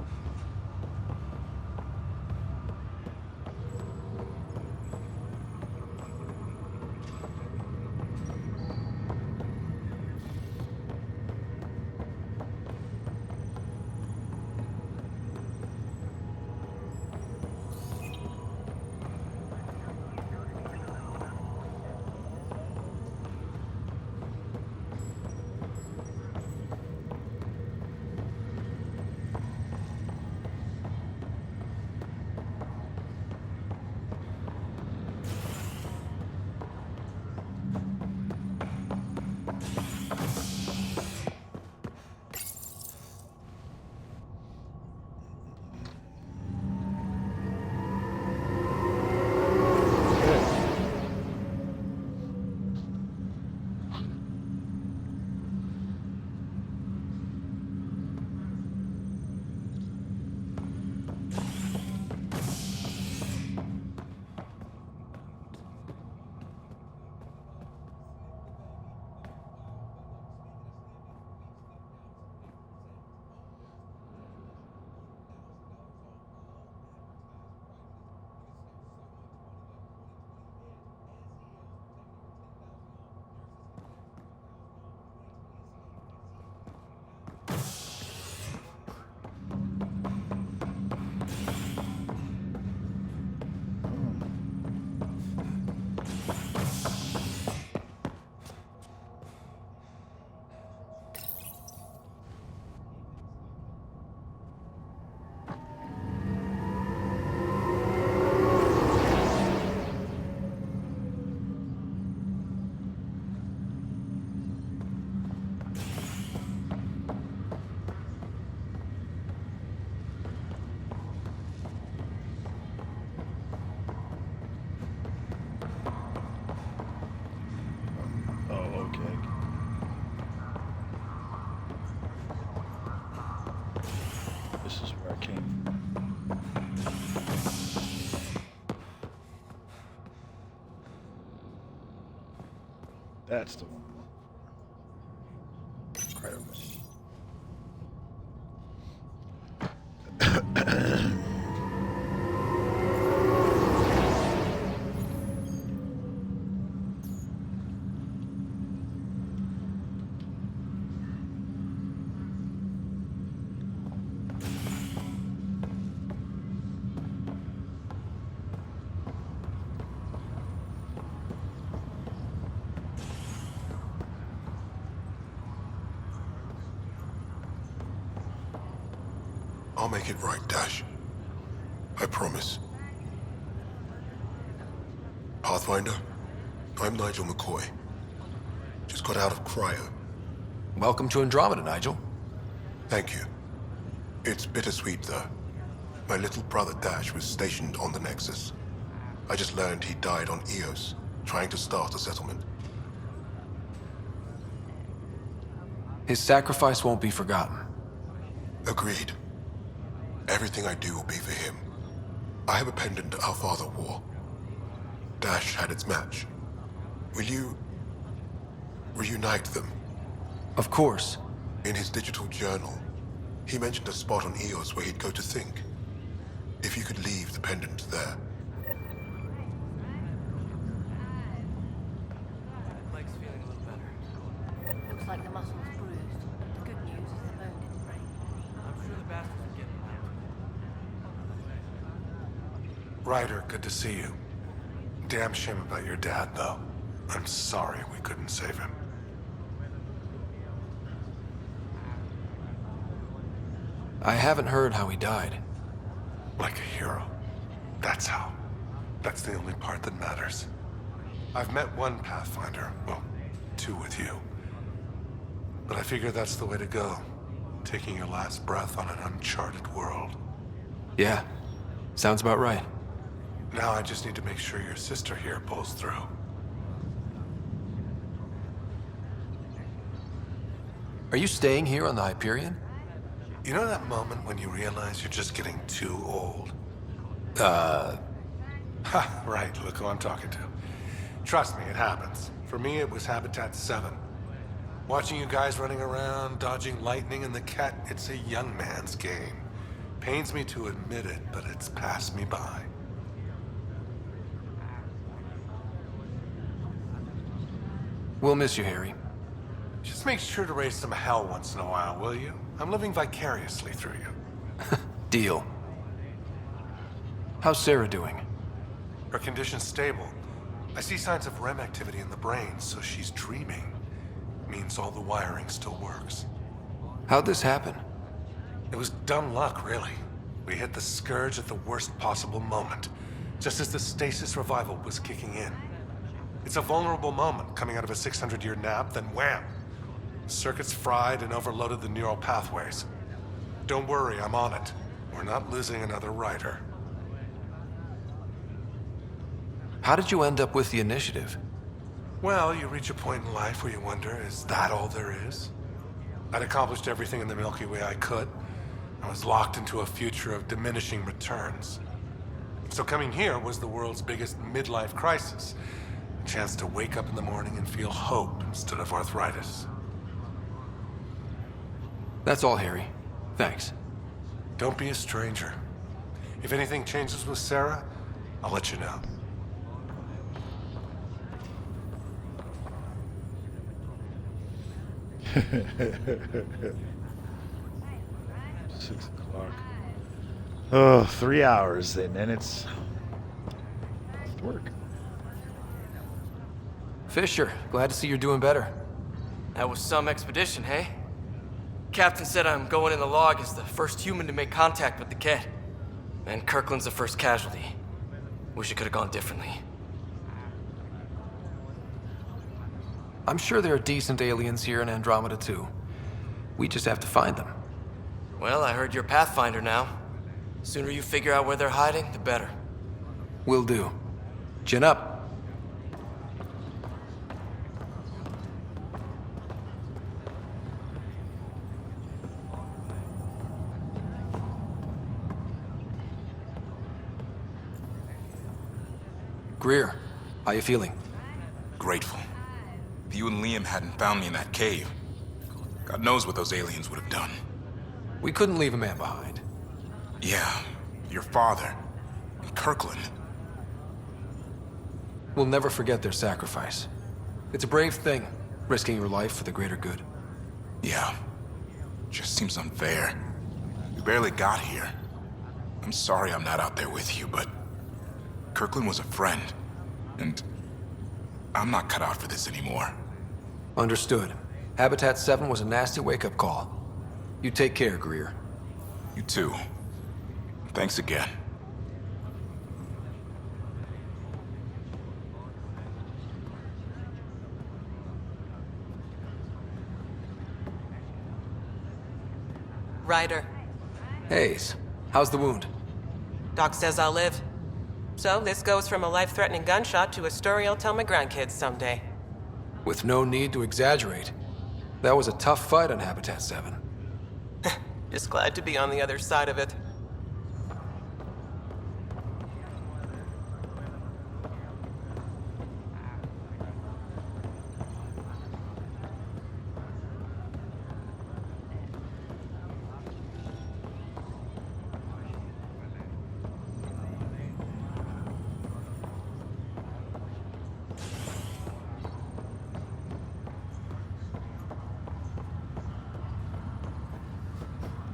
This is where I came. That's the one. Right over there. I'll make it right, Dash. I promise. Pathfinder, I'm Nigel McCoy. Just got out of cryo. Welcome to Andromeda, Nigel. Thank you. It's bittersweet, though. My little brother Dash was stationed on the Nexus. I just learned he died on Eos, trying to start a settlement. His sacrifice won't be forgotten. Agreed. Everything I do will be for him. I have a pendant our father wore. Dash had its match. Will you reunite them? Of course. In his digital journal, he mentioned a spot on Eos where he'd go to think. If you could leave the pendant there. Leg's feeling a little better. Looks like the muscle's bruised. The good news is the bone didn't break. I'm sure the bastards are getting out. Ryder, good to see you. Damn shame about your dad, though. I'm sorry we couldn't save him. I haven't heard how he died. Like a hero. That's how. That's the only part that matters. I've met one Pathfinder. Well, two with you. But I figure that's the way to go. Taking your last breath on an uncharted world. Yeah. Sounds about right. Now I just need to make sure your sister here pulls through. Are you staying here on the Hyperion? You know that moment when you realize you're just getting too old? Ha, right, look who I'm talking to. Trust me, it happens. For me, it was Habitat 7. Watching you guys running around, dodging lightning and the cat, it's a young man's game. Pains me to admit it, but it's passed me by. We'll miss you, Harry. Just make sure to raise some hell once in a while, will you? I'm living vicariously through you. Deal. How's Sarah doing? Her condition's stable. I see signs of REM activity in the brain, so she's dreaming. Means all the wiring still works. How'd this happen? It was dumb luck, really. We hit the Scourge at the worst possible moment, just as the stasis revival was kicking in. It's a vulnerable moment coming out of a 600-year nap, then wham! Circuits fried and overloaded the neural pathways. Don't worry, I'm on it. We're not losing another rider. How did you end up with the initiative? Well, you reach a point in life where you wonder, is that all there is? I'd accomplished everything in the Milky Way I could. I was locked into a future of diminishing returns. So coming here was the world's biggest midlife crisis. A chance to wake up in the morning and feel hope instead of arthritis. That's all, Harry. Thanks. Don't be a stranger. If anything changes with Sarah, I'll let you know. Six o'clock. Oh, 3 hours, and then it's work. Fisher, glad to see you're doing better. That was some expedition, hey? Captain said I'm going in the log as the first human to make contact with the Ket. And Kirkland's the first casualty. Wish it could have gone differently. I'm sure there are decent aliens here in Andromeda too. We just have to find them. Well, I heard you're Pathfinder now. Sooner you figure out where they're hiding, the better. Will do. Chin up. Greer, how you feeling? Grateful. If you and Liam hadn't found me in that cave, God knows what those aliens would have done. We couldn't leave a man behind. Yeah, your father, and Kirkland. We'll never forget their sacrifice. It's a brave thing, risking your life for the greater good. Yeah, just seems unfair. We barely got here. I'm sorry I'm not out there with you, but Kirkland was a friend, and I'm not cut out for this anymore. Understood. Habitat 7 was a nasty wake-up call. You take care, Greer. You too. Thanks again. Ryder. Hayes, how's the wound? Doc says I'll live. So this goes from a life-threatening gunshot to a story I'll tell my grandkids someday. With no need to exaggerate. That was a tough fight on Habitat 7. Just glad to be on the other side of it.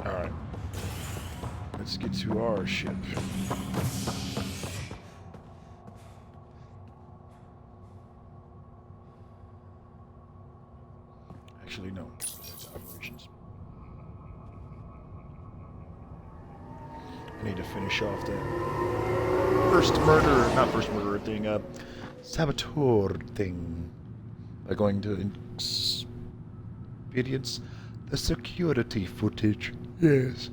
Alright. Let's get to our ship. Actually, no. That's operations. I need to finish off that not first murderer thing, saboteur thing by going to experience the security footage. Yes.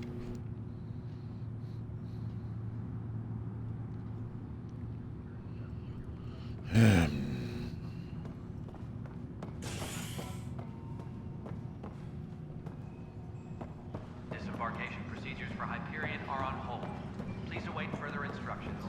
Disembarkation procedures for Hyperion are on hold. Please await further instructions.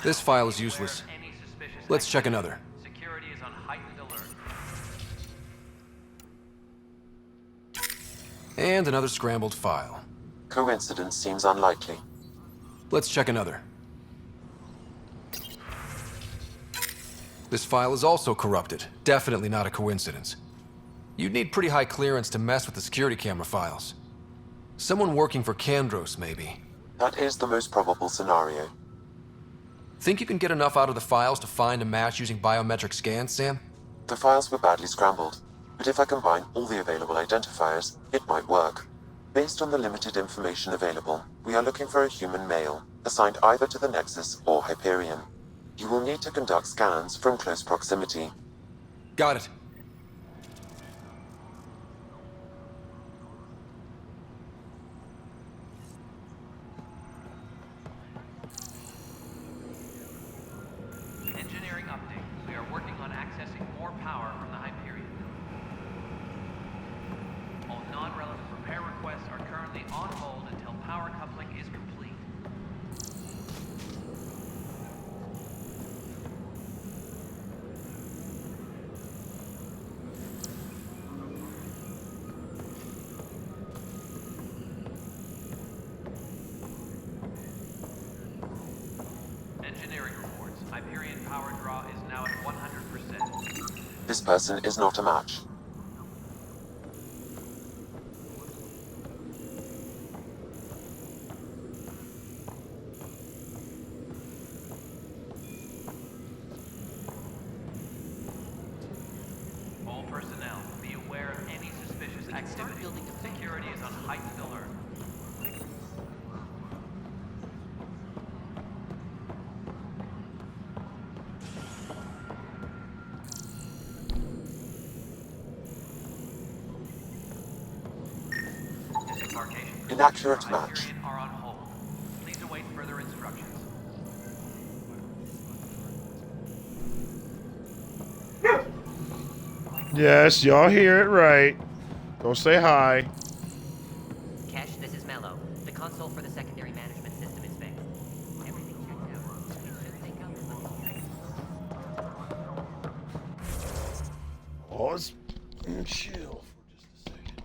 This file is useless. Let's check another. Security is on heightened alert. And another scrambled file. Coincidence seems unlikely. Let's check another. This file is also corrupted. Definitely not a coincidence. You'd need pretty high clearance to mess with the security camera files. Someone working for Kandros, maybe. That is the most probable scenario. Think you can get enough out of the files to find a match using biometric scans, Sam? The files were badly scrambled, but if I combine all the available identifiers, it might work. Based on the limited information available, we are looking for a human male, assigned either to the Nexus or Hyperion. You will need to conduct scans from close proximity. Got it. Engineering update. We are working on accessing more power from the Hyperion. All non-relevant repair requests are currently on hold until power coupling is complete. Engineering reports. Hyperion power draw is now at 100%. This person is not a match. All personnel, be aware of any suspicious activity. Security is on heightened alert. Inaccurate match. Hyperion are on hold. Please await further instructions. Yes, y'all hear it right. Go say hi. Kesh, this is Mello. The console for the secondary management system is fixed. Everything checks out. It should sync up with the Pause and chill for just a second.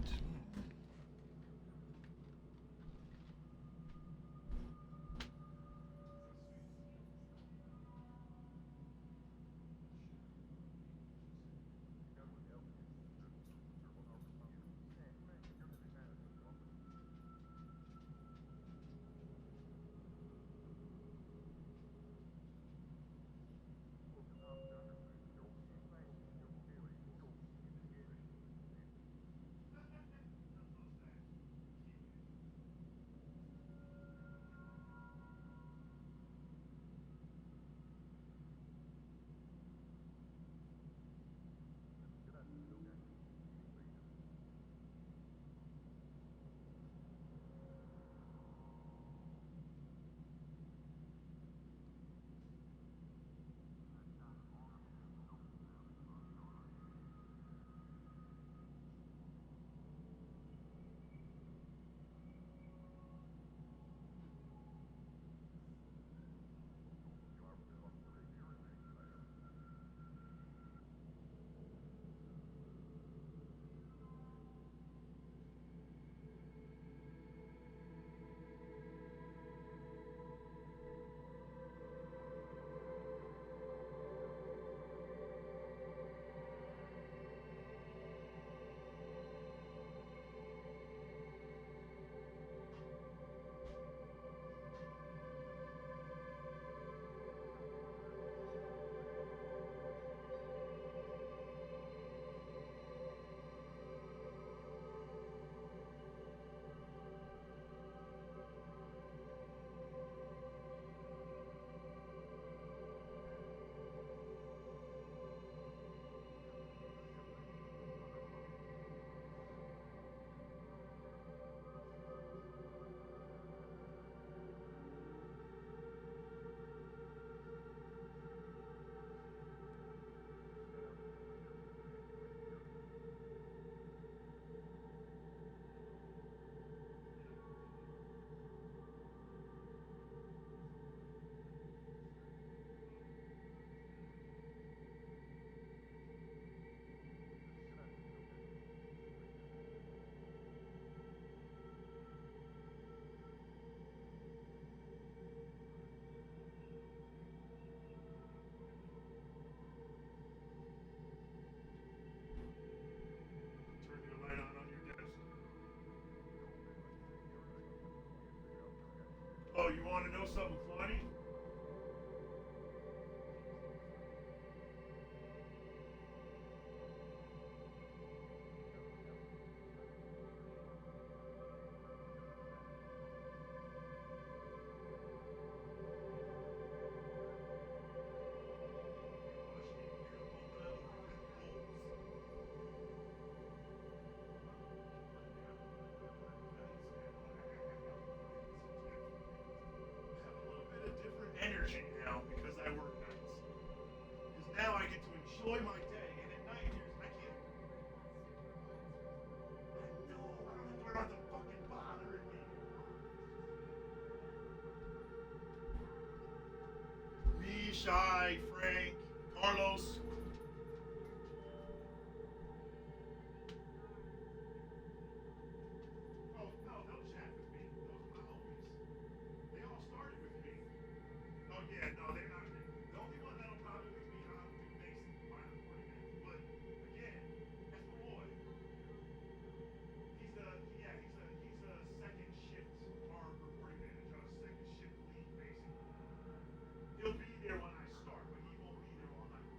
Oh, you want to know something funny? Energy now because I work nights. Because now I get to enjoy my day, and at night I can't. I know. I don't have to worry about them fucking bothering me. Me, Shy, Frank, Carlos. Oh no, they'll chat with me. Those are my homies. They all started with me. Oh yeah, no, they're not. The only one that'll probably be on will be Mason, my reporting man. But again, that's my boy. He's a second shift our reporting manager, a second shift lead basically. He'll be there when I start, but he won't be there all night.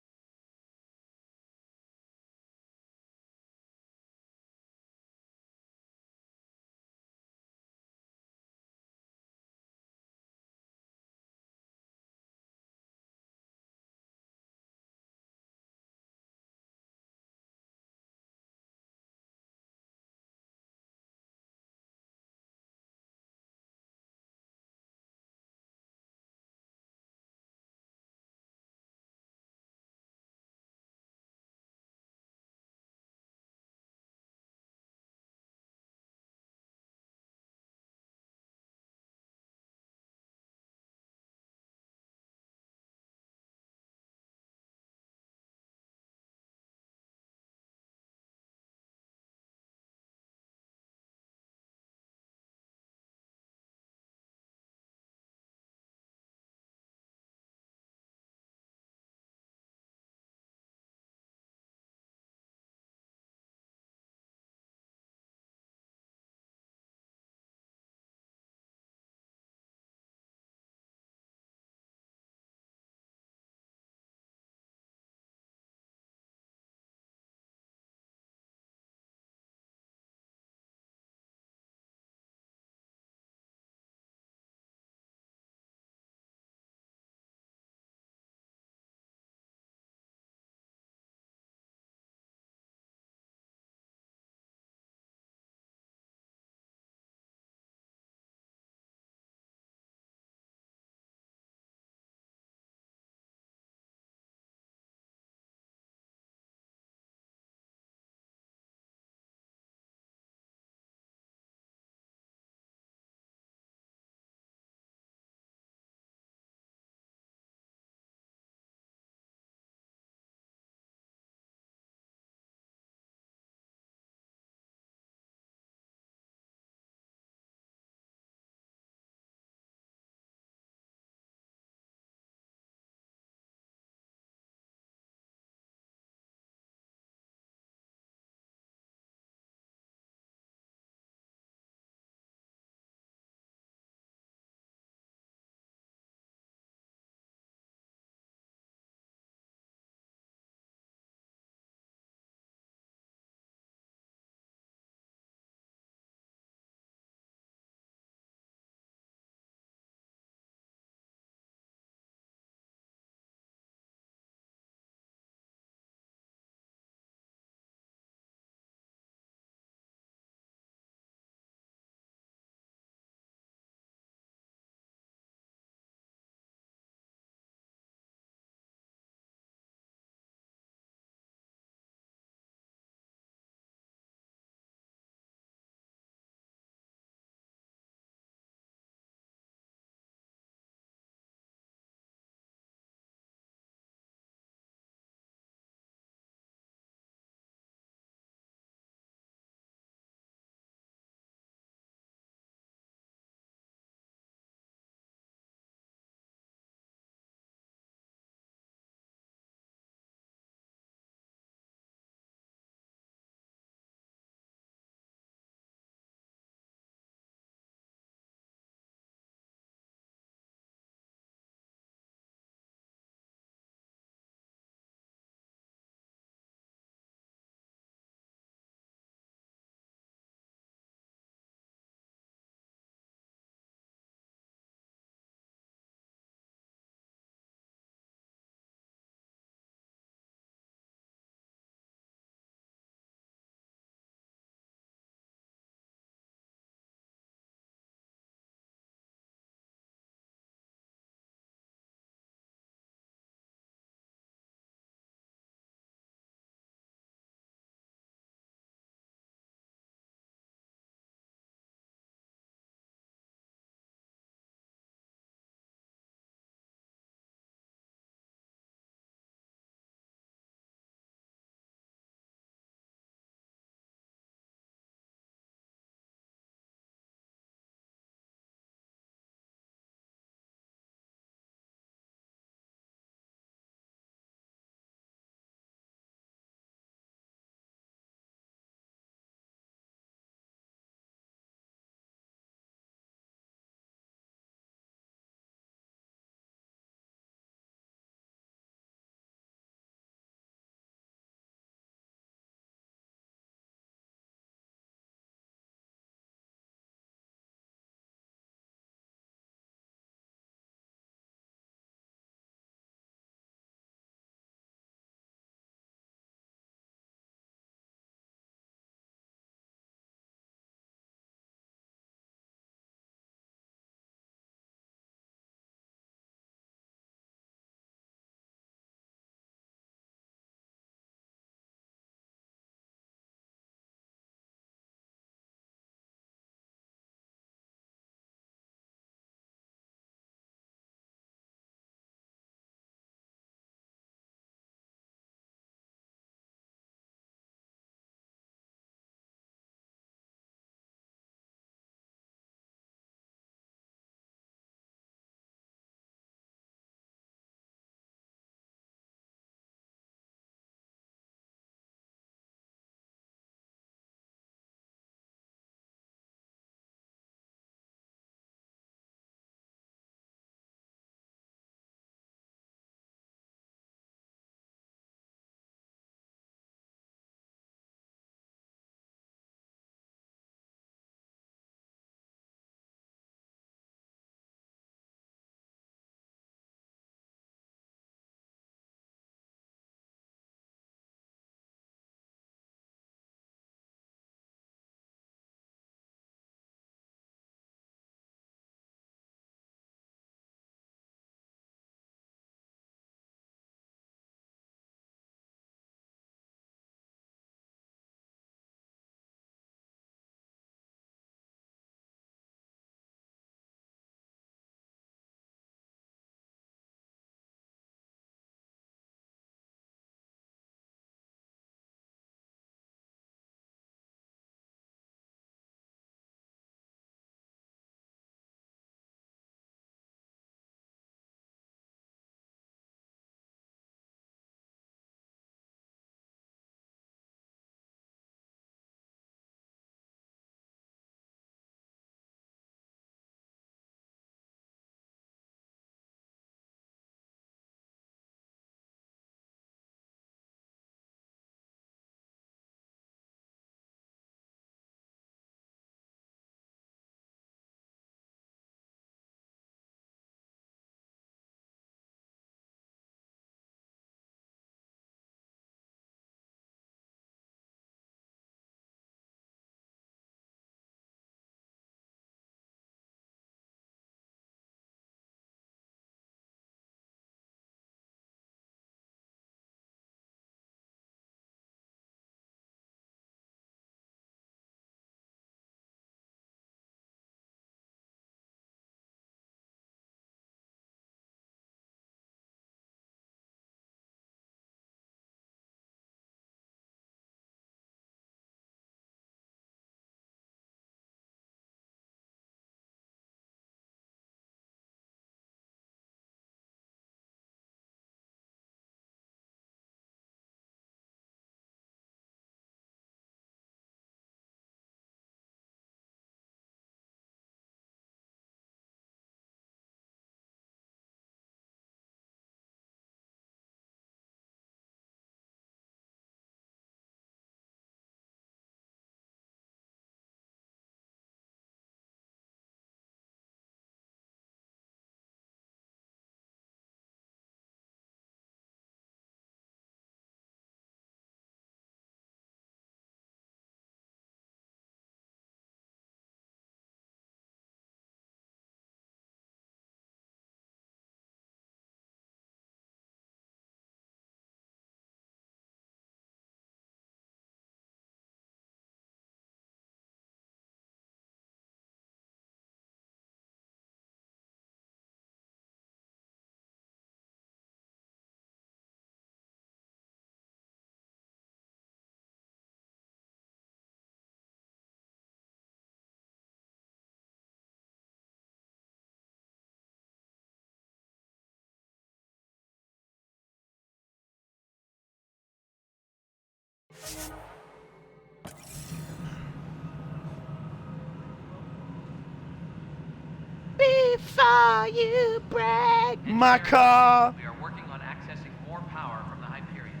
Before you break my car. We are working on accessing more power from the Hyperion.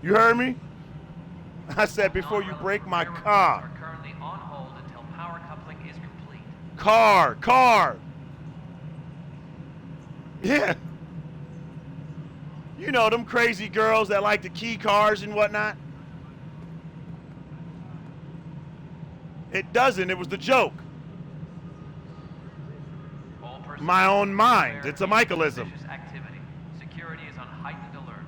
You heard me? I said before you break my car. Are currently on hold until power coupling is complete. Car. Yeah. You know, them crazy girls that like to key cars and whatnot. It doesn't. It was the joke. My own mind. It's a Michaelism. Activity. Security is on heightened alert.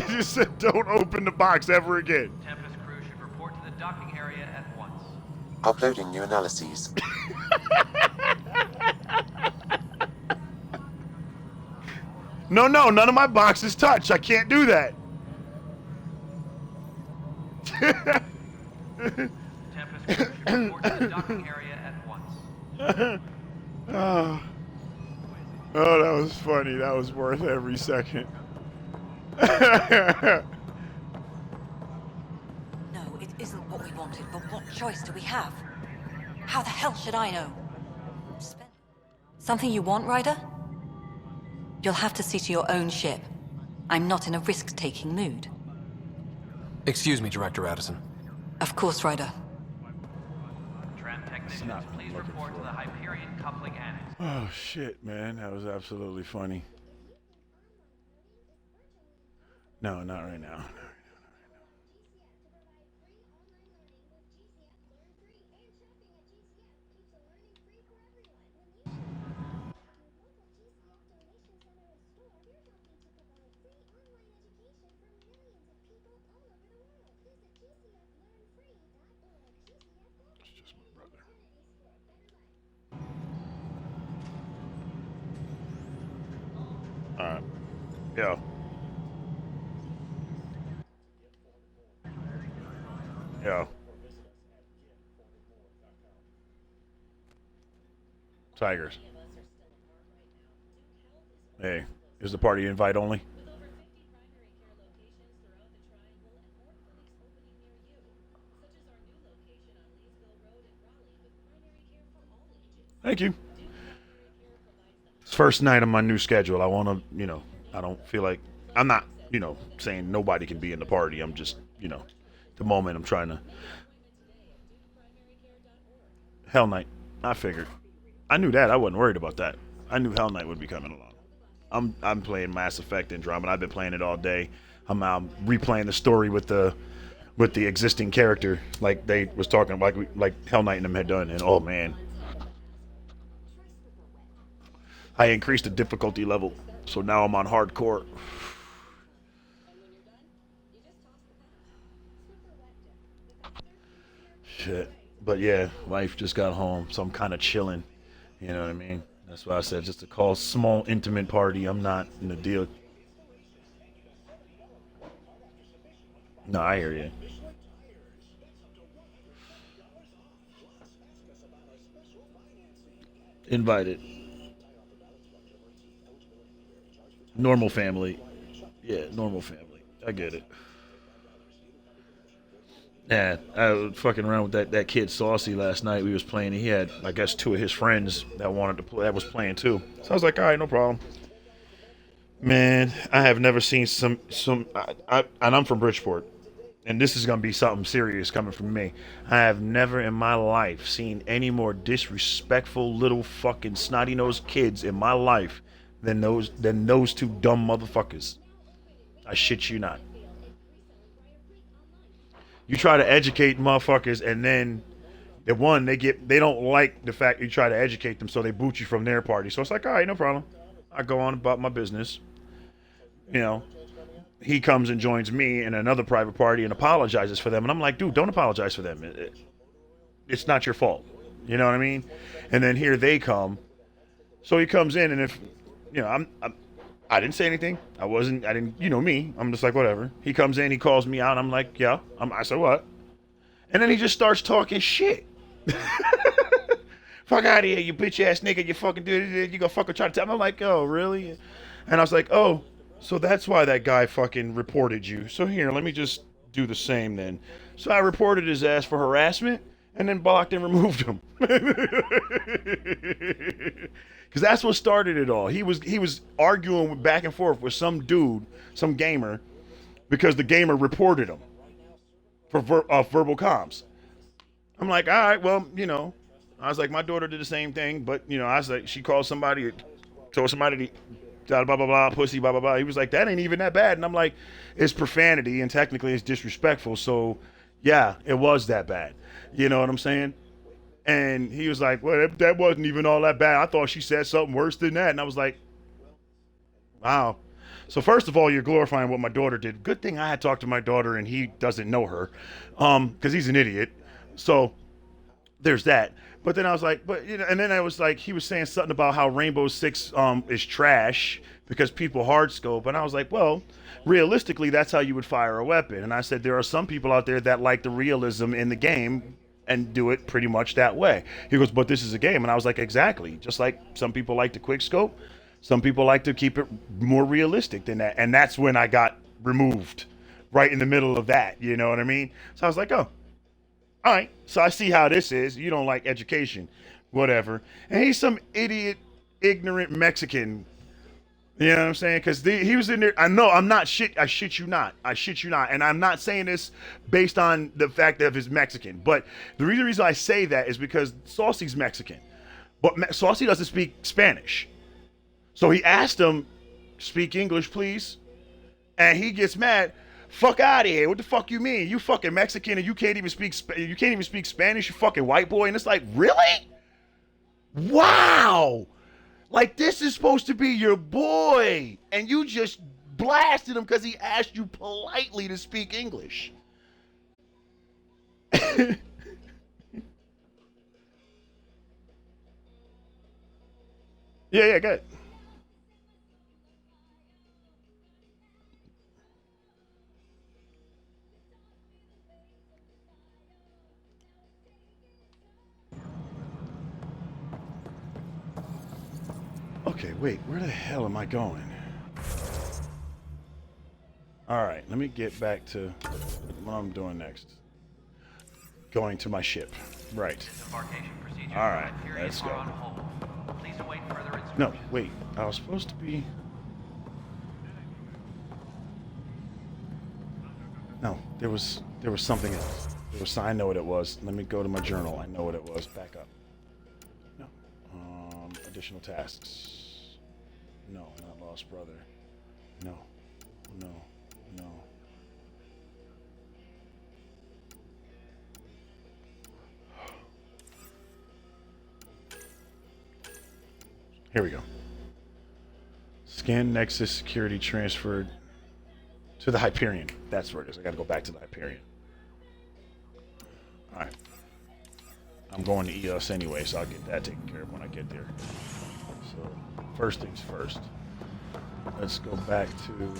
You said don't open the box ever again. Tempest crew should report to the docking area at once. Uploading new analyses. No, none of my boxes touch. I can't do that. Tempest crew should report to the docking area at once. Oh, that was funny. That was worth every second. No, it isn't what we wanted, but what choice do we have? How the hell should I know? Something you want, Ryder? You'll have to see to your own ship. I'm not in a risk-taking mood. Excuse me, Director Addison. Of course, Ryder. Tram technicians, please report to the Hyperion coupling annex. Oh, shit, man. That was absolutely funny. No, not right now. Alright. Yo. Tigers. Hey, is the party invite only? Thank you. It's first night on my new schedule. I want to, I don't feel like, I'm not, saying nobody can be in the party. I'm just, the moment I'm trying to. Hell Knight. I figured. I knew that. I wasn't worried about that. I knew Hell Knight would be coming along. I'm playing Mass Effect Andromeda. I've been playing it all day. I'm replaying the story with the existing character, like they was talking about, like Hell Knight and them had done. And oh man, I increased the difficulty level, so now I'm on hardcore. Shit. But yeah, wife just got home, so I'm kind of chilling. You know what I mean? That's why I said just to call small, intimate party. I'm not in the deal. No, I hear you. Invited. Normal family. Yeah, normal family. I get it. Yeah, I was fucking around with that kid Saucy last night. We was playing. He had, I guess, two of his friends that wanted to play. That was playing too. So I was like, all right, no problem. Man, I have never seen some. And I'm from Bridgeport, and this is gonna be something serious coming from me. I have never in my life seen any more disrespectful little fucking snotty-nosed kids in my life than those two dumb motherfuckers. I shit you not. You try to educate motherfuckers, and then they don't like the fact you try to educate them, so they boot you from their party. So it's like, all right, no problem. I go on about my business. He comes and joins me in another private party and apologizes for them, and I'm like, dude, don't apologize for them. It's not your fault. You know what I mean? And then here they come. So he comes in, and if I didn't say anything. I didn't, me. I'm just like, whatever. He comes in, he calls me out. I'm like, yeah. I said, what? And then he just starts talking shit. Fuck out of here, you bitch ass nigga. You fucking do it. You gonna fucking try to tell me. I'm like, oh, really? And I was like, oh, so that's why that guy fucking reported you. So here, let me just do the same then. So I reported his ass for harassment and then blocked and removed him. Because that's what started it all. He was arguing back and forth with some dude, some gamer, because the gamer reported him for verbal comms. I'm like, all right, well, you know, I was like, my daughter did the same thing, but you know, I was like, she called somebody, told somebody, blah blah blah, pussy, blah blah blah. He was like, that ain't even that bad, and I'm like, it's profanity and technically it's disrespectful, so yeah, it was that bad. You know what I'm saying? And he was like, well, that wasn't even all that bad. I thought she said something worse than that. And I was like, wow. So first of all, you're glorifying what my daughter did. Good thing I had talked to my daughter and he doesn't know her because he's an idiot. So there's that. But then I was like, but you know, and then I was like, he was saying something about how Rainbow Six is trash because people hard scope. And I was like, well, realistically, that's how you would fire a weapon. And I said, there are some people out there that like the realism in the game and do it pretty much that way. He goes, but this is a game. And I was like, exactly. Just like some people like to quick scope, some people like to keep it more realistic than that. And that's when I got removed right in the middle of that. You know what I mean? So I was like, oh, all right. So I see how this is. You don't like education, whatever. And he's some idiot, ignorant Mexican. You know what I'm saying? Because he was in there. I know I'm not shit. I shit you not. I shit you not. And I'm not saying this based on the fact that he's Mexican. But the reason I say that is because Saucy's Mexican. But Saucy doesn't speak Spanish. So he asked him, speak English, please. And he gets mad. Fuck out of here. What the fuck you mean? You fucking Mexican and you can't even speak Spanish, you fucking white boy. And it's like, really? Wow. Like, this is supposed to be your boy, and you just blasted him because he asked you politely to speak English. Yeah, good. Okay, wait, where the hell am I going? All right, let me get back to what I'm doing next. Going to my ship. Right. All right, let's go. No, wait, I was supposed to be... No, there was something else. I know what it was. Let me go to my journal. I know what it was. Back up. No. Additional tasks. No, not lost brother. No. Here we go. Scan Nexus security transferred to the Hyperion. That's where it is. I gotta go back to the Hyperion. Alright. I'm going to EOS anyway, so I'll get that taken care of when I get there. So, first things first. Let's go back to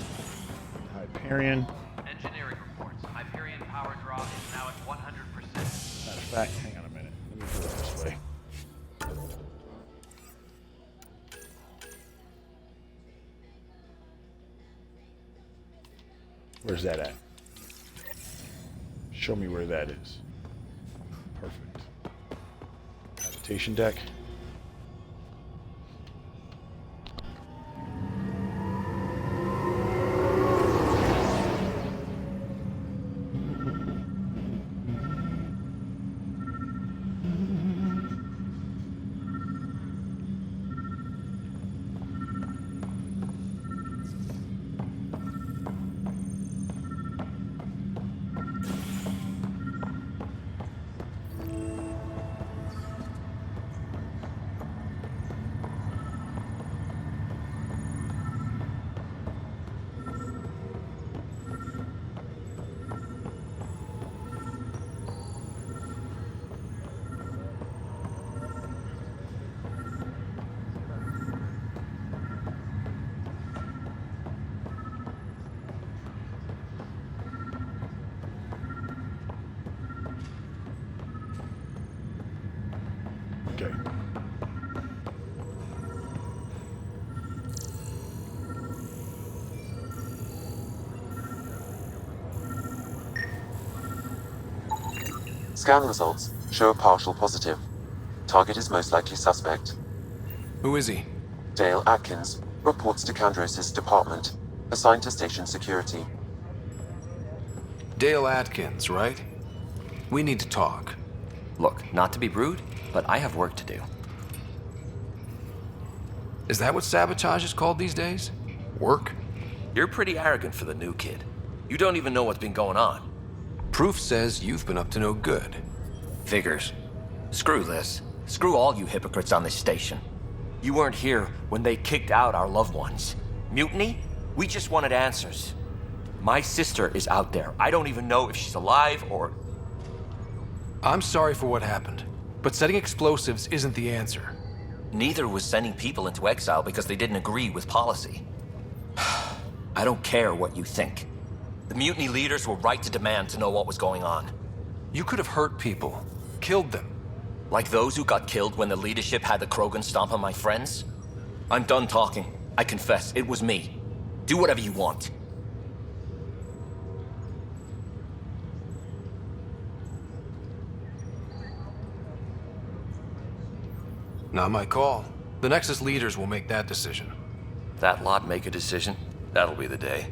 Hyperion. Engineering reports. Hyperion power draw is now at 100%. Matter of fact, hang on a minute. Let me do it this way. Where's that at? Show me where that is. Perfect. Habitation deck. Okay. Scan results show a partial positive. Target is most likely suspect. Who is he? Dale Atkins reports to Kandros' department, assigned to station security. Dale Atkins, right? We need to talk. Look, not to be rude, but I have work to do. Is that what sabotage is called these days? Work? You're pretty arrogant for the new kid. You don't even know what's been going on. Proof says you've been up to no good. Figures. Screw this. Screw all you hypocrites on this station. You weren't here when they kicked out our loved ones. Mutiny? We just wanted answers. My sister is out there. I don't even know if she's alive or... I'm sorry for what happened, but setting explosives isn't the answer. Neither was sending people into exile because they didn't agree with policy. I don't care what you think. The mutiny leaders were right to demand to know what was going on. You could have hurt people, killed them. Like those who got killed when the leadership had the Krogan stomp on my friends? I'm done talking. I confess, it was me. Do whatever you want. Not my call. The Nexus leaders will make that decision. That lot make a decision? That'll be the day.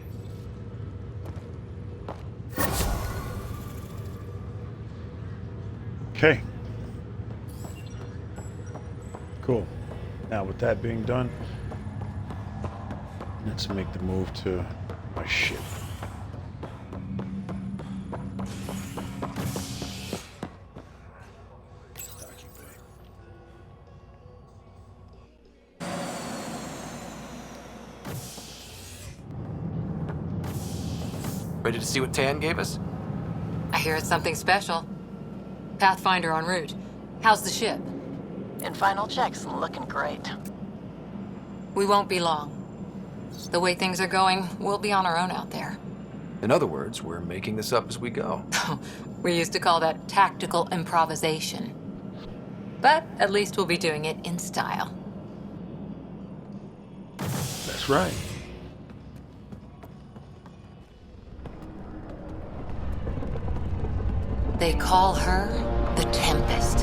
Okay. Cool. Now with that being done, let's make the move to my ship. Ready to see what Tan gave us? I hear it's something special. Pathfinder en route. How's the ship? In final checks, looking great. We won't be long. The way things are going, we'll be on our own out there. In other words, we're making this up as we go. We used to call that tactical improvisation. But at least we'll be doing it in style. That's right. They call her the Tempest.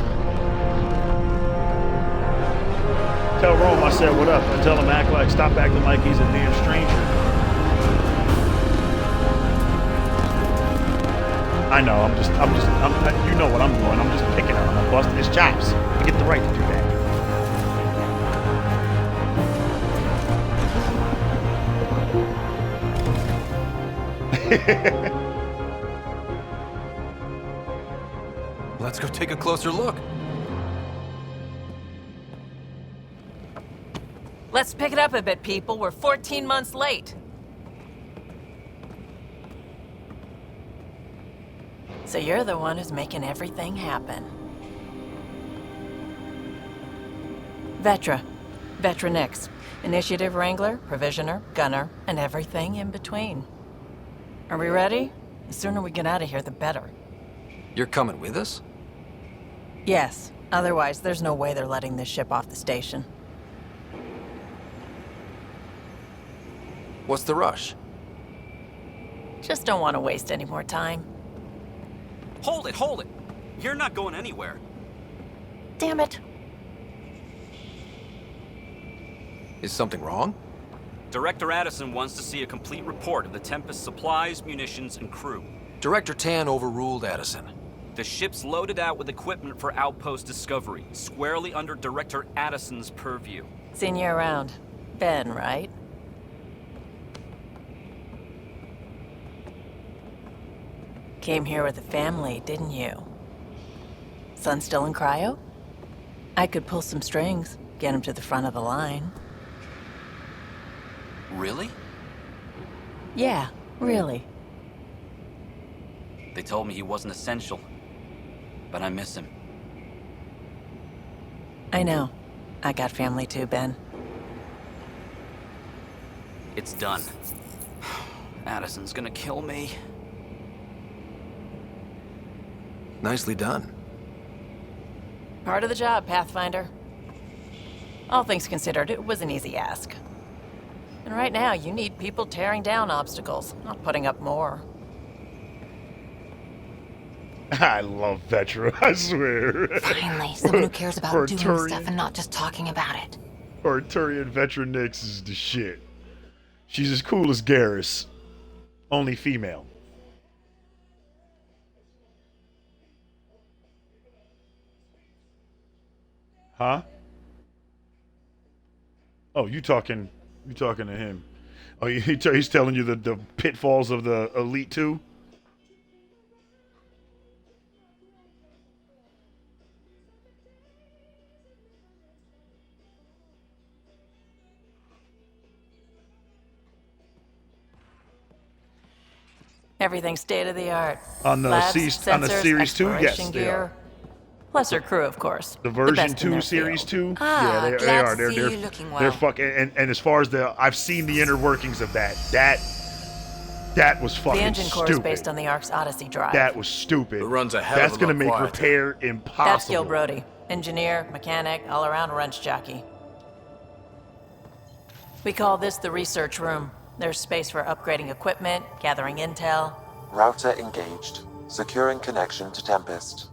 Tell Rome I said what up, and tell him stop acting like he's a damn stranger. I know, you know what I'm doing. I'm just picking on him. I'm busting his chops. I get the right to do that. Let's go take a closer look. Let's pick it up a bit, people. We're 14 months late. So you're the one who's making everything happen. Vetra. Vetra Nix. Initiative Wrangler, Provisioner, Gunner, and everything in between. Are we ready? The sooner we get out of here, the better. You're coming with us? Yes. Otherwise, there's no way they're letting this ship off the station. What's the rush? Just don't want to waste any more time. Hold it, hold it! You're not going anywhere. Damn it. Is something wrong? Director Addison wants to see a complete report of the Tempest's supplies, munitions, and crew. Director Tan overruled Addison. The ship's loaded out with equipment for outpost discovery, squarely under Director Addison's purview. Seen you around. Ben, right? Came here with a family, didn't you? Son still in cryo? I could pull some strings, get him to the front of the line. Really? Yeah, really. They told me he wasn't essential, but I miss him. I know. I got family too, Ben. It's done. Addison's gonna kill me. Nicely done. Part of the job, Pathfinder. All things considered, it was an easy ask. And right now, you need people tearing down obstacles, not putting up more. I love Vetra, I swear. Finally, someone who cares about doing Arturian- stuff and not just talking about it. Arturian Vetra Nix is the shit. She's as cool as Garrus. Only female. Huh? Oh, you talking to him. Oh, he's telling you the pitfalls of the Elite Two? Everything's state of the art. On the Labs, on the sensors, Series 2, yes, exploration they gear. are. Lesser crew, of course. The version best in 2, their Series field. 2? Ah, yeah, they glad are. to see They're you looking well. they're fucking and as far as I've seen the inner workings of that. That was fucking The engine core stupid. is based on the Ark's Odyssey drive. That was stupid. It runs a hell That's of a lot gonna make quieter. repair impossible. That's Gil Brody. Engineer, mechanic, all-around wrench jockey. We call this the research room. There's space for upgrading equipment, gathering intel. Router engaged. Securing connection to Tempest.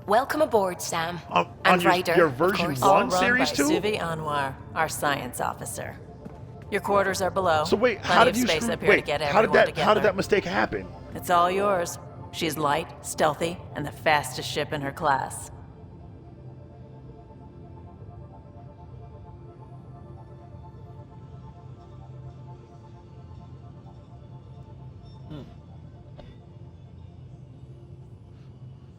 Welcome aboard, Sam. On and your, Ryder, your of version course. 1 All run Series by 2? Suvi Anwar, our science officer. Your quarters are below. So wait, Plenty how did of you space screw, up here to get how did everyone how did together. that mistake happen? It's all yours. She's light, stealthy, and the fastest ship in her class.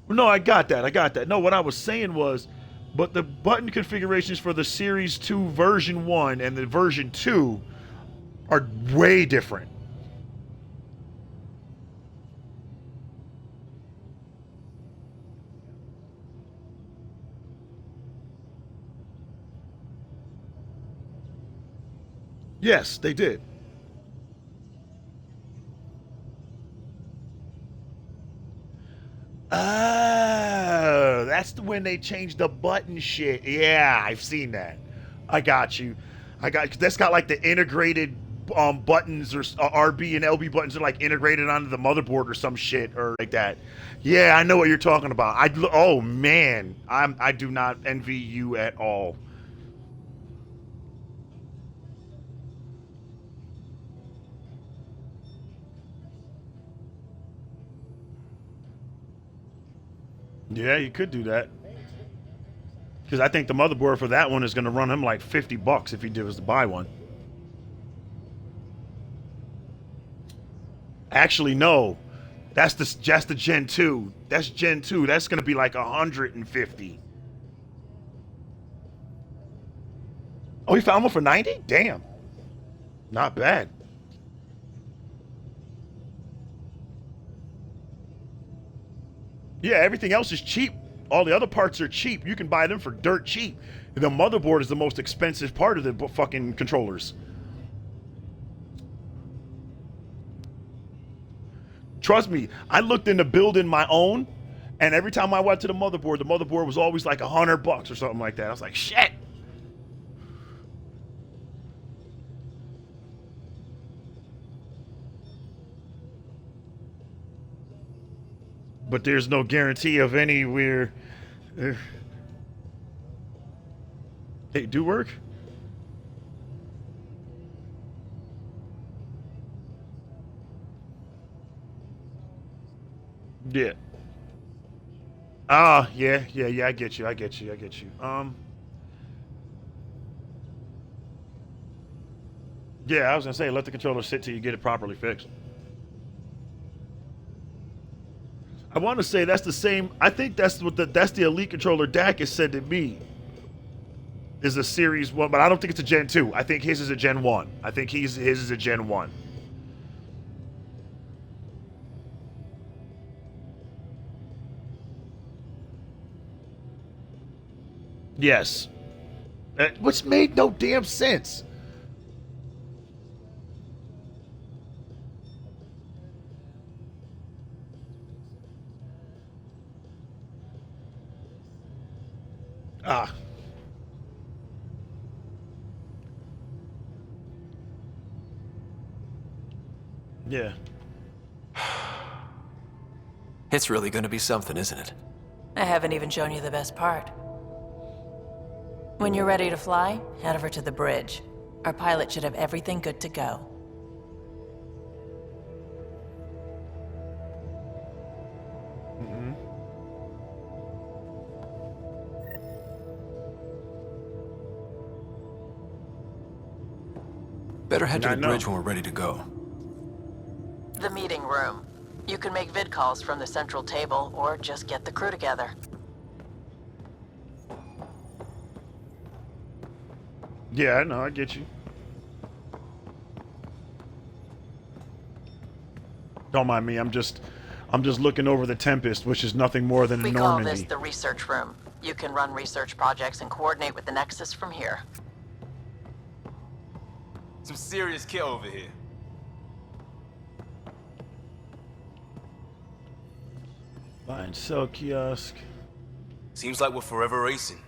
No, I got that. No, what I was saying was, but the button configurations for the Series 2 version 1 and the version 2 are way different. Yes, they did. Oh, that's when they changed the button shit. Yeah, I've seen that. I got you. That's got like the integrated buttons or RB and LB buttons are like integrated onto the motherboard or some shit or like that. Yeah, I know what you're talking about. Oh man, I do not envy you at all. Yeah, you could do that. Because I think the motherboard for that one is going to run him like $50 if he was to buy one. Actually, no. That's the Gen 2. That's Gen 2. That's going to be like 150. Oh, you found one for 90? Damn. Not bad. Yeah, everything else is cheap. All the other parts are cheap. You can buy them for dirt cheap. The motherboard is the most expensive part of the fucking controllers. Trust me, I looked into building my own, and every time I went to the motherboard was always like $100 or something like that. I was like, shit. But there's no guarantee of anywhere. Hey, do work? Yeah. Ah, yeah, I get you. Yeah, I was gonna say, let the controller sit till you get it properly fixed. I want to say that's the same. I think that's that's the Elite controller Dak has said to me. Is a Series 1, but I don't think it's a Gen 2. I think his is a Gen 1. I think his is a Gen 1. Yes. Which made no damn sense. Ah. Yeah. It's really gonna be something, isn't it? I haven't even shown you the best part. When you're ready to fly, head over to the bridge. Our pilot should have everything good to go. Better head to the bridge when we're ready to go. The meeting room. You can make vid calls from the central table, or just get the crew together. Yeah, I know, I get you. Don't mind me, I'm just looking over the Tempest, which is nothing more than a We call this Normandy. the research room. You can run research projects and coordinate with the Nexus from here. Some serious kit over here. Buy and sell kiosk. Seems like we're forever racing,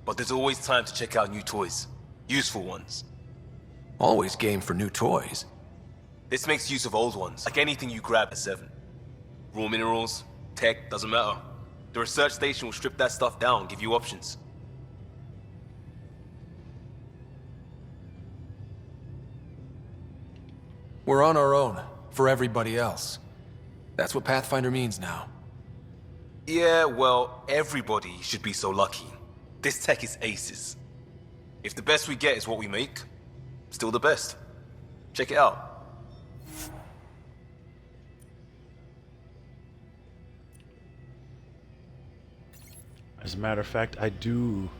but there's always time to check out new toys. Useful ones. Always game for new toys. This makes use of old ones, like anything you grab at 7. Raw minerals, tech, doesn't matter. The research station will strip that stuff down and give you options. We're on our own, for everybody else. That's what Pathfinder means now. Yeah, well, everybody should be so lucky. This tech is aces. If the best we get is what we make, still the best. Check it out. As a matter of fact, I do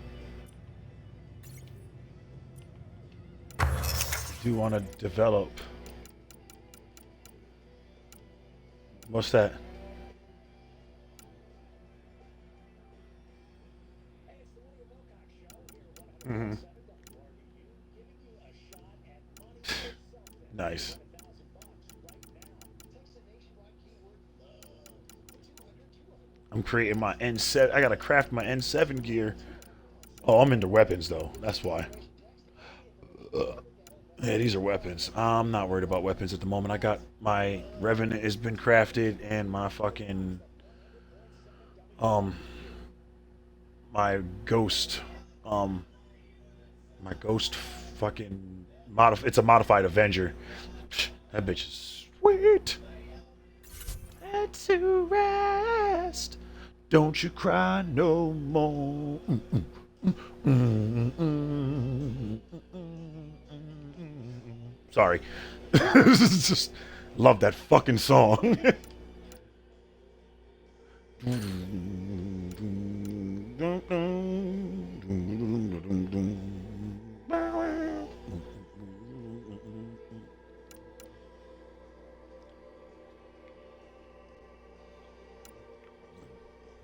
want to develop. What's that? Nice. I'm creating my N7. I gotta craft my N7 gear. Oh, I'm into weapons though. That's why. Yeah, these are weapons. I'm not worried about weapons at the moment. I got my Revenant has been crafted and my fucking my Ghost fucking it's a modified Avenger. That bitch is sweet. Head to rest. Don't you cry no more. Sorry. Just love that fucking song.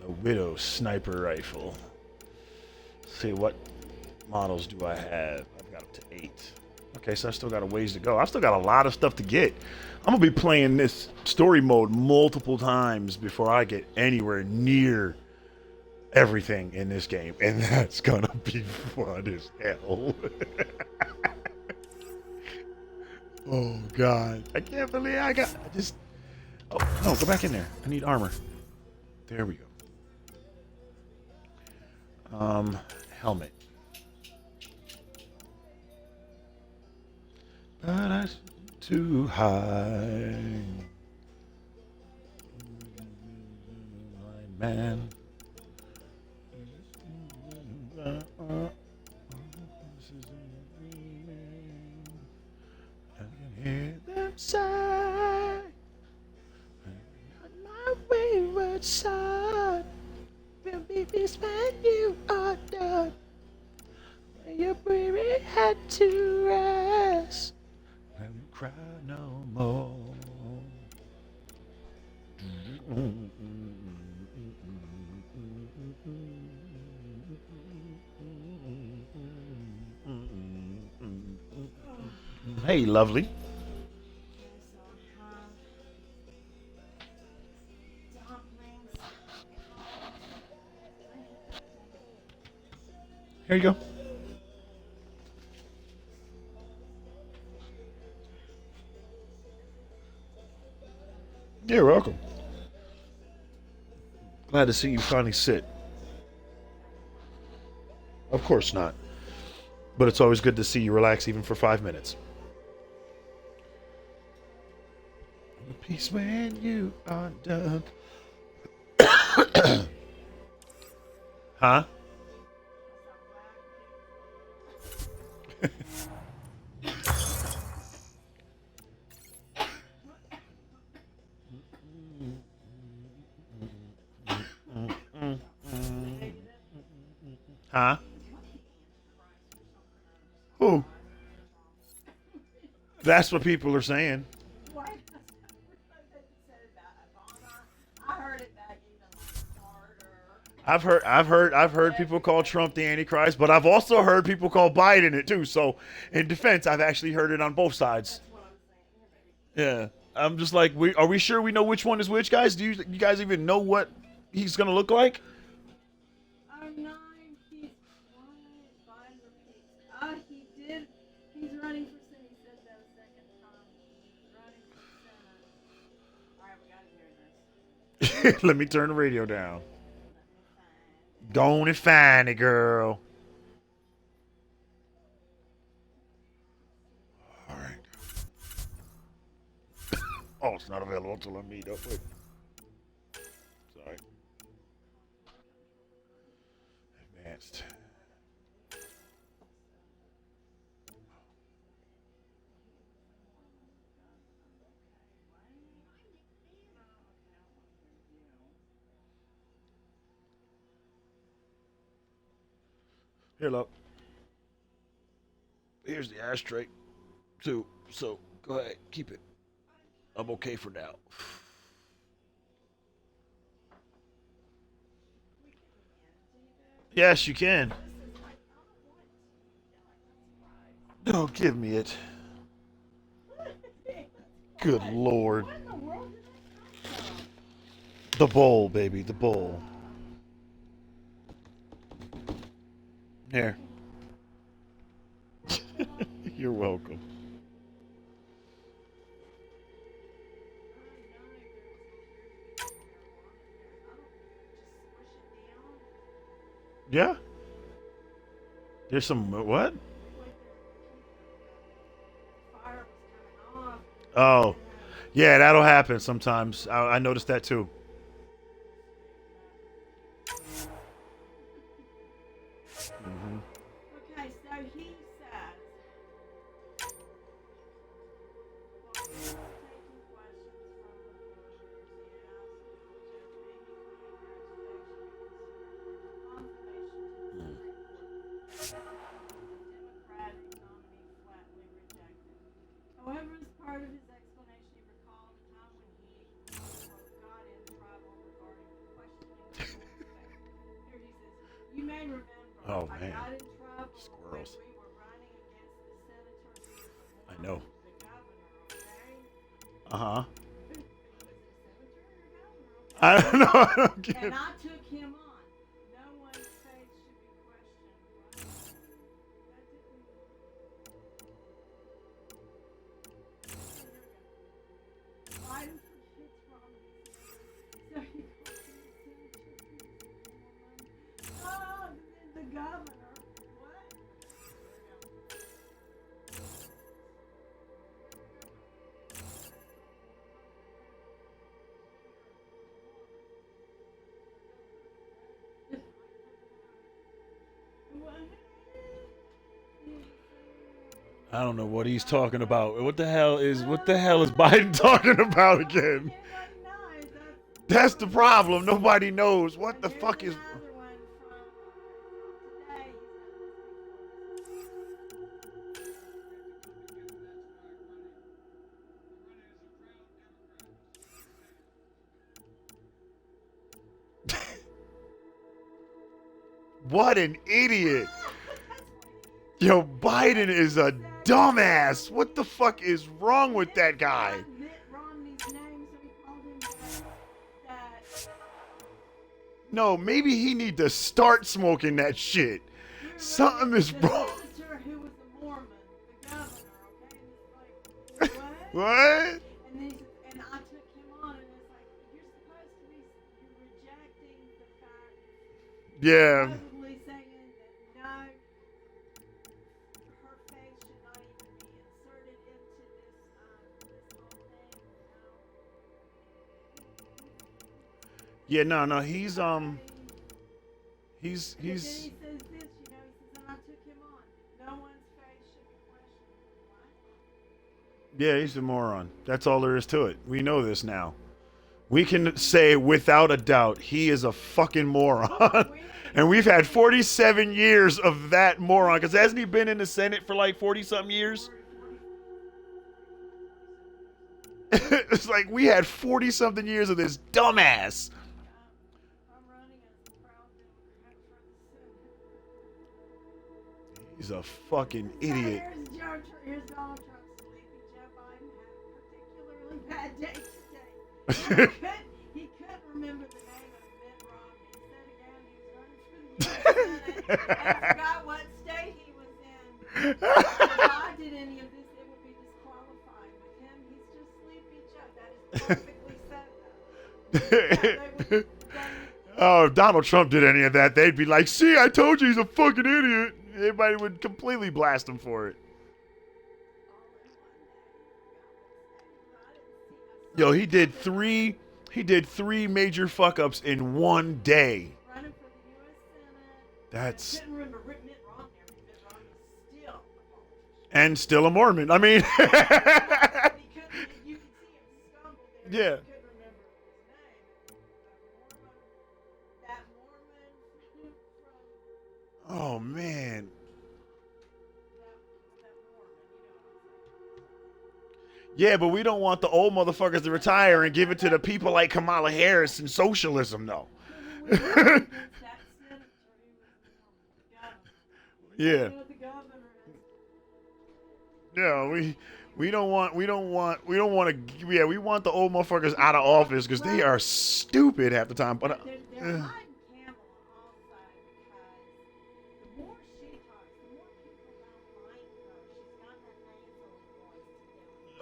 The Widow sniper rifle. Let's see, what models do I have? I've got up to 8. Okay, so I still got a ways to go. I still got a lot of stuff to get. I'm gonna be playing this story mode multiple times before I get anywhere near everything in this game, and that's gonna be fun as hell. Oh god, I can't believe I just. Oh no, go back in there. I need armor. There we go. Helmet. But I'm too high. My man. I can hear them sigh on my wayward son. Will be this when you are done. When your weary head to rest. When you cry no more. Hey, lovely. Here you go. You're welcome. Glad to see you finally sit. Of course not. But it's always good to see you relax even for 5 minutes. Peace when you are done. Huh? Huh? Who? That's what people are saying. I've heard people call Trump the Antichrist, but I've also heard people call Biden it too. So, in defense, I've actually heard it on both sides. Yeah, I'm just like, are we sure we know which one is which, guys? Do you guys even know what he's gonna look like? He's running for Senate. He said that a second time. Running for Senate. All right, we gotta hear this. Let me turn the radio down. Go on and find it, girl. All right. Oh, it's not available until I meet up with. Sorry. Advanced. Here, look. Here's the ashtray, too. So go ahead, keep it. I'm okay for now. Yes, you can. Don't give me it. Good Lord. The bowl, baby, the bowl. Here. You're welcome. Yeah. There's some what? Oh, yeah, that'll happen sometimes. I noticed that too. Mm-hmm. Okay, so he says. However, as part of his explanation, he recalled a time when he got in trouble regarding the questioning. Here he says, "You may remember Oh, I man. got in trouble Squirrels. when we were running against the senator, I know. the governor, okay?" Uh-huh. Was it a senator or governor? I don't know. I don't get And it. I took him on. No one's faith should be questioned. That didn't. Biden forgets Romney's name, so he calls him the senator. Oh, the governor. What? I don't know what he's talking about. What the hell is Biden talking about again? That's the problem. Nobody knows. What the fuck is What an idiot. Yo, Biden is a dumbass. What the fuck is wrong with that guy? No, maybe he need to start smoking that shit. Something is wrong. Who was a Mormon, the governor, okay? And it's like, what? What? And I took him on, and it's like, you're supposed to be rejecting Yeah. Supposedly saying that no, her face should not even be inserted into this whole thing. Yeah, no, he's And then he he's says this, he says, and I took him on. No one's face should be questioned. What? yeah, he's a moron. That's all there is to it. We know this now. We can say without a doubt he is a fucking moron. And we've had 47 years of that moron. Because hasn't he been in the Senate for like 40-something years? It's like we had 40-something years of this dumbass. He's a fucking idiot. Here's Donald Trump sleeping. Joe Biden had a particularly bad day today. He couldn't remember the name of Mitt Romney. He said again he was running for the U.S. Senate and forgot what state he was in. If I did any of this, it would be disqualifying. With him, he's just sleepy Joe. That is perfectly said, though. Oh, if Donald Trump did any of that, they'd be like, see, I told you he's a fucking idiot. Everybody would completely blast him for it. Yo, he did three major fuck ups in one day. Running for the U.S. Senate. That's I couldn't remember Mitt Romney. Mitt Romney's still. and still a Mormon. I mean, You could see him stumble there. yeah. Couldn't remember his name. That Mormon from Oh man. Yeah, but we don't want the old motherfuckers to retire and give it to the people like Kamala Harris and socialism, though. Yeah. Yeah, we don't want to. Yeah, we want the old motherfuckers out of office because they are stupid half the time. But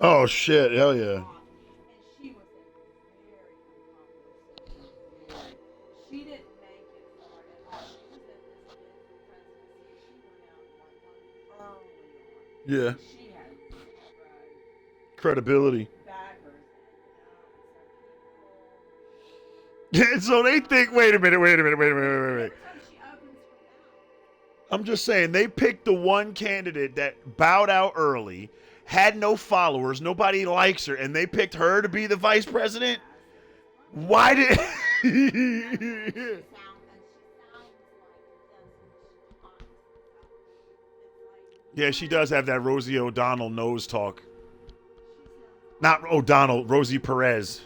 oh shit, hell yeah. She didn't make it far at all. She was at this presidency. She went out early on. Yeah. She had Credibility. backers. So they think, wait a minute. I'm just saying, they picked the one candidate that bowed out early, had no followers, nobody likes her, and they picked her to be the vice president? Why did... Yeah, she does have that Rosie O'Donnell nose talk. Not O'Donnell, Rosie Perez.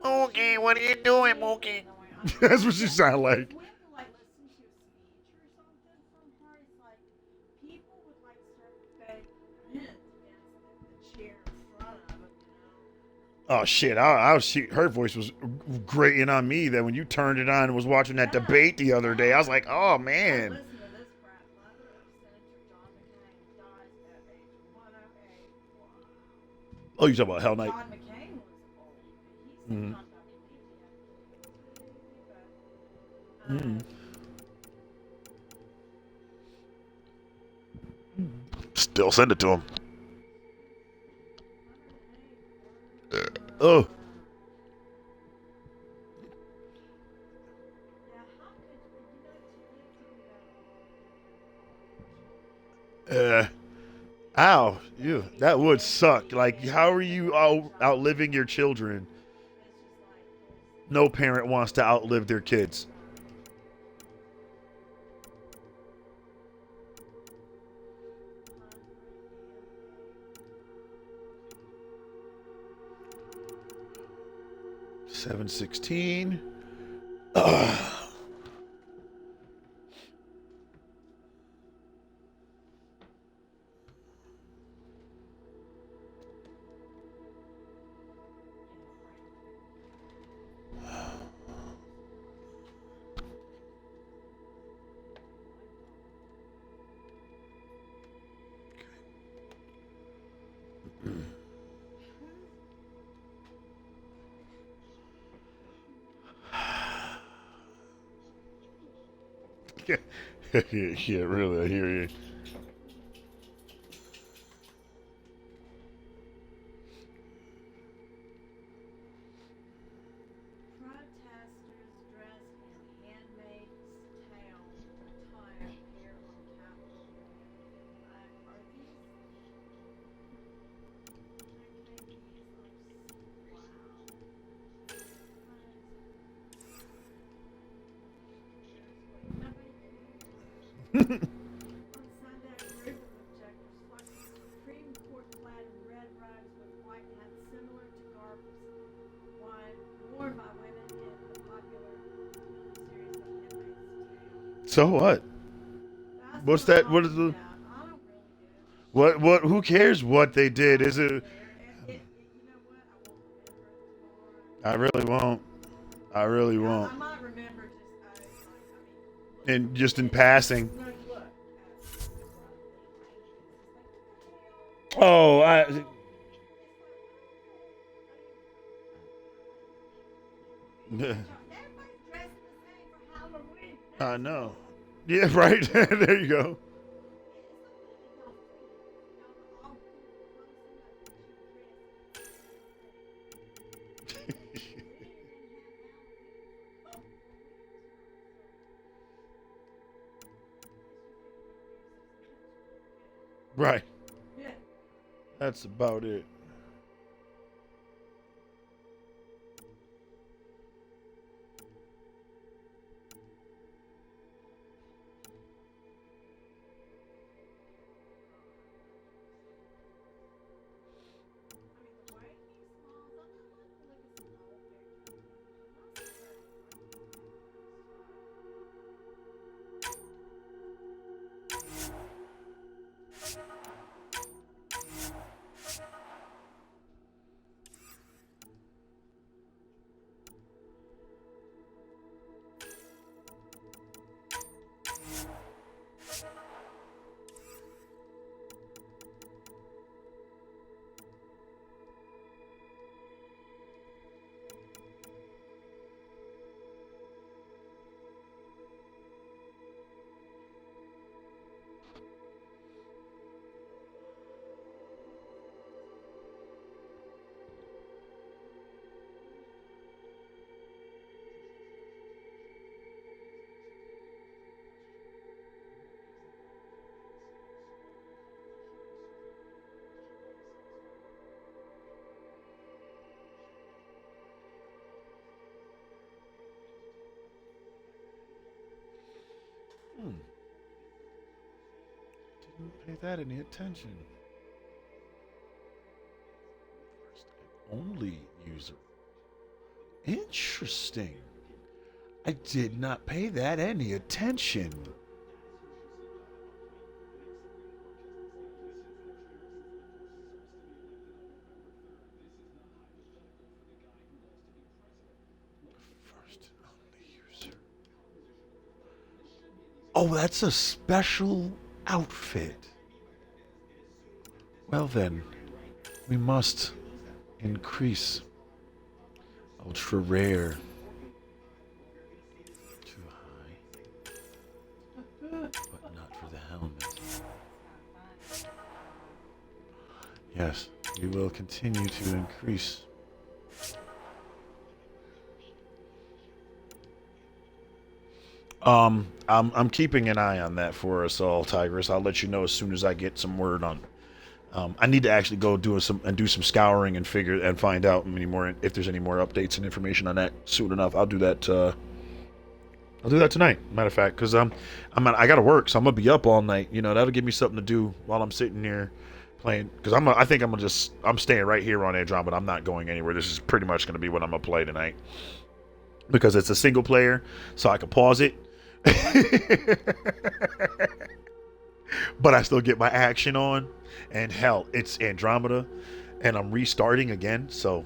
Mookie, what are you doing, Mookie? That's what she sound like. Oh shit! Her voice was grating on me. That when you turned it on and was watching that debate the other day, I was like, "Oh man." Oh, you talking about Hell Night? Mm. Still send it to him. Oh. Ow, you. That would suck. Like, how are you outliving your children? No parent wants to outlive their kids. $7.16. Yeah, really, I hear you. Protesters dressed in handmade attire here on Capitol Hill. Are these? Okay, wow. On Sunday, a group of objectors flocked to the Supreme Court clad in red robes with white hats similar to garbs worn by women in the popular series The Handmaid's Tale. So what? What's that? What is the? What? Who cares what they did? Is it? I really won't. I really won't. I might remember And just in passing. Oh, I know. Yeah, right. There you go. Right. That's about it. Didn't pay that any attention. First and only user. Interesting. I did not pay that any attention. First and only user. Oh, that's a special outfit. Well then, we must increase ultra rare too high, but not for the helmet. Yes, we will continue to increase. I'm keeping an eye on that for us all, Tigress. I'll let you know as soon as I get some word on. I need to actually go do some scouring and find out if there's any more updates and information on that soon enough. I'll do that. I'll do that tonight. Matter of fact, because I gotta work, so I'm gonna be up all night. You know, that'll give me something to do while I'm sitting here playing. Because I think I'm staying right here on Andromeda. I'm not going anywhere. This is pretty much gonna be what I'm gonna play tonight. Because it's a single player, so I can pause it. But I still get my action on, and hell, it's Andromeda, and I'm restarting again, so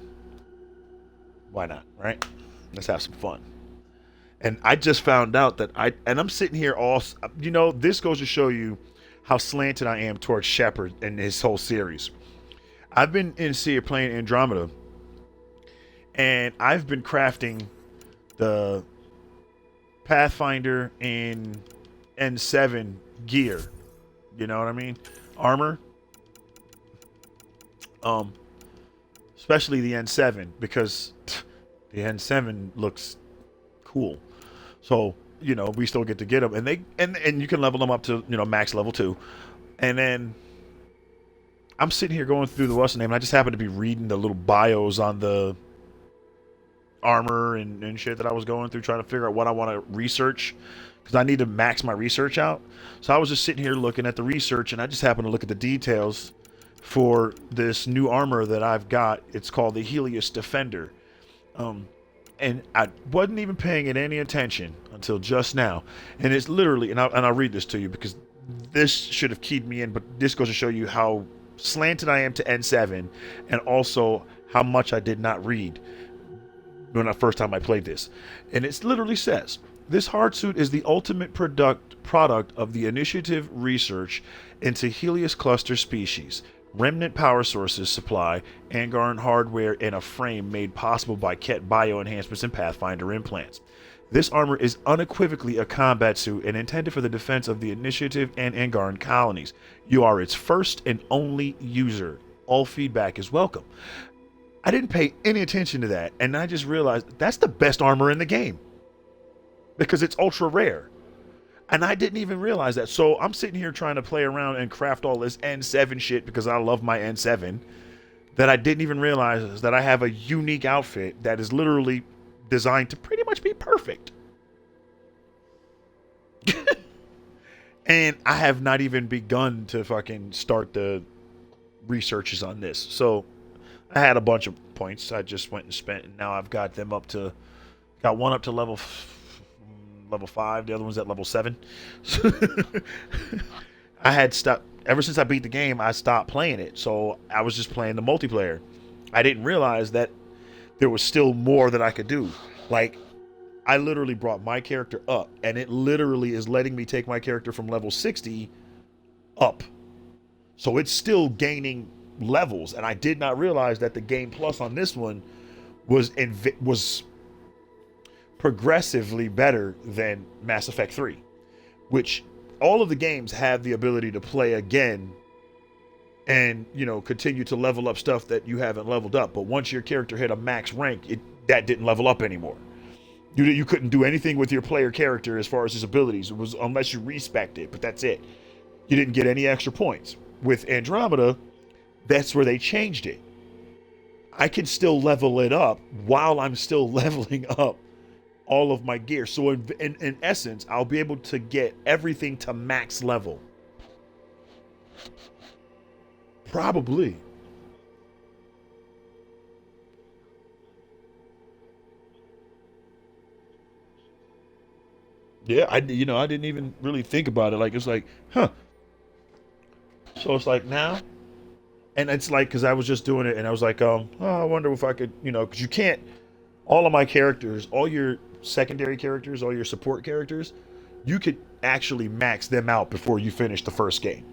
why not, right? Let's have some fun. And I just found out that I'm sitting here this goes to show you how slanted I am towards Shepard and his whole series. I've been in here playing Andromeda, and I've been crafting the Pathfinder and N7 gear. You know what I mean? Armor. Especially the N7, because the N7 looks cool. So, you know, we still get to get them, and you can level them up to, you know, max level 2. And then I'm sitting here going through the what's the name, and I just happen to be reading the little bios on the armor and shit that I was going through, trying to figure out what I want to research, because I need to max my research out. So I was just sitting here looking at the research, and I just happened to look at the details for this new armor that I've got. It's called the Helios Defender. And I wasn't even paying it any attention until just now. And it's literally, and I'll read this to you, because this should have keyed me in, but this goes to show you how slanted I am to N7, and also how much I did not read when the first time I played this. And it literally says, this hard suit is the ultimate product of the initiative research into Helios cluster species, remnant power sources supply, Angaran hardware, and a frame made possible by Ket bio enhancements and Pathfinder implants. This armor is unequivocally a combat suit and intended for the defense of the Initiative and Angaran colonies. You are its first and only user. All feedback is welcome. I didn't pay any attention to that, and I just realized that's the best armor in the game, because it's ultra rare. And I didn't even realize that. So I'm sitting here trying to play around and craft all this N7 shit, because I love my N7, that I didn't even realize that I have a unique outfit that is literally designed to pretty much be perfect. And I have not even begun to fucking start the researches on this. So I had a bunch of points I just went and spent, and now I've got them up to, got one up to level 5, the other one's at level 7. I had stopped, ever since I beat the game, I stopped playing it. So I was just playing the multiplayer. I didn't realize that there was still more that I could do. Like, I literally brought my character up, and it literally is letting me take my character from level 60 up. So it's still gaining levels, and I did not realize that the game plus on this one was progressively better than Mass Effect 3, which all of the games have the ability to play again and, you know, continue to level up stuff that you haven't leveled up. But once your character hit a max rank, that didn't level up anymore. You couldn't do anything with your player character as far as his abilities. It was unless you respect it, but that's it. You didn't get any extra points. With Andromeda, that's where they changed it. I can still level it up while I'm still leveling up all of my gear. So in essence, I'll be able to get everything to max level. Probably. Yeah, I didn't even really think about it. Like, it's like, huh. So it's like now, and it's like, because I was just doing it, and I was like, oh, I wonder if I could, because you can't, all of my characters, all your secondary characters, all your support characters, you could actually max them out before you finish the first game.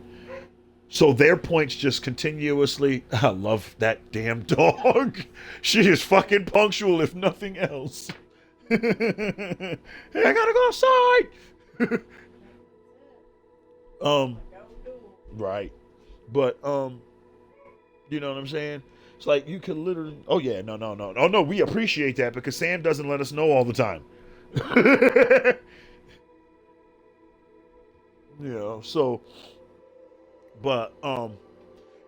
So their points just continuously, I love that damn dog. She is fucking punctual, if nothing else. Hey, I gotta go outside. Right. But, you know what I'm saying? It's like you can literally, oh yeah, no. Oh no, we appreciate that because Sam doesn't let us know all the time. So, but,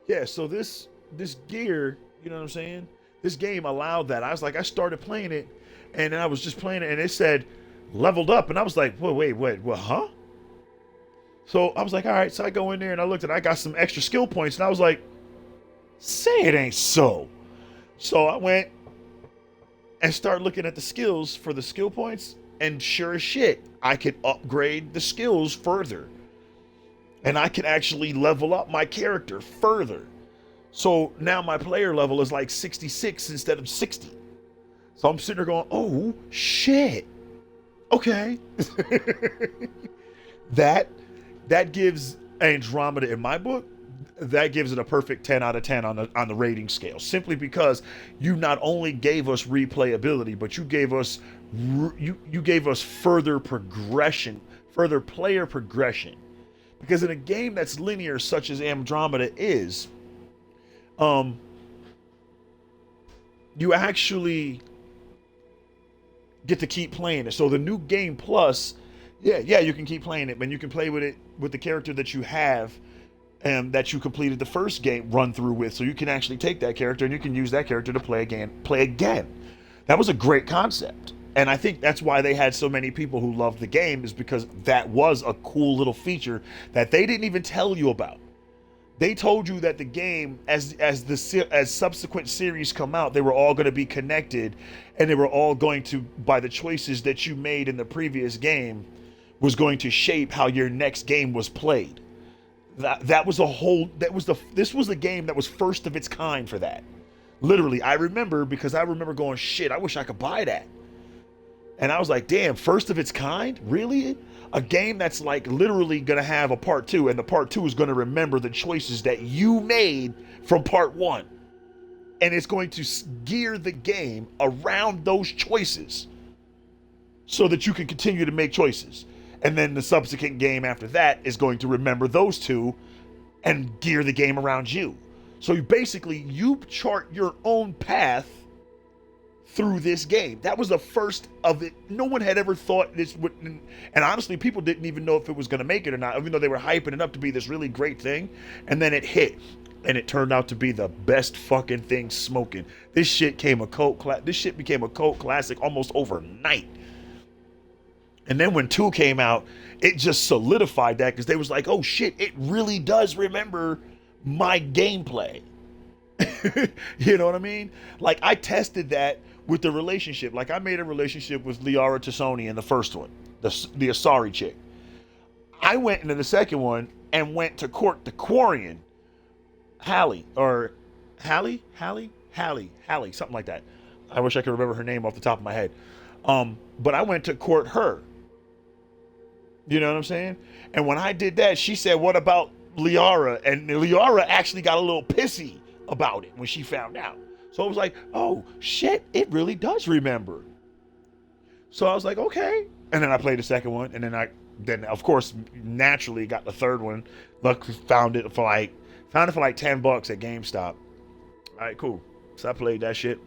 yeah, so this gear, you know what I'm saying? This game allowed that. I started playing it, and then I was just playing it, and it said leveled up, and I was like, wait, what, huh? So I was like, all right, so I go in there, and I looked, and I got some extra skill points, and I was like, say it ain't so. So I went and started looking at the skills for the skill points, and sure as shit, I could upgrade the skills further. And I could actually level up my character further. So now my player level is like 66 instead of 60. So I'm sitting there going, oh, shit. Okay. That gives Andromeda, in my book, that gives it a perfect 10 out of 10 on the rating scale. Simply because you not only gave us replayability, but you gave us further progression, further player progression. Because in a game that's linear, such as Andromeda is, you actually get to keep playing it. So the new game plus, yeah, you can keep playing it, but you can play with it with the character that you have and that you completed the first game run through with. So you can actually take that character and you can use that character to play again. That was a great concept. And I think that's why they had so many people who loved the game, is because that was a cool little feature that they didn't even tell you about. They told you that the game, as subsequent series come out, they were all going to be connected, and they were all going to, by the choices that you made in the previous game, was going to shape how your next game was played. This was the game that was first of its kind for that. Literally, I remember going, shit, I wish I could buy that. And I was like, damn, first of its kind? Really? A game that's like literally going to have a part 2, and the part 2 is going to remember the choices that you made from part 1. And it's going to gear the game around those choices so that you can continue to make choices. And then the subsequent game after that is going to remember those 2 and gear the game around you. So you chart your own path through this game. That was the first of it. No one had ever thought this would, and honestly, people didn't even know if it was going to make it or not, even though they were hyping it up to be this really great thing. And then it hit, and it turned out to be the best fucking thing smoking. This shit became a cult classic almost overnight. And then when 2 came out, it just solidified that, because they was like, oh shit, it really does remember my gameplay. You know what I mean? Like, I tested that with the relationship. Like, I made a relationship with Liara Tassoni in the first one, the Asari chick. I went into the second one and went to court the Quarian, Hallie, something like that. I wish I could remember her name off the top of my head. But I went to court her. You know what I'm saying? And when I did that, she said, what about Liara? And Liara actually got a little pissy about it when she found out. So I was like, oh shit, it really does remember. So I was like, okay. And then I played the second one, and then of course naturally got the third one. Luckily found it for like $10 at GameStop. All right, cool. So I played that shit.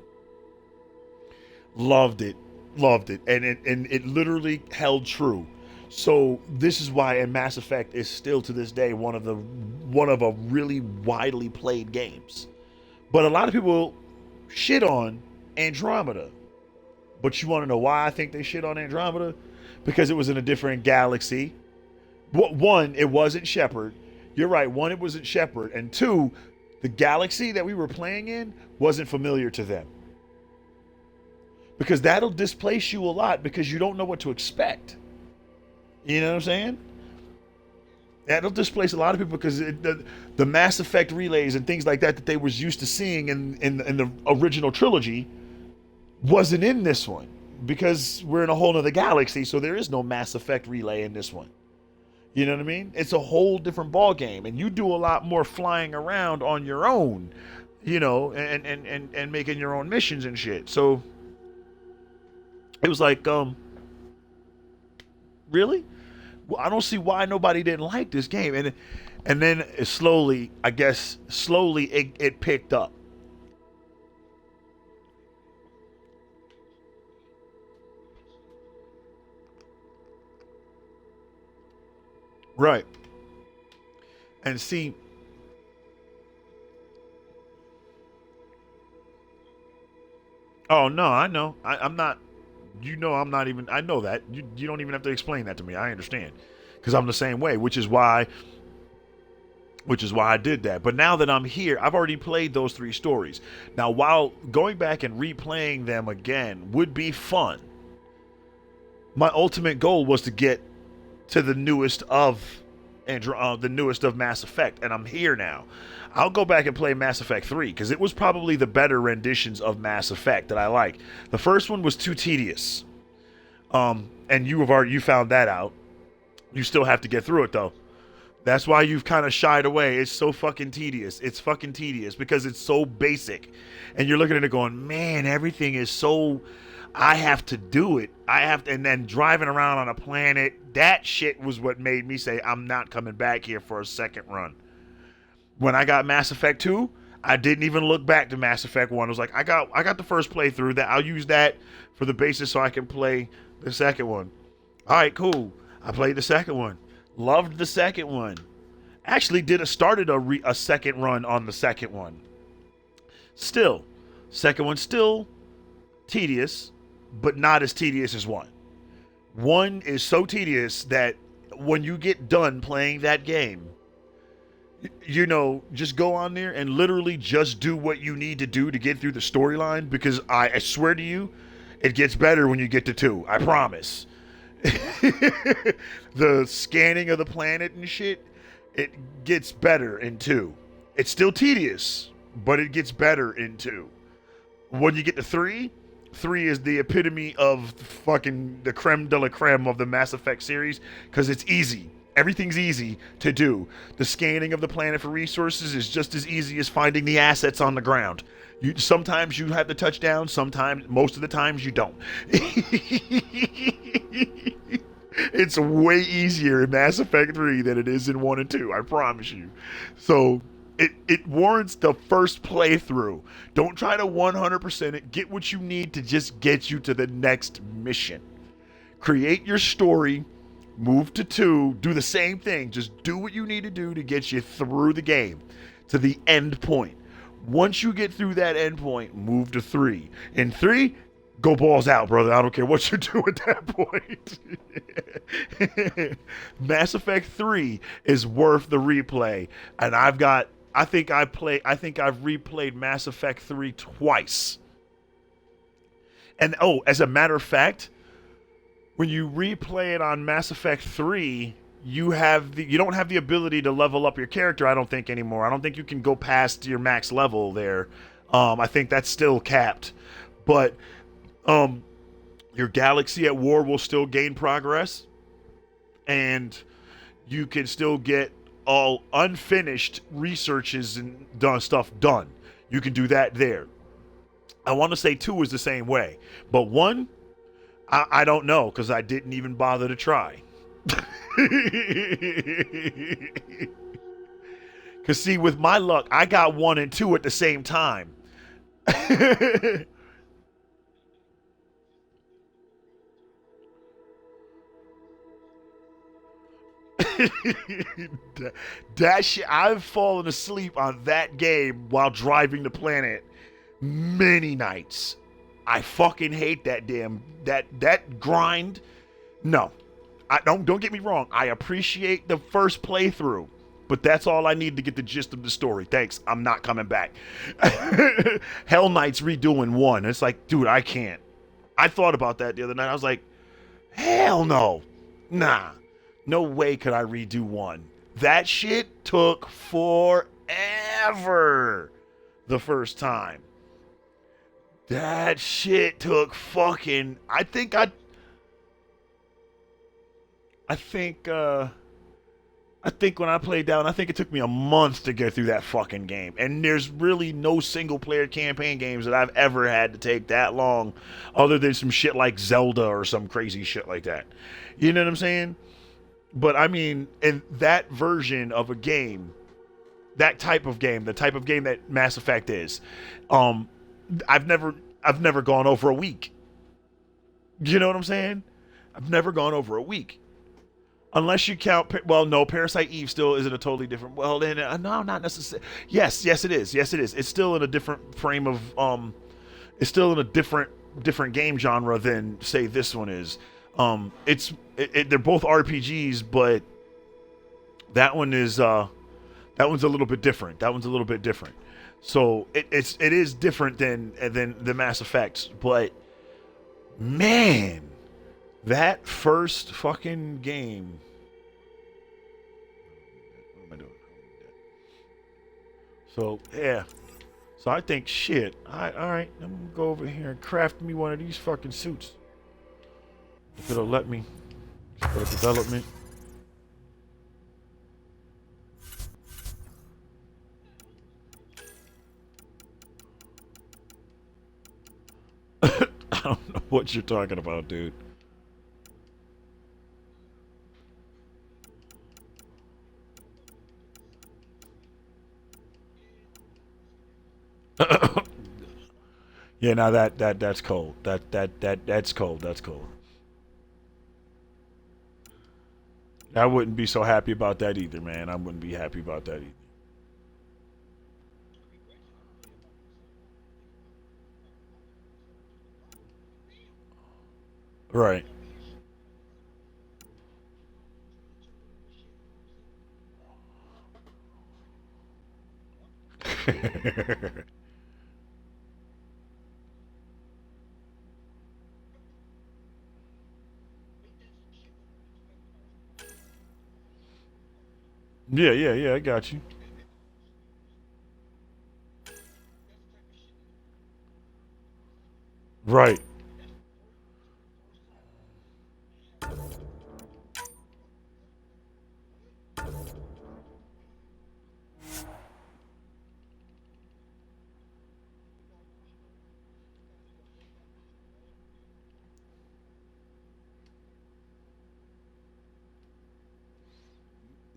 Loved it. And it literally held true. So this is why Mass Effect is still to this day one of a really widely played games. But a lot of people shit on Andromeda. But you want to know why I think they shit on Andromeda? Because it was in a different galaxy. One, it wasn't Shepard. You're right. One, it wasn't Shepard. And two, the galaxy that we were playing in wasn't familiar to them. Because that'll displace you a lot because you don't know what to expect. You know what I'm saying? That'll displace a lot of people because the Mass Effect relays and things like that they was used to seeing in the original trilogy wasn't in this one. Because we're in a whole nother galaxy, so there is no Mass Effect relay in this one. You know what I mean? It's a whole different ball game, and you do a lot more flying around on your own, you know, and making your own missions and shit. So it was like, really? Well, I don't see why nobody didn't like this game. And then slowly it picked up. Right. And see, oh no, I know. I'm not, you know, I'm not even, I know that. You don't even have to explain that to me. I understand. Because I'm the same way, which is why I did that. But now that I'm here, I've already played those 3 stories. Now, while going back and replaying them again would be fun, my ultimate goal was to get to the newest of Mass Effect, and I'm here now. I'll go back and play Mass Effect 3 because it was probably the better renditions of Mass Effect that I like. The first one was too tedious, and you found that out. You still have to get through it though. That's why you've kind of shied away. It's so fucking tedious. It's fucking tedious because it's so basic, and you're looking at it going, man, everything is so. I have to do it. And then driving around on a planet, that shit was what made me say, I'm not coming back here for a second run. When I got Mass Effect 2, I didn't even look back to Mass Effect 1. I was like, I got the first playthrough, that I'll use that for the basis so I can play the second one. All right, cool. I played the second one. Loved the second one. Actually started a second run on the second one. Still, second one still tedious, but not as tedious as one. One is so tedious that when you get done playing that game, you know, just go on there and literally just do what you need to do to get through the storyline, because I swear to you, it gets better when you get to 2. I promise. The scanning of the planet and shit, it gets better in 2. It's still tedious, but it gets better in 2. When you get to 3 is the epitome of fucking the creme de la creme of the Mass Effect series, because it's easy. Everything's easy to do. The scanning of the planet for resources is just as easy as finding the assets on the ground. Sometimes you have to touch down, most of the times you don't. It's way easier in Mass Effect 3 than it is in 1 and 2, I promise you. So it warrants the first playthrough. Don't try to 100% it. Get what you need to just get you to the next mission. Create your story. Move to 2, do the same thing. Just do what you need to do to get you through the game to the end point. Once you get through that end point, move to 3. In 3, go balls out, brother. I don't care what you do at that point. Mass Effect 3 is worth the replay. And I think I've replayed Mass Effect 3 twice. And as a matter of fact, when you replay it on Mass Effect 3, you don't have the ability to level up your character, I don't think, anymore. I don't think you can go past your max level there. I think that's still capped. But your galaxy at war will still gain progress, and you can still get all unfinished researches and stuff done. You can do that there. I want to say 2 is the same way, but 1, I don't know, because I didn't even bother to try. Because see, with my luck, I got 1 and 2 at the same time. that shit, I've fallen asleep on that game while driving the planet many nights. I fucking hate that that grind. No, I don't get me wrong. I appreciate the first playthrough, but that's all I need to get the gist of the story. Thanks. I'm not coming back. Hell Knight's redoing 1. It's like, dude, I can't. I thought about that the other night. I was like, hell no. Nah. No way could I redo 1. That shit took forever the first time. That shit took fucking... I think when I played down, I think it took me a month to get through that fucking game. And there's really no single player campaign games that I've ever had to take that long, other than some shit like Zelda or some crazy shit like that. You know what I'm saying? But I mean, in that version of a game, that type of game, the type of game that Mass Effect is, I've never gone over a week. You know what I'm saying? I've never gone over a week. Unless you count, Parasite Eve still isn't a totally different, no, not necessarily. Yes, it is. It's still in a different frame of, it's still in a different game genre than, say, this one is. They're both RPGs, but that one's a little bit different. So it is different than the Mass Effects, but man, that first fucking game. What am I doing? So yeah, so I think shit. All right, I'm gonna go over here and craft me one of these fucking suits. If it'll let me for development. I don't know. what you're talking about, dude. Yeah, now that's cold. That's cold. That's cold. I wouldn't be so happy about that either, man. I wouldn't be happy about that either. Right. Yeah, I got you. Right.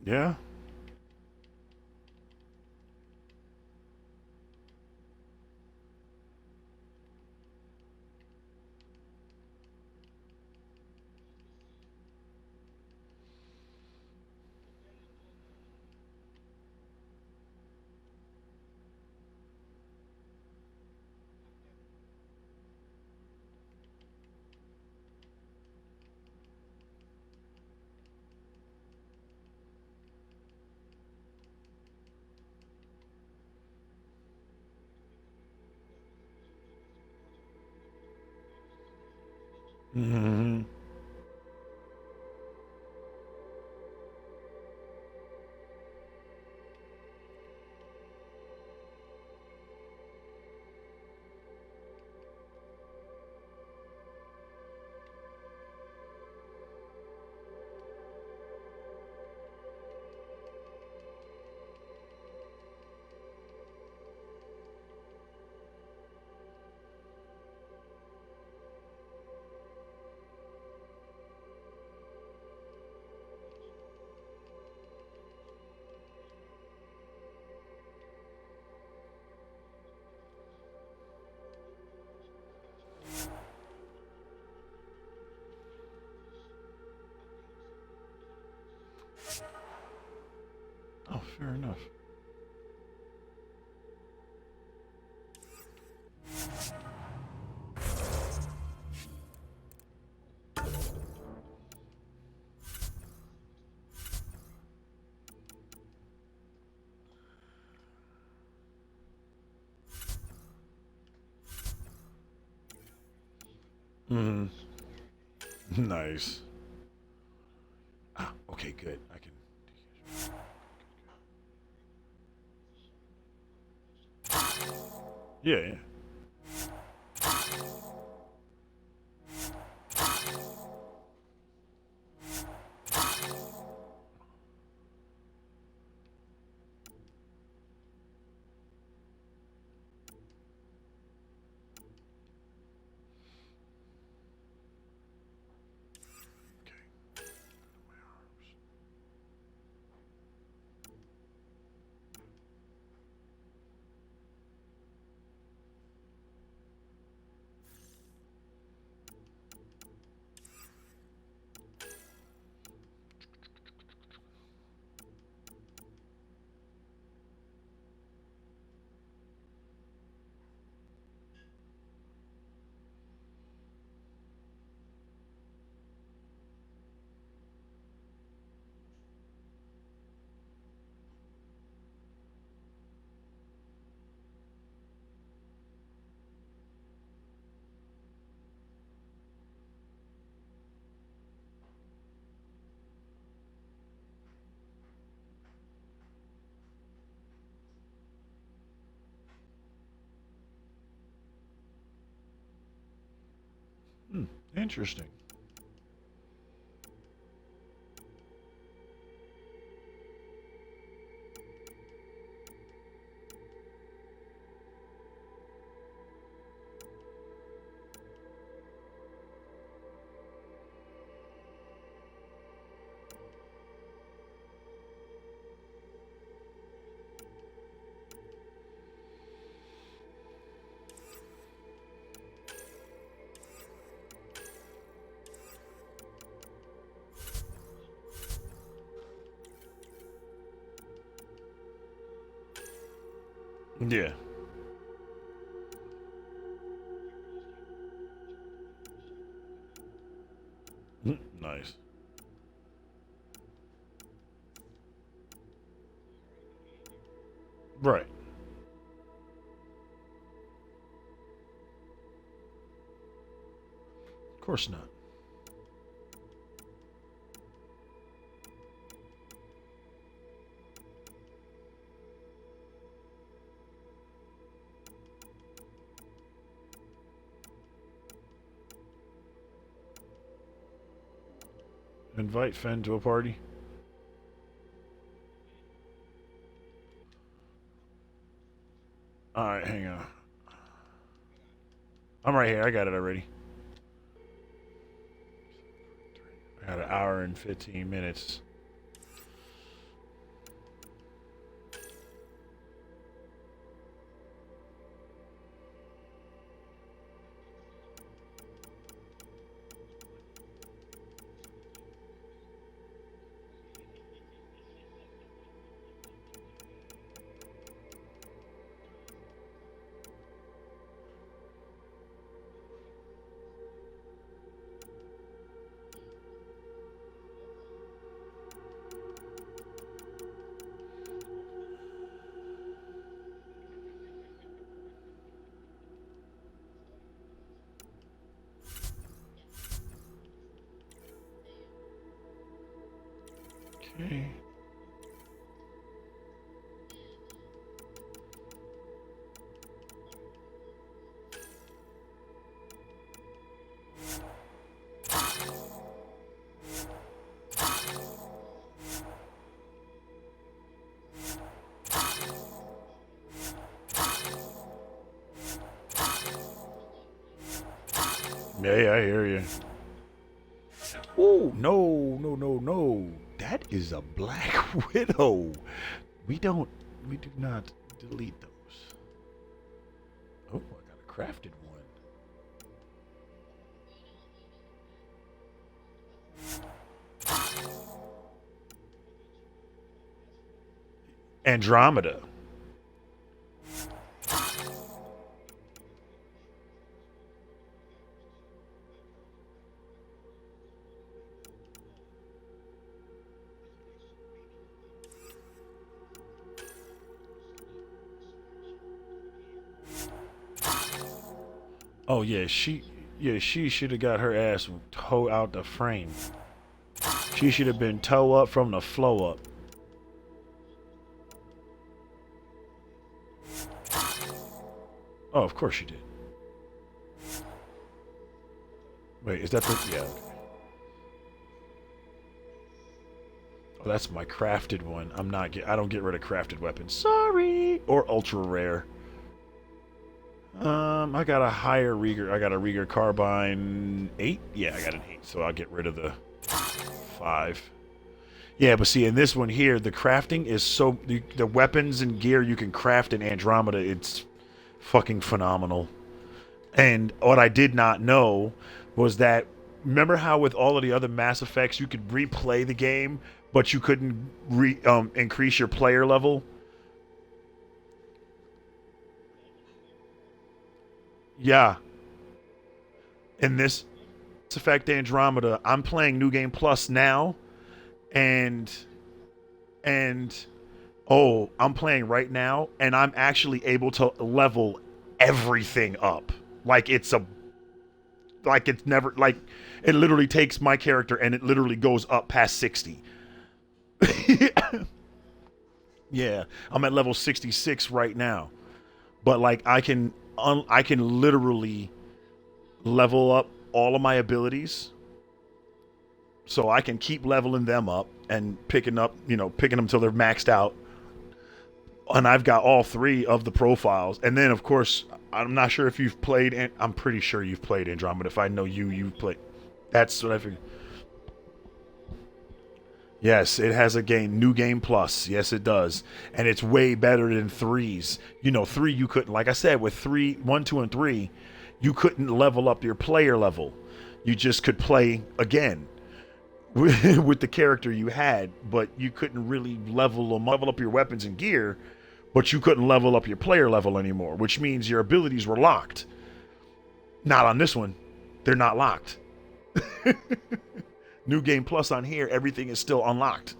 Yeah. Hmm. Oh, fair enough. Hmm. Nice. Ah, okay, good. I can. Yeah, yeah. Hmm. Interesting. Yeah. Nice. Right. Of course not. Invite Fen to a party. Alright, hang on. I'm right here. I got it already. I got an hour and 15 minutes. Okay. Yeah, I hear you. Oh, no. That is a Black Widow. We do not delete those. Oh, I got a crafted one. Andromeda. Oh yeah, she should have got her ass toe out the frame. She should have been toe up from the flow up. Oh, of course she did. Wait, is that the yeah? Okay. Oh, that's my crafted one. I don't get rid of crafted weapons. Sorry, or ultra rare. I got a higher Rieger. I got a Rieger carbine 8. Yeah, I got an 8, so I'll get rid of the 5. Yeah, but see, in this one here, the crafting is so the weapons and gear you can craft in Andromeda, it's fucking phenomenal. And what I did not know was that remember how with all of the other Mass Effects you could replay the game, but you couldn't increase your player level? Yeah. In this Mass Effect Andromeda, I'm playing New Game Plus now, and I'm playing right now, and I'm actually able to level everything up. It's never it literally takes my character and it literally goes up past 60. Yeah, I'm at level 66 right now, but I can literally level up all of my abilities, so I can keep leveling them up and picking them until they're maxed out. And I've got all 3 of the profiles. And then, of course, I'm not sure if you've played, and I'm pretty sure you've played Andromeda. If I know you've played. That's what I figured. Yes, it has a New Game Plus. Yes, it does. And it's way better than 3's. 3 you couldn't, like I said, with 1, 2, and 3, you couldn't level up your player level. You just could play again with the character you had, but you couldn't really level up your weapons and gear. but you couldn't level up your player level anymore, which means your abilities were locked. Not on this one. They're not locked. New Game Plus on here, everything is still unlocked.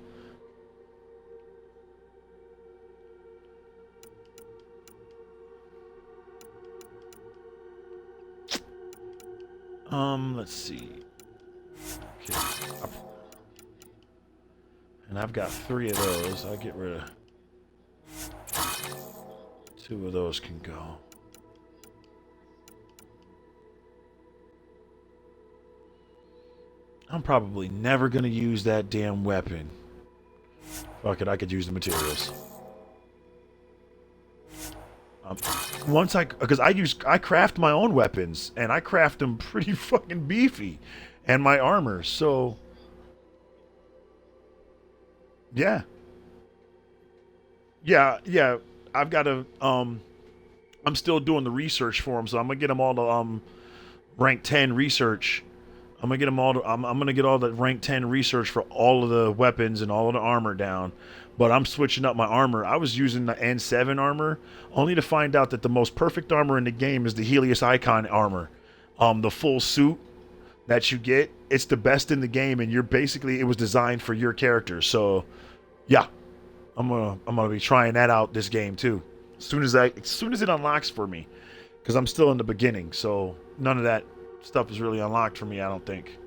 Let's see. Okay. And I've got 3 of those. I'll get rid of 2 of those can go. I'm probably never going to use that damn weapon. Fuck it, I could use the materials. Because I craft my own weapons, and I craft them pretty fucking beefy, and my armor, so yeah, I've got to, I'm still doing the research for them, so I'm gonna get them all to, rank 10 research. I'm gonna get them all to, I'm gonna get all the rank 10 research for all of the weapons and all of the armor down. But I'm switching up my armor. I was using the N7 armor, only to find out that the most perfect armor in the game is the Helios Icon armor. The full suit that you get, it's the best in the game, and it was designed for your character. So, yeah, I'm gonna be trying that out this game too. As soon as it unlocks for me, because I'm still in the beginning. So none of that stuff is really unlocked for me, I don't think.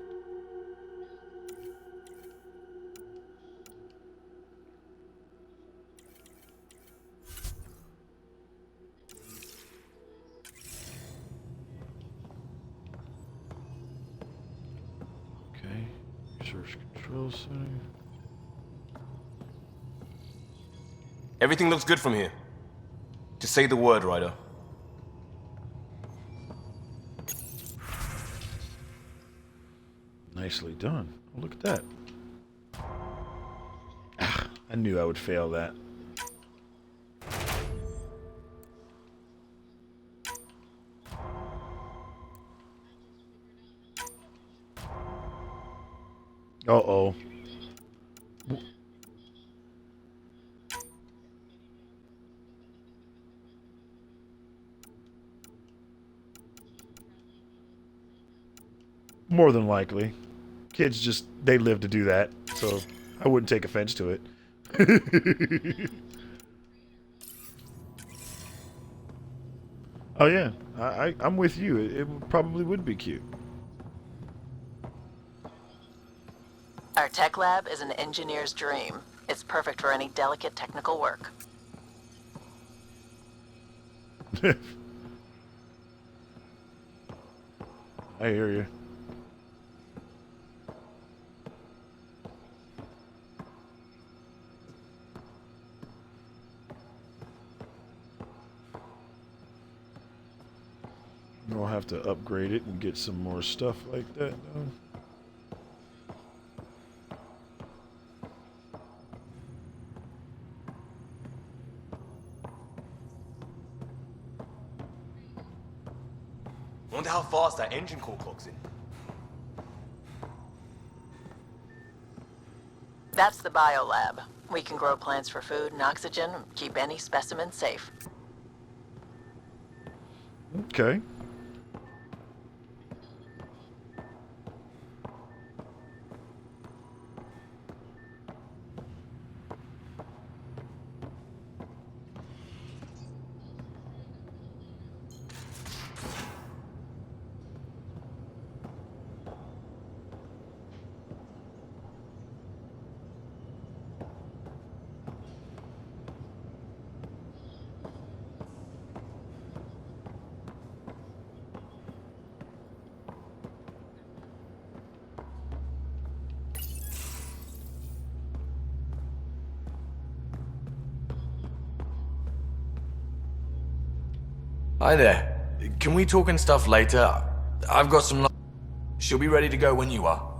Research control center. Everything looks good from here. Just say the word, Ryder. Nicely done. Oh, look at that. I knew I would fail that. Uh-oh. More than likely. Kids just, they live to do that, so I wouldn't take offense to it. Oh yeah, I'm with you. It probably would be cute. Our tech lab is an engineer's dream. It's perfect for any delicate technical work. I hear you. We'll have to upgrade it and get some more stuff like that, though. Wonder how fast that engine core clocks in. That's the biolab. We can grow plants for food and oxygen, keep any specimen safe. Okay. Hi there. Can we talk and stuff later? I've got some... She'll be ready to go when you are.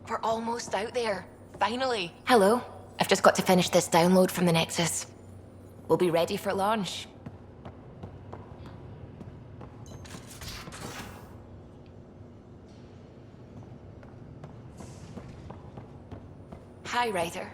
We're almost out there. Finally. Hello. I've just got to finish this download from the Nexus. We'll be ready for launch. Hi, Ryder.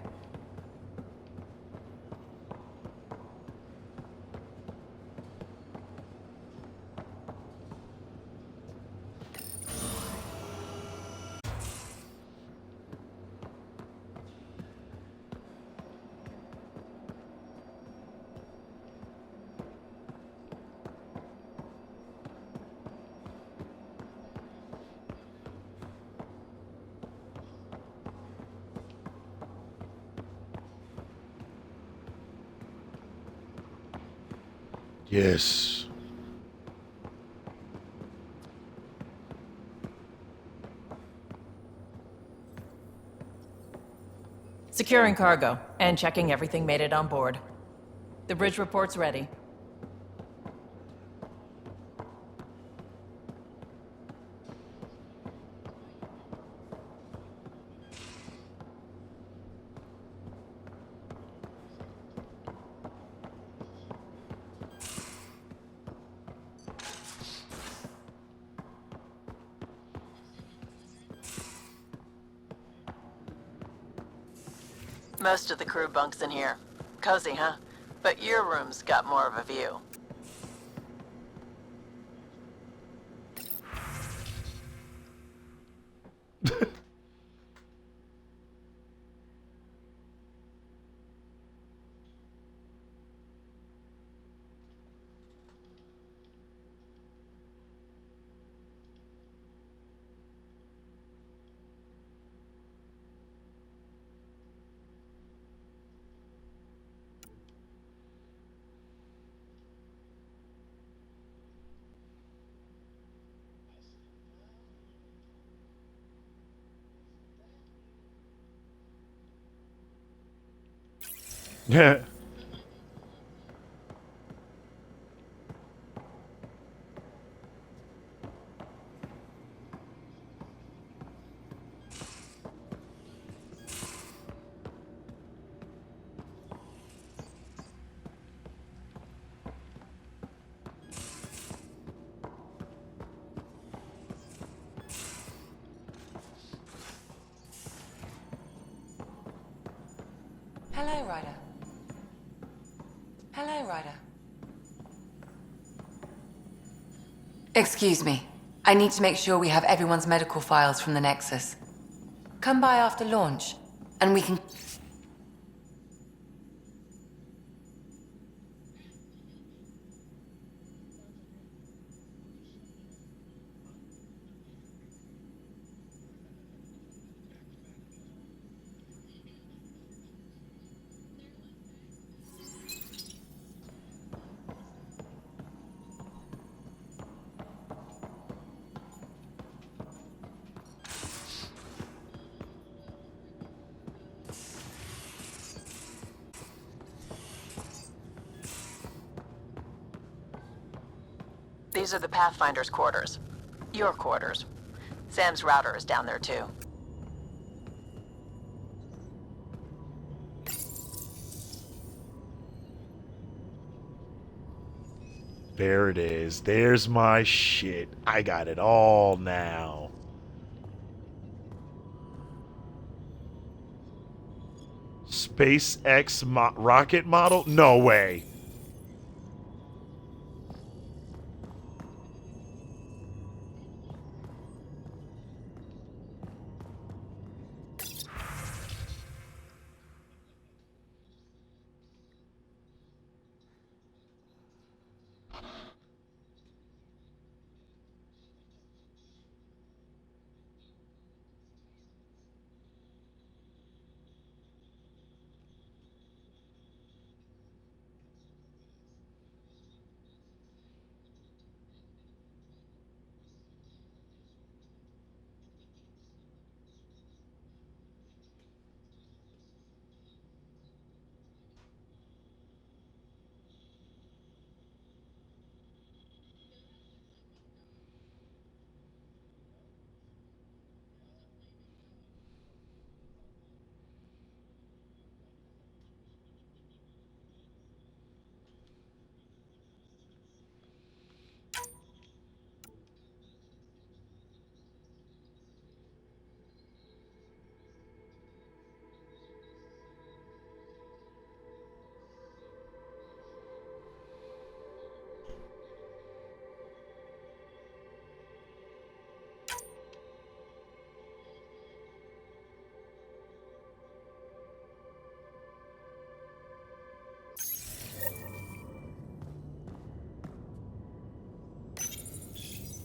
Yes. Securing cargo and checking everything made it on board. The bridge report's ready. Most of the crew bunks in here. Cozy, huh? But your room's got more of a view. Yeah. Hello, Ryder. Hello, Ryder. Excuse me. I need to make sure we have everyone's medical files from the Nexus. Come by after launch, and we can... These are the Pathfinder's quarters. Your quarters. Sam's router is down there too. There it is. There's my shit. I got it all now. SpaceX rocket model? No way.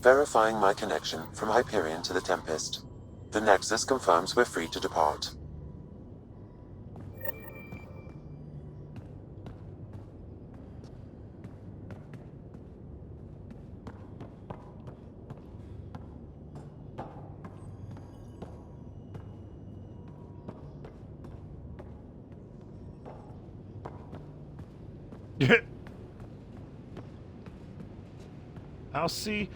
Verifying my connection from Hyperion to the Tempest. The Nexus confirms we're free to depart. I'll see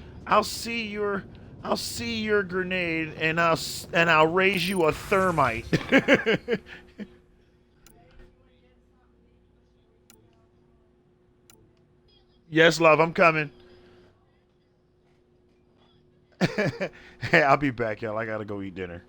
your grenade, and I'll raise you a thermite. Yes, love, I'm coming. Hey, I'll be back, y'all. I gotta go eat dinner.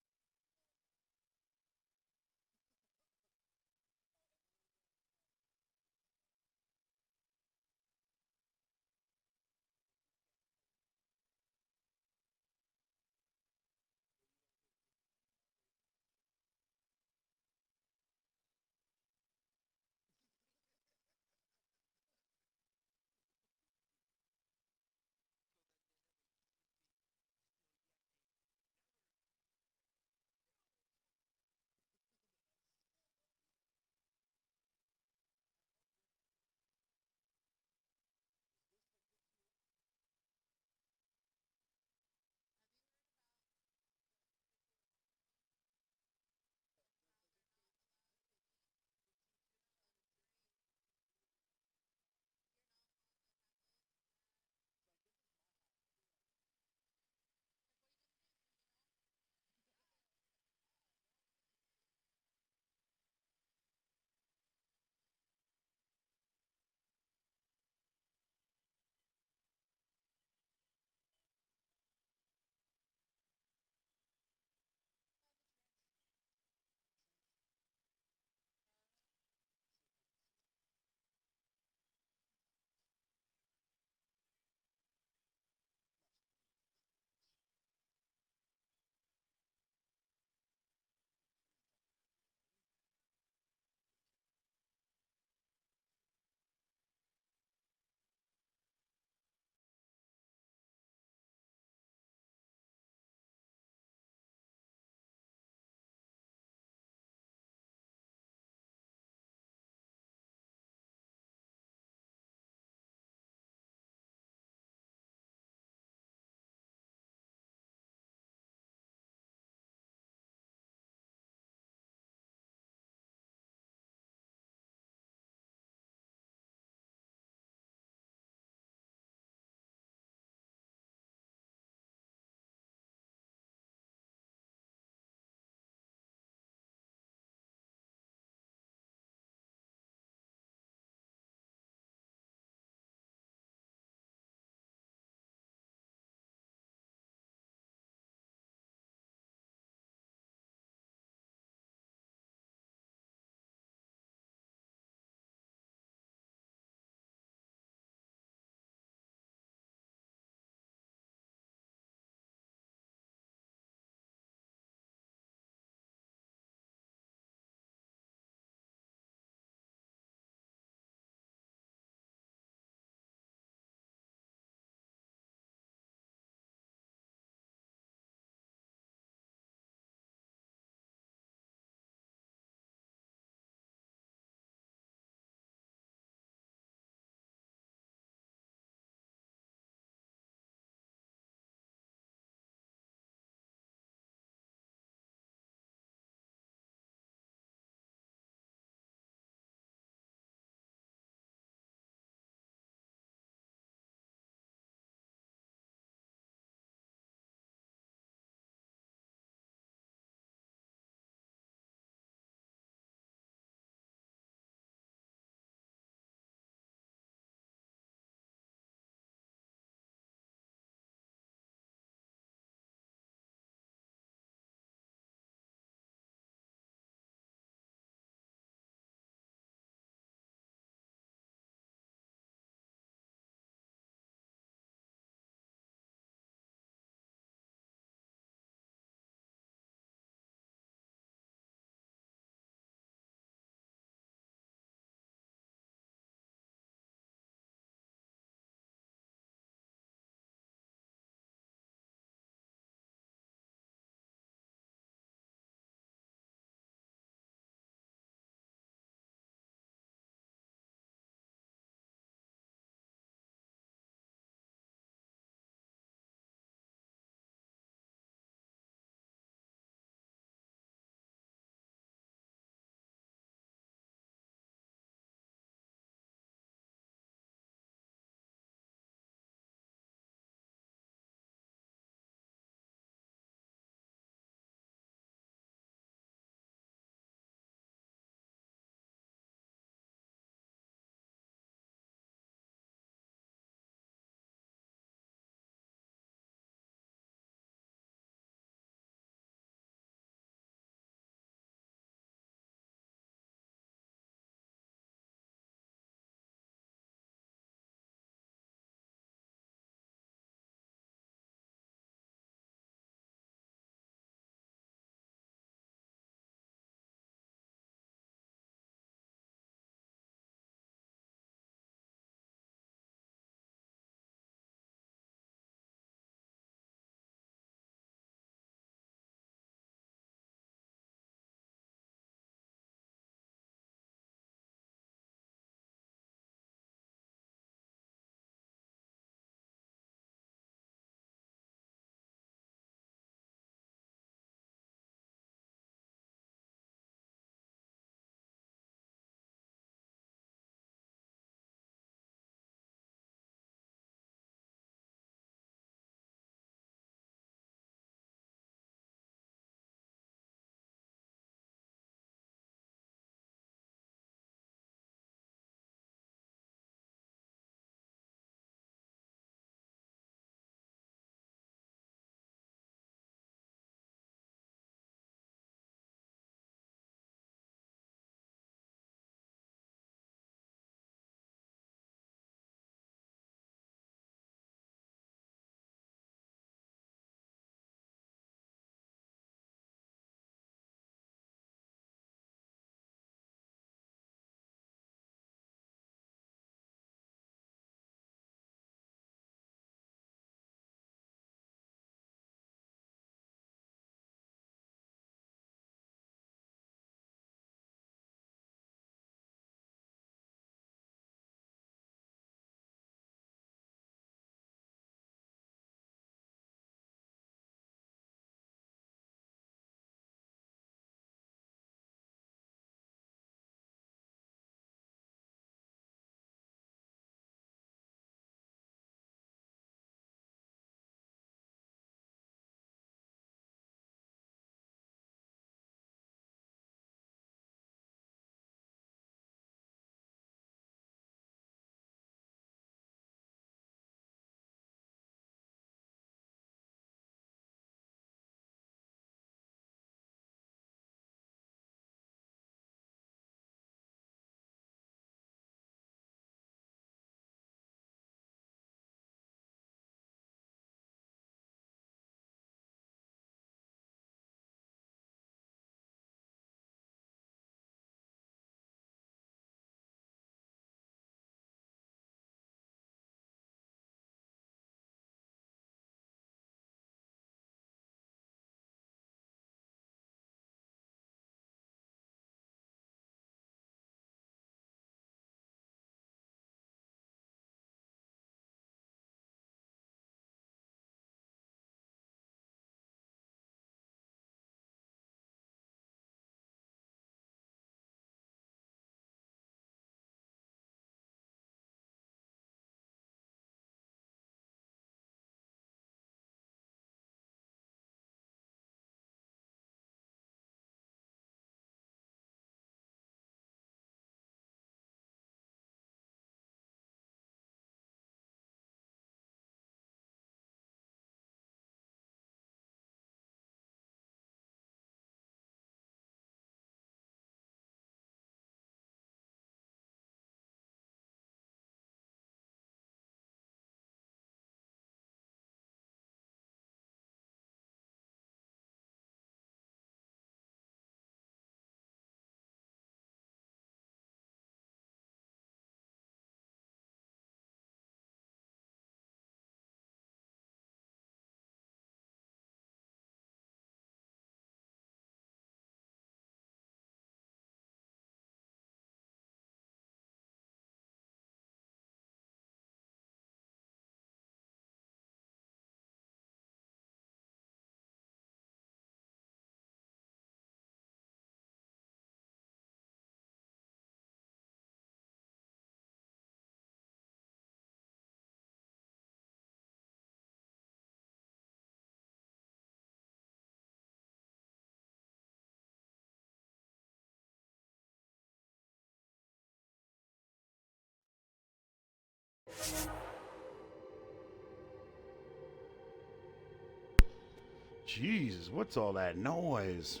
Jesus, what's all that noise?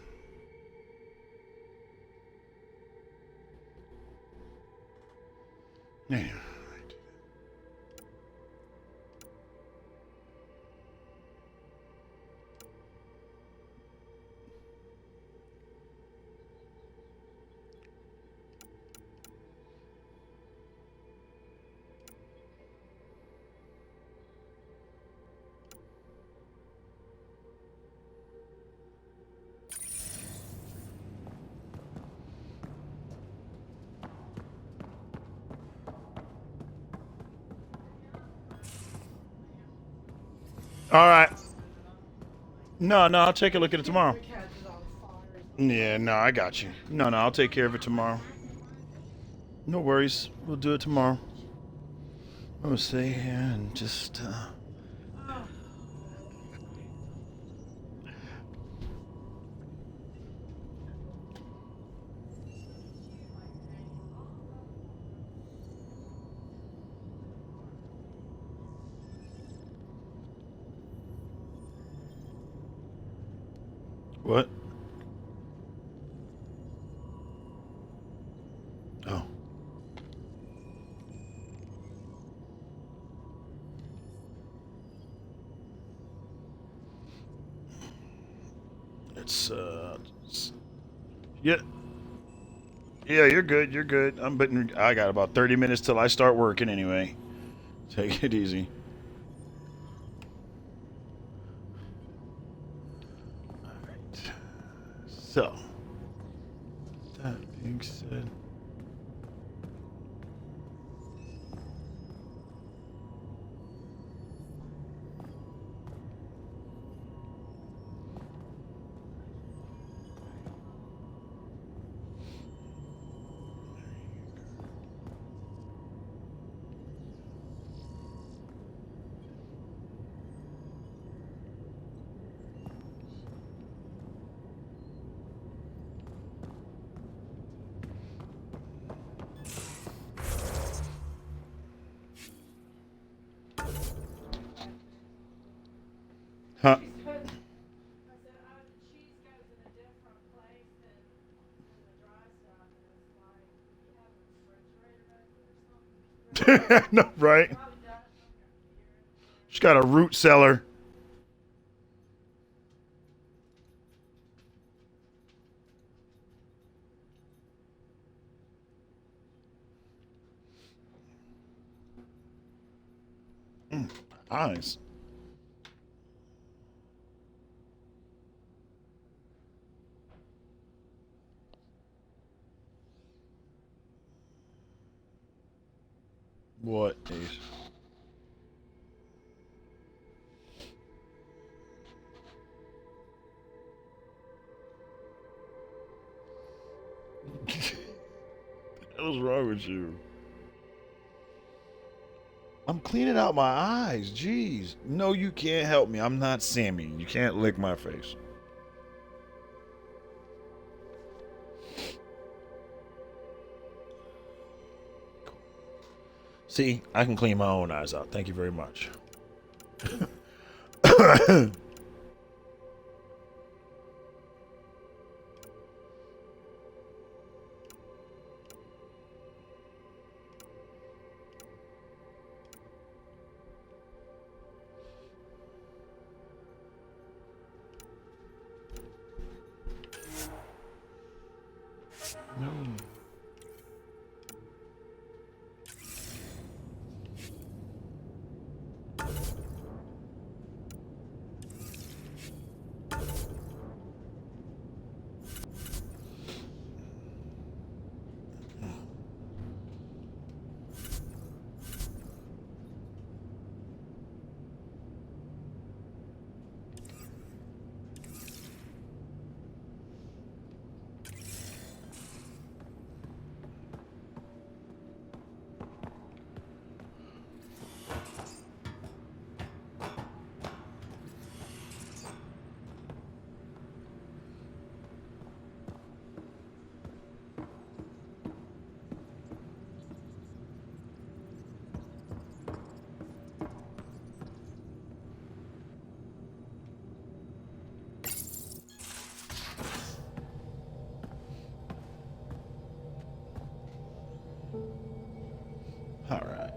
Yeah. All right. No, I'll take a look at it tomorrow. Yeah, no, I got you. No, I'll take care of it tomorrow. No worries. We'll do it tomorrow. I'll stay here and just, What? Oh. Yeah. Yeah, you're good. You're good. I got about 30 minutes till I start working anyway. Take it easy. All right. So, that being said, huh? No, right? She's got a root cellar. Nice. What is? What's wrong with you? I'm cleaning out my eyes. Jeez. No, you can't help me. I'm not Sammy. You can't lick my face. See, I can clean my own eyes out. Thank you very much. No. Alright.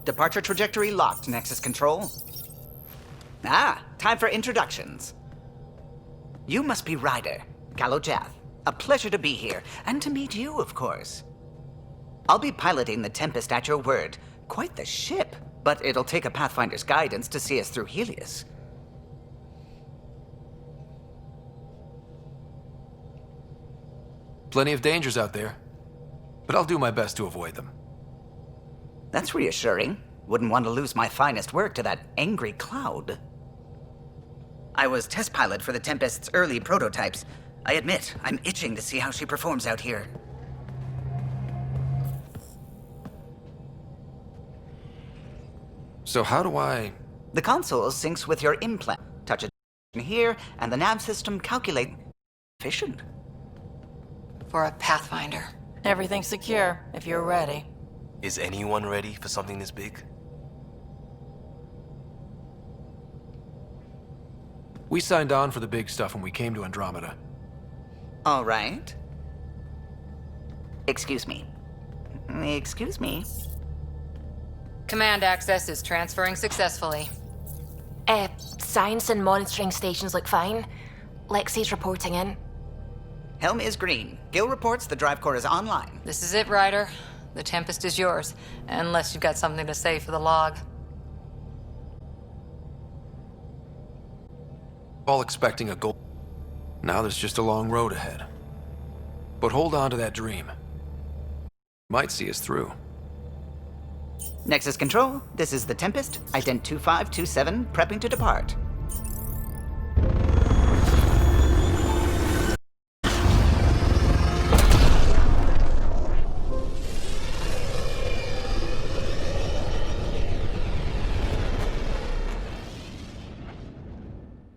Departure trajectory locked, Nexus Control. Ah, time for introductions. You must be Ryder, Kalojath. A pleasure to be here, and to meet you, of course. I'll be piloting the Tempest at your word. Quite the ship, but it'll take a Pathfinder's guidance to see us through Helios. Plenty of dangers out there, but I'll do my best to avoid them. That's reassuring. Wouldn't want to lose my finest work to that angry cloud. I was test pilot for the Tempest's early prototypes. I admit, I'm itching to see how she performs out here. So how do I... The console syncs with your implant. Touch a here, and the nav system calculate... Efficient. For a Pathfinder. Everything's secure, if you're ready. Is anyone ready for something this big? We signed on for the big stuff when we came to Andromeda. All right. Excuse me. Excuse me. Command access is transferring successfully. Science and monitoring stations look fine. Lexi's reporting in. Helm is green. Gil reports the drive core is online. This is it, Ryder. The Tempest is yours, unless you've got something to say for the log. All expecting a goal. Now there's just a long road ahead. But hold on to that dream. Might see us through. Nexus Control, this is the Tempest, Ident 2527, prepping to depart.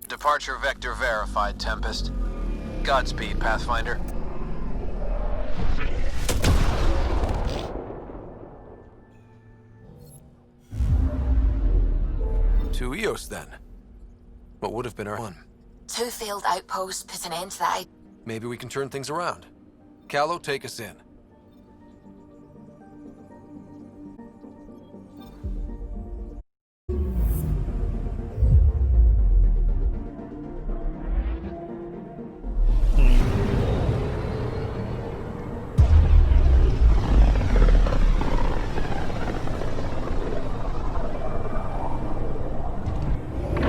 Departure vector verified, Tempest. Godspeed, Pathfinder. To Eos, then. What would have been our one? 2 failed outposts put an end to that. Maybe we can turn things around. Calo, take us in.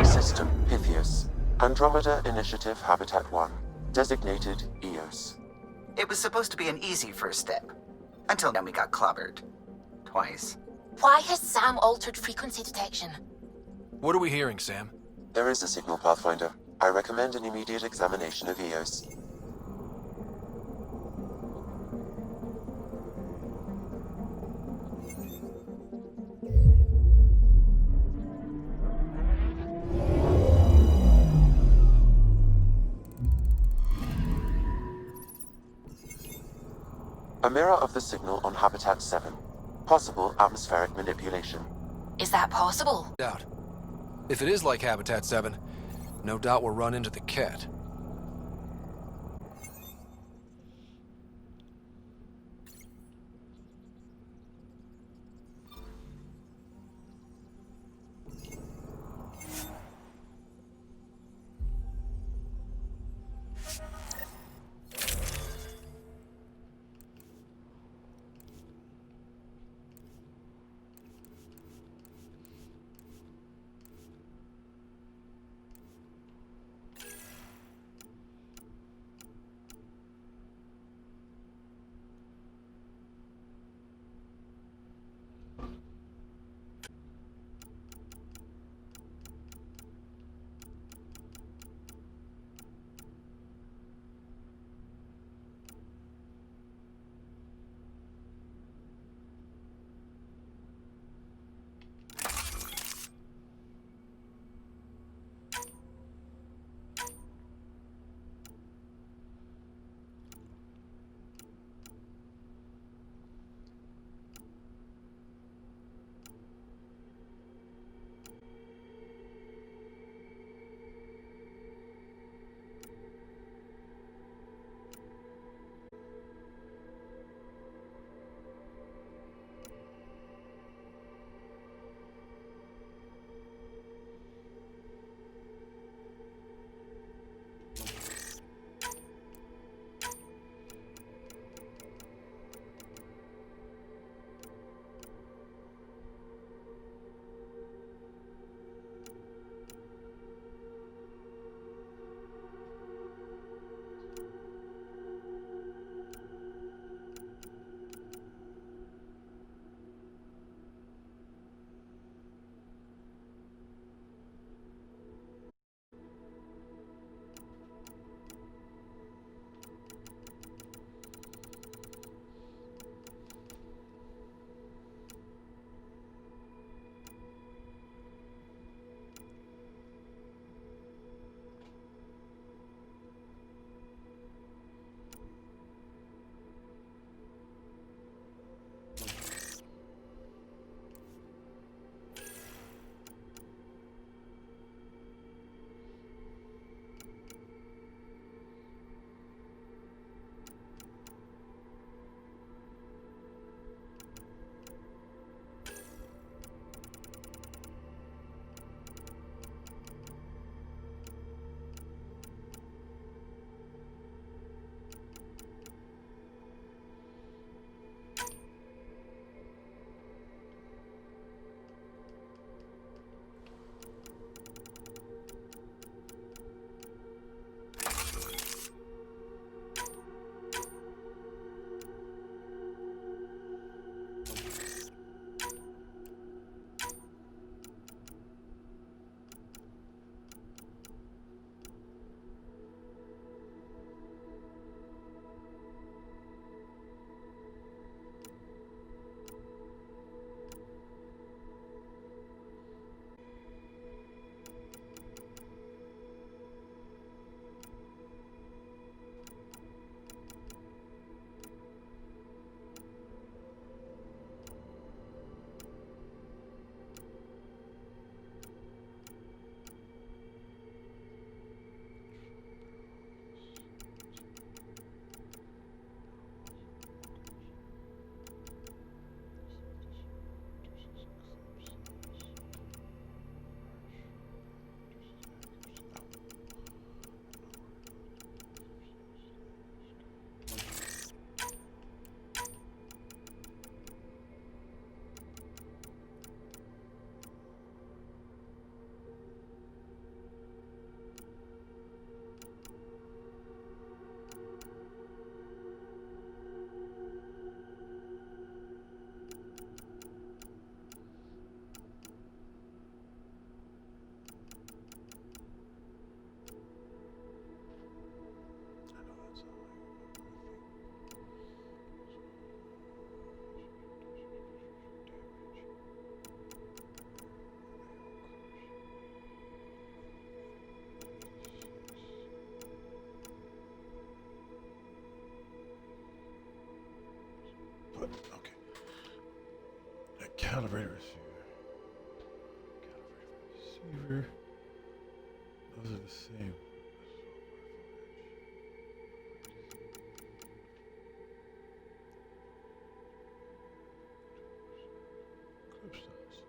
System Pythias. Andromeda Initiative Habitat 1. Designated Eos. It was supposed to be an easy first step. Until then we got clobbered. Twice. Why has Sam altered frequency detection? What are we hearing, Sam? There is a signal, Pathfinder. I recommend an immediate examination of Eos. A mirror of the signal on Habitat 7. Possible atmospheric manipulation. Is that possible? Doubt. If it is like Habitat 7, no doubt we'll run into the cat. Calibrator receiver. Those are the same. Clip styles.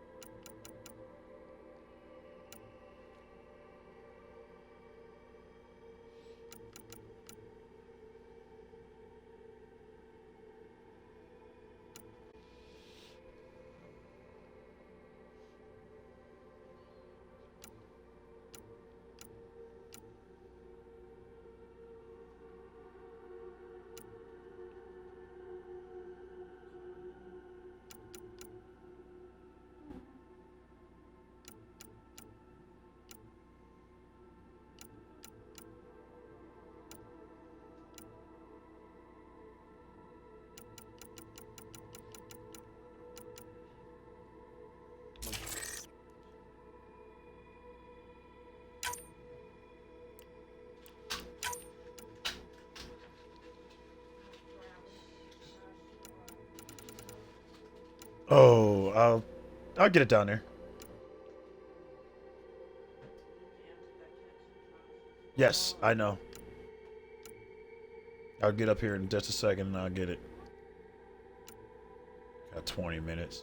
Oh, I'll get it down there. Yes, I know. I'll get up here in just a second and I'll get it. Got 20 minutes.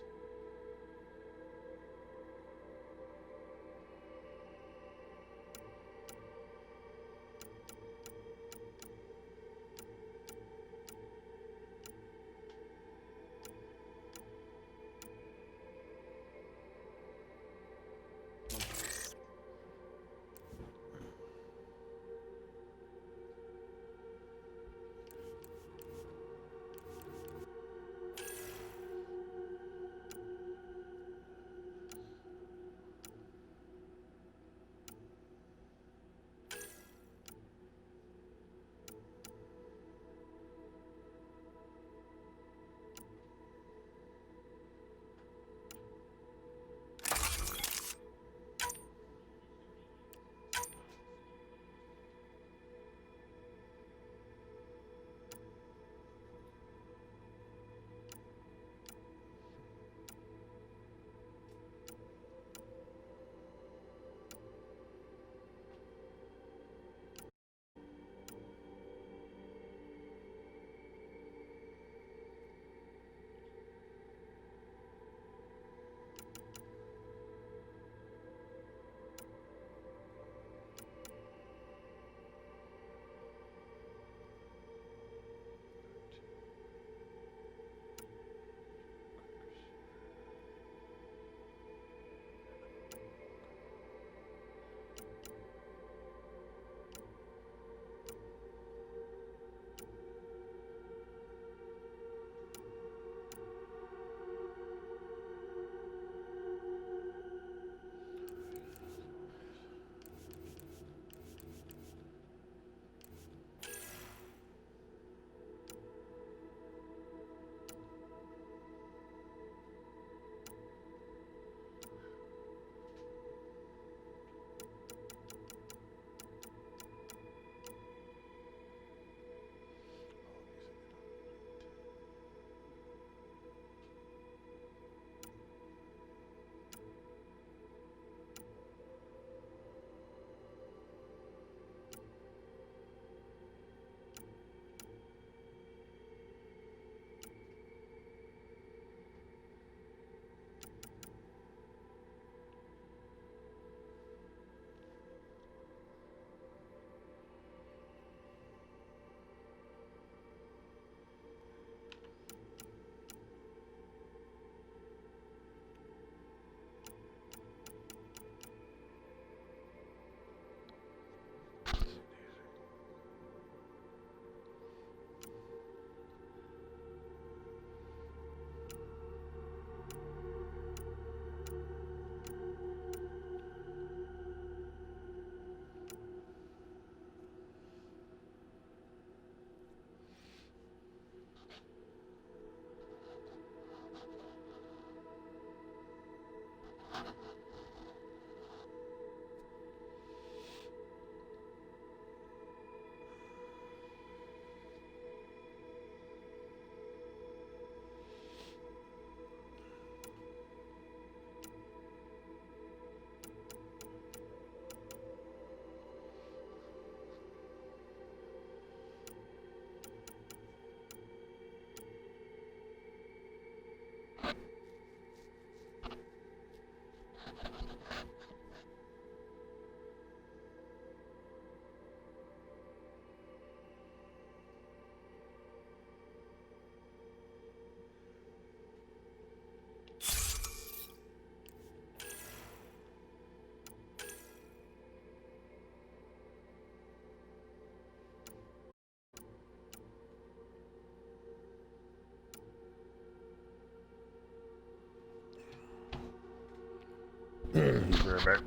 Be right back.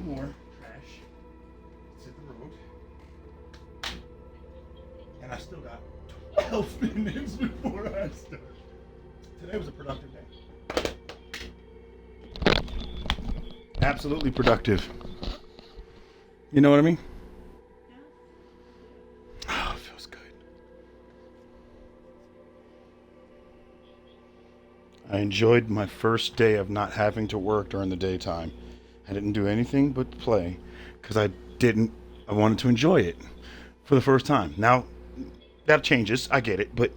more trash. It's hit the road. And I still got 12 minutes before I start. Today was a productive day. Absolutely productive. You know what I mean? Oh, it feels good. I enjoyed my first day of not having to work during the daytime. I didn't do anything but play because I wanted to enjoy it for the first time. Now, that changes. I get it. But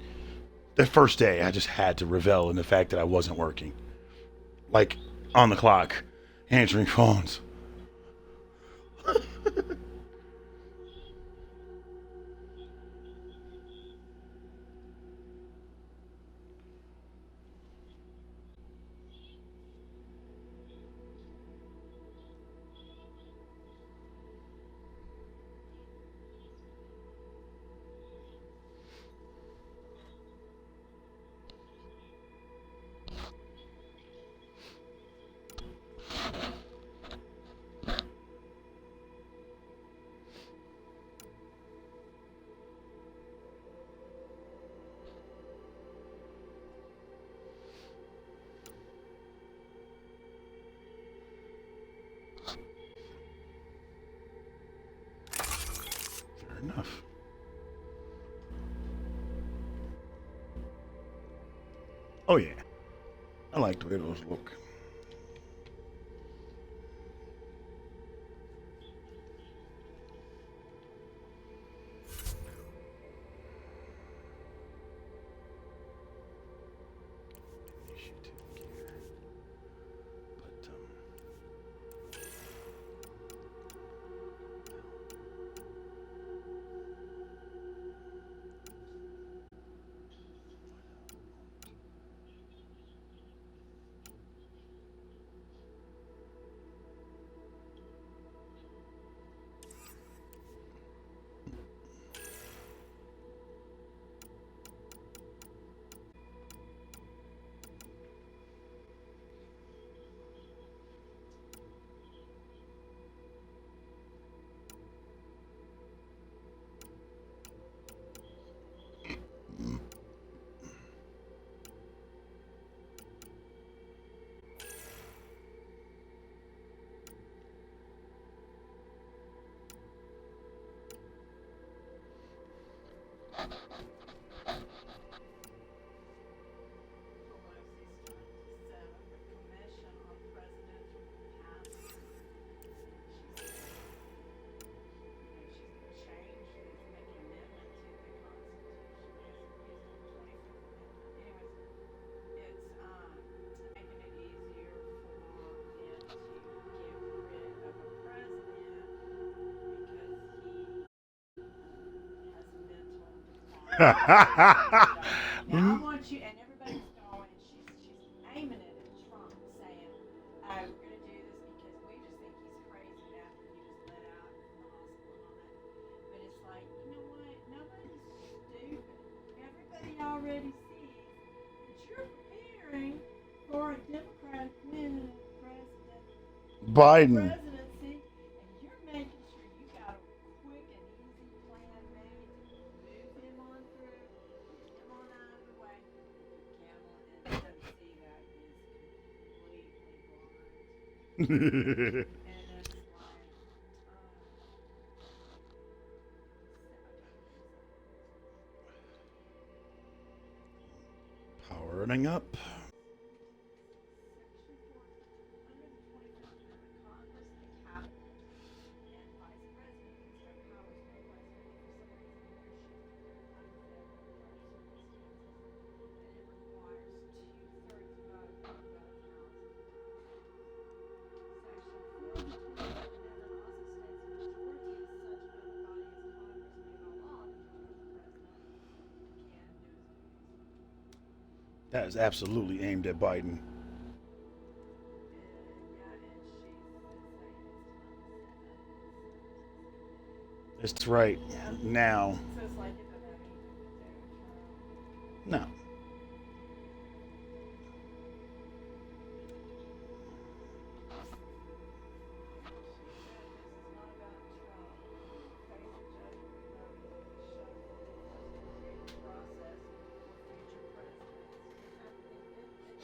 the first day, I just had to revel in the fact that I wasn't working. Like, on the clock, answering phones. Fair enough. Oh, yeah. I like the way those look. Now I want you, and everybody's going, she's aiming it at Trump, saying, oh, we're going to do this because we just think he's crazy after he just let out from the hospital and all that. But it's like, you know what? Nobody's stupid. Everybody already sees that you're preparing for a Democratic win Biden. presidency, and you're making sure you got a quick and easy plan made to move him on through, get him on out of the way. Camel and doesn't see that is completely blind. And it's like, Powering up. That is absolutely aimed at Biden. It's right now. No.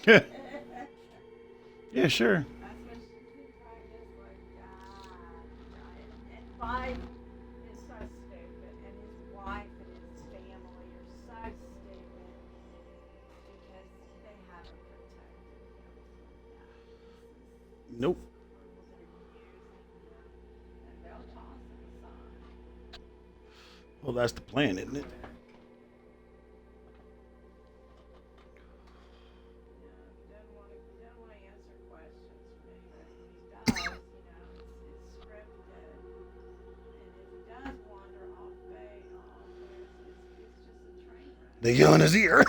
Yeah, sure. And Biden is so stupid, and his wife and his family are so stupid because they haven't protected him. Nope. And they'll toss him aside. Well, that's the plan, isn't it? They yell in his ear.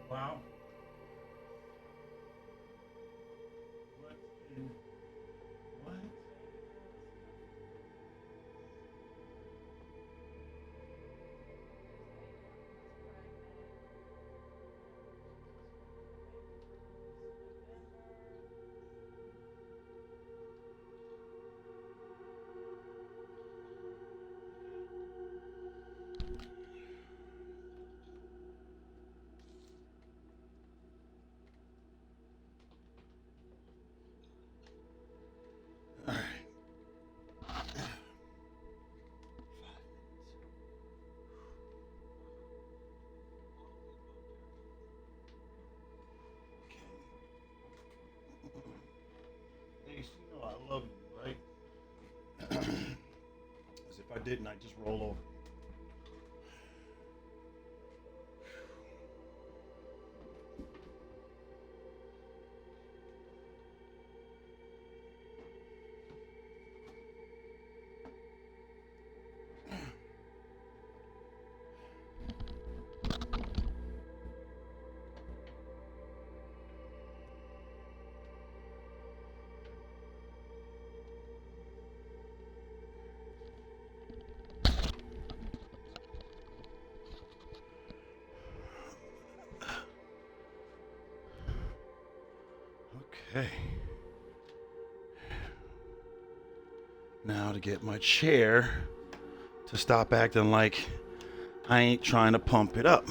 Wow. What? Ace, you know I love you, right? As if I didn't, I'd just roll over. Okay. Now to get my chair to stop acting like I ain't trying to pump it up.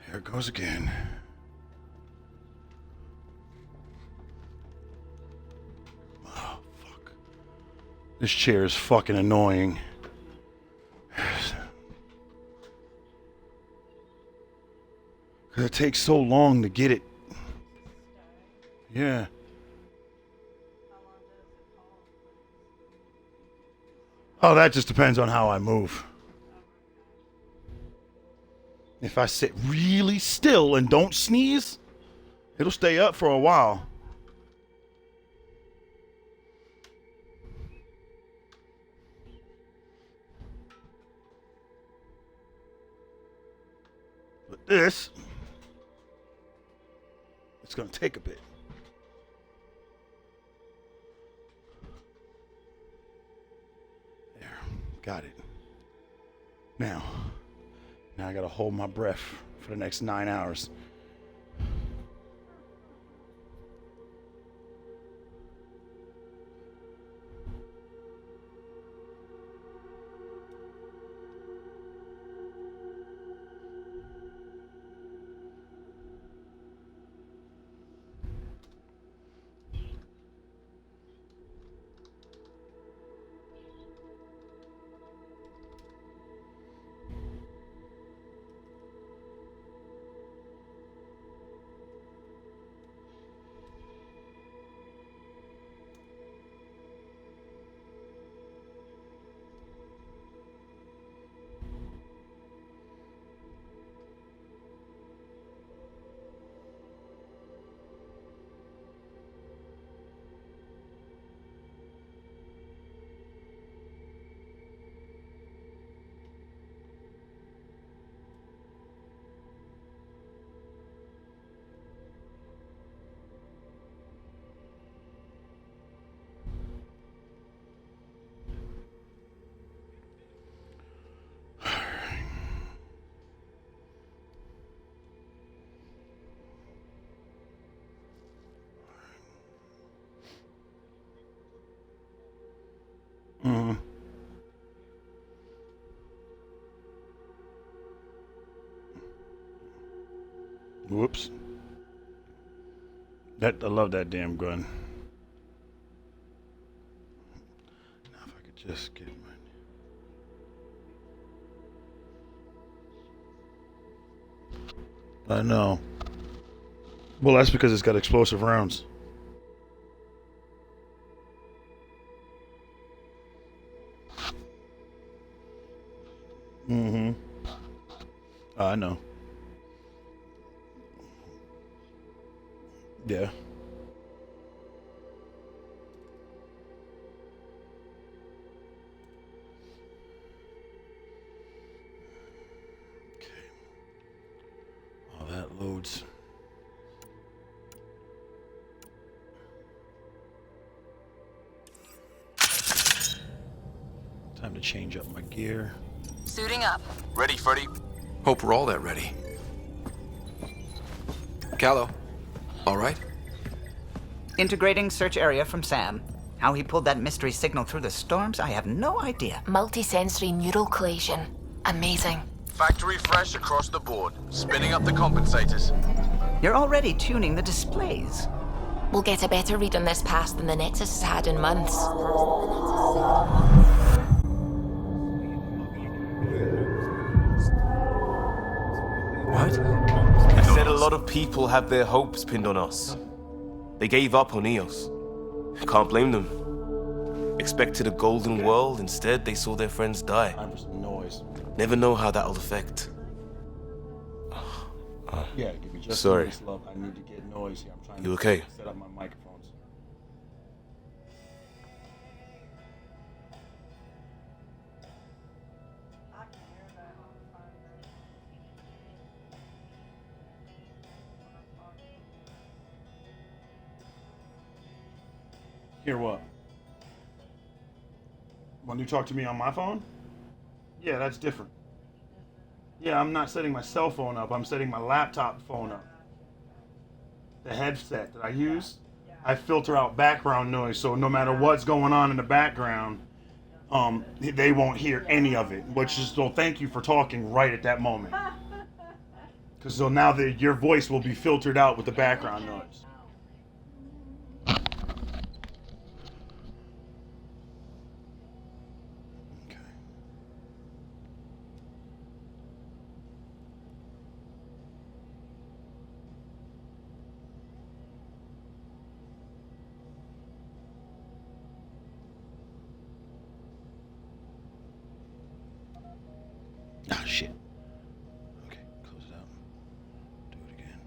There it goes again. Oh, fuck. This chair is fucking annoying. Because it takes so long to get it. Yeah. Oh, that just depends on how I move. If I sit really still and don't sneeze, it'll stay up for a while. But this, it's going to take a bit. There, got it. Now I got to hold my breath for the next 9 hours. Whoops. I love that damn gun. Now if I could just get my... I know. Well, that's because it's got explosive rounds. Mm-hmm. I know. Yeah. Okay. All that loads. Time to change up my gear. Suiting up. Ready, Freddy? Hope we're all that ready. Callow, all right? Integrating search area from Sam. How he pulled that mystery signal through the storms, I have no idea. Multisensory neural collation. Amazing. Factory fresh across the board. Spinning up the compensators. You're already tuning the displays. We'll get a better read on this pass than the Nexus has had in months. What? I said a lot of people have their hopes pinned on us. They gave up on Eos. Can't blame them. Expected a golden world, instead they saw their friends die. Time for some noise. Never know how that'll affect. Yeah, give me just sorry. noise, love. I need to get noise here. I'm trying You to okay? set up my microphones. Hear what? When you talk to me on my phone? Yeah, that's different. Yeah, I'm not setting my cell phone up. I'm setting my laptop phone up. The headset that I use, I filter out background noise, so no matter what's going on in the background, they won't hear any of it. Which is, so thank you for talking right at that moment. Because so now your voice will be filtered out with the background noise. Ah, shit. Okay, close it out. Do it again.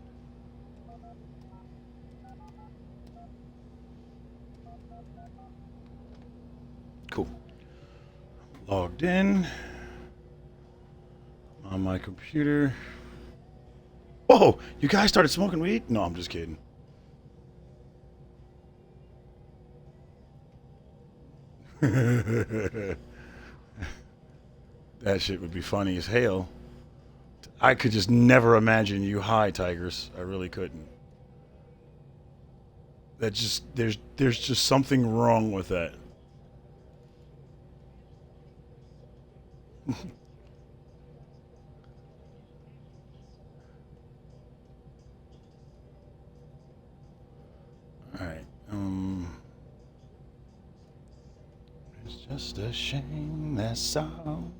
Cool. Logged in. On my computer. Whoa! You guys started smoking weed? No, I'm just kidding. That shit would be funny as hell. I could just never imagine you high, Tigers. I really couldn't. That just there's just something wrong with that. All right. It's just a shame that's all.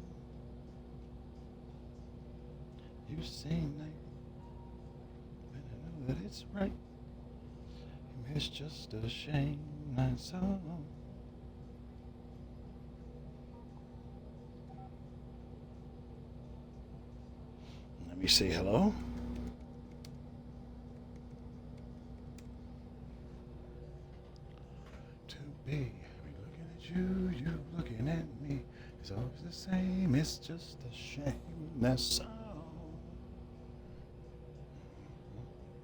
You say night, but I know that it's right. It's just a shame that's all. Let me say hello. To be looking at you, you looking at me. It's always the same. It's just a shame that's all.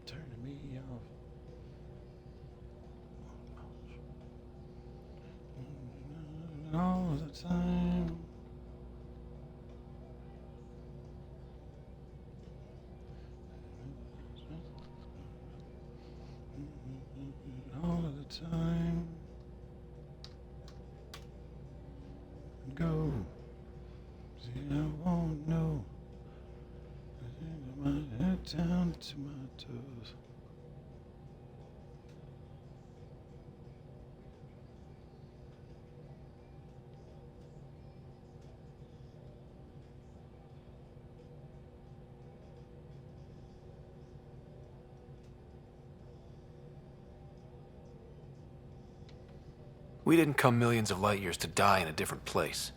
Turning me off. All the time. All of the time. Go. See, I won't know. My head down to my toes. We didn't come millions of light years to die in a different place.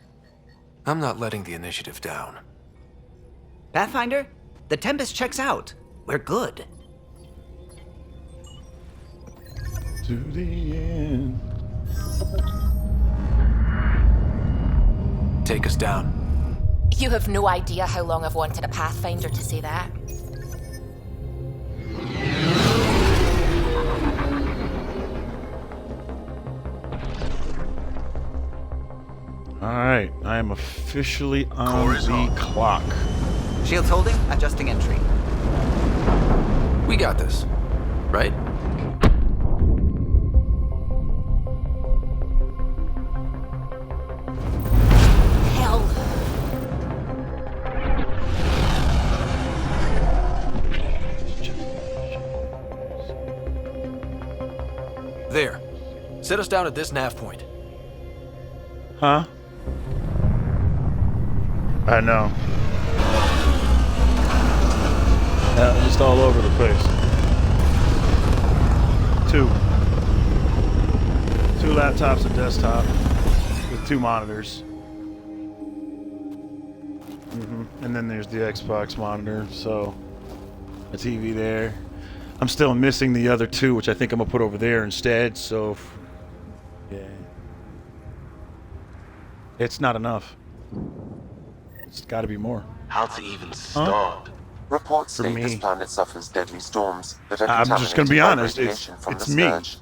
I'm not letting the initiative down. Pathfinder, the Tempest checks out. We're good. To the end. Take us down. You have no idea how long I've wanted a Pathfinder to say that. Alright, I am officially on the clock. Shields holding, adjusting entry. We got this, right? Hell. There. Set us down at this nav point. Huh? I know. Just all over the place. Two laptops, a desktop with 2 monitors. And then there's the Xbox monitor, so a TV there. I'm still missing the other 2, which I think I'm gonna put over there instead, so yeah. It's not enough. It's gotta be more. How to even start? Reports state this planet suffers deadly storms that are I'm just gonna be honest, radiation from it's the me. scourge.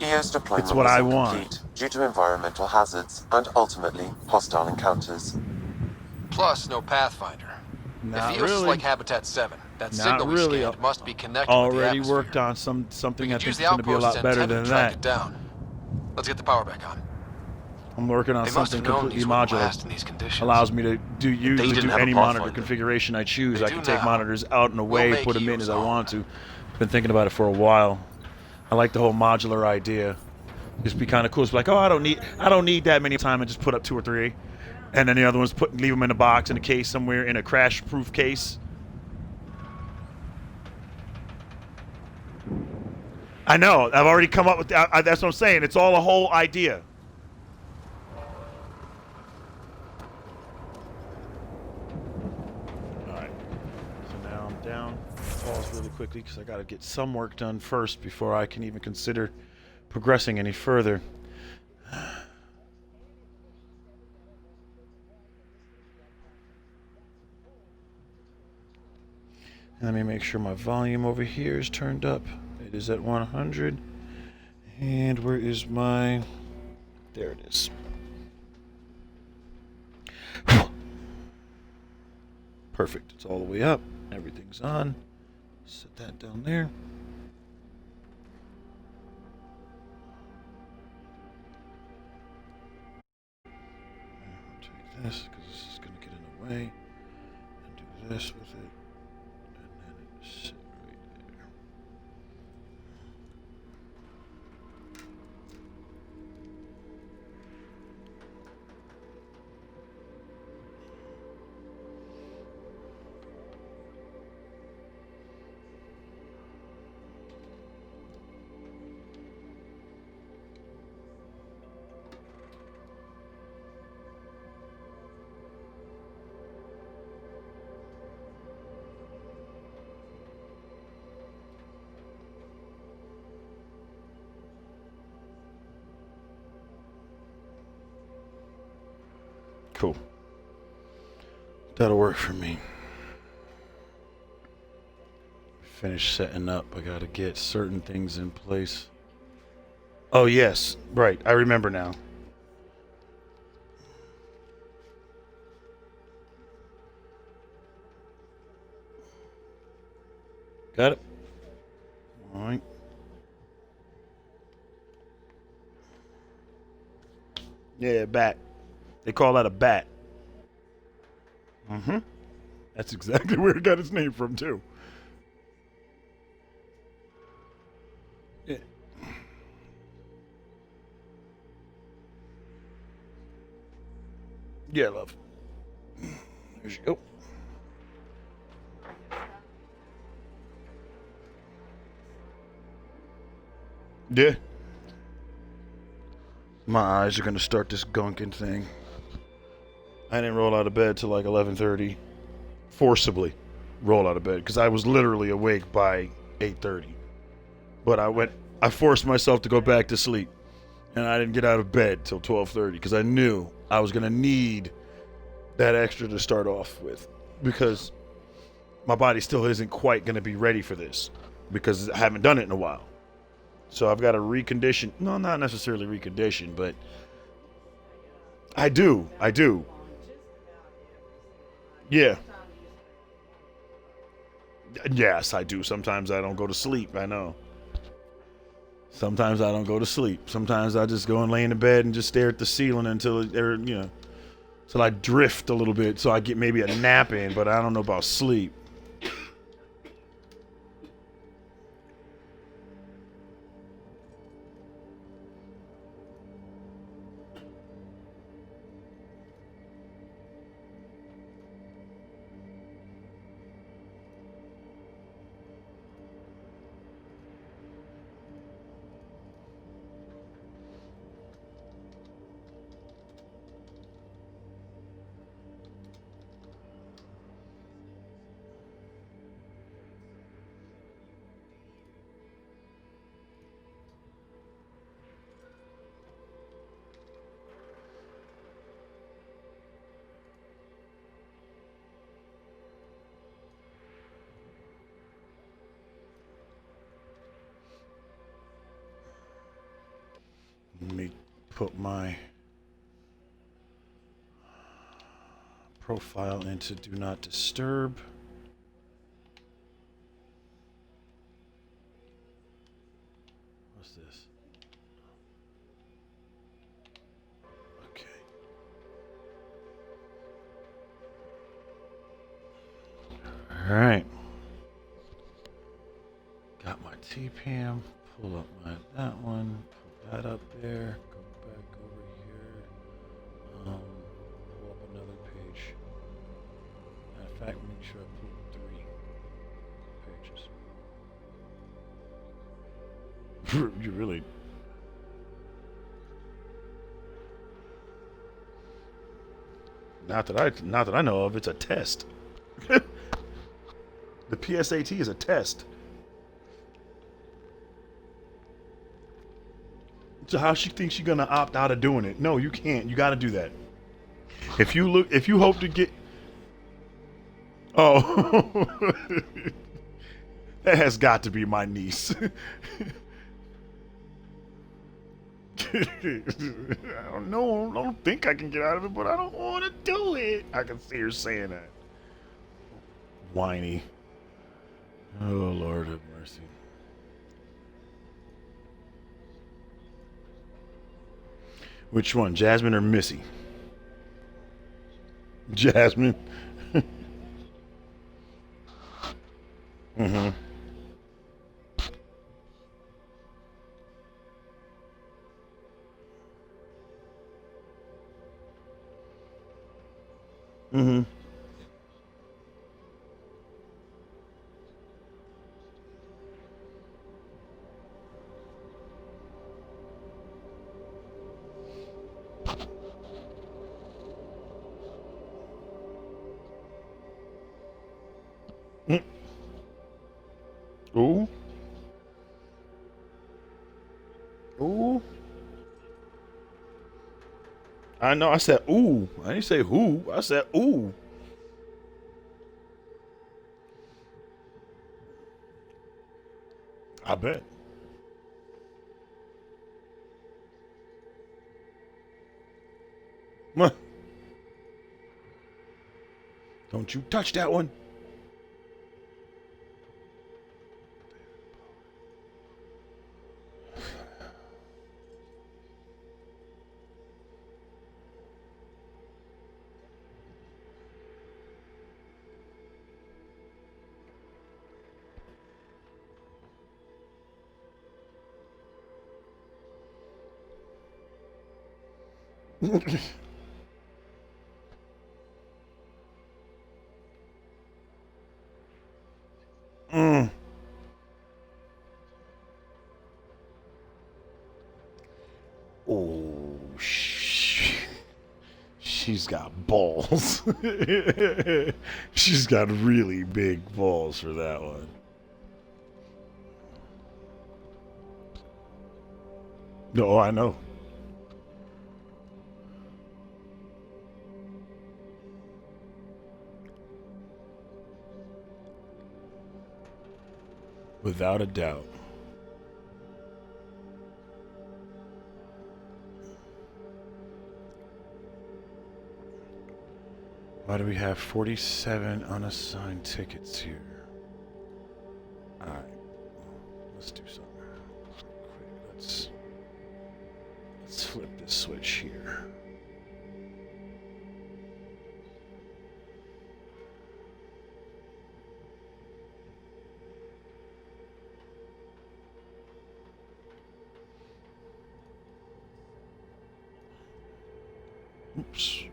EO's deployment It's what was I incomplete want. due to environmental hazards and ultimately hostile encounters. Plus, no Pathfinder. Not if EOS is really. like Habitat 7, that Not signal we really. scanned must be connected with the Already atmosphere. worked on something I think Use is the gonna be a outposts lot better antenna than to track that. it down. Let's get the power back on. I'm working on They must something have known completely these wouldn't last modular. in these conditions. Allows me to do didn't have a any monitor Pathfinder. configuration I choose. They I do can take now. monitors out and away, make put them in EOS as I on. want to. Been thinking about it for a while. I like the whole modular idea. Just be kind of cool. It's like, oh, I don't need that many time, and just put up 2 or 3, and then the other ones leave them in a box in a case somewhere in a crash-proof case. I know. I've already come up with that. That's what I'm saying. It's all a whole idea. All right. So now I'm down. Pause really quickly because I got to get some work done first before I can even consider progressing any further. Let me make sure my volume over here is turned up. It is at 100. And where is my... There it is. Perfect. It's all the way up. Everything's on. Set that down there. I'll take this because this is going to get in the way. And do this with it. And then it sit right there. Cool. That'll work for me. Finish setting up. I gotta get certain things in place. Oh, yes. Right. I remember now. Got it? All right. Yeah, bat. They call that a bat. Mm-hmm. That's exactly where it got its name from, too. Yeah, love. There you go. Yeah. My eyes are gonna start this gunking thing. I didn't roll out of bed till like 11:30. Forcibly roll out of bed because I was literally awake by 8:30. But I forced myself to go back to sleep, and I didn't get out of bed till 12:30 because I knew I was gonna need that extra to start off with because my body still isn't quite gonna be ready for this because I haven't done it in a while. So I've got to recondition. No, not necessarily recondition, but I do. Yeah. Yes, I do. Sometimes I don't go to sleep. I know. Sometimes I don't go to sleep. Sometimes I just go and lay in the bed and just stare at the ceiling until till I drift a little bit so I get maybe a nap in, but I don't know about sleep. Let me put my profile into Do Not Disturb. What's this? Okay. All right. Got my TPM. Pull up that one. Put that up there. Go back over here. Pull up another page. Matter of fact, make sure I pull up 3 pages. You really. Not that I know of. It's a test. The PSAT is a test. So how she thinks she's gonna opt out of doing it? No, you can't. You got to do that. If you hope to get, oh, that has got to be my niece. I don't know. I don't think I can get out of it, but I don't want to do it. I can see her saying that. Whiny. Oh, Lord have mercy. Which one, Jasmine or Missy? Jasmine. Mm-hmm. Mm-hmm. Ooh. Ooh. I know. I said ooh. I didn't say who. I said ooh. I bet. Mwah. Don't you touch that one. Oh, she's got balls. She's got really big balls for that one. No, I know. Without a doubt. Why do we have 47 unassigned tickets here? Alright. Let's do something. Quick. Let's flip this switch here. Oops.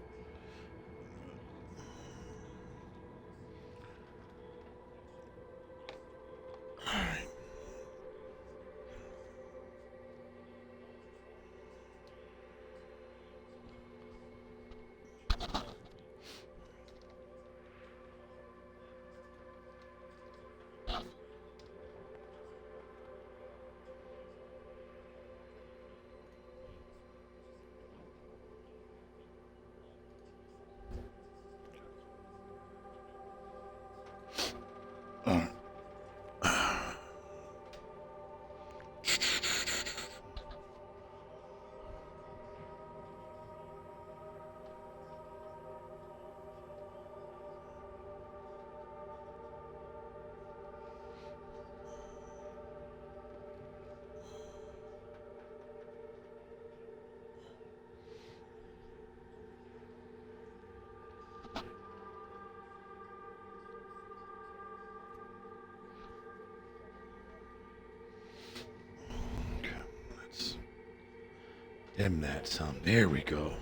Dim that some. There we go.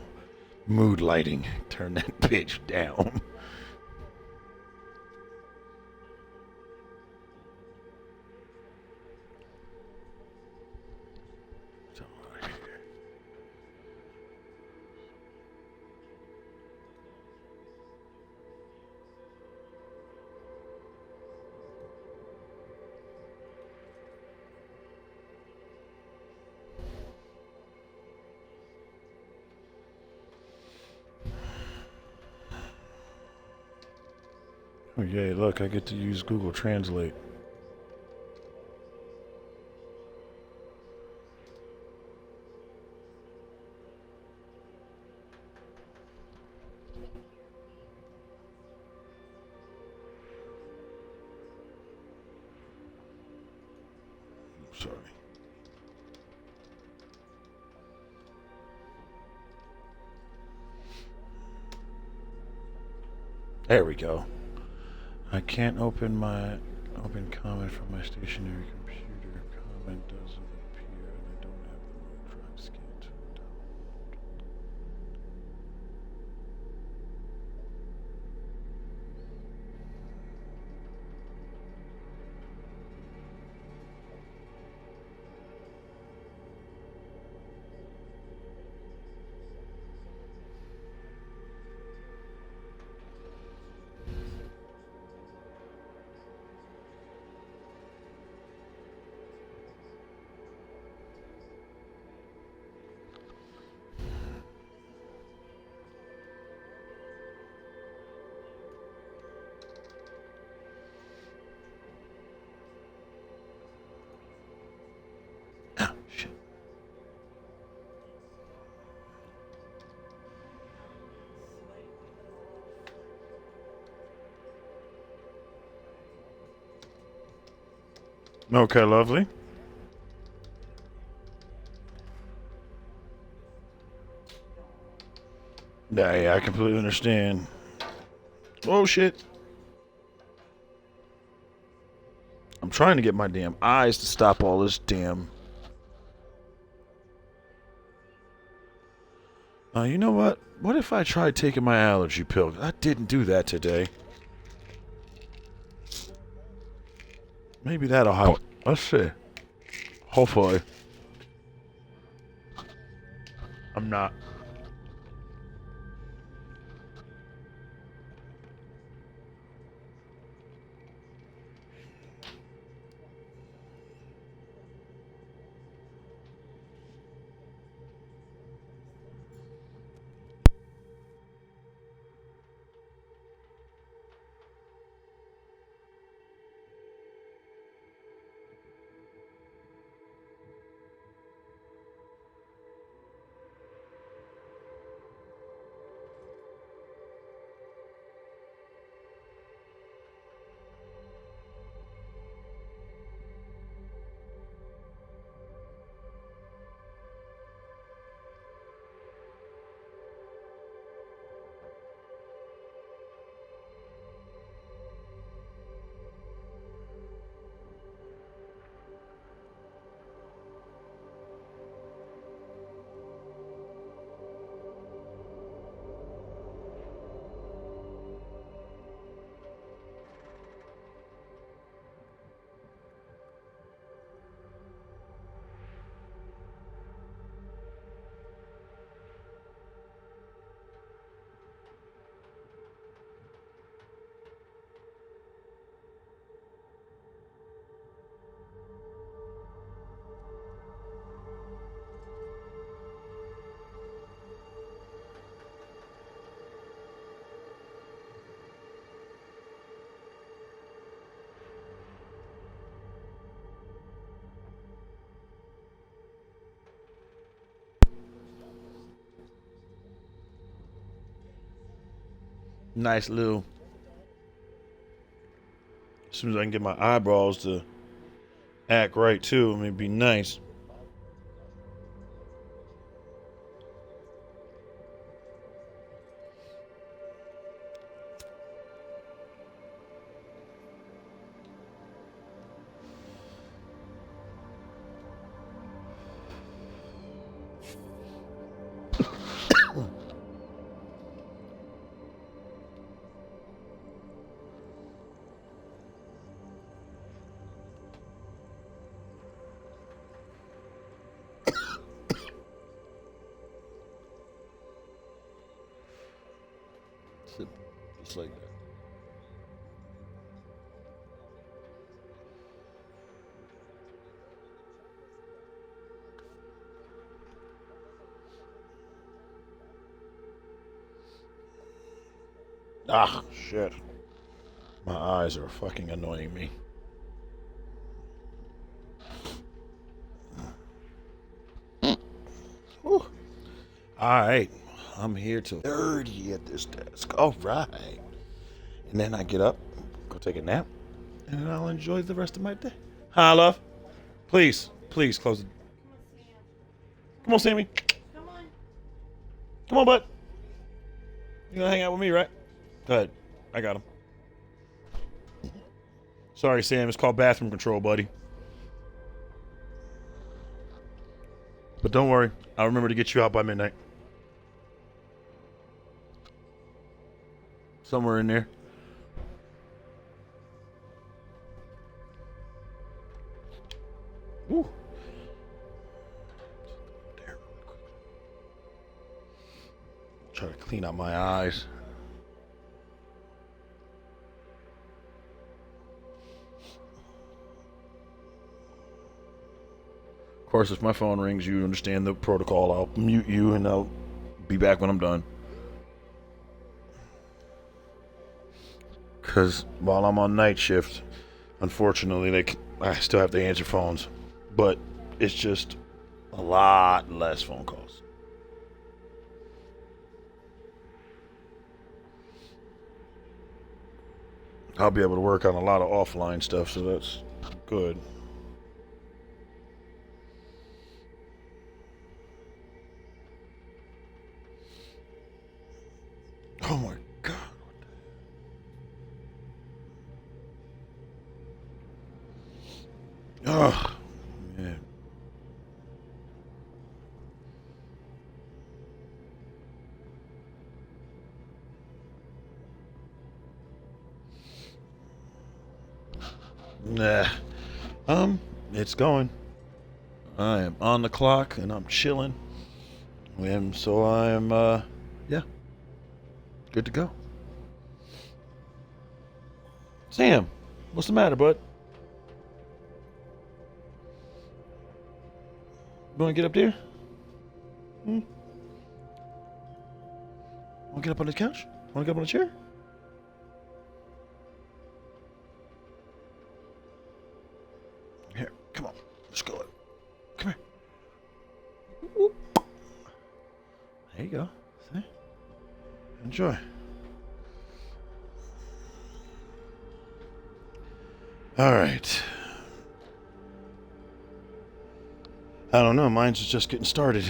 Mood lighting. Turn that bitch down. Oh yay, look, I get to use Google Translate. Sorry. There we go. I can't open comment from my stationary computer. Comment doesn't appear, and I don't have the drive scan to download. Okay, lovely. Yeah, I completely understand. Oh, shit. I'm trying to get my damn eyes to stop all this damn... you know what? What if I tried taking my allergy pill? I didn't do that today. Maybe that'll help. Let's see. Hopefully. I'm not. Nice little. As soon as I can get my eyebrows to act right too, it'd be nice. Just like that. Ah, shit. My eyes are fucking annoying me. Whew. Alright. I'm here till 30 at this desk. Alright. And then I get up, go take a nap, and then I'll enjoy the rest of my day. Hi, love. Please, please close it. Come on, Sammy. Come on. Come on, bud. You gonna hang out with me, right? Go ahead. I got him. Sorry, Sam. It's called bathroom control, buddy. But don't worry. I'll remember to get you out by midnight. Somewhere in there. Woo. Try to clean out my eyes. Of course, if my phone rings, you understand the protocol. I'll mute you and I'll be back when I'm done. Because while I'm on night shift, unfortunately, I still have to answer phones. But it's just a lot less phone calls. I'll be able to work on a lot of offline stuff, so that's good. Oh my God. Oh, man. Nah. It's going. I am on the clock and I'm chilling. And so I'm, yeah, good to go. Sam, what's the matter, bud? You want to get up there? Want to get up on the couch? Want to get up on the chair? Here, come on. Let's go. Come here. Whoop. There you go. See? Enjoy. All right. I don't know. Mine's just getting started.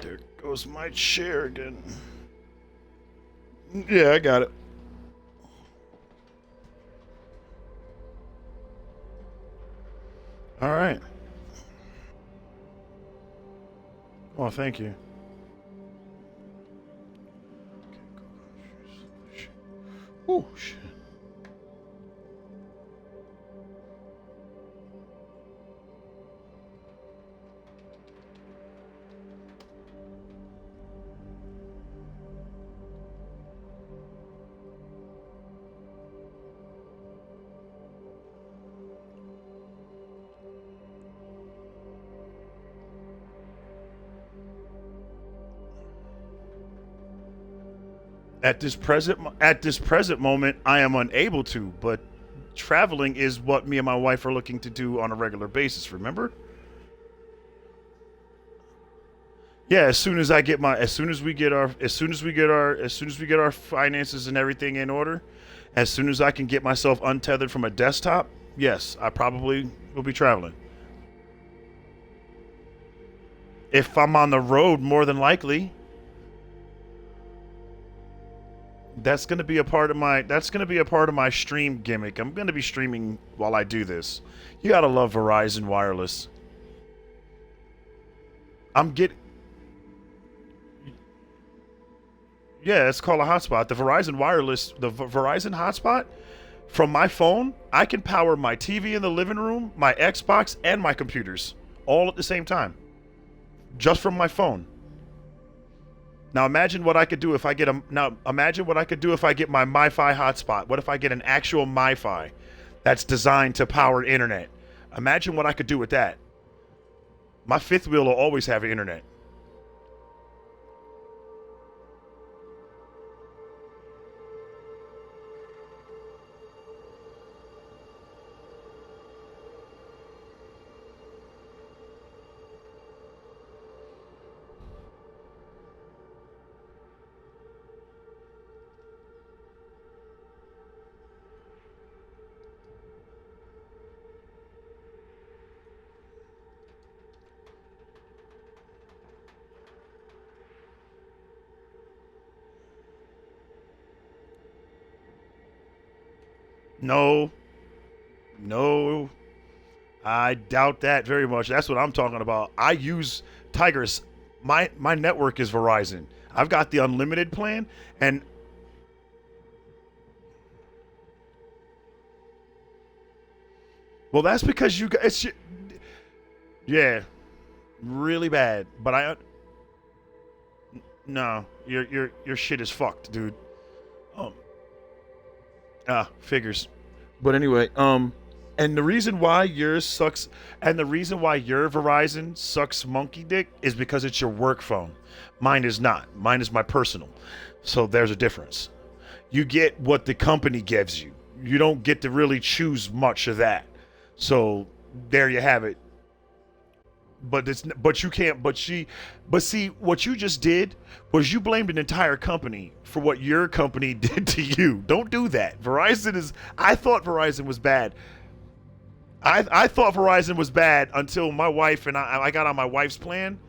There goes my chair again. Yeah, I got it. All right. Oh, thank you. Oh, shit. At this present moment, I am unable to, but traveling is what me and my wife are looking to do on a regular basis, remember? Yeah, as soon as we get our finances and everything in order, as soon as I can get myself untethered from a desktop, yes, I probably will be traveling. If I'm on the road, more than likely. That's gonna be a part of my stream gimmick. I'm gonna be streaming while I do this. You gotta love Verizon Wireless. Yeah, it's called a hotspot. The Verizon hotspot from my phone, I can power my TV in the living room, my Xbox, and my computers all at the same time, just from my phone. Now imagine what I could do if I get my MiFi hotspot. What if I get an actual MiFi that's designed to power internet? Imagine what I could do with that. My fifth wheel will always have internet. No, I doubt that very much. That's what I'm talking about. I use Tigers. My network is Verizon. I've got the unlimited plan, and well, that's because you guys. Yeah, really bad. But no, your shit is fucked, dude. Figures. But anyway, and the reason why yours sucks, and the reason why your Verizon sucks monkey dick is because it's your work phone. Mine is not. Mine is my personal. So there's a difference. You get what the company gives you. You don't get to really choose much of that. So there you have it. But see, what you just did was you blamed an entire company for what your company did to you. Don't do that. I thought Verizon was bad. I thought Verizon was bad until my wife and I got on my wife's plan,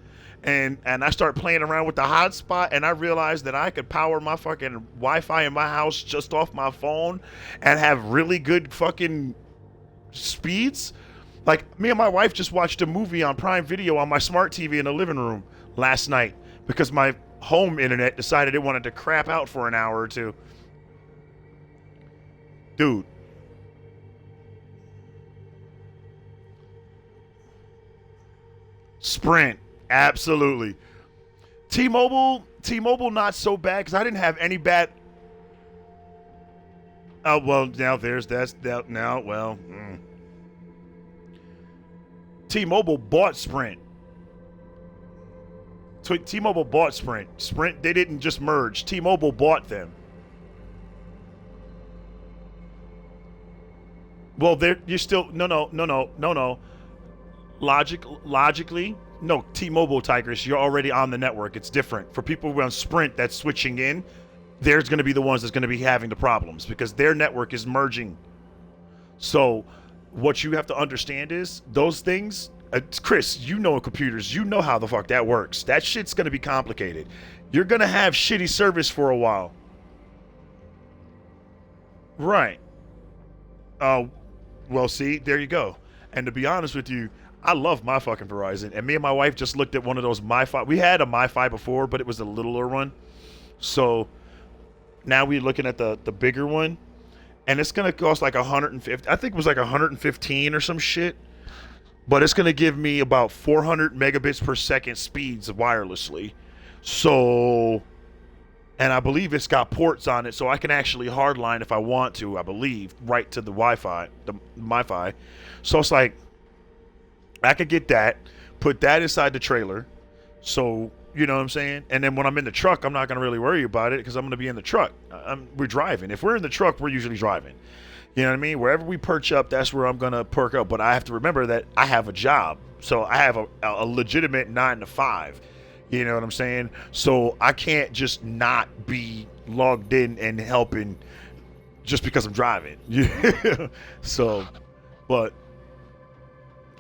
and I start playing around with the hotspot, and I realized that I could power my fucking Wi-Fi in my house just off my phone and have really good fucking speeds. Like, me and my wife just watched a movie on Prime Video on my smart TV in the living room last night because my home internet decided it wanted to crap out for an hour or two. Dude. Sprint, absolutely. T-Mobile not so bad because I didn't have any bad. Oh well, now there's that's that now. Well, T-Mobile bought Sprint. T-Mobile bought Sprint. Sprint, they didn't just merge. T-Mobile bought them. Well, you're still no. Logically, no. T-Mobile, Tigris, you're already on the network. It's different for people who are on Sprint that's switching in. There's going to be the ones that's going to be having the problems because their network is merging. So, what you have to understand is those things. Chris, you know computers. You know how the fuck that works. That shit's going to be complicated. You're going to have shitty service for a while. Right. Well, see, there you go. And to be honest with you, I love my fucking Verizon. And me and my wife just looked at one of those MiFi. We had a MiFi before, but it was a littler one. So now we're looking at the bigger one. And it's going to cost like 150. I think it was like 115 or some shit. But it's going to give me about 400 megabits per second speeds wirelessly. So, and I believe it's got ports on it, so I can actually hardline if I want to, I believe, right to the Wi-Fi, the MiFi. So it's like, I could get that, put that inside the trailer. So, you know what I'm saying? And then when I'm in the truck, I'm not going to really worry about it because I'm going to be in the truck. We're driving. If we're in the truck, we're usually driving. You know what I mean? Wherever we perch up, that's where I'm going to perk up. But I have to remember that I have a job. So I have a legitimate 9 to 5. You know what I'm saying? So I can't just not be logged in and helping just because I'm driving. So, but,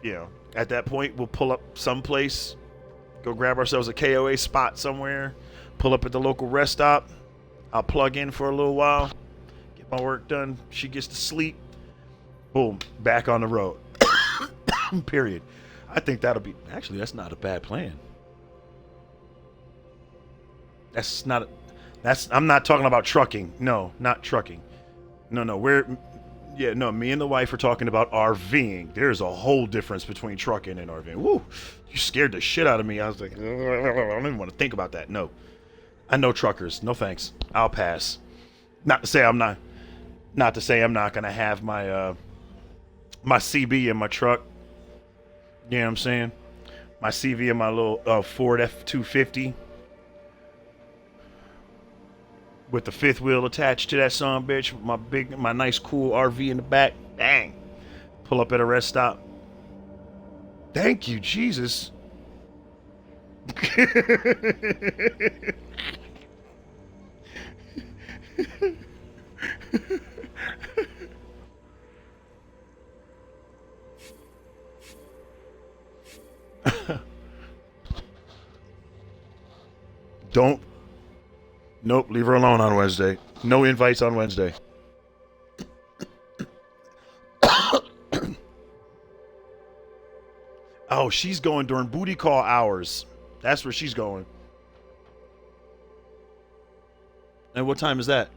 you know, at that point, we'll pull up someplace, go grab ourselves a KOA spot somewhere, pull up at the local rest stop. I'll plug in for a little while, get my work done. She gets to sleep. Boom, back on the road. Period. I think that'll be, actually, that's not a bad plan. That's not, I'm not talking about trucking. No, not trucking. No, me and the wife are talking about RVing. There's a whole difference between trucking and RVing. Woo, you scared the shit out of me. I was like, I don't even want to think about that. No, I know truckers. No thanks. I'll pass. Not to say I'm not gonna have my my CB in my truck. You know what I'm saying? My CV in my little Ford F-250 with the fifth wheel attached to that son bitch. My nice cool RV in the back. Bang. Pull up at a rest stop. Thank you, Jesus. Nope, leave her alone on Wednesday. No invites on Wednesday. Oh, she's going during booty call hours. That's where she's going. And what time is that?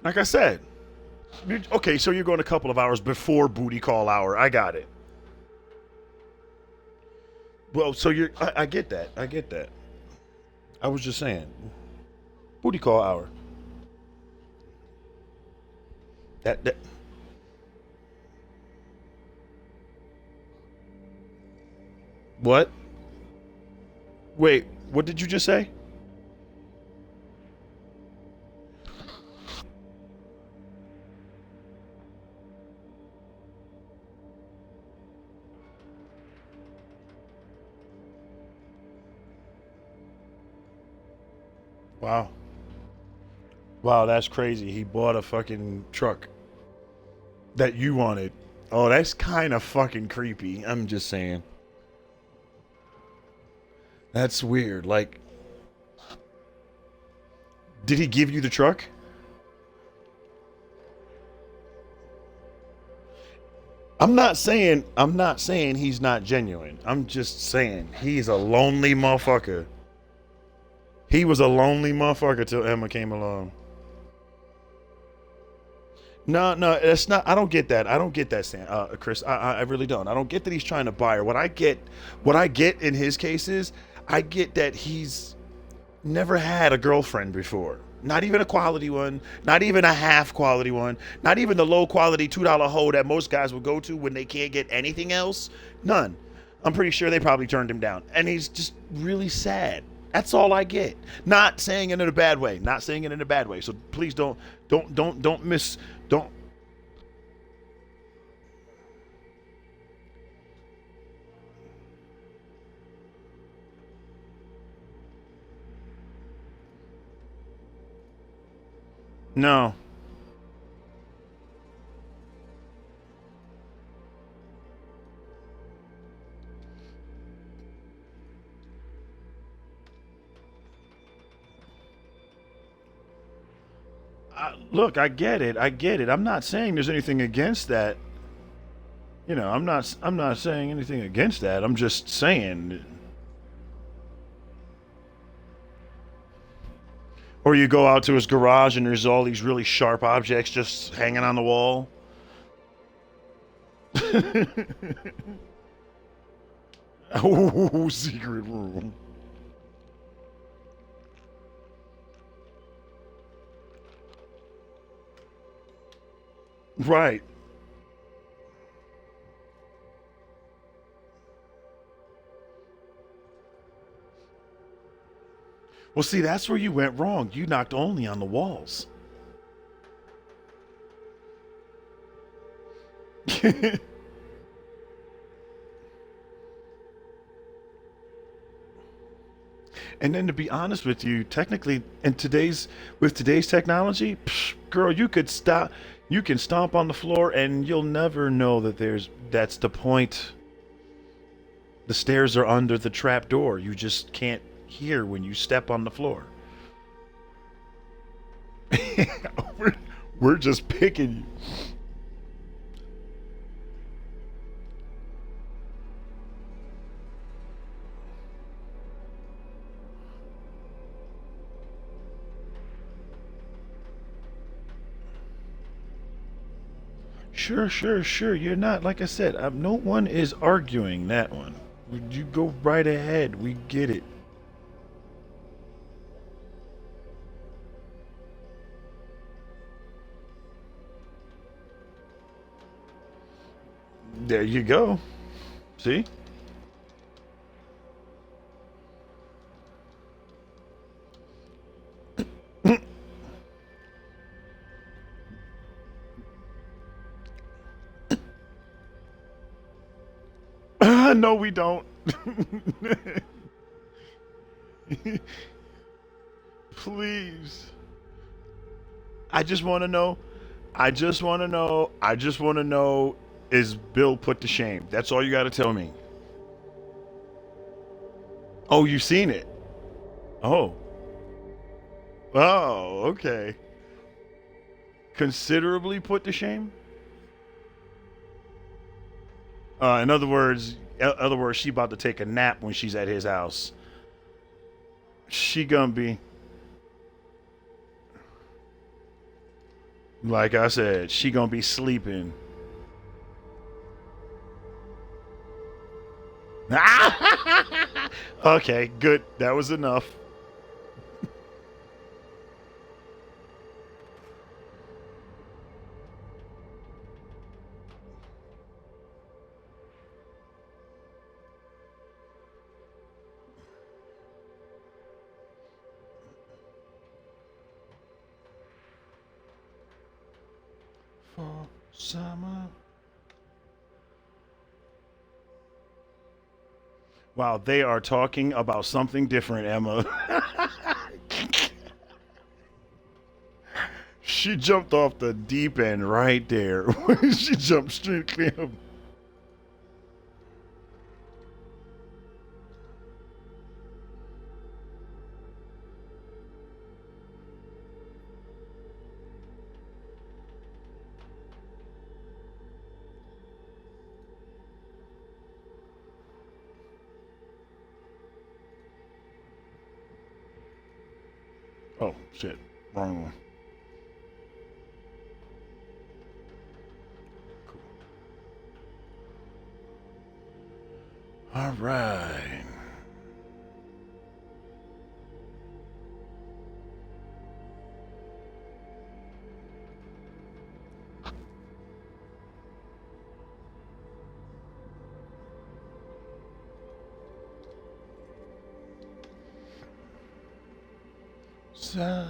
Like I said, okay, so you're going a couple of hours before booty call hour. I got it. Well, so I get that. I get that. I was just saying, booty call hour. That. What? Wait, what did you just say? Wow. Wow, that's crazy. He bought a fucking truck that you wanted. Oh, that's kind of fucking creepy. I'm just saying. That's weird. Like, did he give you the truck? I'm not saying he's not genuine. I'm just saying he's a lonely motherfucker. He was a lonely motherfucker till Emma came along. No, that's not. I don't get that. I don't get that, Sam, Chris. I really don't. I don't get that he's trying to buy her. What I get in his case is, I get that he's never had a girlfriend before. Not even a quality one. Not even a half quality one. Not even the low quality $2 hoe that most guys would go to when they can't get anything else. None. I'm pretty sure they probably turned him down. And he's just really sad. That's all I get. Not saying it in a bad way. Not saying it in a bad way. So please don't. No. Look, I get it. I'm not saying there's anything against that. You know, I'm not saying anything against that. I'm just saying. Or you go out to his garage and there's all these really sharp objects just hanging on the wall. Oh, secret room. Right. Well, see, that's where you went wrong. You knocked only on the walls. And then to be honest with you, technically with today's technology, girl, you can stomp on the floor and you'll never know that's the point. The stairs are under the trap door. You just can't hear when you step on the floor. we're just picking you. Sure. You're not, like I said, no one is arguing that one. You go right ahead. We get it. There you go. See? No, we don't. Please. I just want to know. Is Bill put to shame? That's all you got to tell me. Oh, you've seen it? Oh. Oh, okay. Considerably put to shame? In other words, she about to take a nap when she's at his house. She gonna be, like I said, she gonna be sleeping. Okay, good. That was enough. For summer. Wow, they are talking about something different, Emma. She jumped off the deep end right there. She jumped straight clear up. Oh, shit. Wrong one. Cool. All right. So.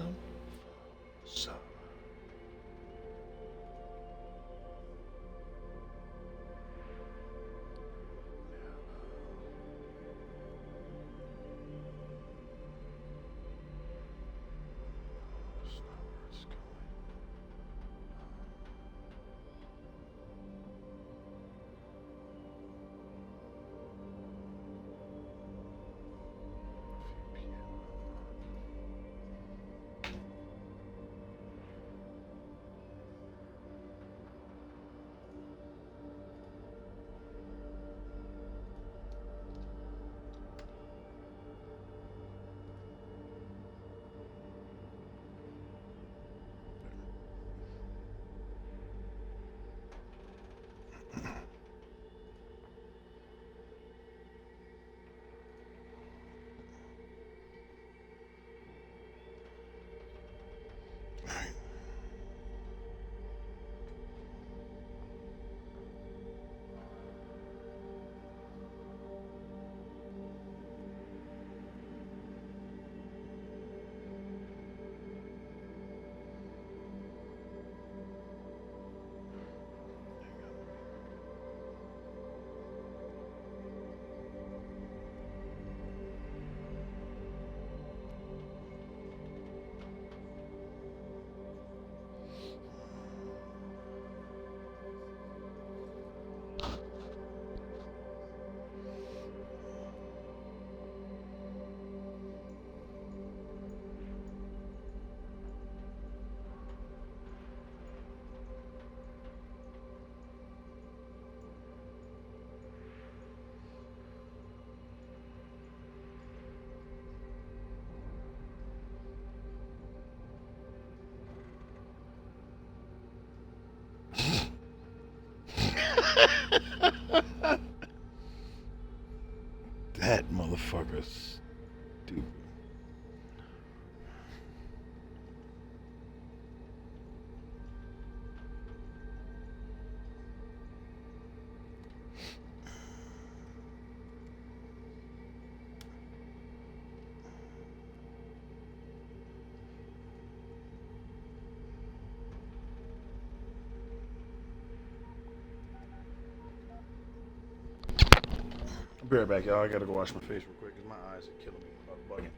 That motherfucker's stupid. I'll be right back, y'all. I gotta go wash my face real quick because my eyes are killing me. I'm bugging.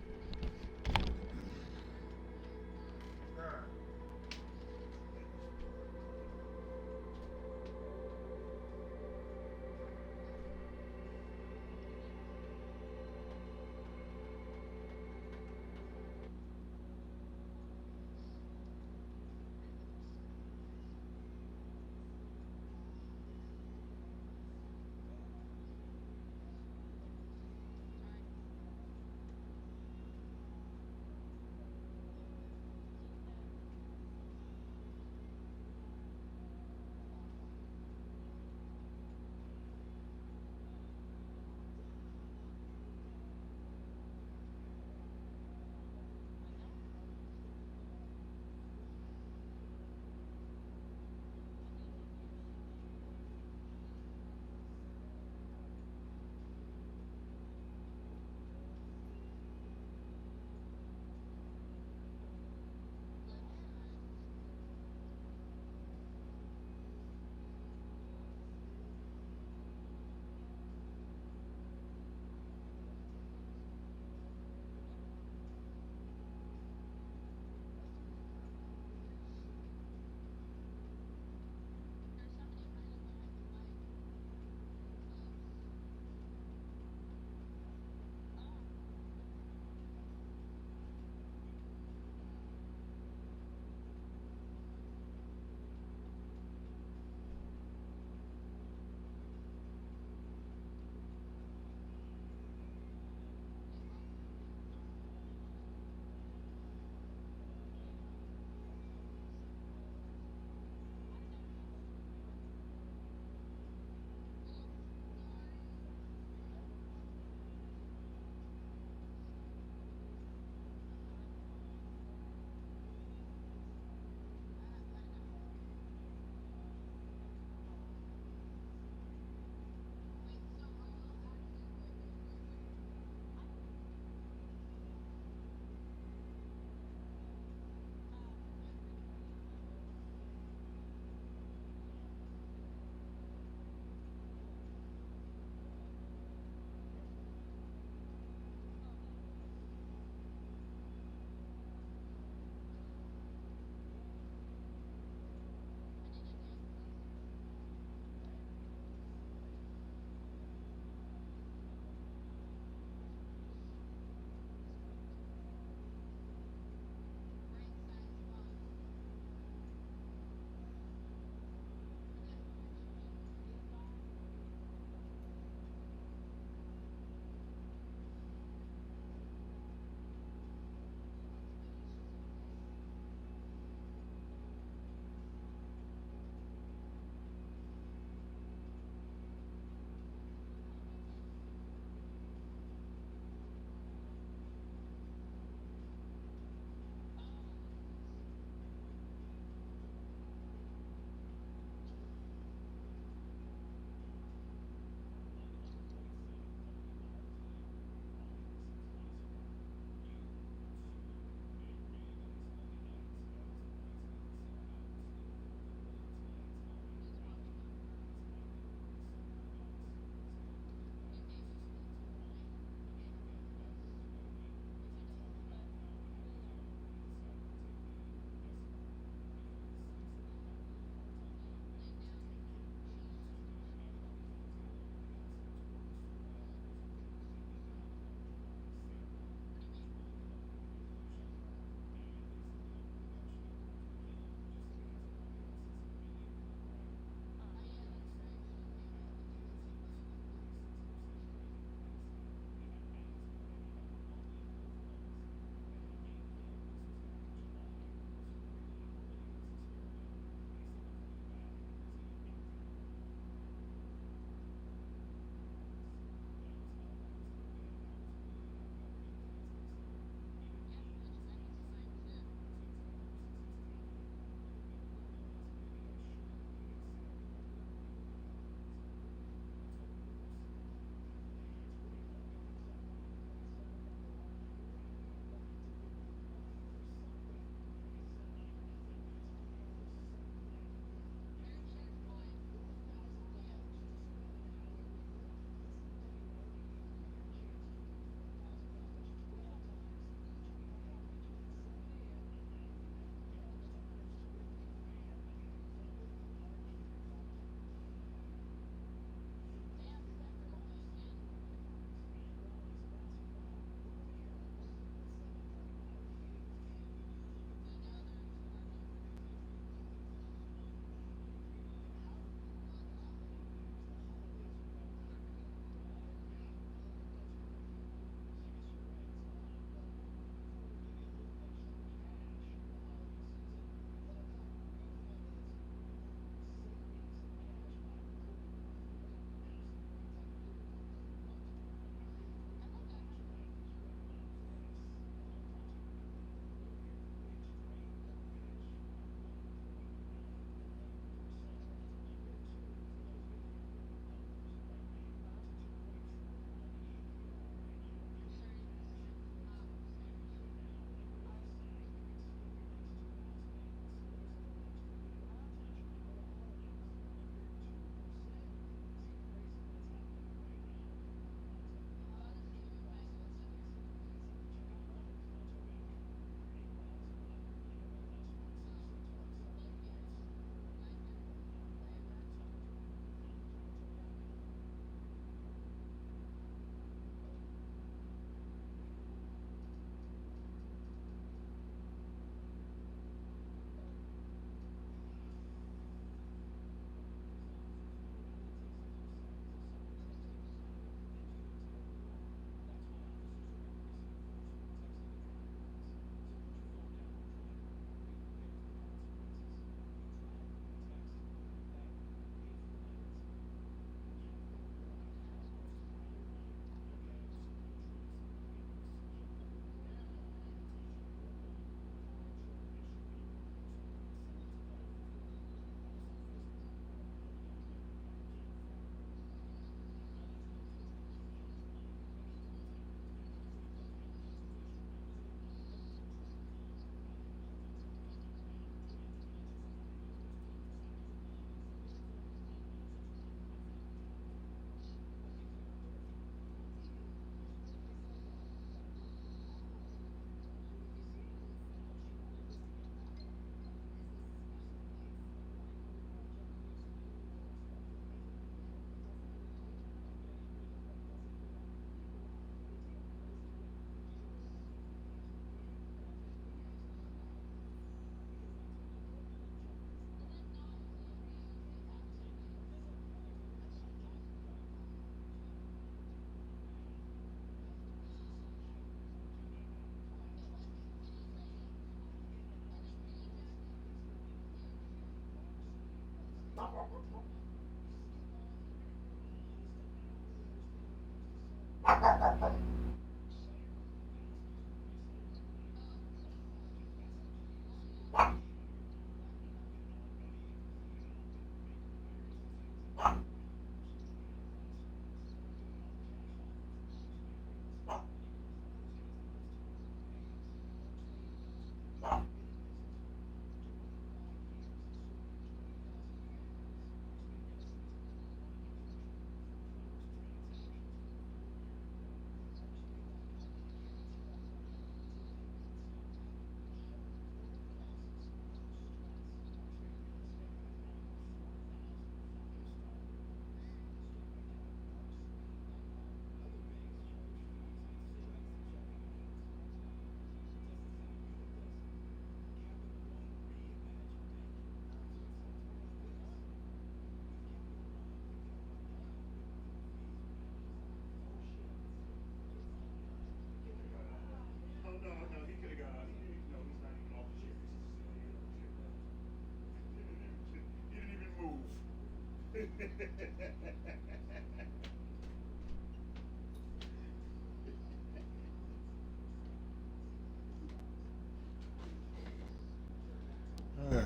Alright.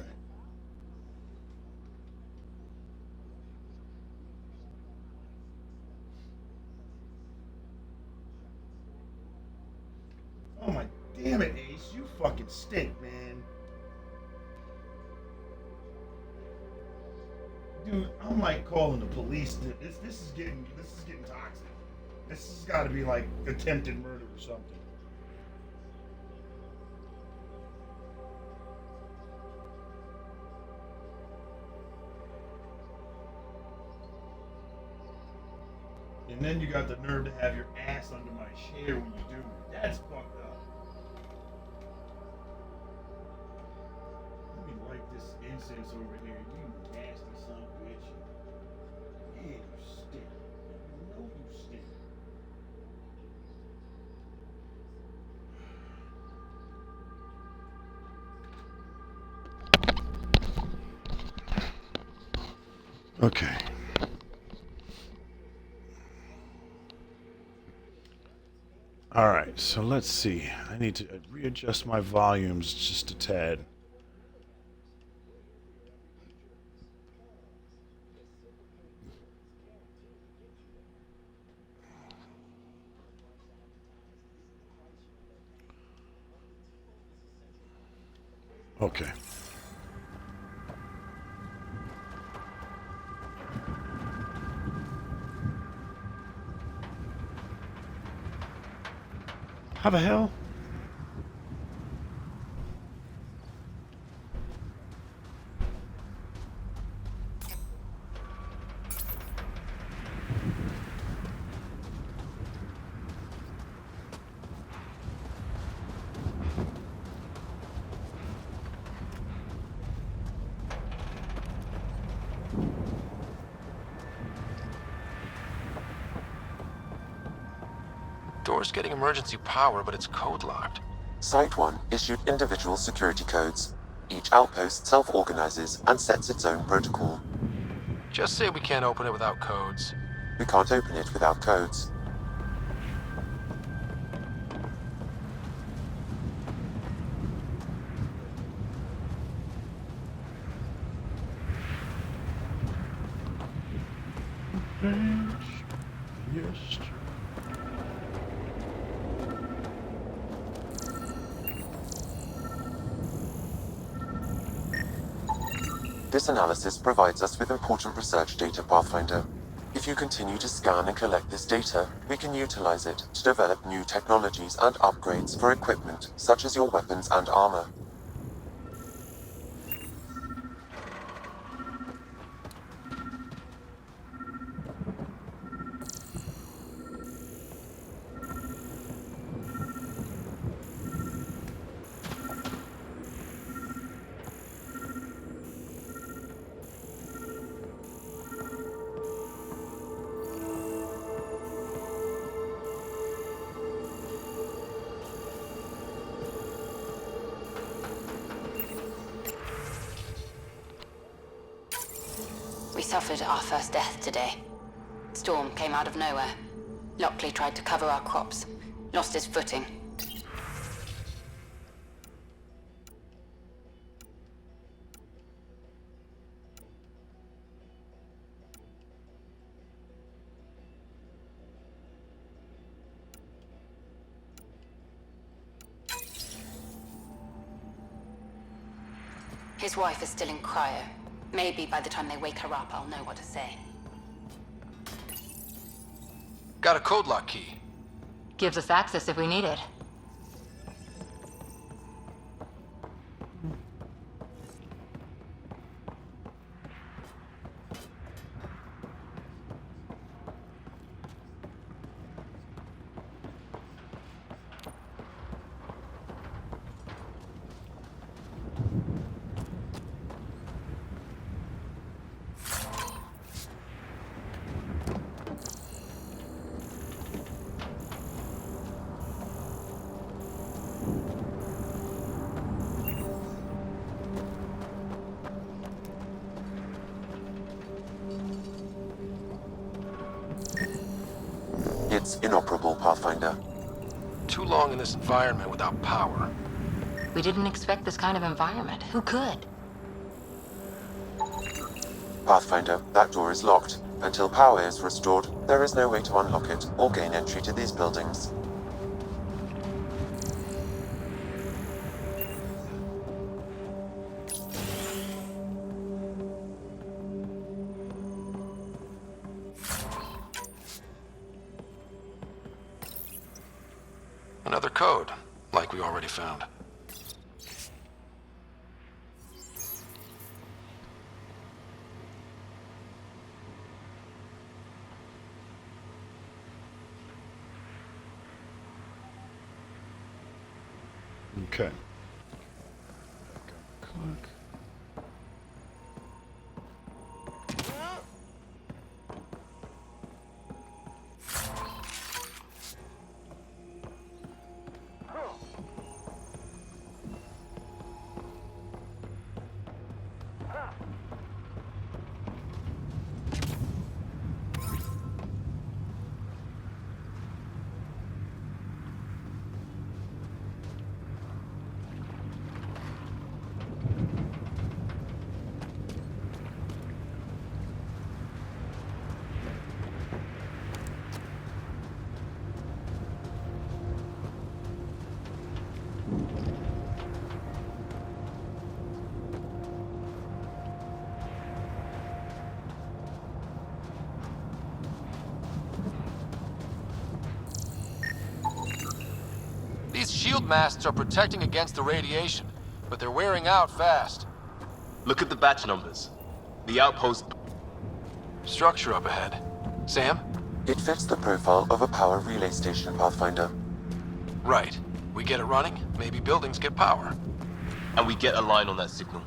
Oh my damn it, Ace, you fucking stink, man. Dude, I'm like calling the police. This is getting toxic. This has got to be like attempted murder or something. And then you got the nerve to have your ass under my chair when you do it. That's fucked up. Let me light this incense over here. You nasty son of a bitch. Man, you stink. You know you stink. Okay. All right, so let's see. I need to readjust my volumes just a tad. Okay. How the hell? Door's getting emergency power, but it's code locked. Site 1 issued individual security codes. Each outpost self-organizes and sets its own protocol. Just say we can't open it without codes. We can't open it without codes. Yes. This analysis provides us with important research data, Pathfinder. If you continue to scan and collect this data, we can utilize it to develop new technologies and upgrades for equipment such as your weapons and armor. We suffered our first death today. Storm came out of nowhere. Lockley tried to cover our crops. Lost his footing. His wife is still in cryo. Maybe by the time they wake her up, I'll know what to say. Got a code lock key. Gives us access if we need it. It's inoperable, Pathfinder. Too long in this environment without power. We didn't expect this kind of environment. Who could? Pathfinder, that door is locked. Until power is restored, there is no way to unlock it or gain entry to these buildings. Another code, like we already found. Okay. Clock. These shield masts are protecting against the radiation, but they're wearing out fast. Look at the batch numbers. The outpost... Structure up ahead. Sam? It fits the profile of a power relay station, Pathfinder. Right. We get it running, maybe buildings get power. And we get a line on that signal.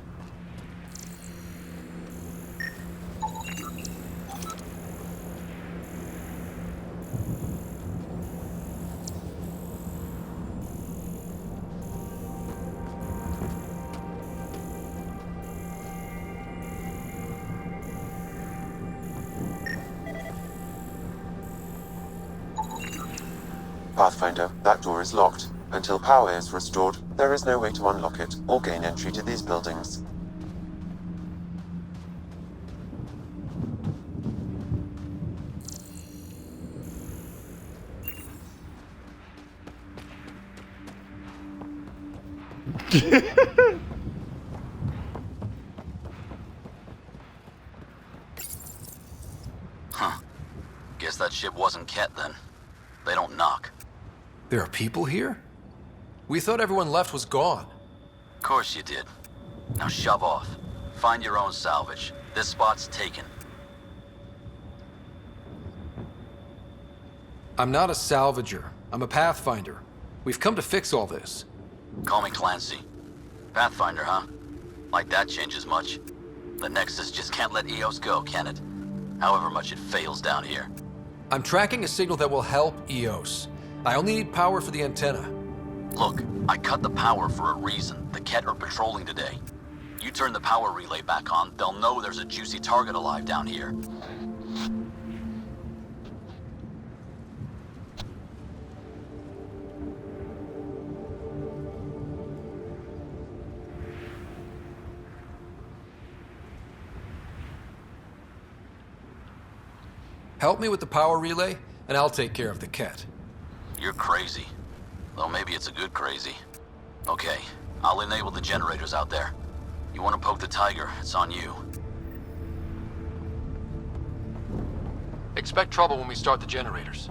Pathfinder, that door is locked. Until power is restored, there is no way to unlock it or gain entry to these buildings. Huh. Guess that ship wasn't Ket then. They don't knock. There are people here? We thought everyone left was gone. Of course you did. Now shove off. Find your own salvage. This spot's taken. I'm not a salvager. I'm a pathfinder. We've come to fix all this. Call me Clancy. Pathfinder, huh? Like that changes much. The Nexus just can't let EOS go, can it? However much it fails down here. I'm tracking a signal that will help EOS. I only need power for the antenna. Look, I cut the power for a reason. The Ket are patrolling today. You turn the power relay back on, they'll know there's a juicy target alive down here. Help me with the power relay, and I'll take care of the cat. You're crazy. Well, maybe it's a good crazy. Okay, I'll enable the generators out there. You want to poke the tiger, it's on you. Expect trouble when we start the generators.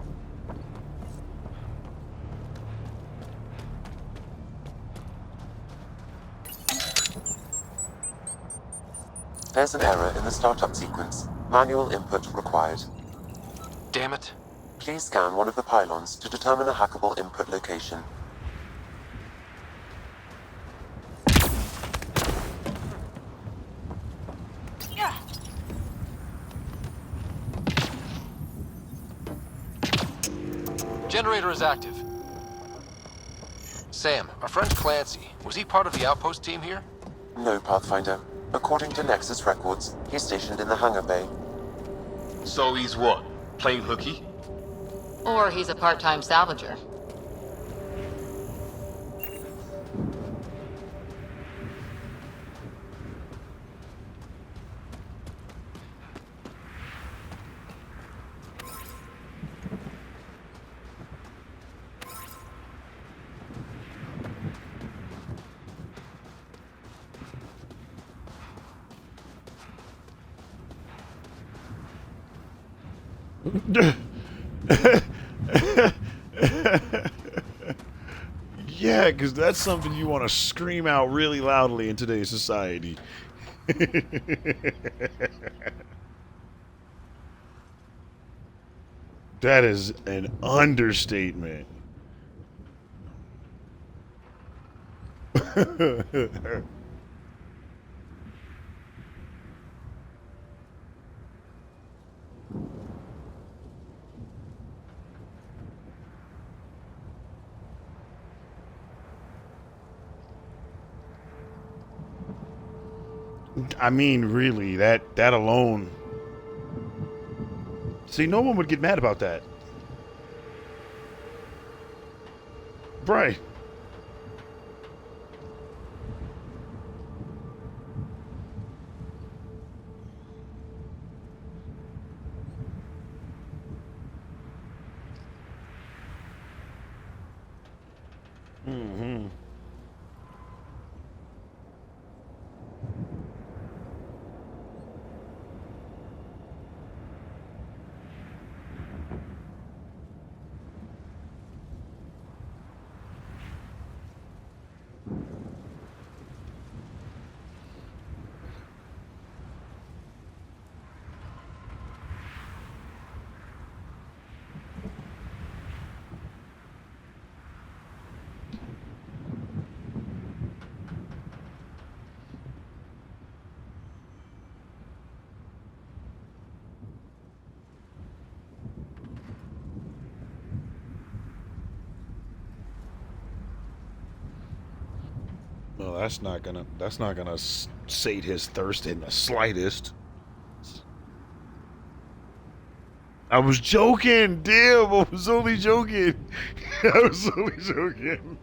There's an error in the startup sequence. Manual input required. Damn it. Please scan one of the pylons to determine a hackable input location. Generator is active. Sam, our friend Clancy, was he part of the outpost team here? No, Pathfinder. According to Nexus records, he's stationed in the hangar bay. So he's what? Plain hooky? Or he's a part-time salvager. Yeah, because that's something you want to scream out really loudly in today's society. That is an understatement. I mean, really, that alone. See, no one would get mad about that. Right. Mm-hmm. Well, that's not gonna sate his thirst in the slightest. I was joking, damn! I was only joking. I was only joking.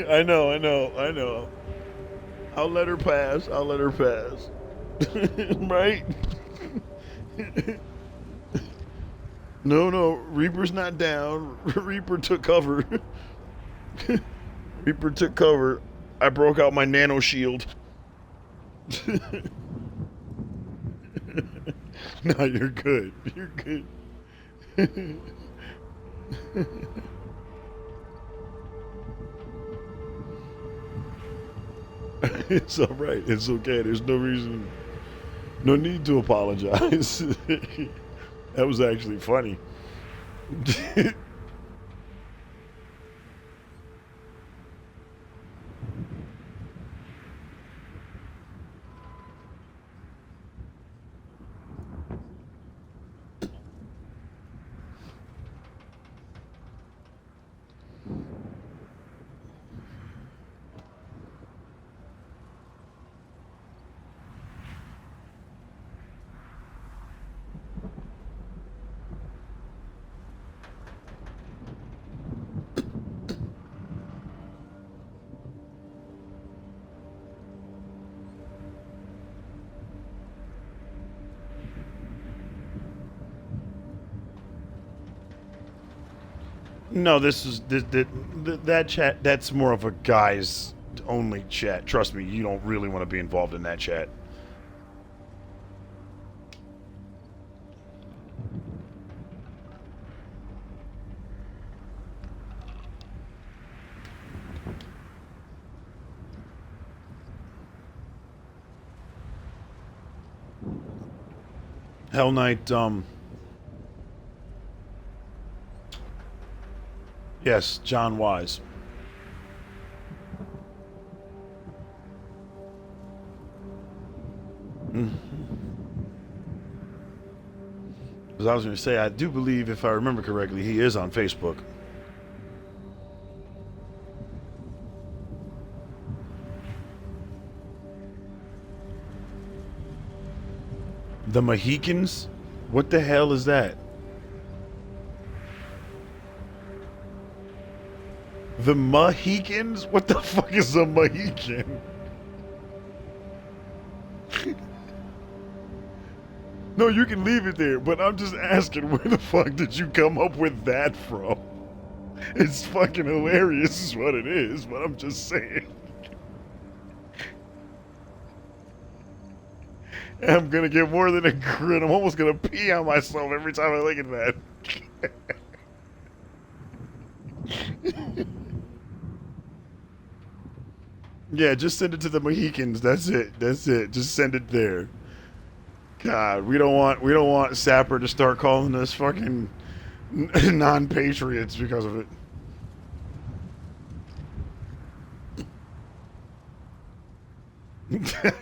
I know. I'll let her pass. Right? No, Reaper's not down. Reaper took cover. Reaper took cover. I broke out my nano shield. No, you're good. You're good. It's all right. It's okay. There's no reason, no need to apologize. That was actually funny. No, this is that chat. That's more of a guys only chat. Trust me, you don't really want to be involved in that chat. Hell Knight, yes, John Wise. As I was going to say, I do believe, if I remember correctly, he is on Facebook. The Mohicans? What the hell is that? The Mohicans? What the fuck is a Mohican? No, you can leave it there, but I'm just asking, where the fuck did you come up with that from? It's fucking hilarious is what it is, but I'm just saying. I'm gonna get more than a grin. I'm almost gonna pee on myself every time I look at that. Yeah, just send it to the Mohicans. That's it. That's it. Just send it there. God, we don't want Sapper to start calling us fucking non-patriots because of it.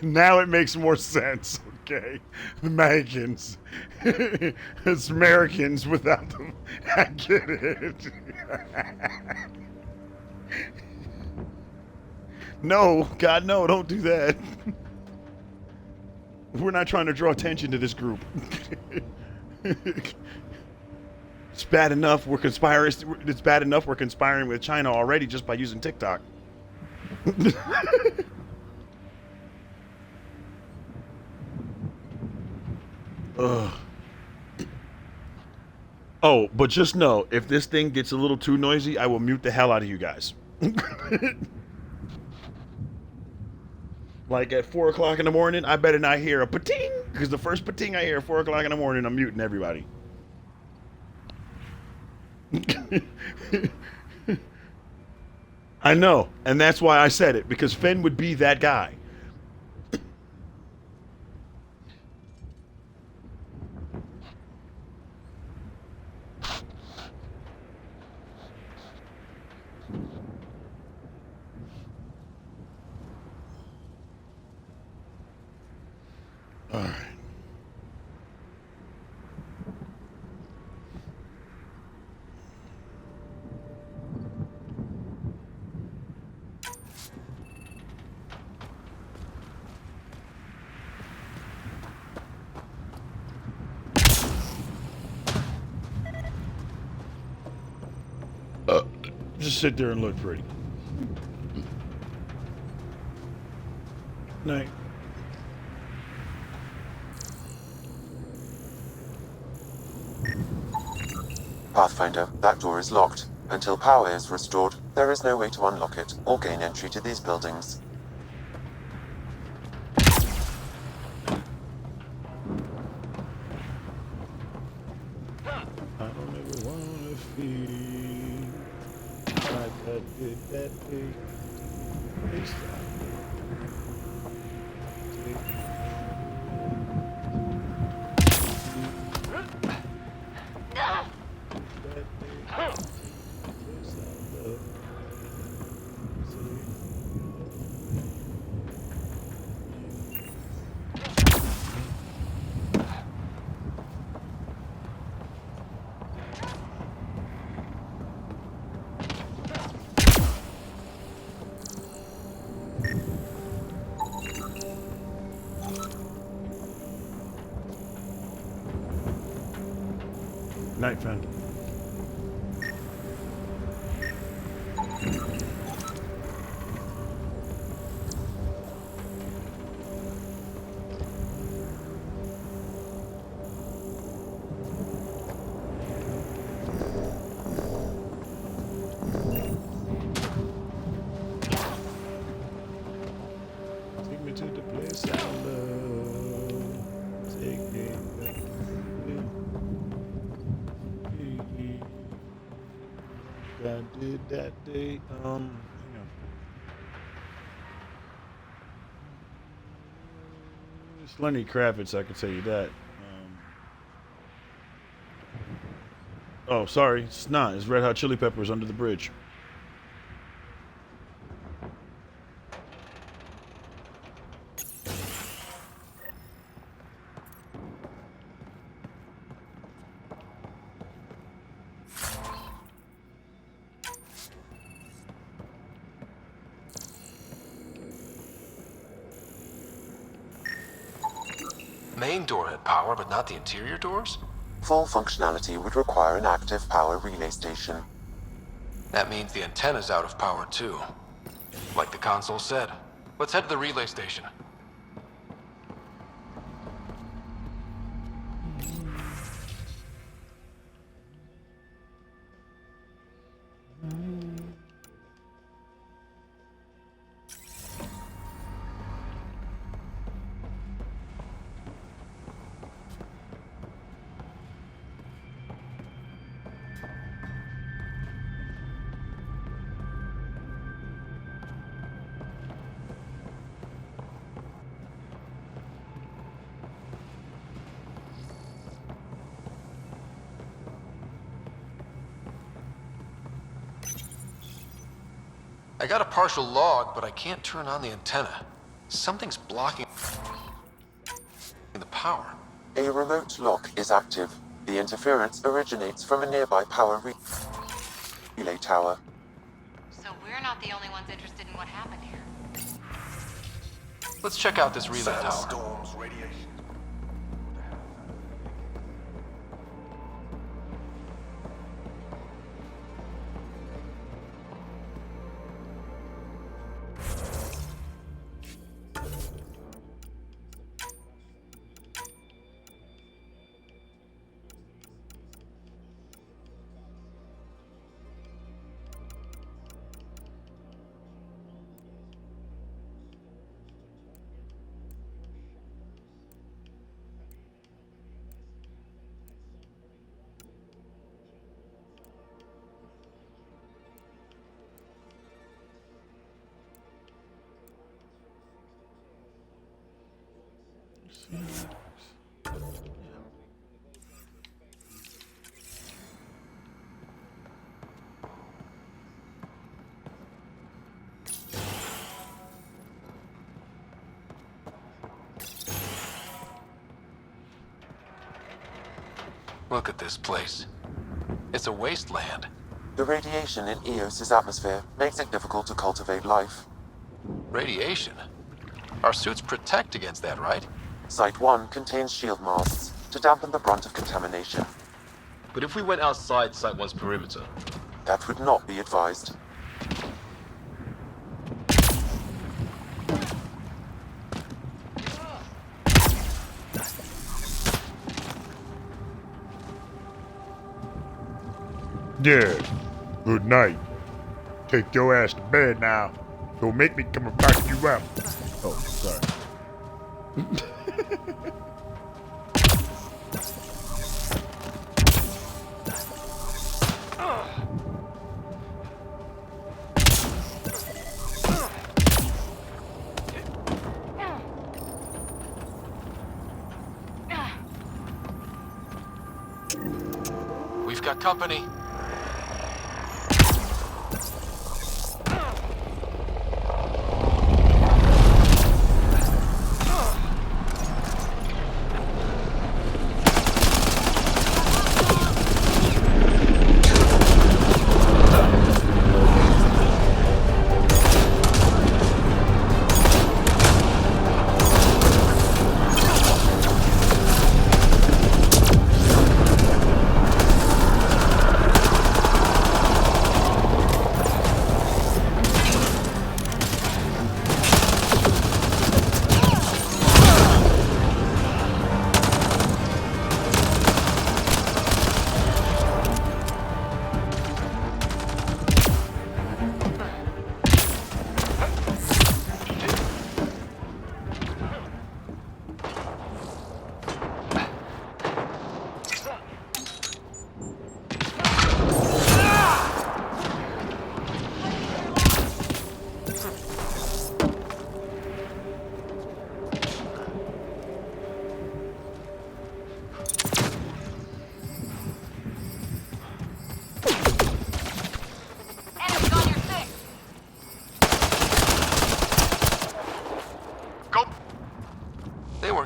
Now it makes more sense. Okay, the Mohicans. It's Americans without them. I get it. No, God, no, don't do that. We're not trying to draw attention to this group. It's bad enough we're conspiring. It's bad enough we're conspiring with China already just by using TikTok. Ugh. Oh, but just know, if this thing gets a little too noisy, I will mute the hell out of you guys. Like at 4 o'clock in the morning, I better not hear a pating, because the first pating I hear at 4 o'clock in the morning, I'm muting everybody. I know, and that's why I said it, because Finn would be that guy. All right. Just sit there and look pretty. Night. Pathfinder, that door is locked. Until power is restored, there is no way to unlock it or gain entry to these buildings. I don't ever wanna feel like I did that big. Night, friend. I did that day. Hang on. It's Lenny Kravitz, I can tell you that. Oh, sorry, it's not. It's Red Hot Chili Peppers, Under the Bridge. Main door had power, but not the interior doors? Full functionality would require an active power relay station. That means the antenna's out of power too. Like the console said. Let's head to the relay station. I got a partial log, but I can't turn on the antenna. Something's blocking the power. A remote lock is active. The interference originates from a nearby power relay tower. So we're not the only ones interested in what happened here. Let's check out this relay tower. Sandstorms, radiation. Look at this place. It's a wasteland. The radiation in Eos's atmosphere makes it difficult to cultivate life. Radiation? Our suits protect against that, right? Site 1 contains shield masts to dampen the brunt of contamination. But if we went outside Site 1's perimeter? That would not be advised. Yeah. Good night. Take your ass to bed now. Don't make me come and knock you out. Oh, sorry. We've got company.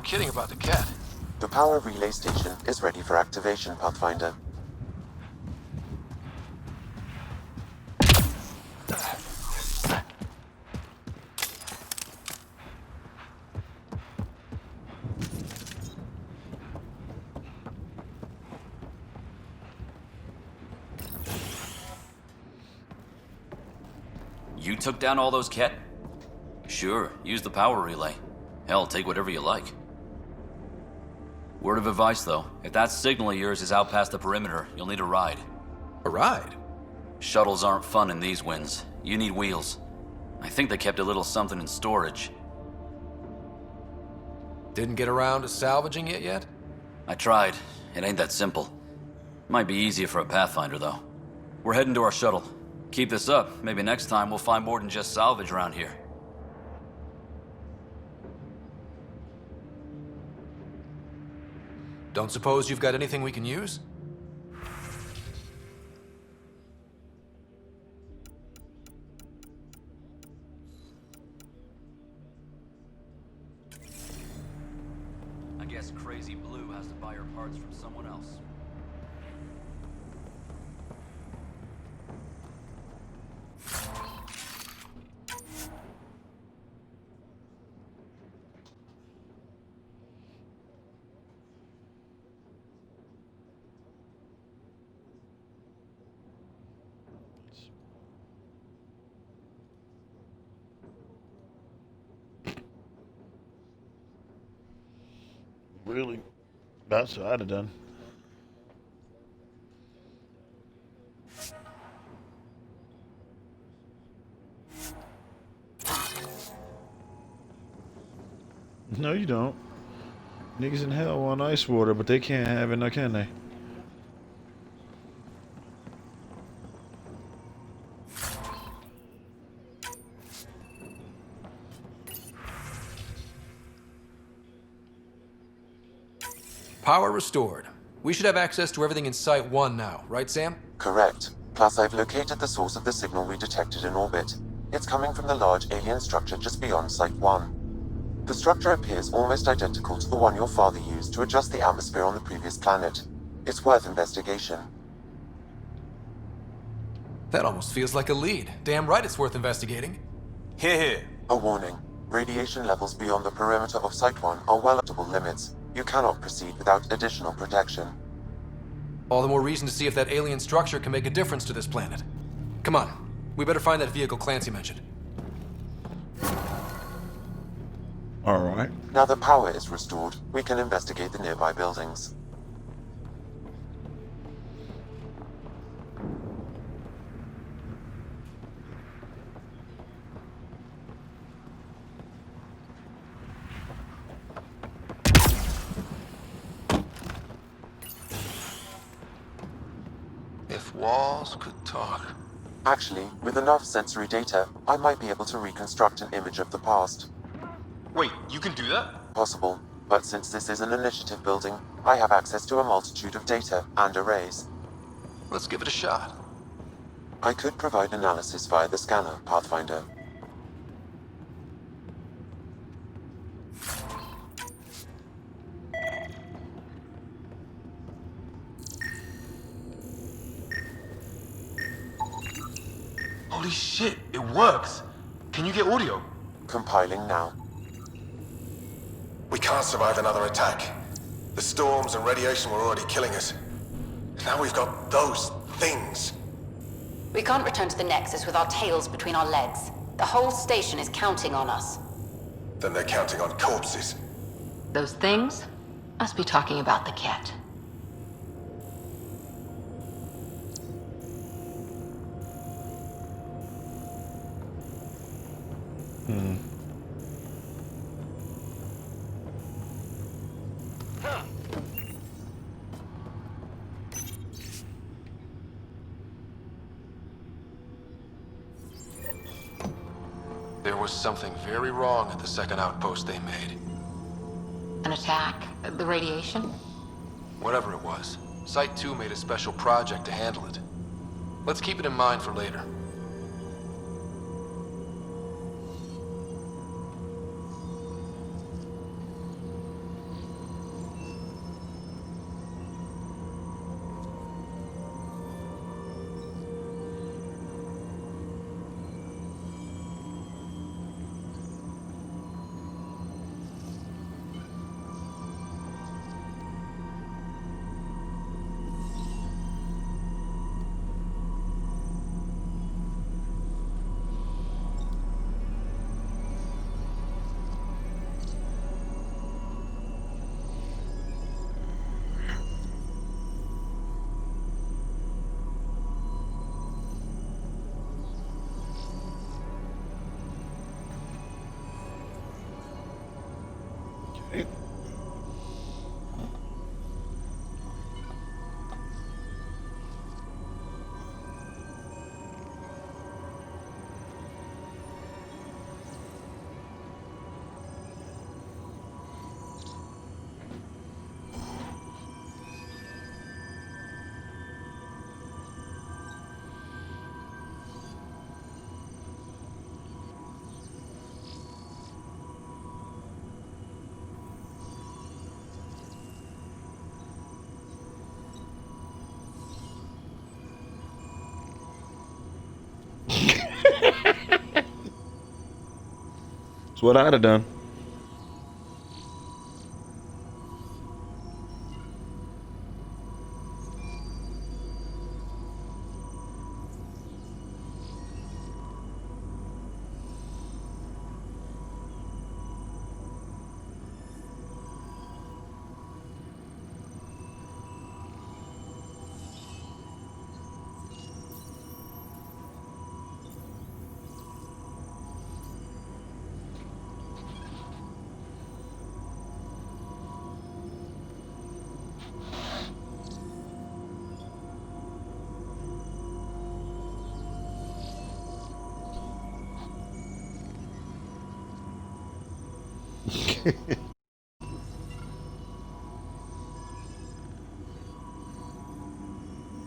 kidding about the cat. The power relay station is ready for activation, Pathfinder. You took down all those cat? Sure, use the power relay. Hell, take whatever you like. Word of advice, though. If that signal of yours is out past the perimeter, you'll need a ride. A ride? Shuttles aren't fun in these winds. You need wheels. I think they kept a little something in storage. Didn't get around to salvaging it yet? I tried. It ain't that simple. Might be easier for a Pathfinder, though. We're heading to our shuttle. Keep this up. Maybe next time we'll find more than just salvage around here. Don't suppose you've got anything we can use? I guess Crazy Blue has to buy her parts from someone else. Really? That's what I'd have done. No, you don't. Niggas in hell want ice water, but they can't have it, now can they? Power restored. We should have access to everything in Site 1 now, right, Sam? Correct. Plus, I've located the source of the signal we detected in orbit. It's coming from the large alien structure just beyond Site 1. The structure appears almost identical to the one your father used to adjust the atmosphere on the previous planet. It's worth investigation. That almost feels like a lead. Damn right it's worth investigating. Here. A warning. Radiation levels beyond the perimeter of Site 1 are well up limits. You cannot proceed without additional protection. All the more reason to see if that alien structure can make a difference to this planet. Come on. We better find that vehicle Clancy mentioned. Alright. Now that power is restored, we can investigate the nearby buildings. If walls could talk. Actually, with enough sensory data, I might be able to reconstruct an image of the past. Wait, you can do that? Possible, but since this is an initiative building, I have access to a multitude of data and arrays. Let's give it a shot. I could provide analysis via the scanner, Pathfinder. Holy shit, it works. Can you get audio? Compiling now. We can't survive another attack. The storms and radiation were already killing us. Now we've got those things. We can't return to the Nexus with our tails between our legs. The whole station is counting on us. Then they're counting on corpses. Those things must be talking about the cat. There was something very wrong at the second outpost they made. An attack? The radiation? Whatever it was, Site 2 made a special project to handle it. Let's keep it in mind for later. what I'd have done.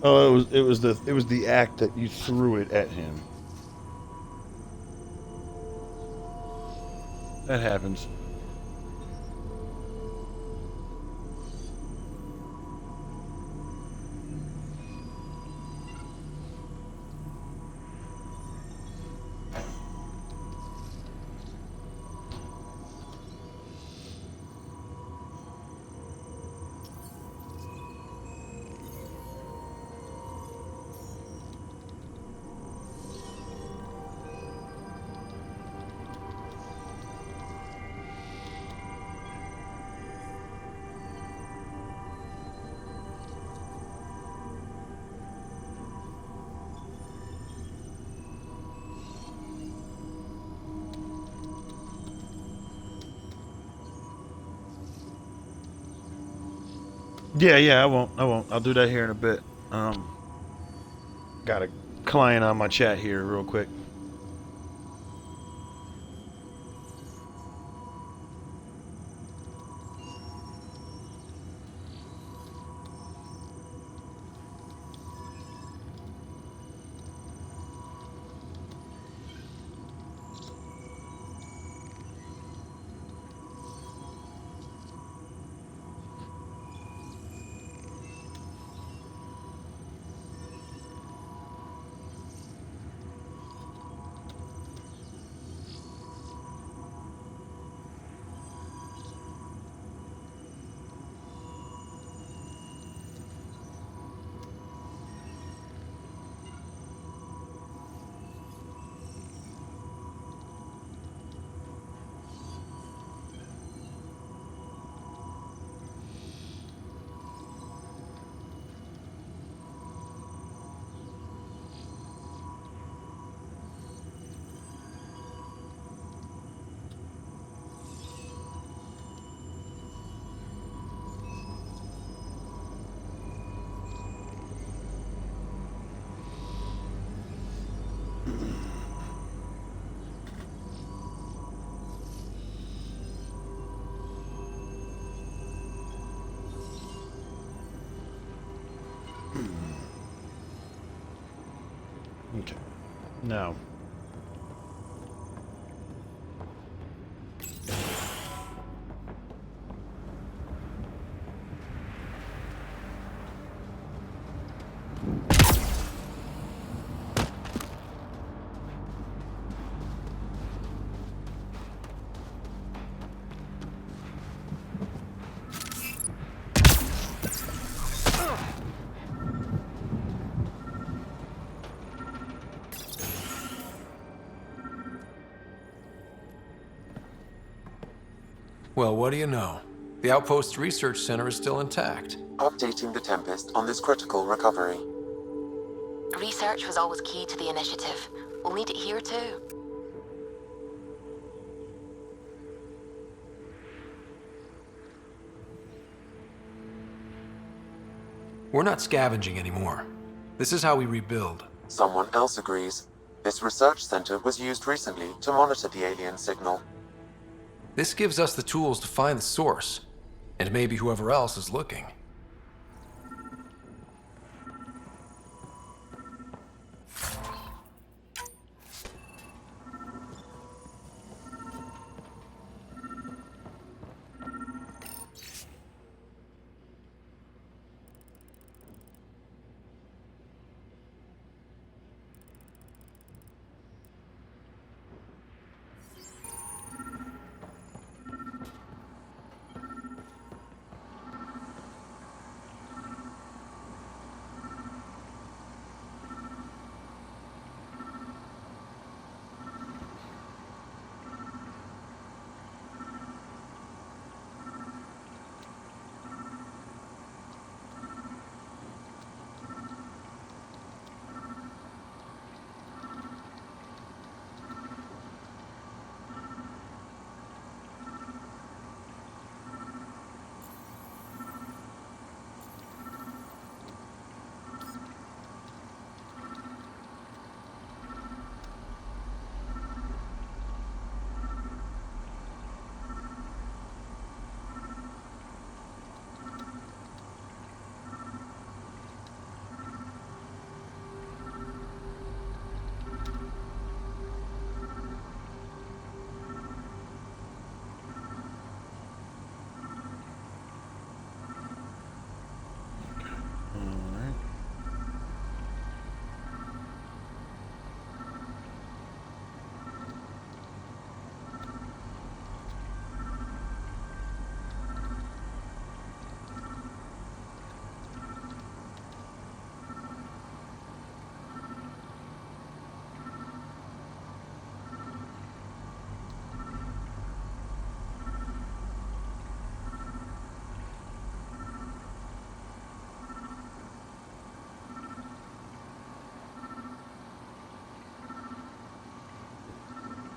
Oh, it was the act that you threw it at him. That happens. Yeah, I won't. I'll do that here in a bit. Got a client on my chat here real quick. Okay. Now. Well, what do you know? The Outpost Research Center is still intact. Updating the Tempest on this critical recovery. Research was always key to the initiative. We'll need it here too. We're not scavenging anymore. This is how we rebuild. Someone else agrees. This research center was used recently to monitor the alien signal. This gives us the tools to find the source, and maybe whoever else is looking.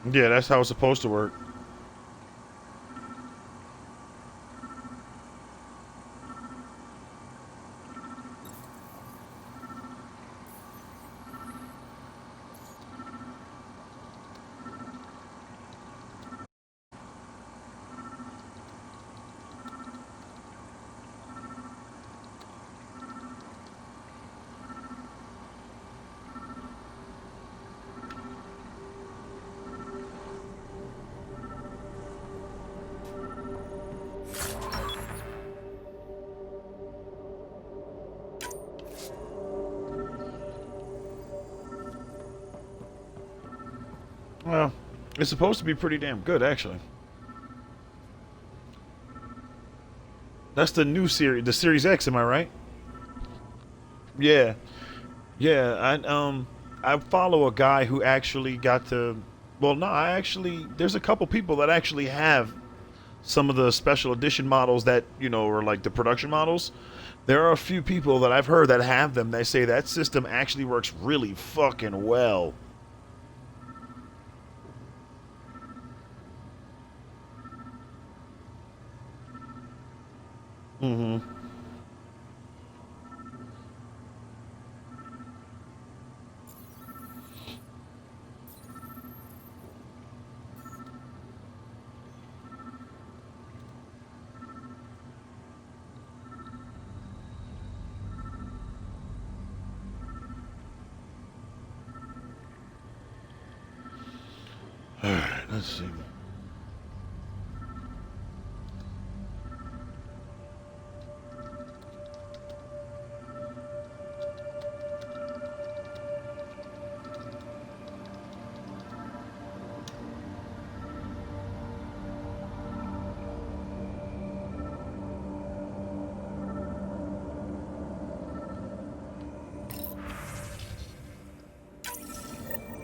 Yeah, that's how it's supposed to work. Well, it's supposed to be pretty damn good, actually. That's the new series, the Series X, am I right? Yeah. Yeah, I follow a guy who actually got to, well, no, there's a couple people that actually have some of the special edition models that, you know, are like the production models. There are a few people that I've heard that have them. They say that system actually works really fucking well. Mm-hmm. Alright, let's see.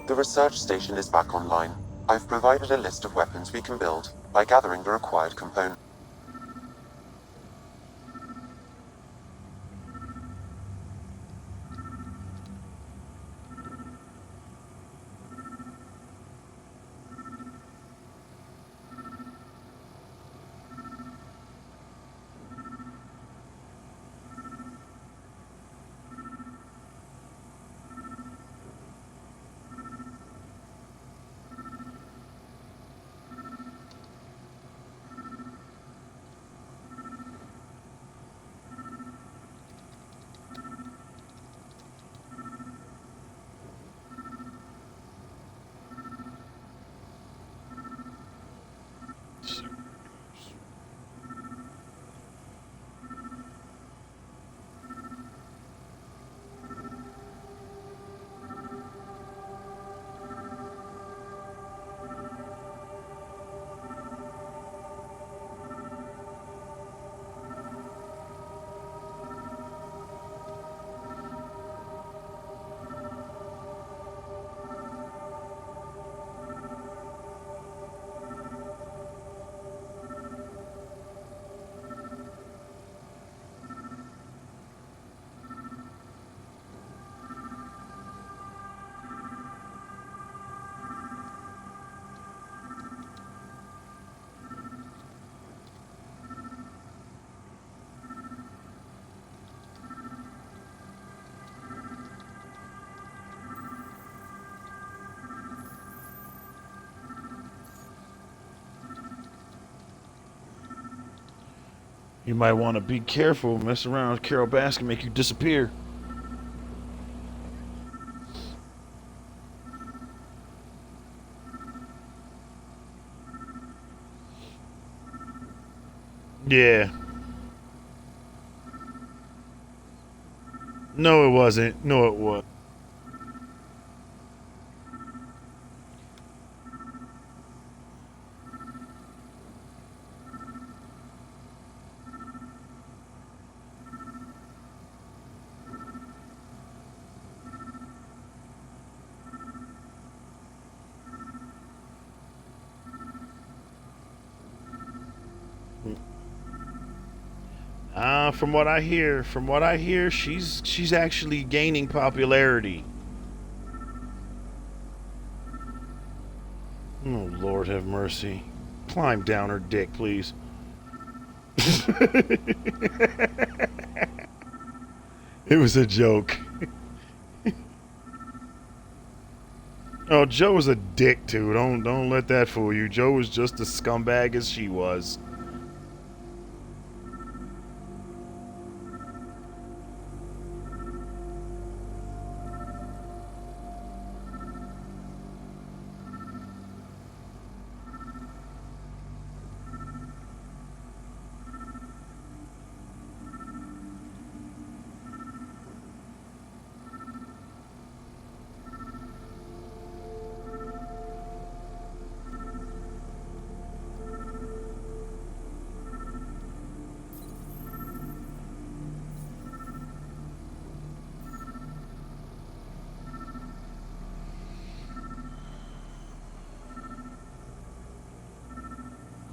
The research station is back online. I've provided a list of weapons we can build by gathering the required components. You might want to be careful. Mess around with Carol Baskin, make you disappear. Yeah. No, it wasn't. No, it was. From what I hear, she's actually gaining popularity. Oh, Lord have mercy. Climb down her dick, please. It was a joke. Oh, Joe was a dick too. Don't let that fool you. Joe was just a scumbag as she was.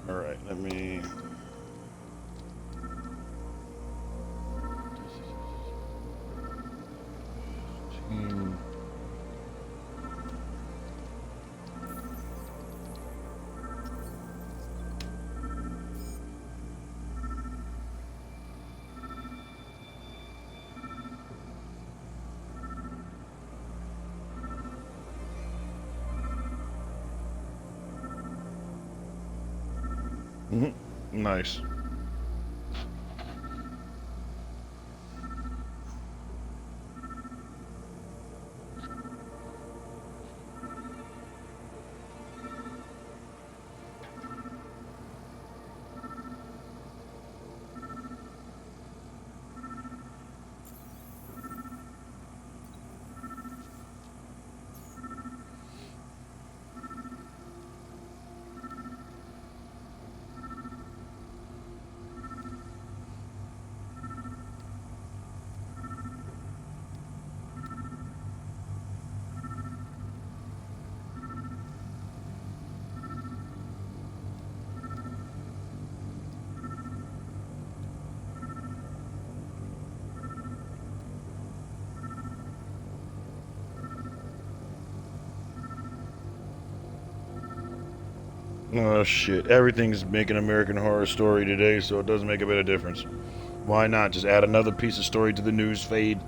All right, let me. Team. Nice. Oh shit, everything's making American Horror Story today, so it doesn't make a bit of difference. Why not just add another piece of story to the news feed?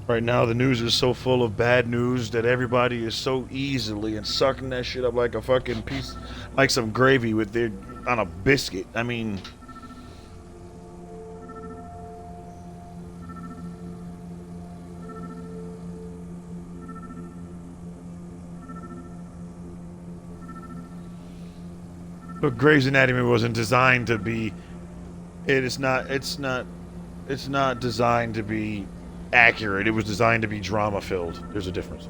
Right now the news is so full of bad news that everybody is so easily and sucking that shit up like a fucking piece, like some gravy with their on a biscuit. I mean, but Grey's Anatomy wasn't designed to be. It's not designed to be accurate. It was designed to be drama filled. There's a difference.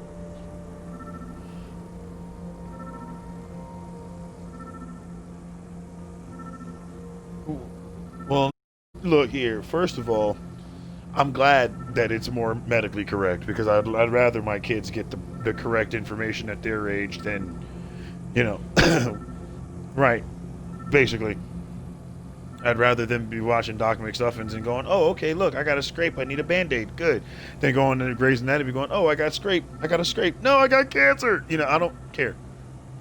Well, look here. First of all, I'm glad that it's more medically correct because I'd rather my kids get the correct information at their age than, you know, right. Basically, I'd rather them be watching Doc McStuffins and going, oh, okay, look, I got a scrape, I need a Band-Aid, good. Then going to Grey's Anatomy going, oh, I got a scrape, no, I got cancer. You know, I don't care.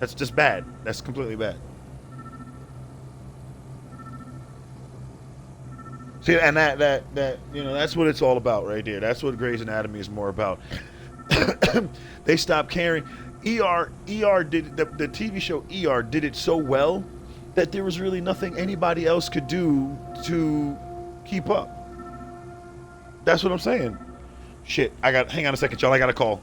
That's just bad. That's completely bad. See, and that you know, that's what it's all about right there. That's what Grey's Anatomy is more about. They stopped caring. ER did the TV show ER did it so well that there was really nothing anybody else could do to keep up. That's what I'm saying. Shit, hang on a second, y'all. I got a call.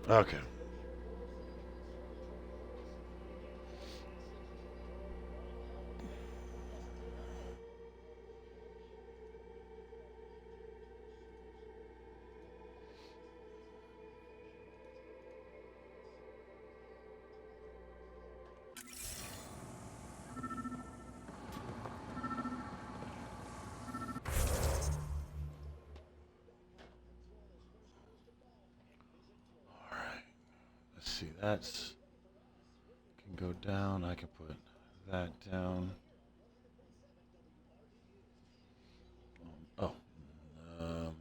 Okay. Let's see, that's can go down. I can put that down. Oh, um,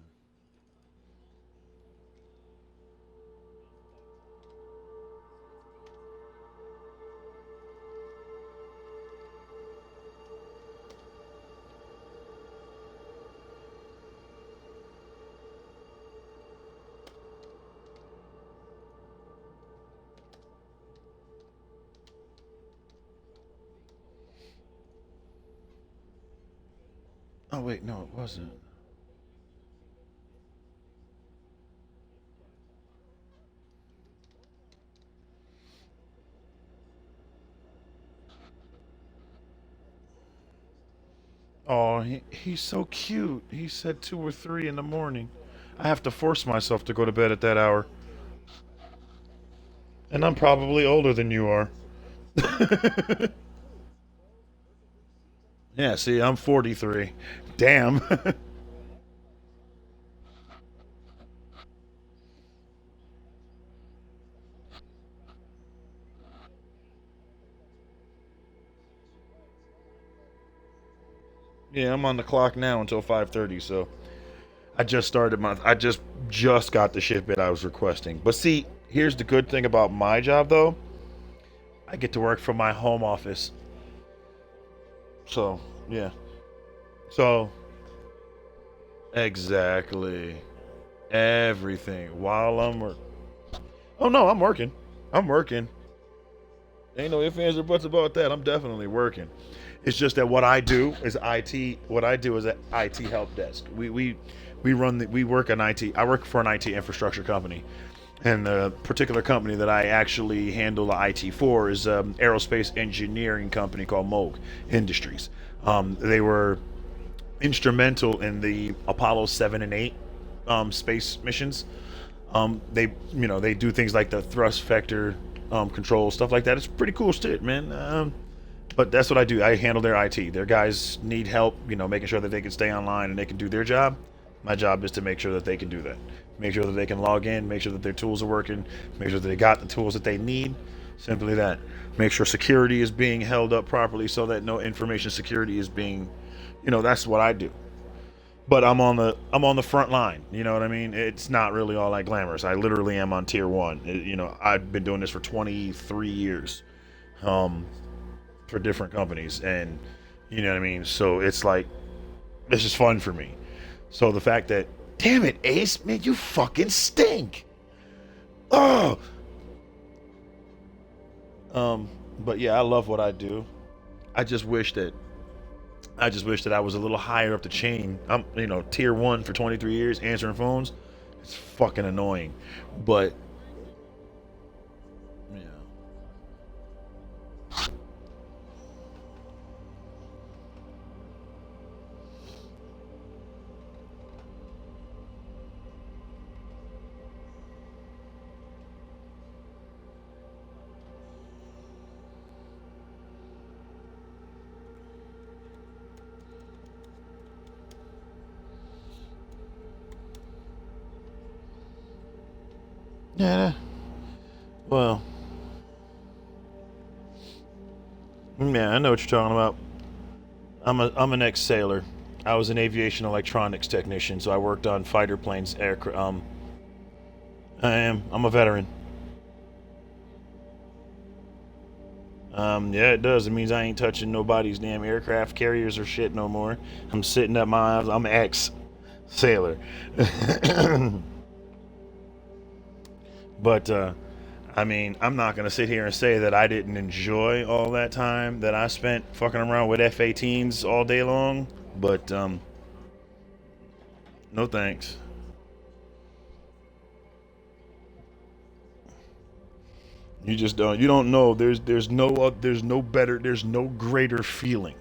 oh wait, no, it wasn't. Oh, he's so cute. He said 2 or 3 in the morning. I have to force myself to go to bed at that hour. And I'm probably older than you are. Yeah, see, I'm 43. Damn. Yeah, I'm on the clock now until 5:30, so I just started my I just got the shipment I was requesting. But see, here's the good thing about my job though. I get to work from my home office. So, yeah. So, exactly. Everything while I'm working. Oh no, I'm working. I'm working. Ain't no ifs, ands, or buts about that. I'm definitely working. It's just that what I do is IT. What I do is an IT help desk. We work on IT. I work for an IT infrastructure company, and the particular company that I actually handle the IT for is aerospace engineering company called Moog Industries. They were instrumental in the Apollo 7 and 8 space missions. They do things like the thrust vector control, stuff like that. It's pretty cool shit, man. But that's what I do. I handle their IT. Their guys need help, making sure that they can stay online and they can do their job. My job is to make sure that they can do that. Make sure that they can log in, make sure that their tools are working, make sure that they got the tools that they need. Simply that. Make sure security is being held up properly so that no information security is being, that's what I do. But I'm on the front line. You know what I mean? It's not really all that glamorous. I literally am on tier 1. I've been doing this for 23 years. For different companies, and you know what I mean, so it's like this is fun for me. So the fact that, damn it, Ace, man, you fucking stink. Oh. But yeah, I love what I do. I just wish that I was a little higher up the chain. I'm tier 1 for 23 years answering phones. It's fucking annoying, but yeah, well, yeah, I know what you're talking about. I'm an ex-sailor. I was an aviation electronics technician, so I worked on fighter planes, aircraft. I'm a veteran. Yeah, it does. It means I ain't touching nobody's damn aircraft carriers or shit no more. I'm sitting at my. I'm ex-sailor. But I mean, I'm not gonna sit here and say that I didn't enjoy all that time that I spent fucking around with F-18s all day long. But no thanks. You just don't. You don't know. There's no better. There's no greater feeling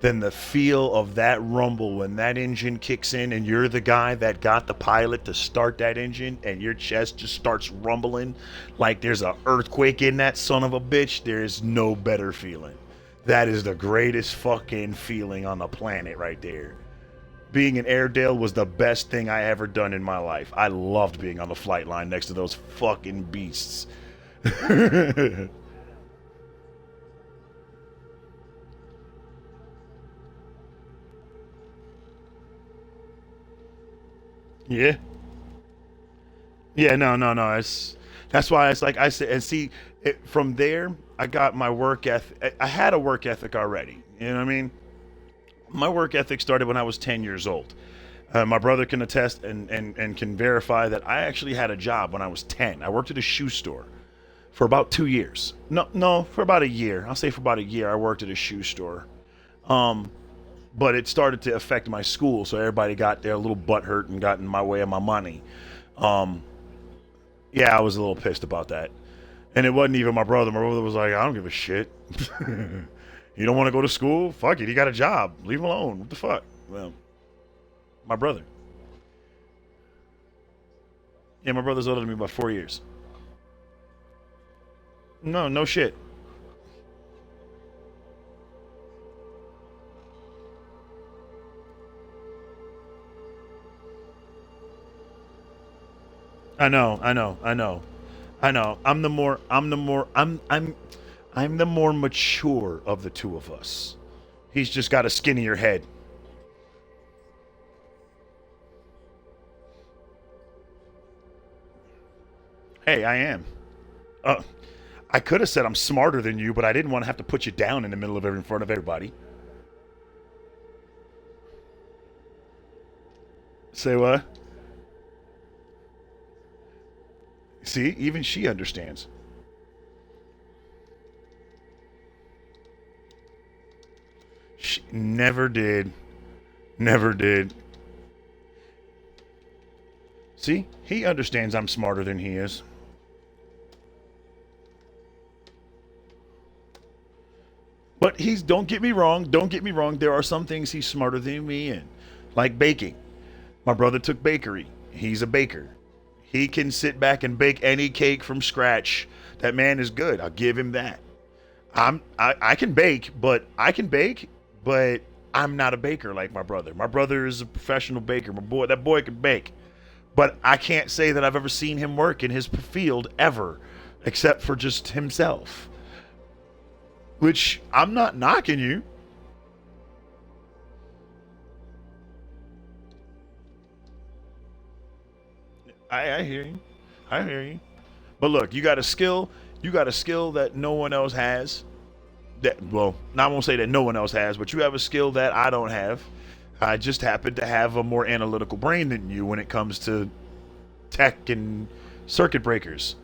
than the feel of that rumble when that engine kicks in and you're the guy that got the pilot to start that engine and your chest just starts rumbling like there's an earthquake in that son of a bitch. There is no better feeling. That is the greatest fucking feeling on the planet right there. Being in Airedale was the best thing I ever done in my life. I loved being on the flight line next to those fucking beasts. Yeah. Yeah, no. That's why it's like I said, and see, from there, I got my work ethic. I had a work ethic already. You know what I mean? My work ethic started when I was 10 years old. My brother can attest and can verify that I actually had a job when I was 10. I worked at a shoe store for about 2 years. No, for about a year. I'll say for about a year I worked at a shoe store. But it started to affect my school, so everybody got their little butt hurt and got in my way of my money. Yeah, I was a little pissed about that. And it wasn't even my brother. My brother was like, I don't give a shit. You don't want to go to school? Fuck it. You got a job. Leave him alone. What the fuck? Well, my brother. Yeah, my brother's older than me by 4 years. No shit. I know. I'm the more mature of the two of us. He's just got a skinnier head. Hey, I am. I could have said I'm smarter than you, but I didn't want to have to put you down in the middle of in front of everybody. Say what? See, even she understands. She never did. Never did. See, he understands I'm smarter than he is. But don't get me wrong, there are some things he's smarter than me in. Like baking. My brother took bakery. He's a baker. He can sit back and bake any cake from scratch. That man is good. I'll give him that. I can bake, but I'm not a baker like my brother. My brother is a professional baker. That boy can bake. But I can't say that I've ever seen him work in his field ever, except for just himself. Which, I'm not knocking you. I hear you. I hear you. But look, you got a skill that no one else has. I won't say that no one else has, but you have a skill that I don't have. I just happen to have a more analytical brain than you when it comes to tech and circuit breakers.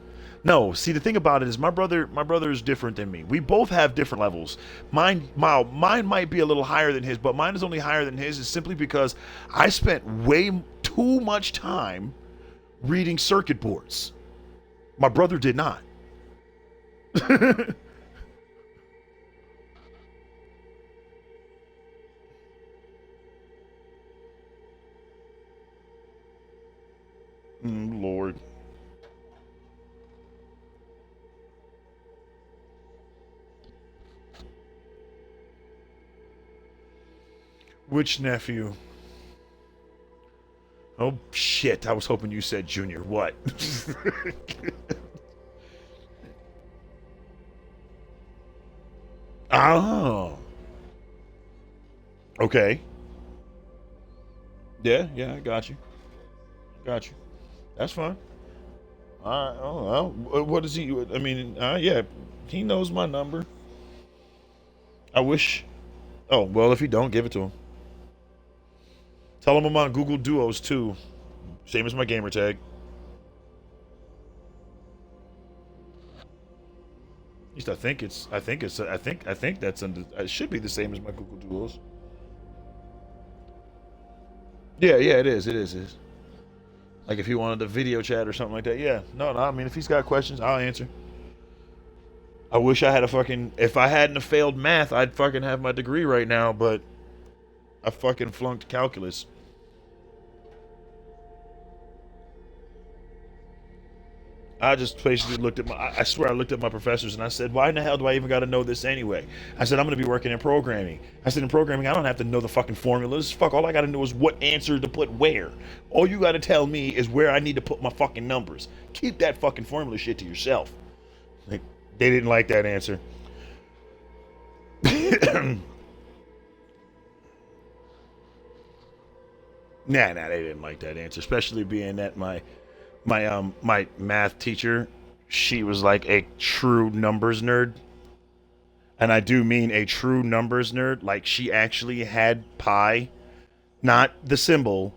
No, see, the thing about it is my brother is different than me. We both have different levels. Mine might be a little higher than his, but mine is only higher than his is simply because I spent way too much time reading circuit boards. My brother did not. Lord. Which nephew? Oh, shit. I was hoping you said Junior. What? Oh. Okay. Yeah, I got you. Got you. That's fine. All right. Oh, well, what is he? I mean, yeah, he knows my number. I wish. Oh, well, if you don't, give it to him. Tell him I'm on Google Duos too. Same as my gamer tag. At least I think that's it should be the same as my Google Duos. Yeah, it is. Like if he wanted a video chat or something like that. Yeah. No, I mean if he's got questions, I'll answer. I wish I had a fucking. If I hadn't have failed math, I'd fucking have my degree right now. But I fucking flunked calculus. I just basically looked at I swear I looked at my professors and I said, why in the hell do I even got to know this anyway? I said, I'm going to be working in programming. I said, in programming, I don't have to know the fucking formulas. Fuck, all I got to know is what answer to put where. All you got to tell me is where I need to put my fucking numbers. Keep that fucking formula shit to yourself. Like, they didn't like that answer. Nah, they didn't like that answer, especially being that my math teacher, she was like a true numbers nerd. And I do mean a true numbers nerd. Like, she actually had pi, not the symbol,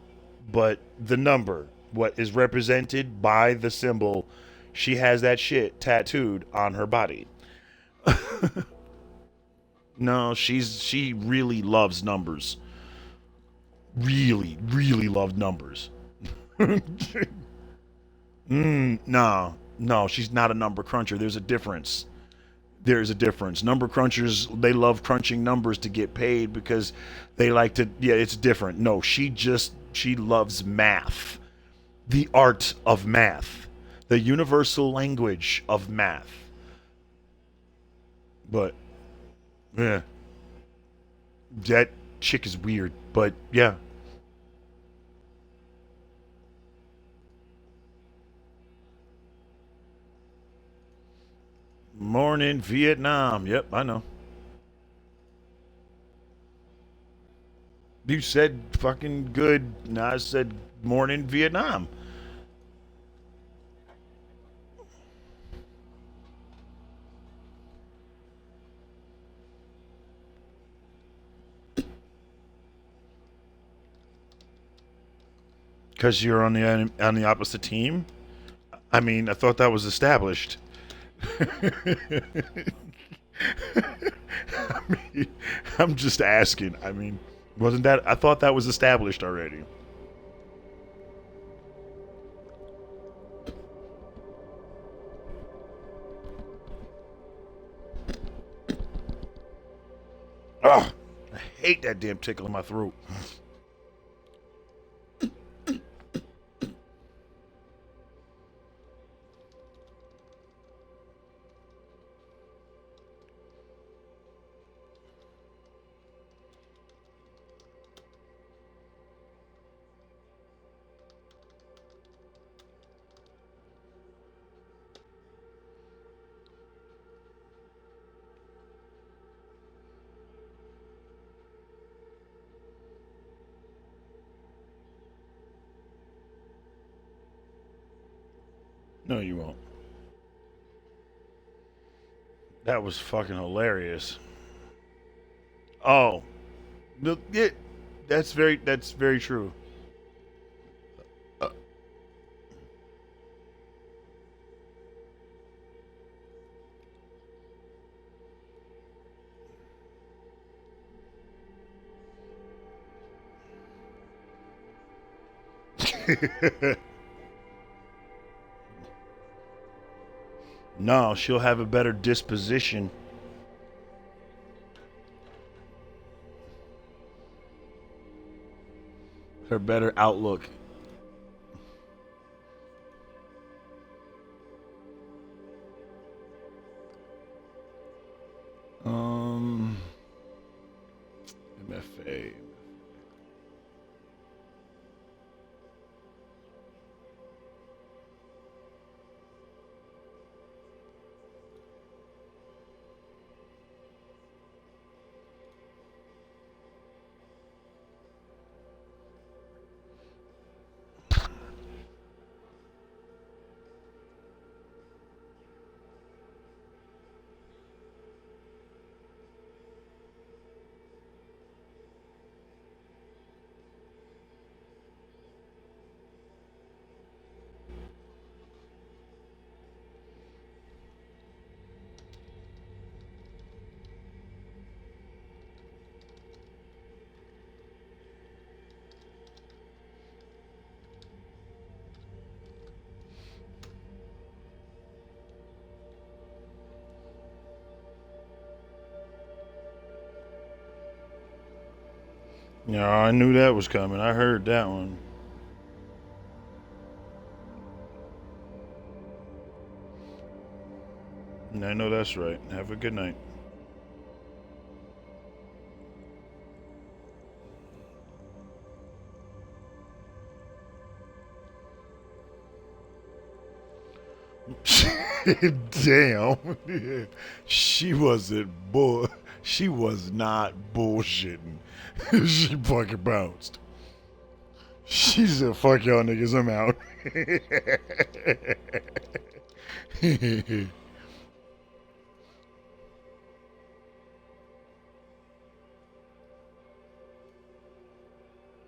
but the number, what is represented by the symbol. She has that shit tattooed on her body. No, she really loves numbers. Really, really loved numbers. No, she's not a number cruncher. There's a difference. There's a difference. Number crunchers, they love crunching numbers to get paid because they like to, yeah, it's different. No, she loves math. The art of math. The universal language of math. But, yeah. That chick is weird, but yeah. Morning, Vietnam. Yep, I know. You said fucking good. And I said morning, Vietnam. Because you're on the opposite team? I mean, I thought that was established. I mean, I'm just asking. I mean, wasn't that? I thought that was established already. Ugh, I hate that damn tickle in my throat. No, you won't. That was fucking hilarious. Oh, yeah, that's very true. No, she'll have a better disposition. Her better outlook. MFA. Yeah, I knew that was coming. I heard that one. I know that's right. Have a good night. Damn. She wasn't bull. She was not bullshitting. She fucking bounced. She said, fuck y'all niggas, I'm out.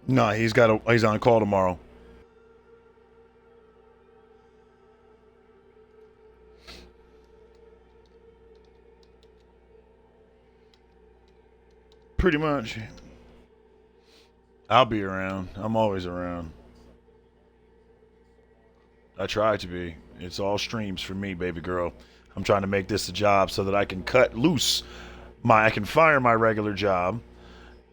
Nah, he's on call tomorrow. Pretty much. I'll be around. I'm always around. I try to be. It's all streams for me, baby girl. I'm trying to make this a job so that I can cut loose I can fire my regular job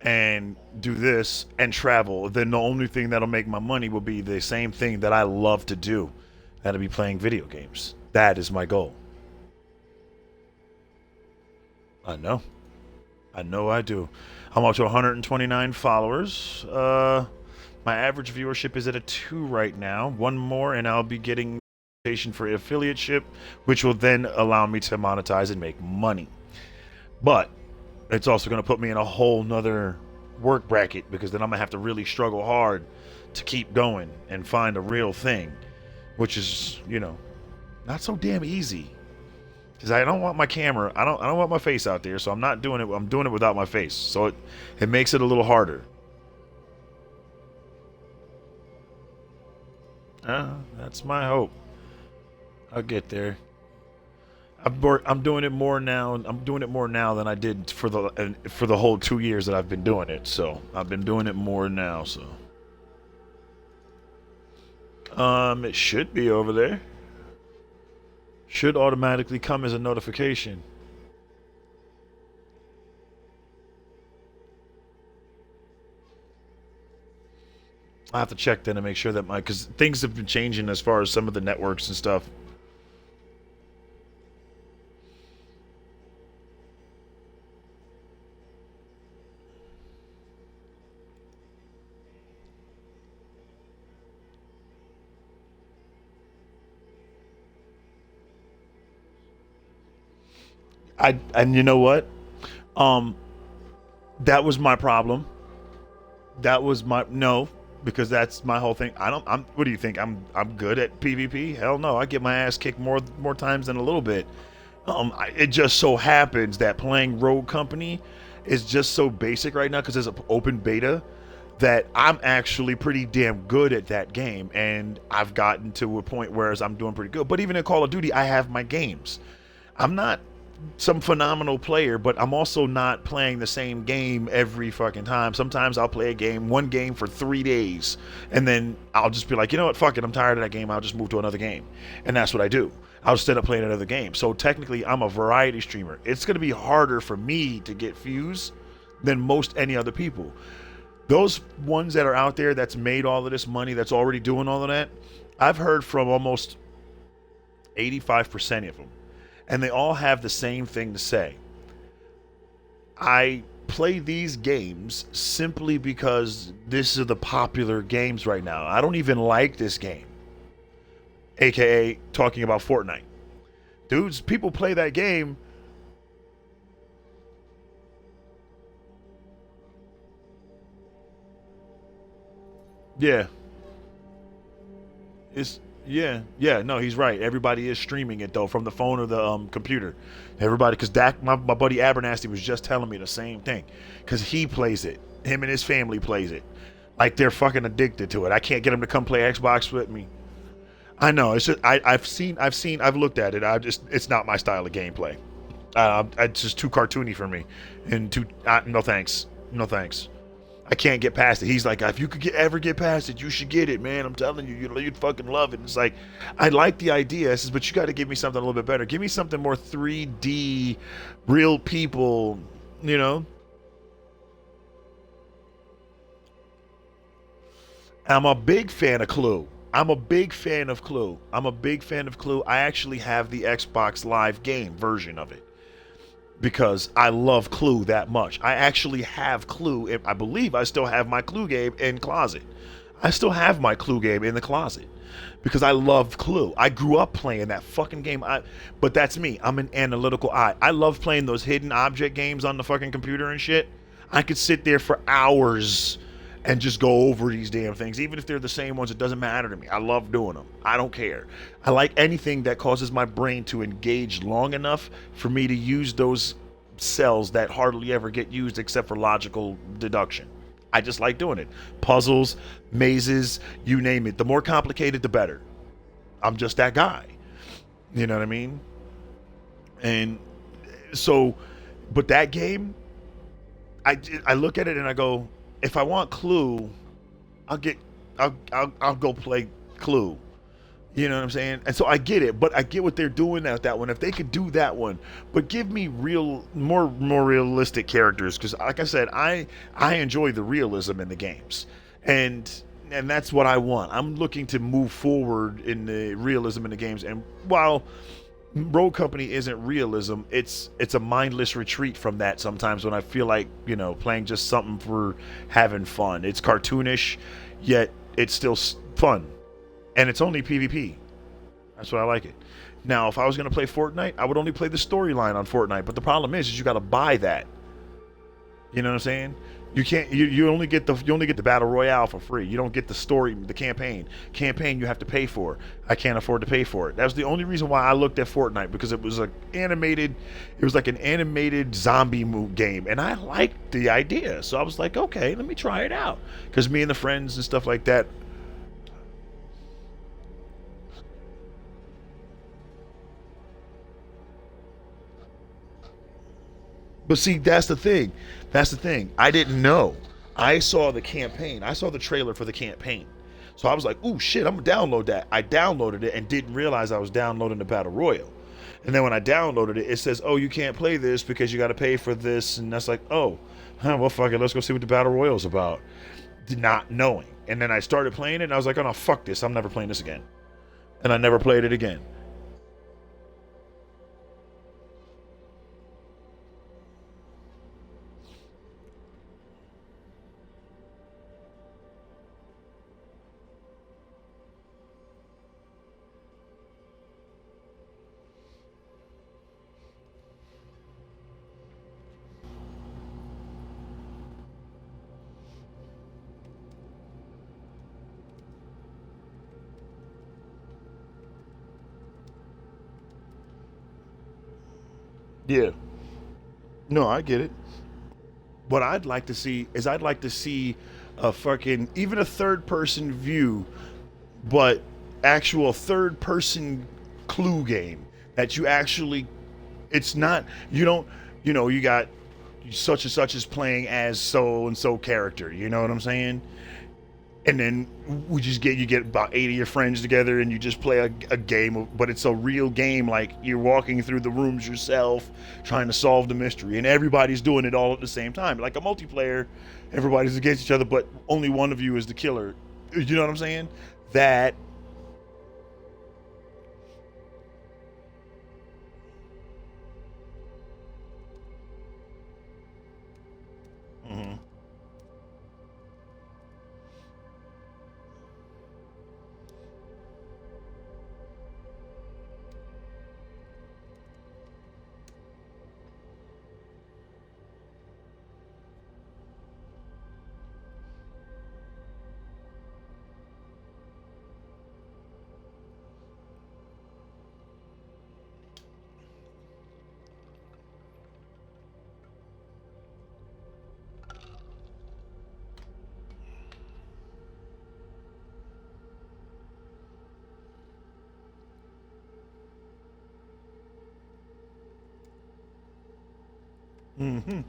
and do this and travel. Then the only thing that'll make my money will be the same thing that I love to do. That'll be playing video games. That is my goal. I know. I do. I'm up to 129 followers. My average viewership is at a 2 right now. One more and I'll be getting for affiliateship, which will then allow me to monetize and make money. But it's also going to put me in a whole nother work bracket, because then I'm going to have to really struggle hard to keep going and find a real thing, which is, not so damn easy. Because I don't want my camera, I don't want my face out there, so I'm not doing it. I'm doing it without my face. So it makes it a little harder. That's my hope. I'll get there. I'm doing it more now. I'm doing it more now than I did for the whole 2 years that I've been doing it. So I've been doing it more now. So it should be over there. Should automatically come as a notification. I have to check then to make sure that because things have been changing as far as some of the networks and stuff. And you know what? That was my problem. That was my because that's my whole thing. What do you think? I'm good at PvP? Hell no. I get my ass kicked more times than a little bit. It just so happens that playing Rogue Company is just so basic right now because there's an open beta that I'm actually pretty damn good at that game, and I've gotten to a point where I'm doing pretty good. But even in Call of Duty, I have my games. I'm not some phenomenal player, but I'm also not playing the same game every fucking time. Sometimes I'll play one game for 3 days, and then I'll just be like, you know what, fuck it, I'm tired of that game, I'll just move to another game. And that's what I do. I'll just end up playing another game. So technically, I'm a variety streamer. It's going to be harder for me to get views than most any other people. Those ones that are out there that's made all of this money, that's already doing all of that, I've heard from almost 85% of them. And they all have the same thing to say. I play these games simply because this is the popular games right now. I don't even like this game. AKA talking about Fortnite. Dudes, people play that game. Yeah. No, he's right. Everybody is streaming it though from the phone or the computer. Everybody, because my buddy Abernathy was just telling me the same thing, because he plays it. Him and his family plays it. Like they're fucking addicted to it. I can't get him to come play Xbox with me. I know. It's just I've looked at it. It's not my style of gameplay. It's just too cartoony for me, and no thanks. I can't get past it. He's like, if you could ever get past it, you should get it, man. I'm telling you, you'd fucking love it. And it's like, I like the idea. I says, but you got to give me something a little bit better. Give me something more 3D, real people, I'm a big fan of Clue. I'm a big fan of Clue. I actually have the Xbox Live game version of it because I love Clue that much. I actually have Clue. I believe I still have my Clue game in closet. I still have my Clue game in the closet because I love Clue. I grew up playing that fucking game. But that's me. I'm an analytical eye. I love playing those hidden object games on the fucking computer and shit. I could sit there for hours and just go over these damn things. Even if they're the same ones, it doesn't matter to me. I love doing them. I don't care. I like anything that causes my brain to engage long enough for me to use those cells that hardly ever get used except for logical deduction. I just like doing it. Puzzles, mazes, you name it. The more complicated, the better. I'm just that guy. You know what I mean? And so, but that game, I look at it and I go, if I want Clue, I'll go play Clue. You know what I'm saying? And so I get it, but I get what they're doing at that one. If they could do that one, but give me more realistic characters, because like I said, I enjoy the realism in the games, and that's what I want. I'm looking to move forward in the realism in the games, and while Road Company isn't realism, it's a mindless retreat from that sometimes when I feel like, playing just something for having fun. It's cartoonish, yet it's still fun. And it's only PvP. That's why I like it. Now, if I was going to play Fortnite, I would only play the storyline on Fortnite, but the problem is you got to buy that. You know what I'm saying? You can't. You only get the battle royale for free. You don't get the story, the campaign. Campaign you have to pay for. I can't afford to pay for it. That was the only reason why I looked at Fortnite, because it was animated. It was like an animated zombie game, and I liked the idea. So I was like, okay, let me try it out. Because me and the friends and stuff like that. But see, that's the thing. I didn't know. I saw the campaign. I saw the trailer for the campaign. So I was like, ooh, shit, I'm going to download that. I downloaded it and didn't realize I was downloading the Battle Royale. And then when I downloaded it, it says, oh, you can't play this because you got to pay for this. And that's like, oh, well, fuck it. Let's go see what the Battle Royale's about. Not knowing. And then I started playing it and I was like, oh, no, fuck this. I'm never playing this again. And I never played it again. Yeah. No, I get it. What I'd like to see is a fucking, even a third person view, but actual third person Clue game that you actually, it's not, you don't, you got such and such is playing as so and so character, you know what I'm saying? And then you get about 8 of your friends together and you just play a game, but it's a real game. Like you're walking through the rooms yourself, trying to solve the mystery, and everybody's doing it all at the same time. Like a multiplayer, everybody's against each other, but only one of you is the killer. You know what I'm saying? That. Mm-hmm. Mm-hmm.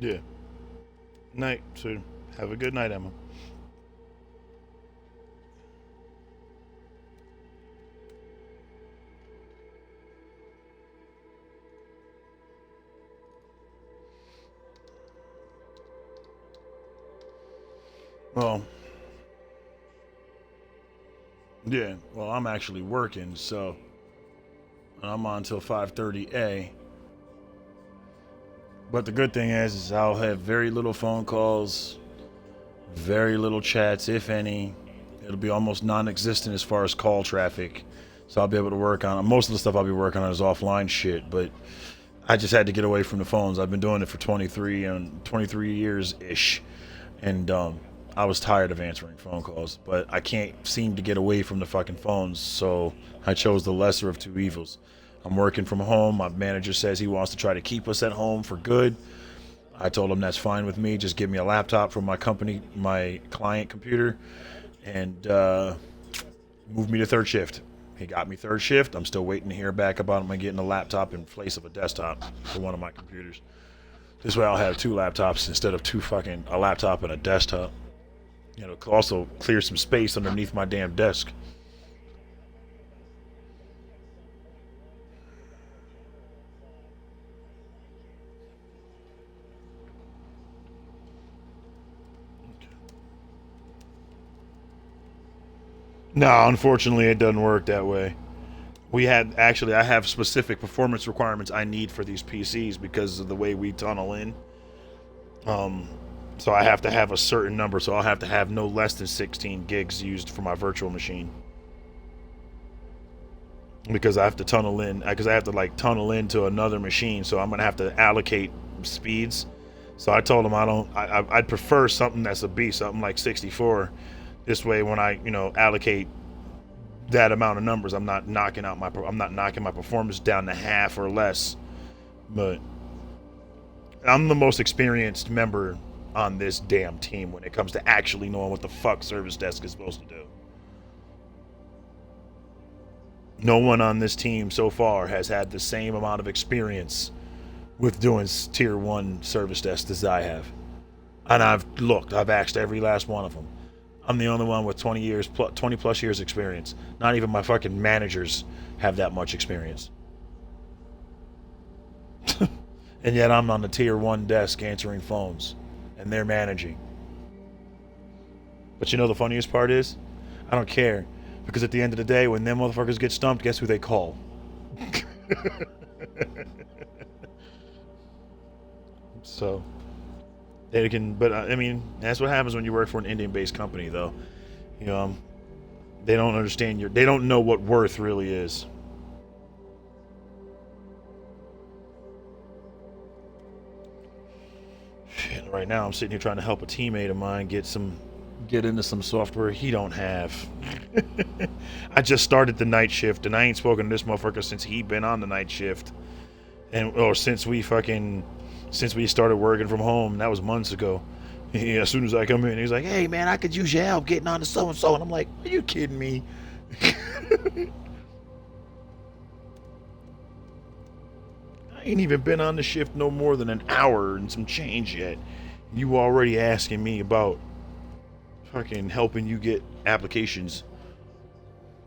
Yeah. Night, sir. Have a good night, Emma. Well, yeah. Well, I'm actually working, so I'm on till 5:30 a. But the good thing is I'll have very little phone calls, very little chats, if any. It'll be almost non-existent as far as call traffic. So I'll be able to work on most of the stuff I'll be working on is offline shit, but I just had to get away from the phones. I've been doing it for 23 years ish, and I was tired of answering phone calls, but I can't seem to get away from the fucking phones, so I chose the lesser of two evils. I'm working from home. My manager says he wants to try to keep us at home for good. I told him that's fine with me. Just give me a laptop from my company, my client computer, and move me to third shift. He got me third shift. I'm still waiting to hear back about him getting a laptop in place of a desktop for one of my computers. This way I'll have two laptops instead of a laptop and a desktop. You know, also clear some space underneath my damn desk. No, unfortunately, it doesn't work that way. I have specific performance requirements I need for these PCs because of the way we tunnel in. So I have to have a certain number, so I'll have to have no less than 16 gigs used for my virtual machine. Because I have to tunnel in, because I have to like tunnel into another machine, so I'm gonna have to allocate speeds. So I told him I'd prefer something that's a beast, something like 64. This way, when I allocate that amount of numbers, I'm not knocking my performance down to half or less. But I'm the most experienced member on this damn team when it comes to actually knowing what the fuck service desk is supposed to do. No one on this team so far has had the same amount of experience with doing tier 1 service desks as I have. And I've asked every last one of them. I'm the only one with 20 plus years experience. Not even my fucking managers have that much experience. And yet I'm on the tier 1 desk answering phones, and they're managing. But you know the funniest part is? I don't care, because at the end of the day, when them motherfuckers get stumped, guess who they call? So, they can, but I mean, that's what happens when you work for an Indian-based company, though. You know, they don't understand they don't know what worth really is. Shit, right now I'm sitting here trying to help a teammate of mine get into some software he don't have. I just started the night shift, and I ain't spoken to this motherfucker since he been on the night shift, since we started working from home. That was months ago. As soon as I come in, he's like, "Hey man, I could use your help getting on to so and so," and I'm like, "Are you kidding me?" I ain't even been on the shift no more than an hour and some change yet. You already asking me about fucking helping you get applications.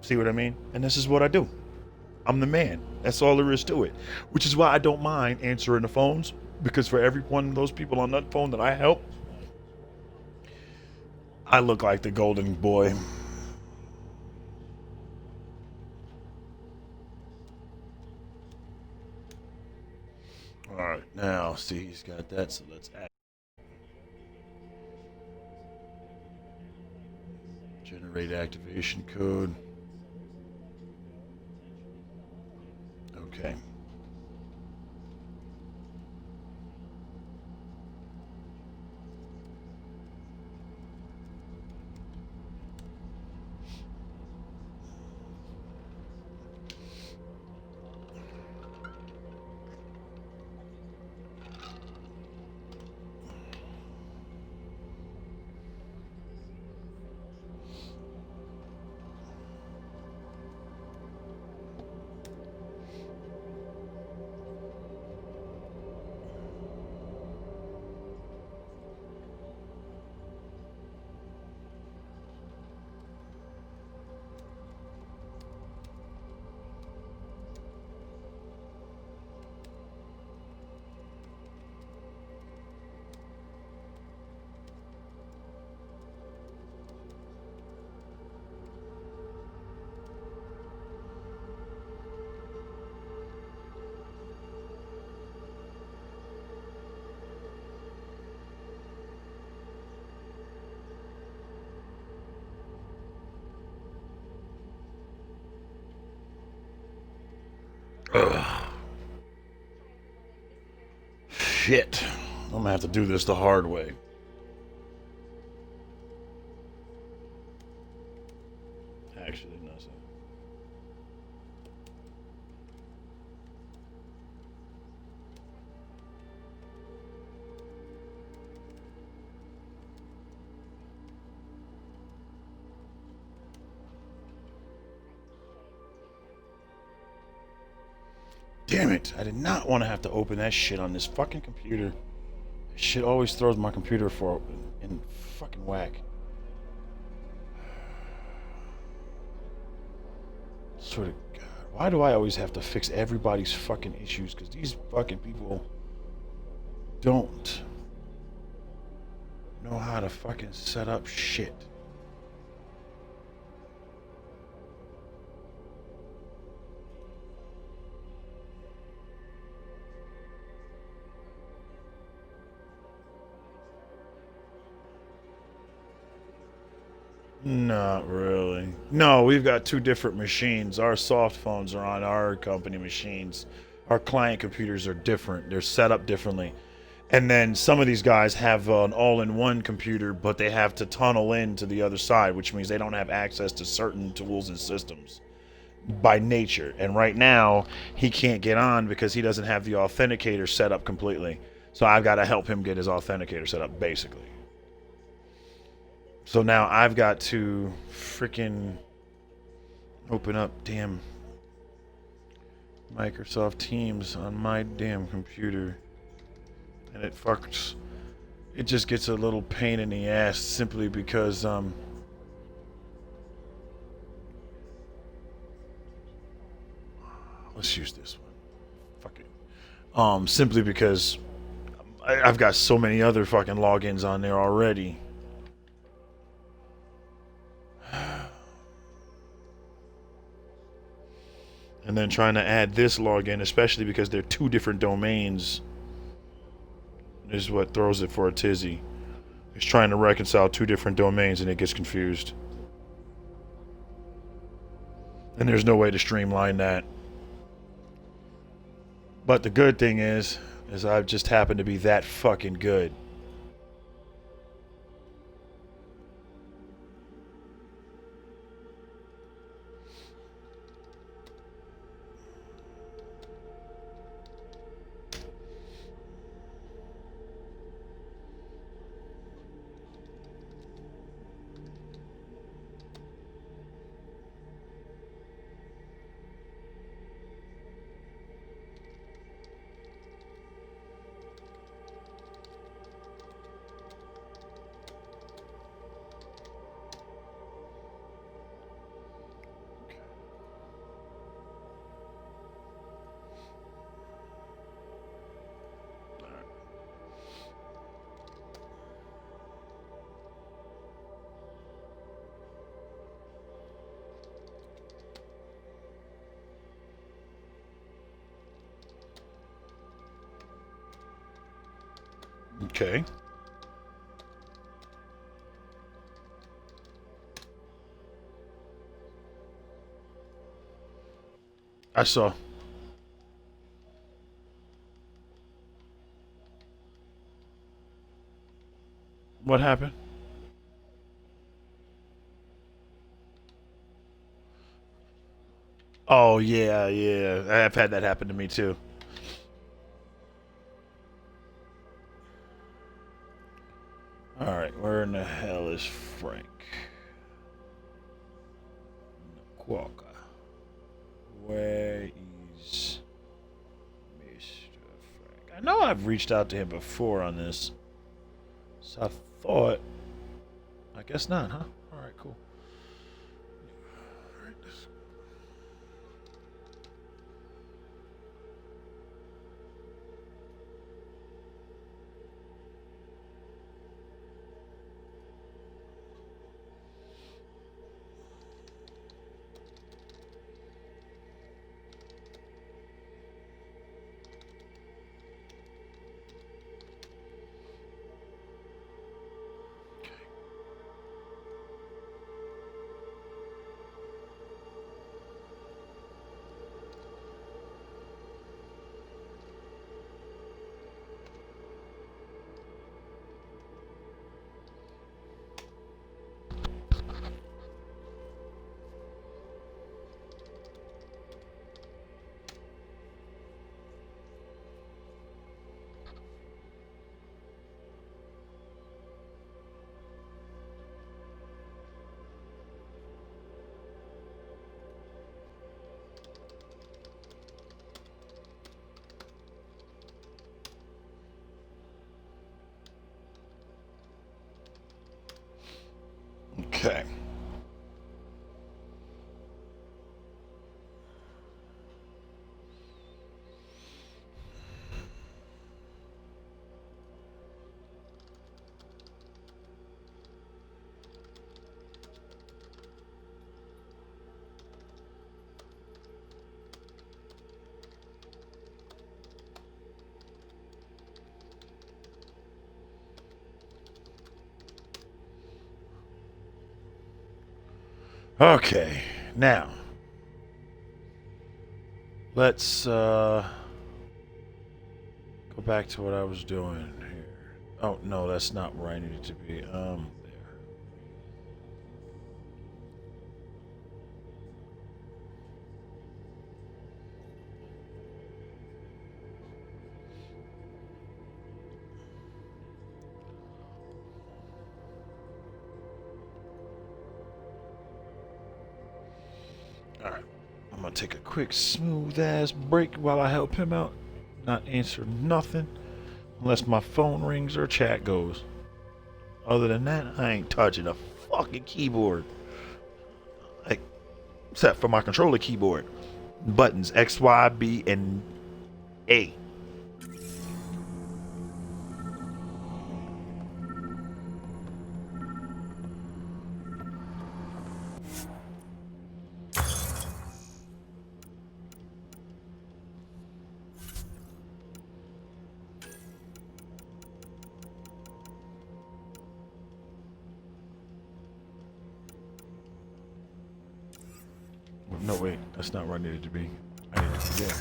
See what I mean? And this is what I do. I'm the man. That's all there is to it. Which is why I don't mind answering the phones, because for every one of those people on that phone that I help, I look like the golden boy. Alright, now see, he's got that, so let's add. Generate activation code. Okay. Ugh. Shit. I'm gonna have to do this the hard way. Actually, no. So. Damn it. I did not want to have to open that shit on this fucking computer. Shit always throws my computer for in fucking whack. Swear to God, why do I always have to fix everybody's fucking issues? Because these fucking people don't know how to fucking set up shit. Not really. No, we've got two different machines. Our soft phones are on our company machines. Our client computers are different. They're set up differently. And then some of these guys have an all-in-one computer, but they have to tunnel into the other side, which means they don't have access to certain tools and systems by nature. And right now, he can't get on because he doesn't have the authenticator set up completely. So I've got to help him get his authenticator set up, basically. So now I've got to freaking open up damn Microsoft Teams on my damn computer. And it fucks. It just gets a little pain in the ass simply because, let's use this one. Fuck it. Simply because I've got so many other fucking logins on there already. And then trying to add this login, especially because they're two different domains, is what throws it for a tizzy. It's trying to reconcile two different domains and it gets confused. And there's no way to streamline that. But the good thing is I've just happened to be that fucking good. Okay. I saw. What happened? Oh, yeah, yeah. I've had that happen to me, too. Alright, where in the hell is Frank? Quokka. Where is Mr. Frank? I know I've reached out to him before on this. So I thought... I guess not, huh? Alright, cool. Alright, this... Okay, now let's go back to what I was doing here. Oh no, that's not where I needed to be. There. All right, I'm gonna take a quick smooth ass break while I help him out. Not answer nothing unless my phone rings or chat goes. Other than that, I ain't touching a fucking keyboard. Like, except for my controller keyboard. Buttons X, Y, B, and A. No, wait, that's not where I needed to be. I needed to be there.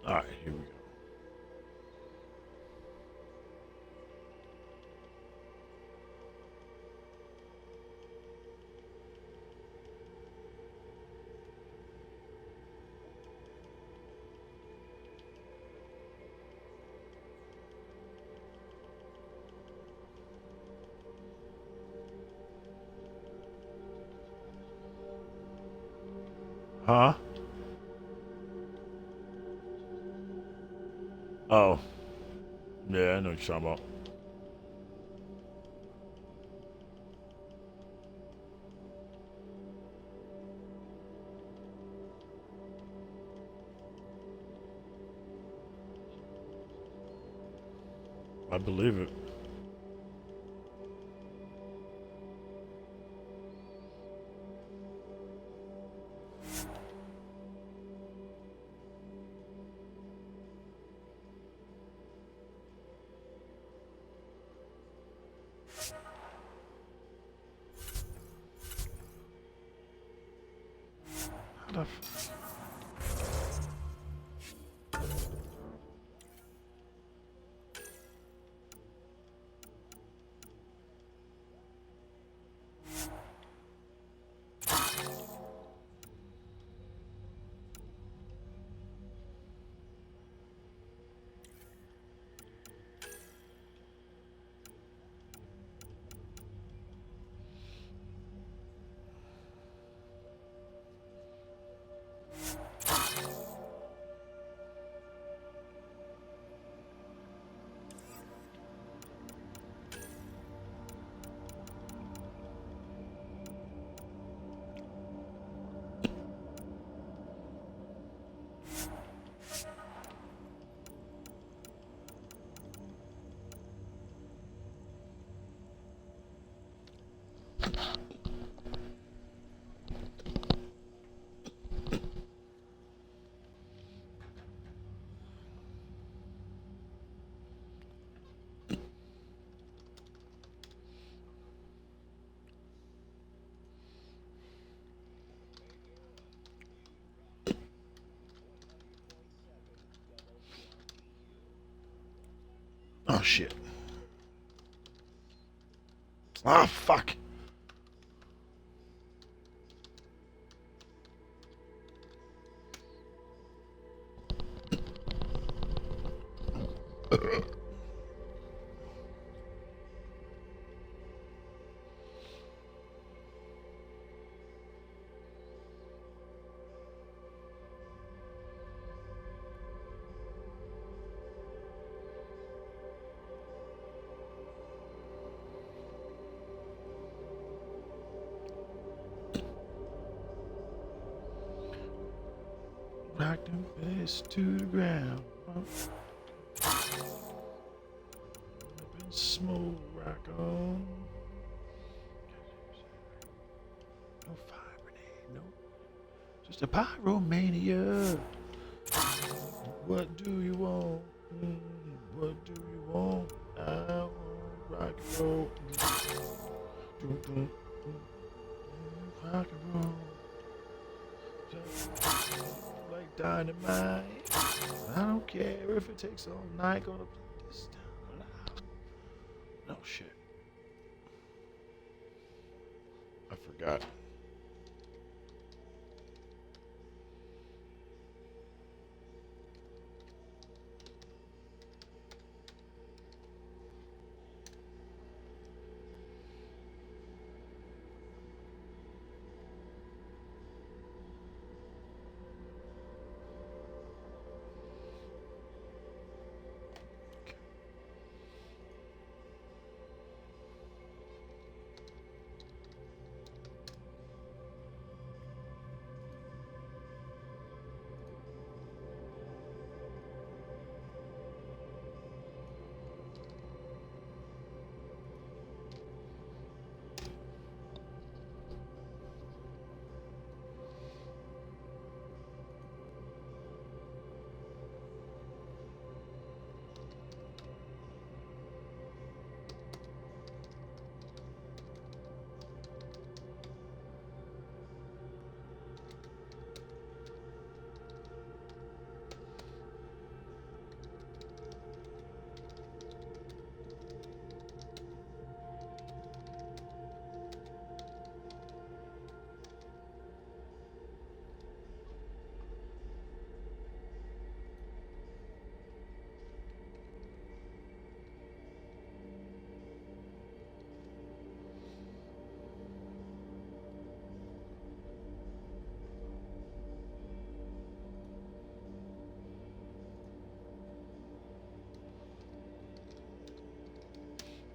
Alright, here we go. Huh? Oh. Yeah, I know what you're talking about. I believe it. How the f- Oh shit. Ah, fuck. Rock them face to the ground. Up in smoke, rock on. No fire grenade, no. Just a pyromania. What do you want? What do you want? I want rock and roll. Rock and roll. Like dynamite. I don't care if it takes all night. Gonna put this down loud. No shit. I forgot.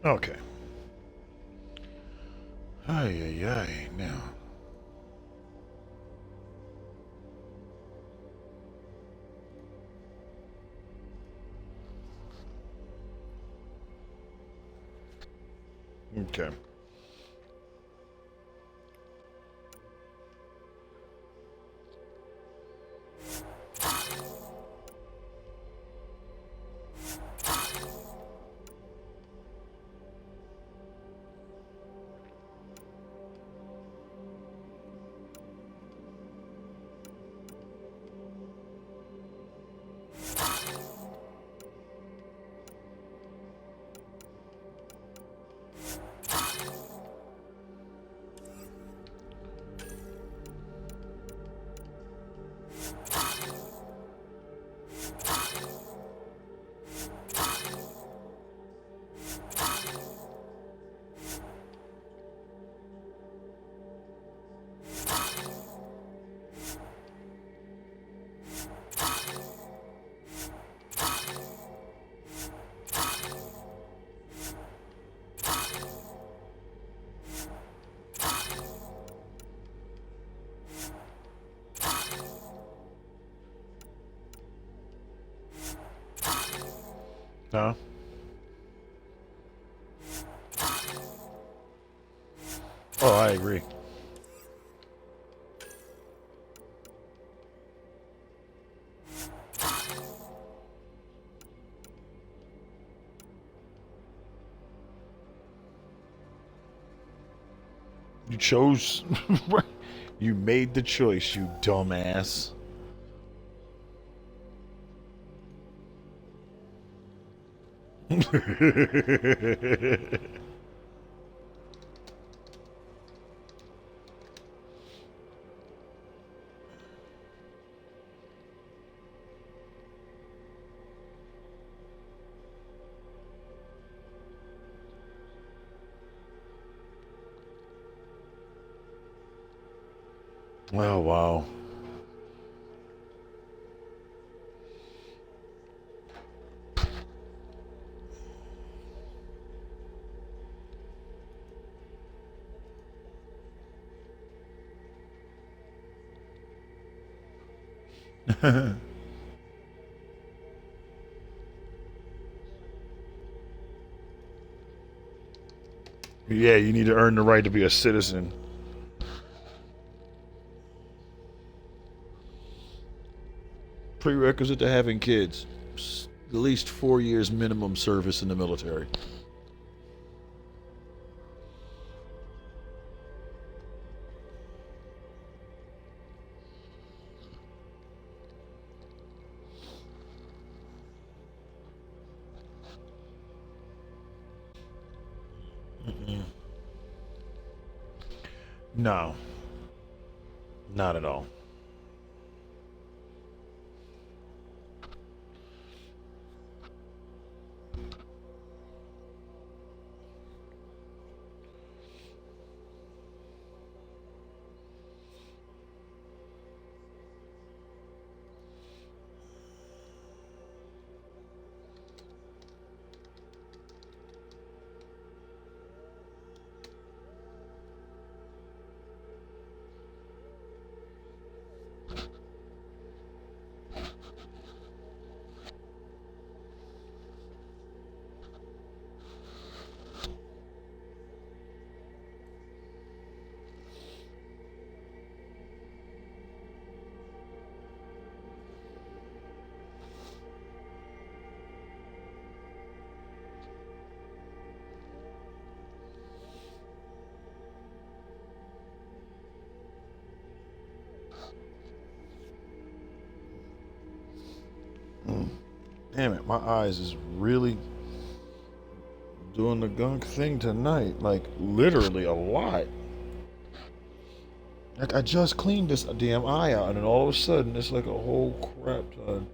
Okay. Ay, ay, ay. Now. Okay. No. Oh, I agree. You chose. You made the choice, you dumbass. Oh, wow. Yeah, you need to earn the right to be a citizen. Prerequisite to having kids. At least 4 years minimum service in the military. Mm-mm. No. Not at all. Damn it, my eyes is really doing the gunk thing tonight. Like, literally a lot. Like, I just cleaned this damn eye out, and then all of a sudden, it's like a whole crap ton.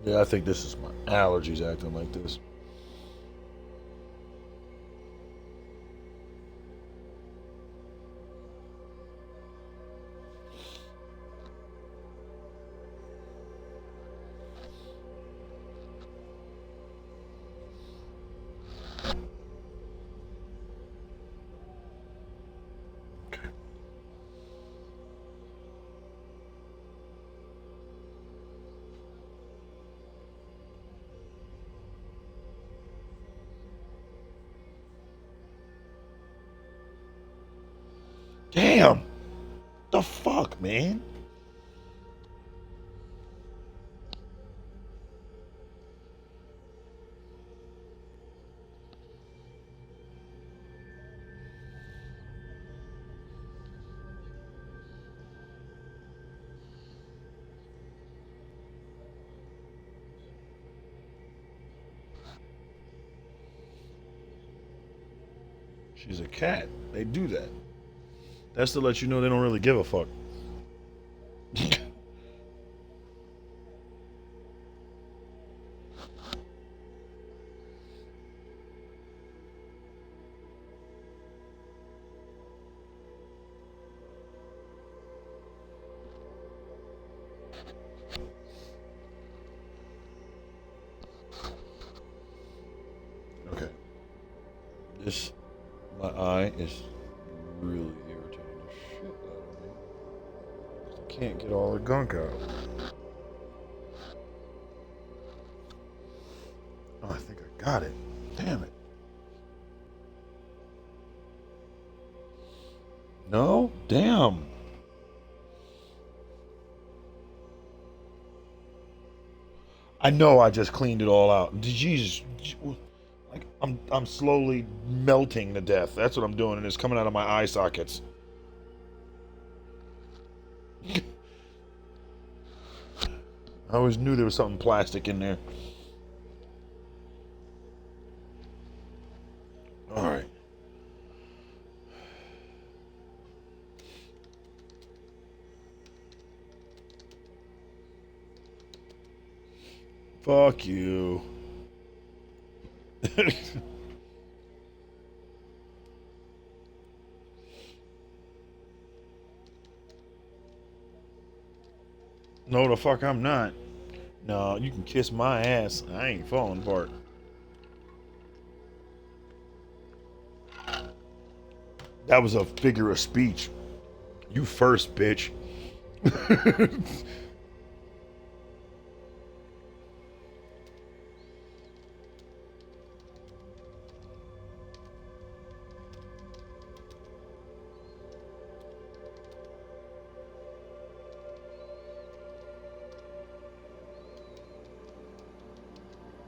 Yeah, I think this is my allergies acting like this. Damn! The fuck, man? She's a cat. They do that. That's to let you know they don't really give a fuck. Okay. This, my eye is really irritating the shit out of me. I can't get all the gunk out. Oh, I think I got it. Damn it. No? Damn. I know I just cleaned it all out. Jesus. Like I'm slowly melting to death. That's what I'm doing, and it's coming out of my eye sockets. I always knew there was something plastic in there. Alright. Fuck you. No, the fuck I'm not. No, you can kiss my ass. I ain't falling apart. That was a figure of speech. You first, bitch.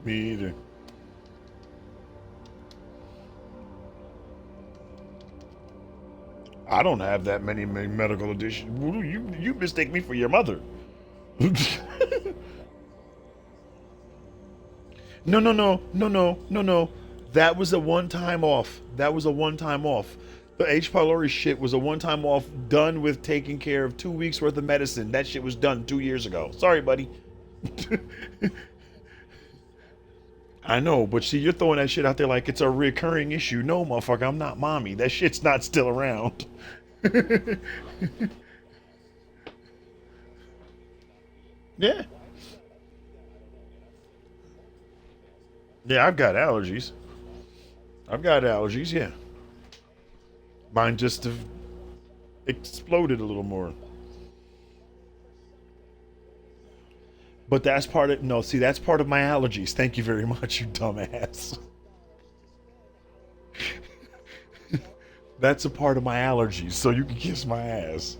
Me either. I don't have that many medical editions. You mistake me for your mother. No. That was a one-time off. That was a one-time off. The H. pylori shit was a one-time off done with taking care of 2 weeks worth of medicine. That shit was done 2 years ago. Sorry, buddy. I know, but see, you're throwing that shit out there like it's a recurring issue. No, motherfucker, I'm not mommy. That shit's not still around. Yeah. Yeah, I've got allergies. Yeah. Mine just have exploded a little more. But that's part of, no, see, that's part of my allergies. Thank you very much, you dumbass. That's a part of my allergies, so you can kiss my ass.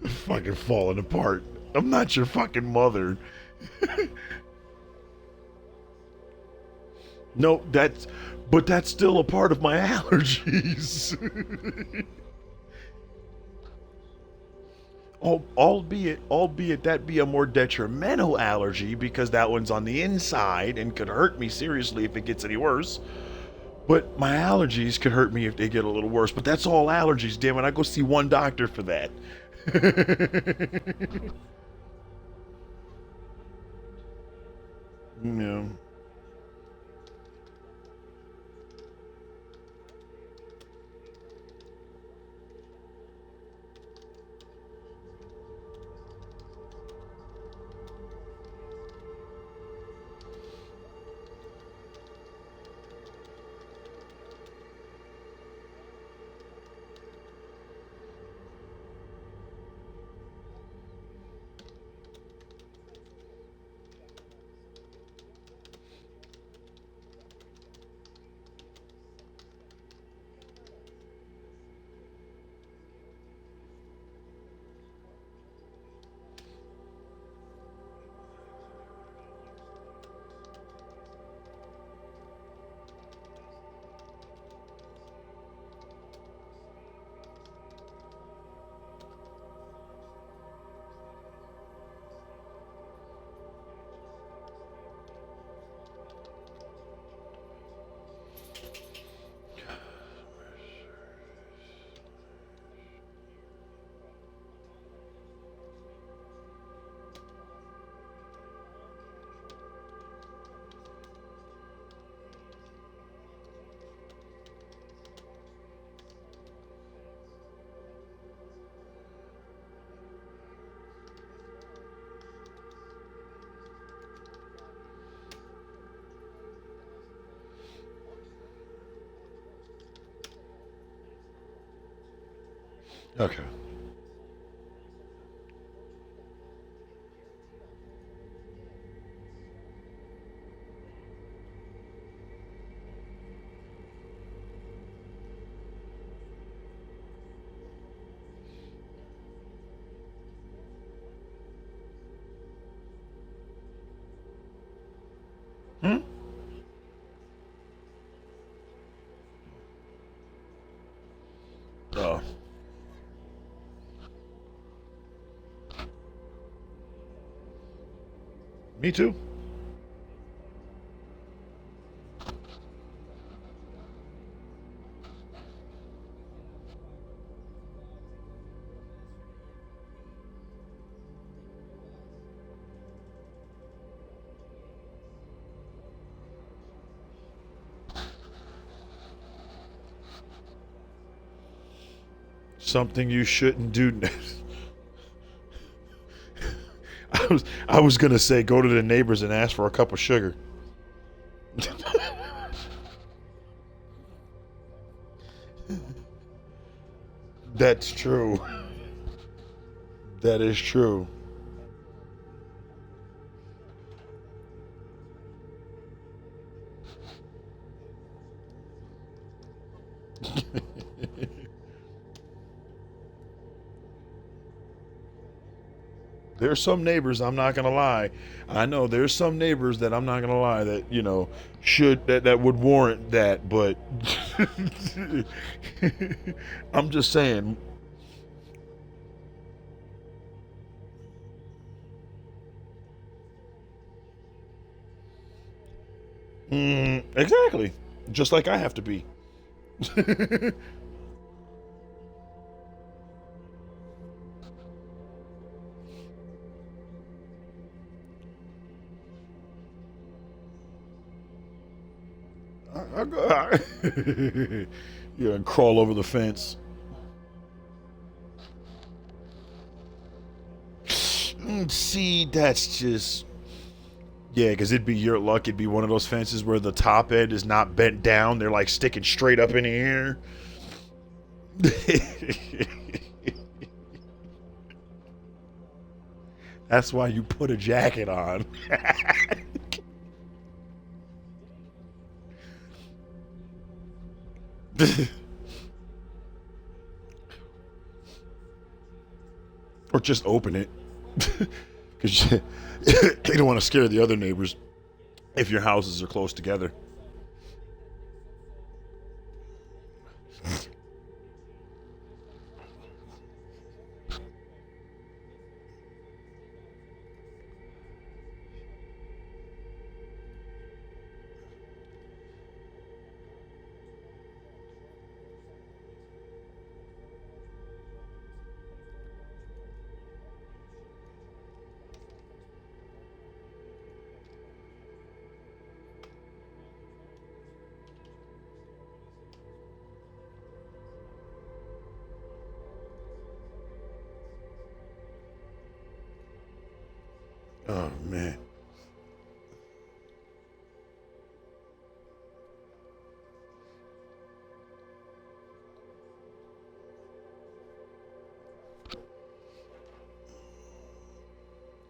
Fucking falling apart. I'm not your fucking mother. No, but that's still a part of my allergies. Albeit that be a more detrimental allergy because that one's on the inside and could hurt me seriously if it gets any worse. But my allergies could hurt me if they get a little worse. But that's all allergies, damn it. I go see one doctor for that. Yeah. Okay. Hmm? Oh. Me too. Something you shouldn't do. I was gonna say go to the neighbors and ask for a cup of sugar. That's true. That is true. There's some neighbors, I'm not gonna lie. I know there's some neighbors that I'm not gonna lie that, should that would warrant that, but I'm just saying. Exactly. Just like I have to be. I go. Yeah, and crawl over the fence. See, that's just. Yeah, because it'd be your luck. It'd be one of those fences where the top end is not bent down. They're like sticking straight up in the air. That's why you put a jacket on. Or just open it. Because you don't want to scare the other neighbors if your houses are close together. Oh, man.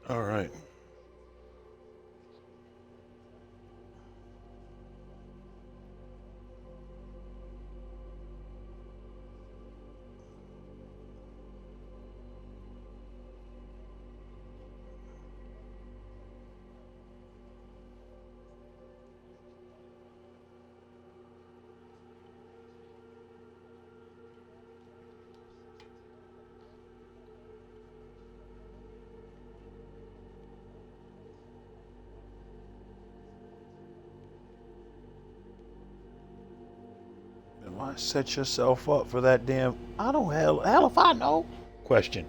All right. Why set yourself up for that damn I don't hell if I know question.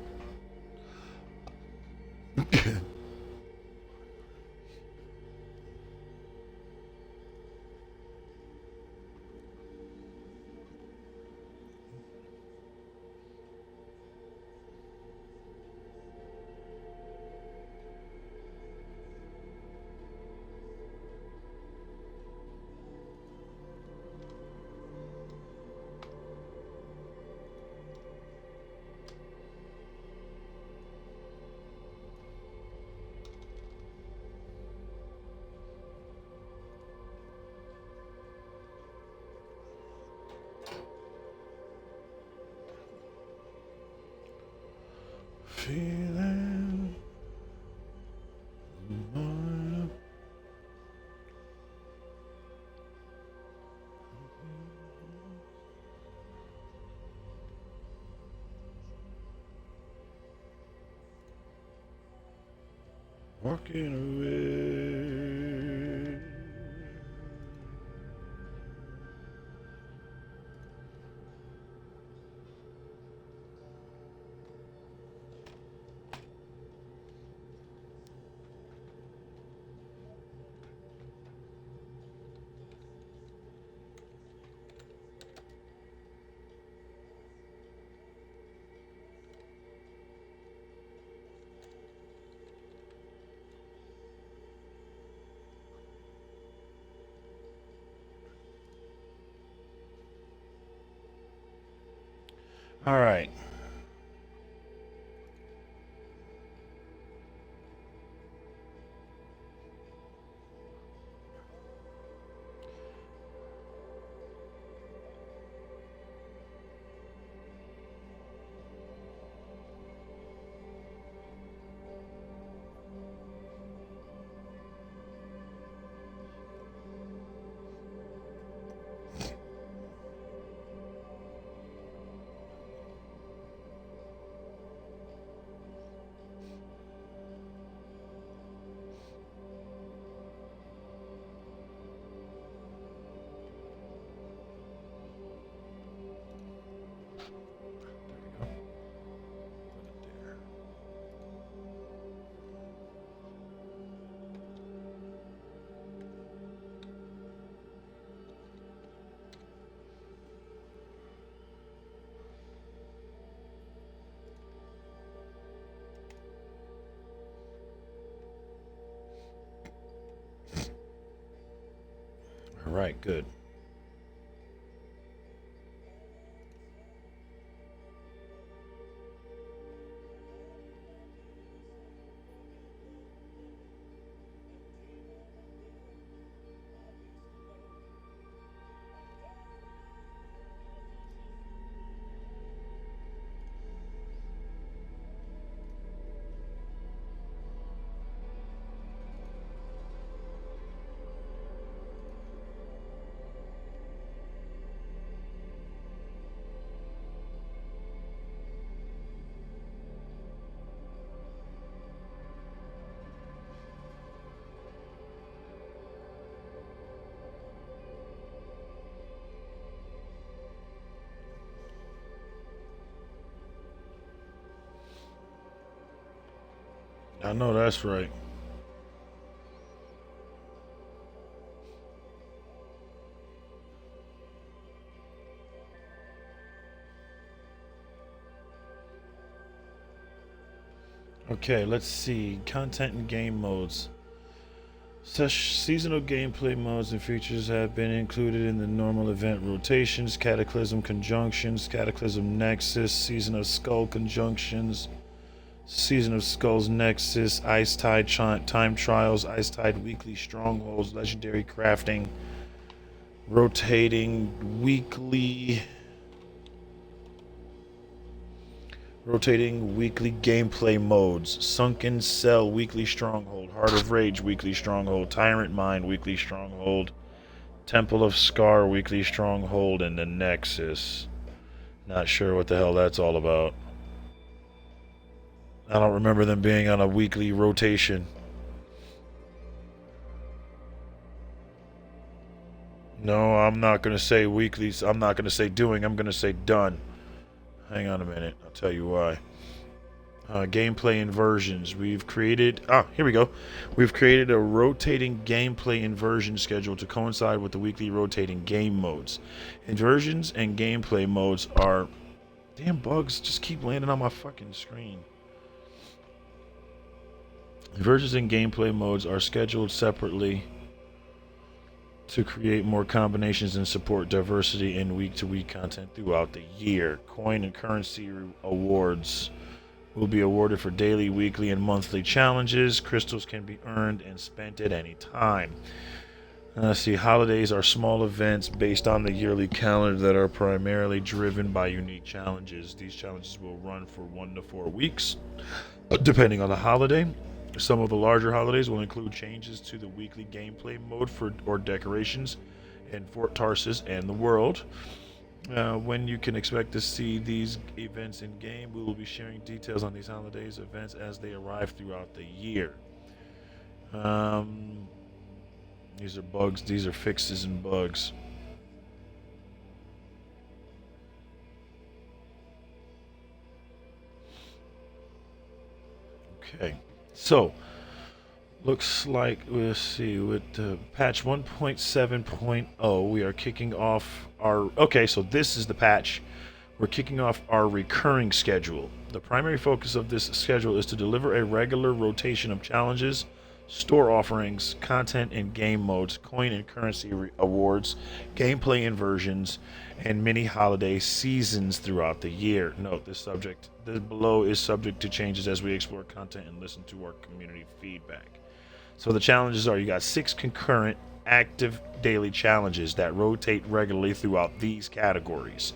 feeling. Walking away. All right. All right, good. I know that's right. Okay, let's see. Content and game modes. Such seasonal gameplay modes and features have been included in the normal event rotations, Cataclysm Conjunctions, Cataclysm Nexus, Season of Skull Conjunctions, Season of Skulls Nexus, Ice Tide Time Trials, Ice Tide Weekly Strongholds, Legendary Crafting, Rotating Weekly gameplay modes. Sunken Cell Weekly Stronghold, Heart of Rage Weekly Stronghold, Tyrant Mind Weekly Stronghold, Temple of Scar Weekly Stronghold, and the Nexus. Not sure what the hell that's all about. I don't remember them being on a weekly rotation. No, I'm not going to say weeklies. I'm not going to say doing. I'm going to say done. Hang on a minute. I'll tell you why. Gameplay inversions. We've created... here we go. We've created a rotating gameplay inversion schedule to coincide with the weekly rotating game modes. Inversions and gameplay modes are... Damn bugs just keep landing on my fucking screen. Inversions and gameplay modes are scheduled separately to create more combinations and support diversity in week-to-week content throughout the year. Coin and currency awards will be awarded for daily, weekly, and monthly challenges. Crystals can be earned and spent at any time. Let's see, holidays are small events based on the yearly calendar that are primarily driven by unique challenges. These challenges will run for 1 to 4 weeks, depending on the holiday. Some of the larger holidays will include changes to the weekly gameplay mode or decorations in Fort Tarsis and the world. When you can expect to see these events in game, we will be sharing details on these holidays events as they arrive throughout the year. These are bugs. These are fixes and bugs. Okay, so looks like we'll see with patch 1.7.0 we are kicking off our. Okay, so this is the patch. We're kicking off our recurring schedule. The primary focus of this schedule is to deliver a regular rotation of challenges, store offerings, content and game modes, coin and currency awards, gameplay inversions, and mini holiday seasons throughout the year. Note this below is subject to changes as we explore content and listen to our community feedback. So the challenges are, you got 6 concurrent active daily challenges that rotate regularly throughout these categories: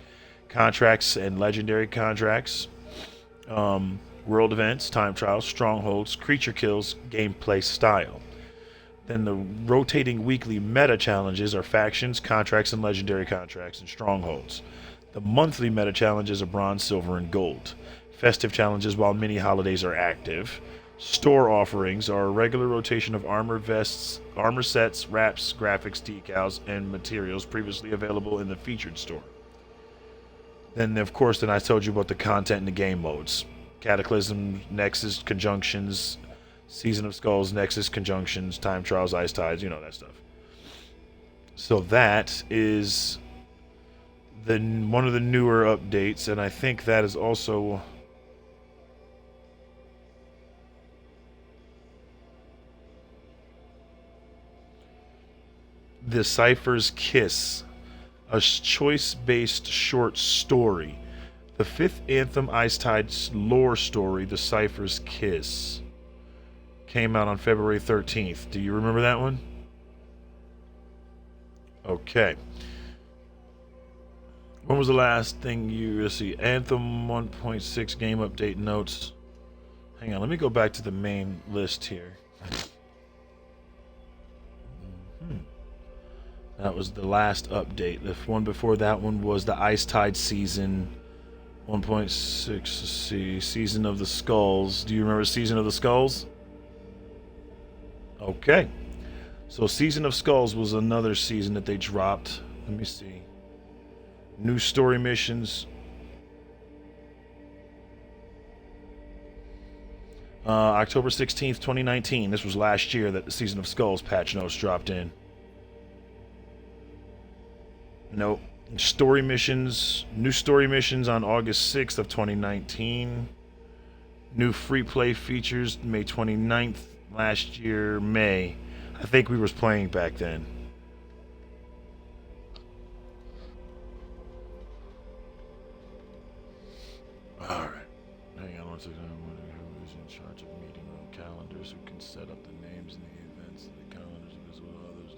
contracts and legendary contracts, world events, time trials, strongholds, creature kills, gameplay style. Then the rotating weekly meta challenges are factions, contracts and legendary contracts, and strongholds. The monthly meta challenges are bronze, silver, and gold. Festive challenges while mini holidays are active. Store offerings are a regular rotation of armor vests, armor sets, wraps, graphics, decals, and materials previously available in the featured store. Then, of course, I told you about the content and the game modes. Cataclysm, Nexus, Conjunctions, Season of Skulls, Nexus, Conjunctions, Time Trials, Ice Tides, you know, that stuff. So that is one of the newer updates, and I think that is also... The Cypher's Kiss, a choice-based short story. The 5th Anthem Ice Tides lore story, The Cypher's Kiss, came out on February 13th. Do you remember that one? Okay. When was the last thing you see? Anthem 1.6 game update notes. Hang on, let me go back to the main list here. That was the last update. The one before that one was the Ice Tide season 1.6. Let's see, Season of the Skulls. Do you remember Season of the Skulls? Okay. So Season of Skulls was another season that they dropped. Let me see. New story missions. October 16th, 2019. This was last year that the Season of Skulls patch notes dropped in. Nope. Story missions. New story missions on August 6th of 2019. New free play features May 29th last year, May. I think we was playing back then. Alright. Hang on one second. Who is in charge of meeting room calendars? Who can set up the names and the events and the calendars are visible to others?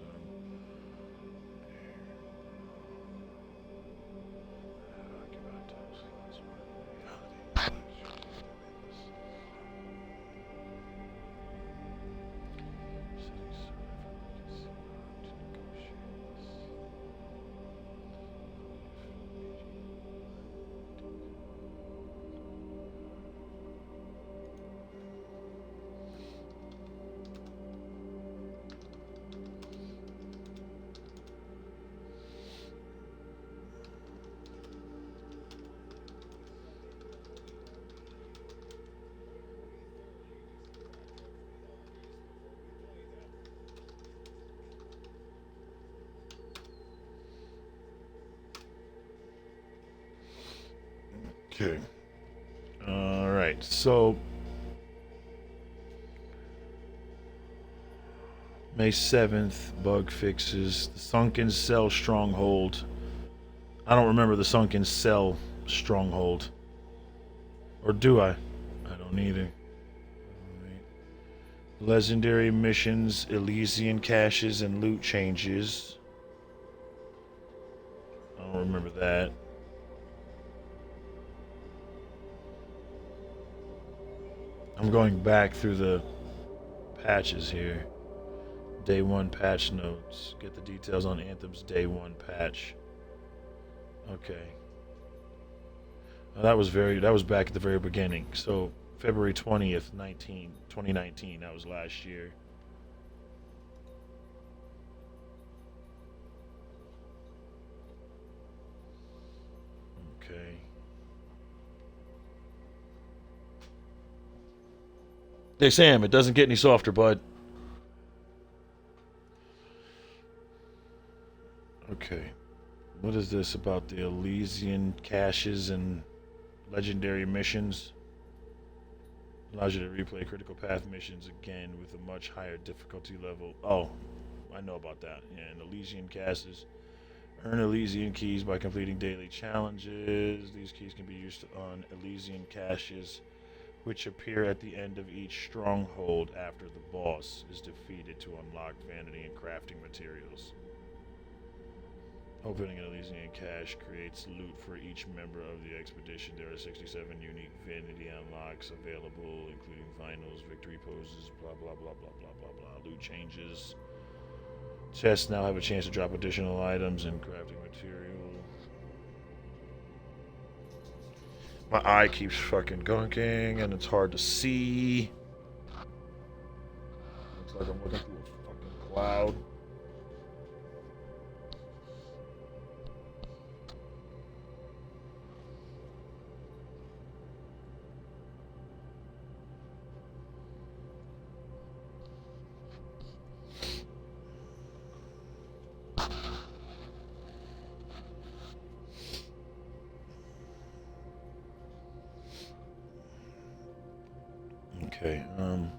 Okay. All right. So May 7th, bug fixes. The Sunken Cell Stronghold. I don't remember the Sunken Cell Stronghold. Or do I? I don't either. Legendary missions, Elysian caches, and loot changes. I don't remember that. I'm going back through the patches here. Day 1 patch notes. Get the details on Anthem's Day 1 patch. Okay. Well, that was back at the very beginning. So February 20th, 2019. That was last year. Okay. Hey Sam, it doesn't get any softer, bud. Okay. What is this about the Elysian caches and legendary missions? Allows you to replay critical path missions again with a much higher difficulty level. Oh, I know about that. Yeah, and Elysian caches. Earn Elysian keys by completing daily challenges. These keys can be used on Elysian caches, which appear at the end of each stronghold after the boss is defeated to unlock vanity and crafting materials. Opening an Elysian cache creates loot for each member of the expedition. There are 67 unique vanity unlocks available, including finals, victory poses, blah blah blah blah blah blah blah. Loot changes. Chests now have a chance to drop additional items and crafting material. My eye keeps fucking gunking and it's hard to see. Looks like I'm looking through a fucking cloud. Okay, alright.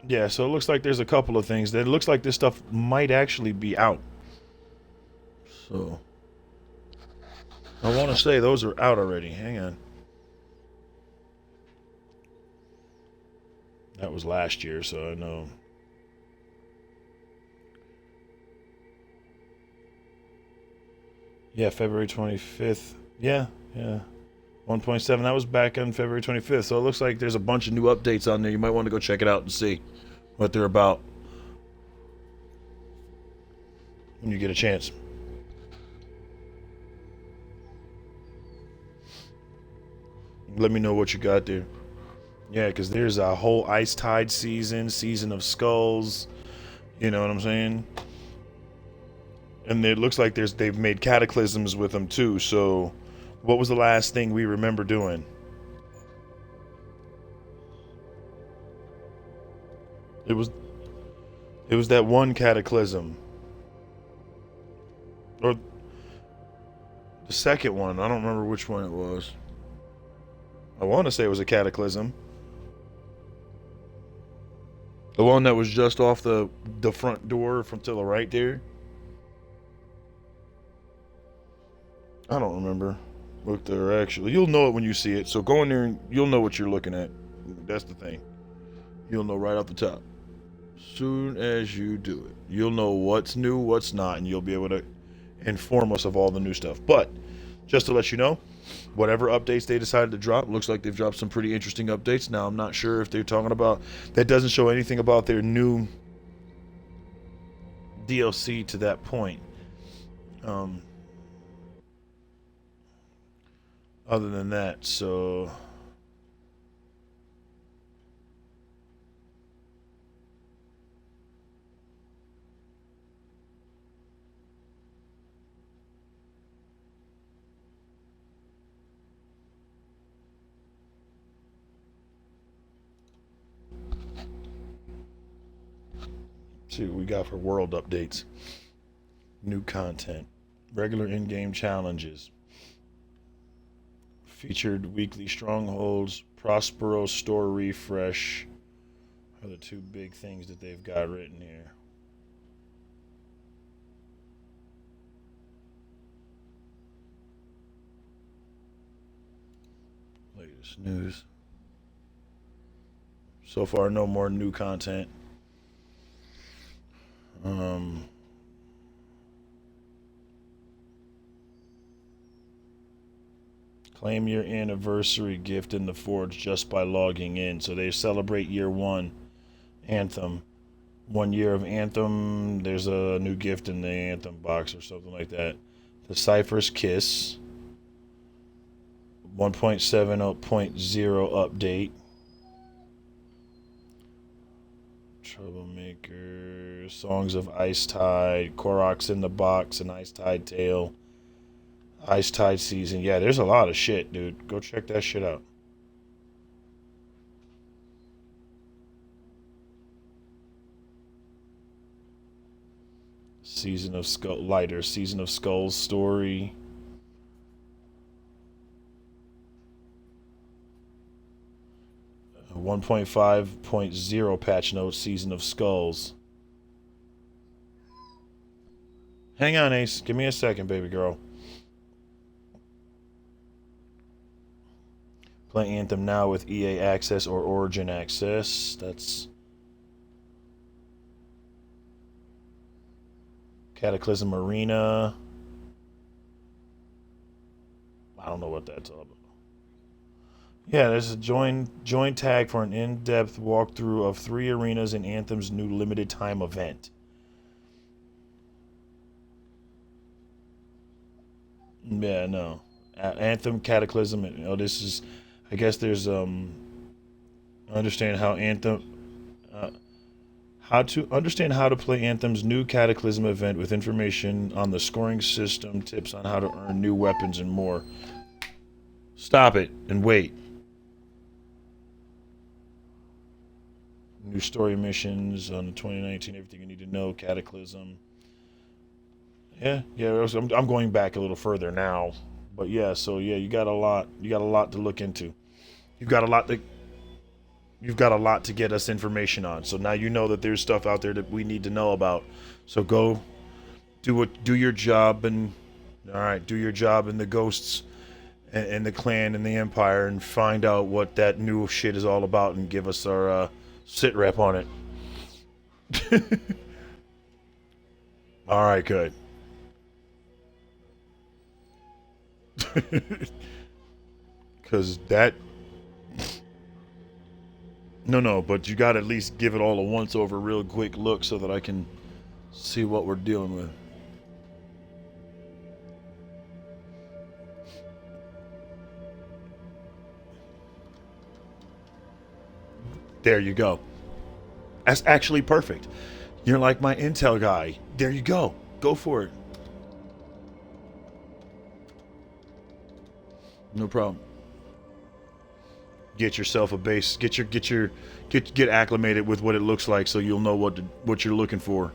Yeah, so it looks like there's a couple of things that it looks like this stuff might actually be out. So I want to say those are out already. Hang on. That was last year, so I know. Yeah, February 25th. Yeah. 1.7, that was back on February 25th. So it looks like there's a bunch of new updates on there. You might want to go check it out and see what they're about when you get a chance. Let me know what you got there. Yeah, because there's a whole Ice Tide season of Skulls. You know what I'm saying? And it looks like they've made Cataclysms with them too. So what was the last thing we remember doing? It was that one Cataclysm. Or the second one. I don't remember which one it was. I want to say it was a Cataclysm. The one that was just off the front door from to the right there. I don't remember. Look there, actually. You'll know it when you see it. So go in there and you'll know what you're looking at. That's the thing. You'll know right off the top. Soon as you do it, you'll know what's new, what's not, and you'll be able to inform us of all the new stuff. But just to let you know, whatever updates they decided to drop, looks like they've dropped some pretty interesting updates. Now, I'm not sure if they're talking about... That doesn't show anything about their new DLC to that point. Other than that, so... see what we got for world updates. New content. Regular in-game challenges. Featured weekly strongholds. Prospero store refresh are the two big things that they've got written here. Latest news. So far, no more new content. Claim your anniversary gift in the Forge just by logging in. So they celebrate year 1 Anthem. 1 year of Anthem, there's a new gift in the Anthem box or something like that. The Cypher's Kiss. 1.7.0 update. Troublemaker. Songs of Ice Tide. Korok's in the Box and Ice Tide Tale. Ice Tide Season. Yeah, there's a lot of shit, dude. Go check that shit out. Season of Skull Lighter. Season of Skulls story. Uh, 1.5.0 patch notes. Season of Skulls. Hang on, Ace. Give me a second, baby girl. Play Anthem now with EA Access or Origin Access. That's Cataclysm Arena. I don't know what that's all about. Yeah, there's a join tag for an in-depth walkthrough of 3 arenas in Anthem's new limited time event. Yeah, no. Anthem Cataclysm. This is. I guess there's understand how Anthem. How to play Anthem's new Cataclysm event with information on the scoring system, tips on how to earn new weapons, and more. Stop it and wait. New story missions on the 2019. Everything you need to know. Cataclysm. Yeah. I'm going back a little further now, but yeah. So yeah, you got a lot. You got a lot to look into. You've got a lot to get us information on. So now you know that there's stuff out there that we need to know about. So go do your job and do your job in the Ghosts and the Clan and the Empire and find out what that new shit is all about and give us our sit rep on it. All right, good. Cuz that No, but you got to at least give it all a once-over real quick look so that I can see what we're dealing with. There you go. That's actually perfect. You're like my intel guy. There you go. Go for it. No problem. Get yourself a base. Get acclimated with what it looks like, so you'll know what you're looking for.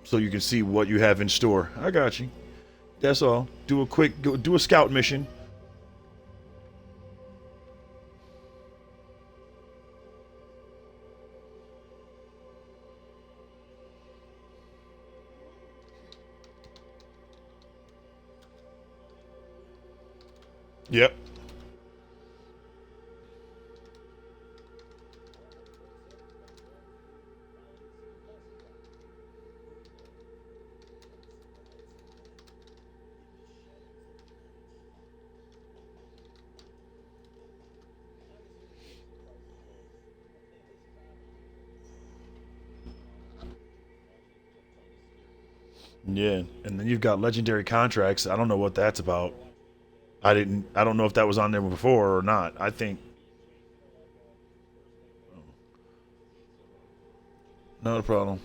So you can see what you have in store. I got you. That's all. Do a scout mission. Yep. Yeah, and then you've got legendary contracts. I don't know what that's about. I don't know if that was on there before or not. I think not a problem.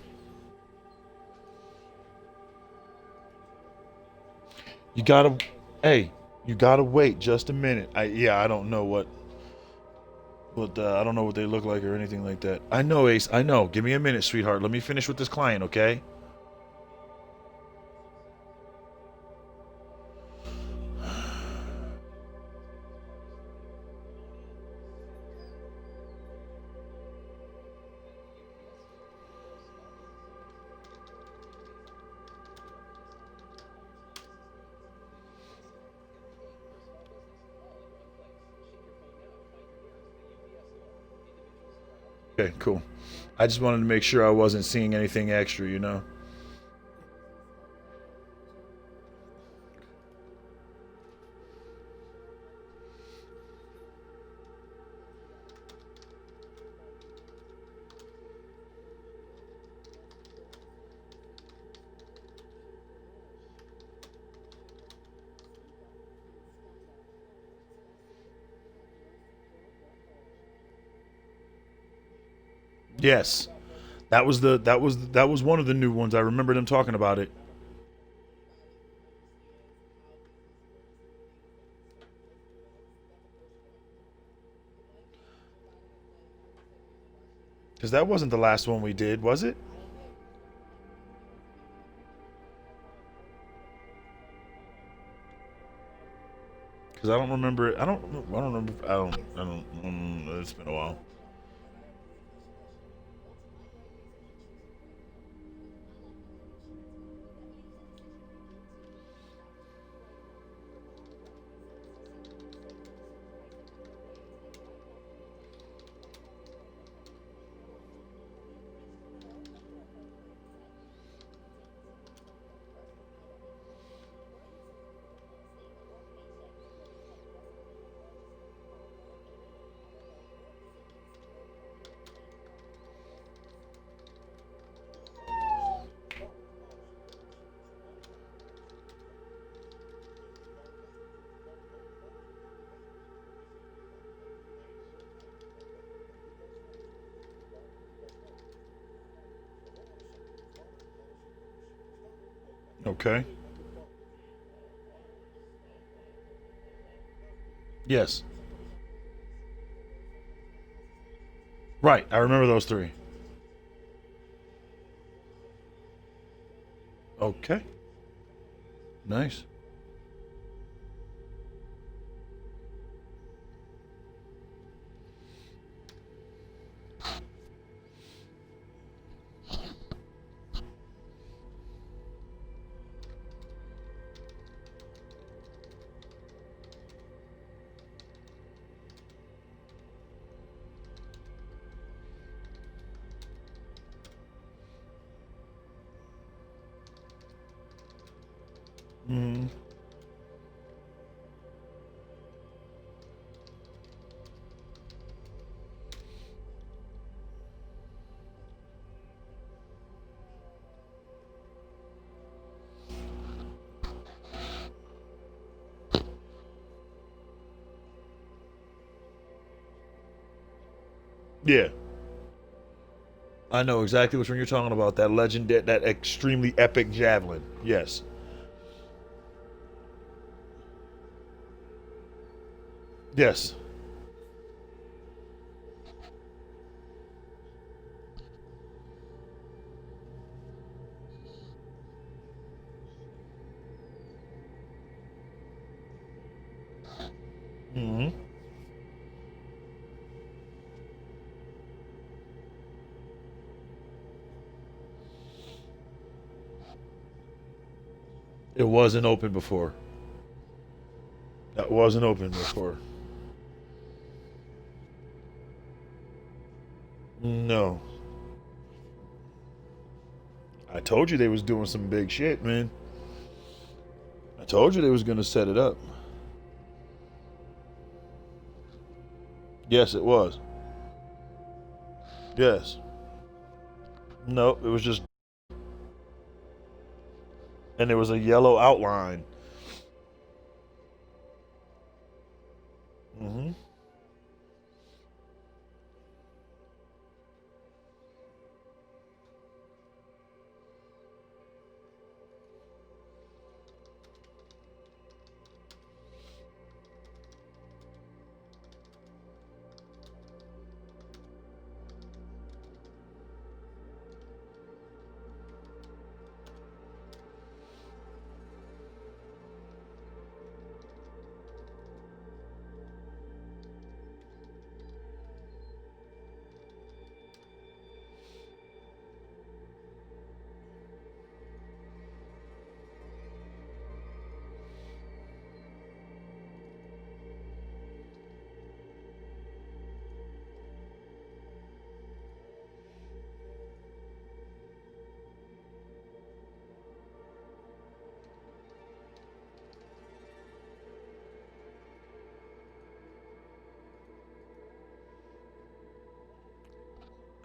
You gotta wait just a minute. I don't know what I don't know what they look like or anything like that. I know, Ace. I know. Give me a minute, sweetheart. Let me finish with this client, okay? Okay, cool. I just wanted to make sure I wasn't seeing anything extra, you know? Yes. That was one of the new ones. I remember them talking about it. Because that wasn't the last one we did, was it? Because I don't remember it. I don't remember. It's been a while. Okay. Yes. Right. I remember those three. Okay. Nice. Mm. Yeah. I know exactly which one you're talking about. That legend, that extremely epic javelin. Yes. Yes. Hmm. It wasn't open before. That wasn't open before. No. I told you they was doing some big shit, man. I told you they was gonna set it up. Yes, it was. Yes. No, it was just, and there was a yellow outline. Hmm.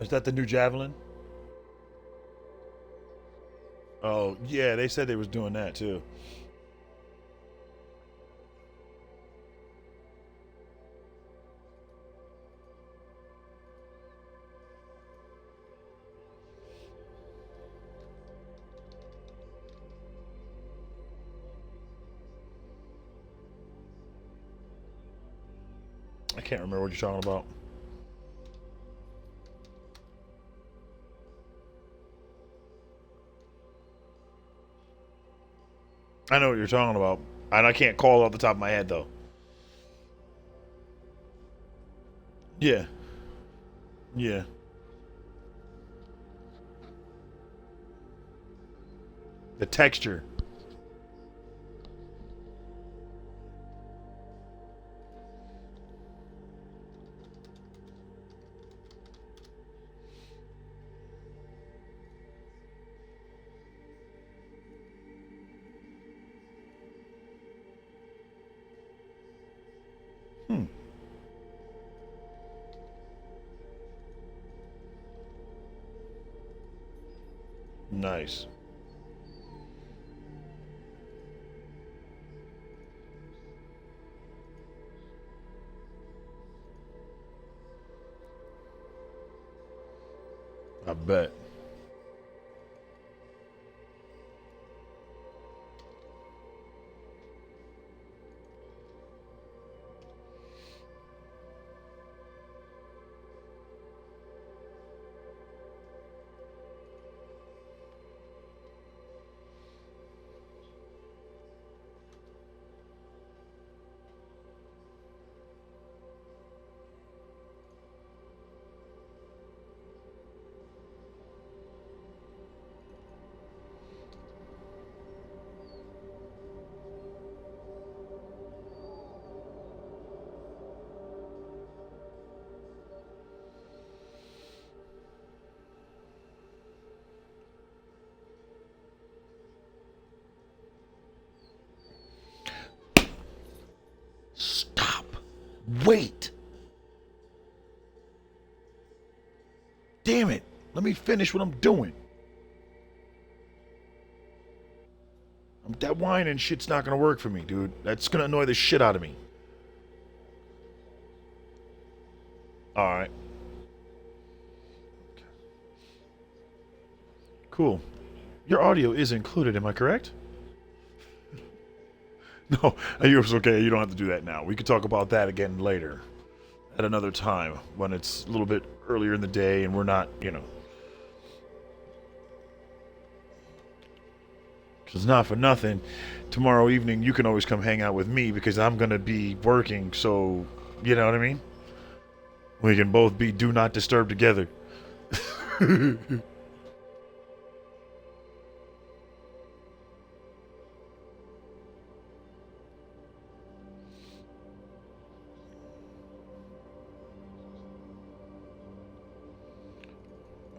Is that the new Javelin? Oh, yeah, they said they was doing that too. I can't remember what you're talking about. I know what you're talking about. And I can't call it off the top of my head, though. Yeah. Yeah. The texture. Nice. I bet. Stop. Wait. Damn it. Let me finish what I'm doing. That whining shit's not gonna work for me, dude. That's gonna annoy the shit out of me. Alright. Cool. Your audio is included, am I correct? No, it's okay. You don't have to do that now. We could talk about that again later. At another time, when it's a little bit earlier in the day and we're not, Because not for nothing, tomorrow evening you can always come hang out with me because I'm going to be working, so, you know what I mean? We can both be do not disturb together.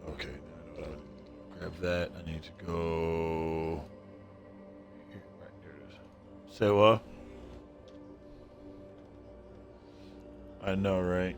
Okay, grab that. I need to go. Here, right, there it is. Say what? I know, right?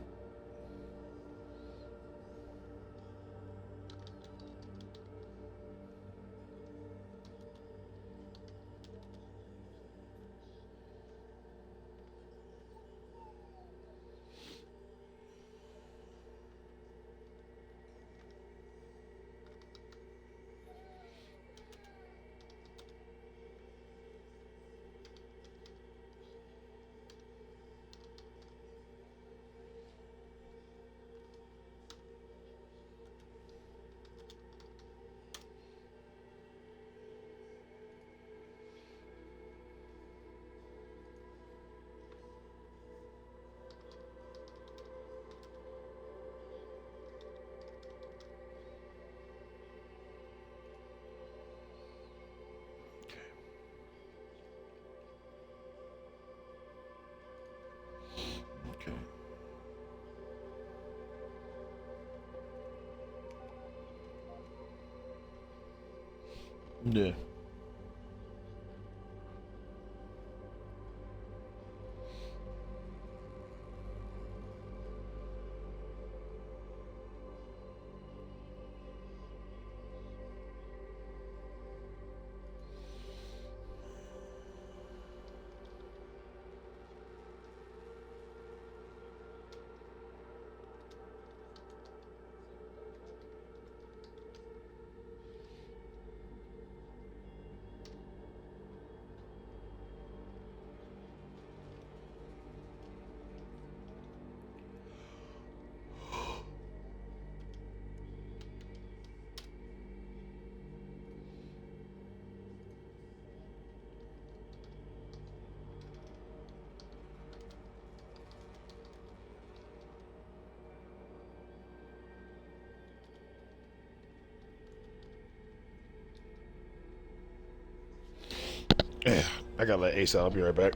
Okay. Yeah. I gotta let Ace out. I'll be right back.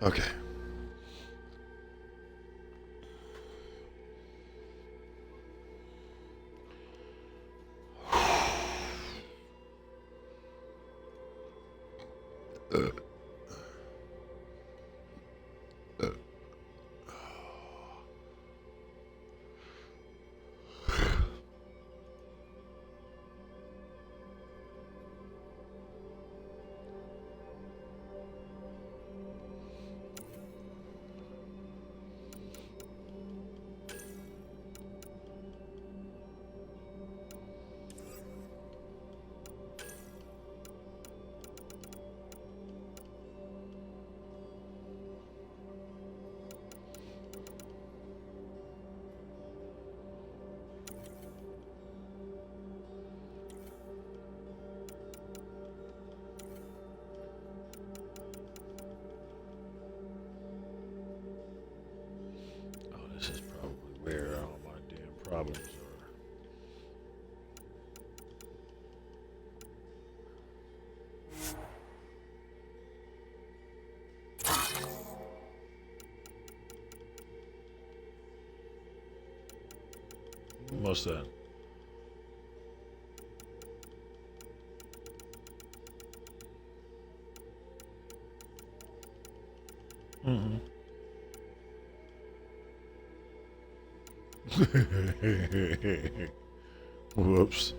Okay. This is probably where all my damn problems are. What's that? Mm-hmm. Whoops.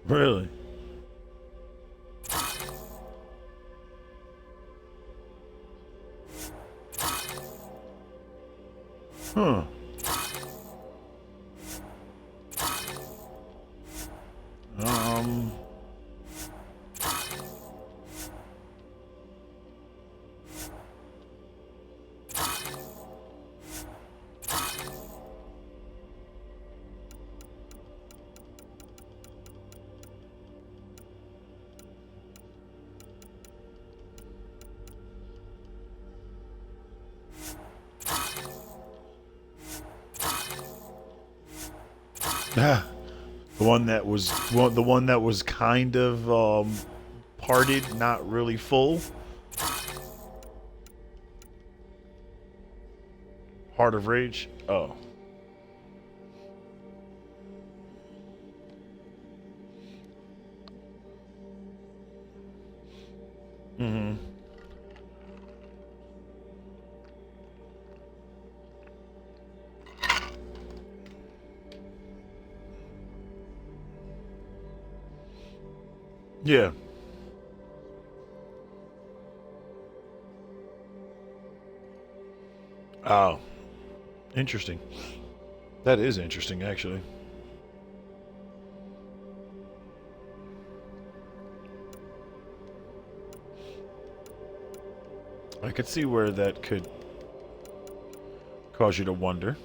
Really? Huh. The one that was the one that was kind of parted, not really full. Heart of Rage. Oh. Mm-hmm. Yeah. Oh. Interesting. That is interesting, actually. I could see where that could cause you to wonder.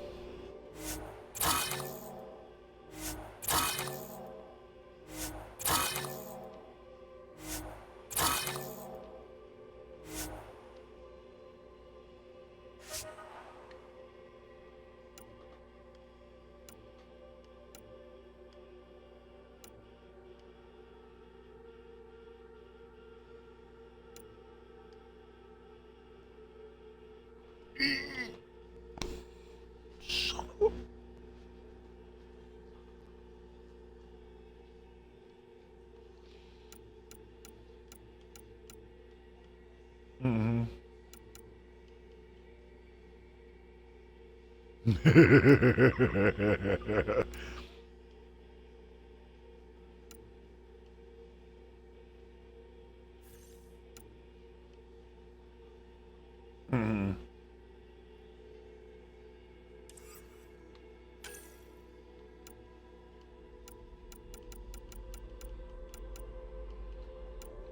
Mm-hmm. Mm-hmm.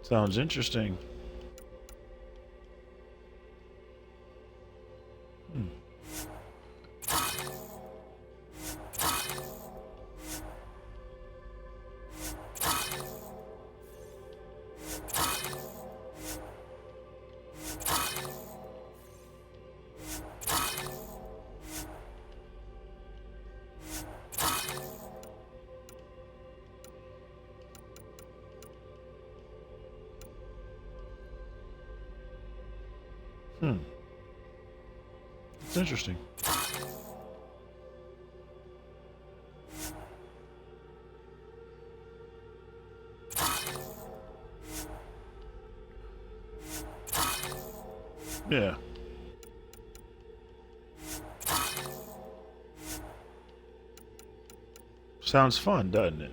Sounds interesting. Hmm. It's interesting. Yeah. Sounds fun, doesn't it?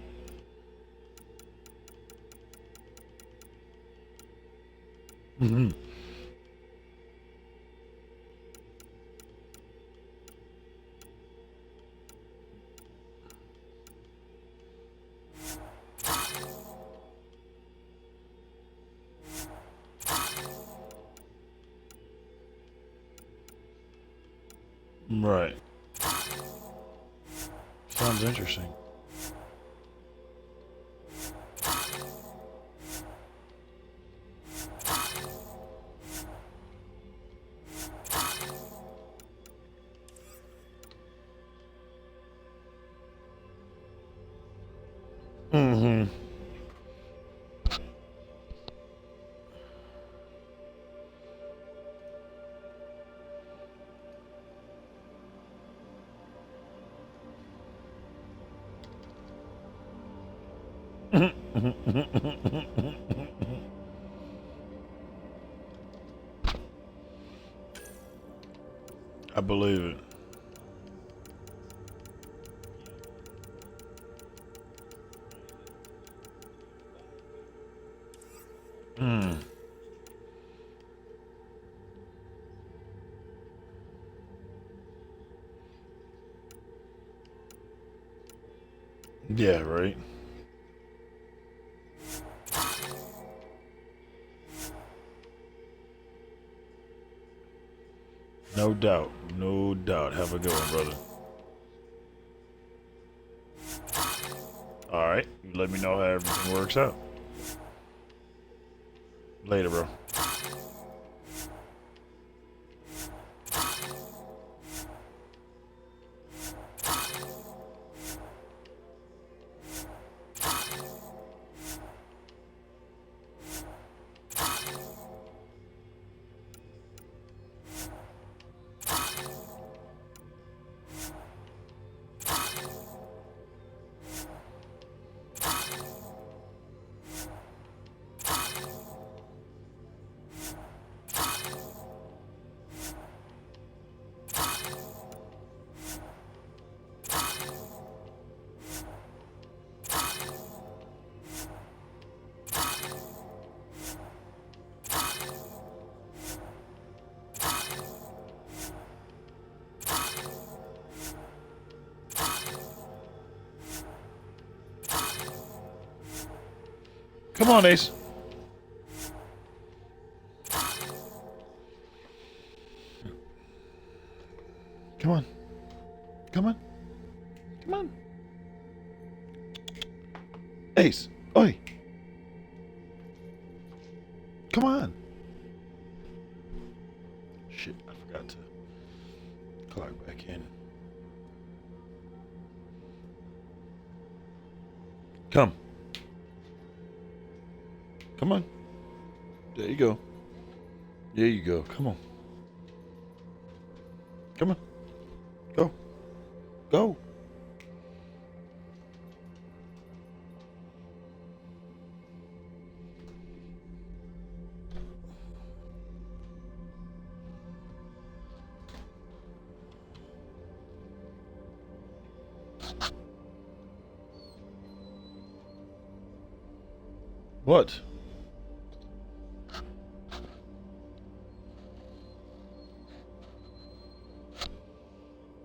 Mm-hmm. Right. Sounds interesting. Mm-hmm. I believe it. Hmm. Yeah, right. No doubt. No doubt. Have a good one, brother. Alright. You let me know how everything works out. Later, bro. Come on, Ace. Come on. Come on. Come on. Ace. Oi. Come on. Shit, I forgot to clock back in. Come. Come on. There you go. There you go. Come on. Come on. Go. Go. What?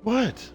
What?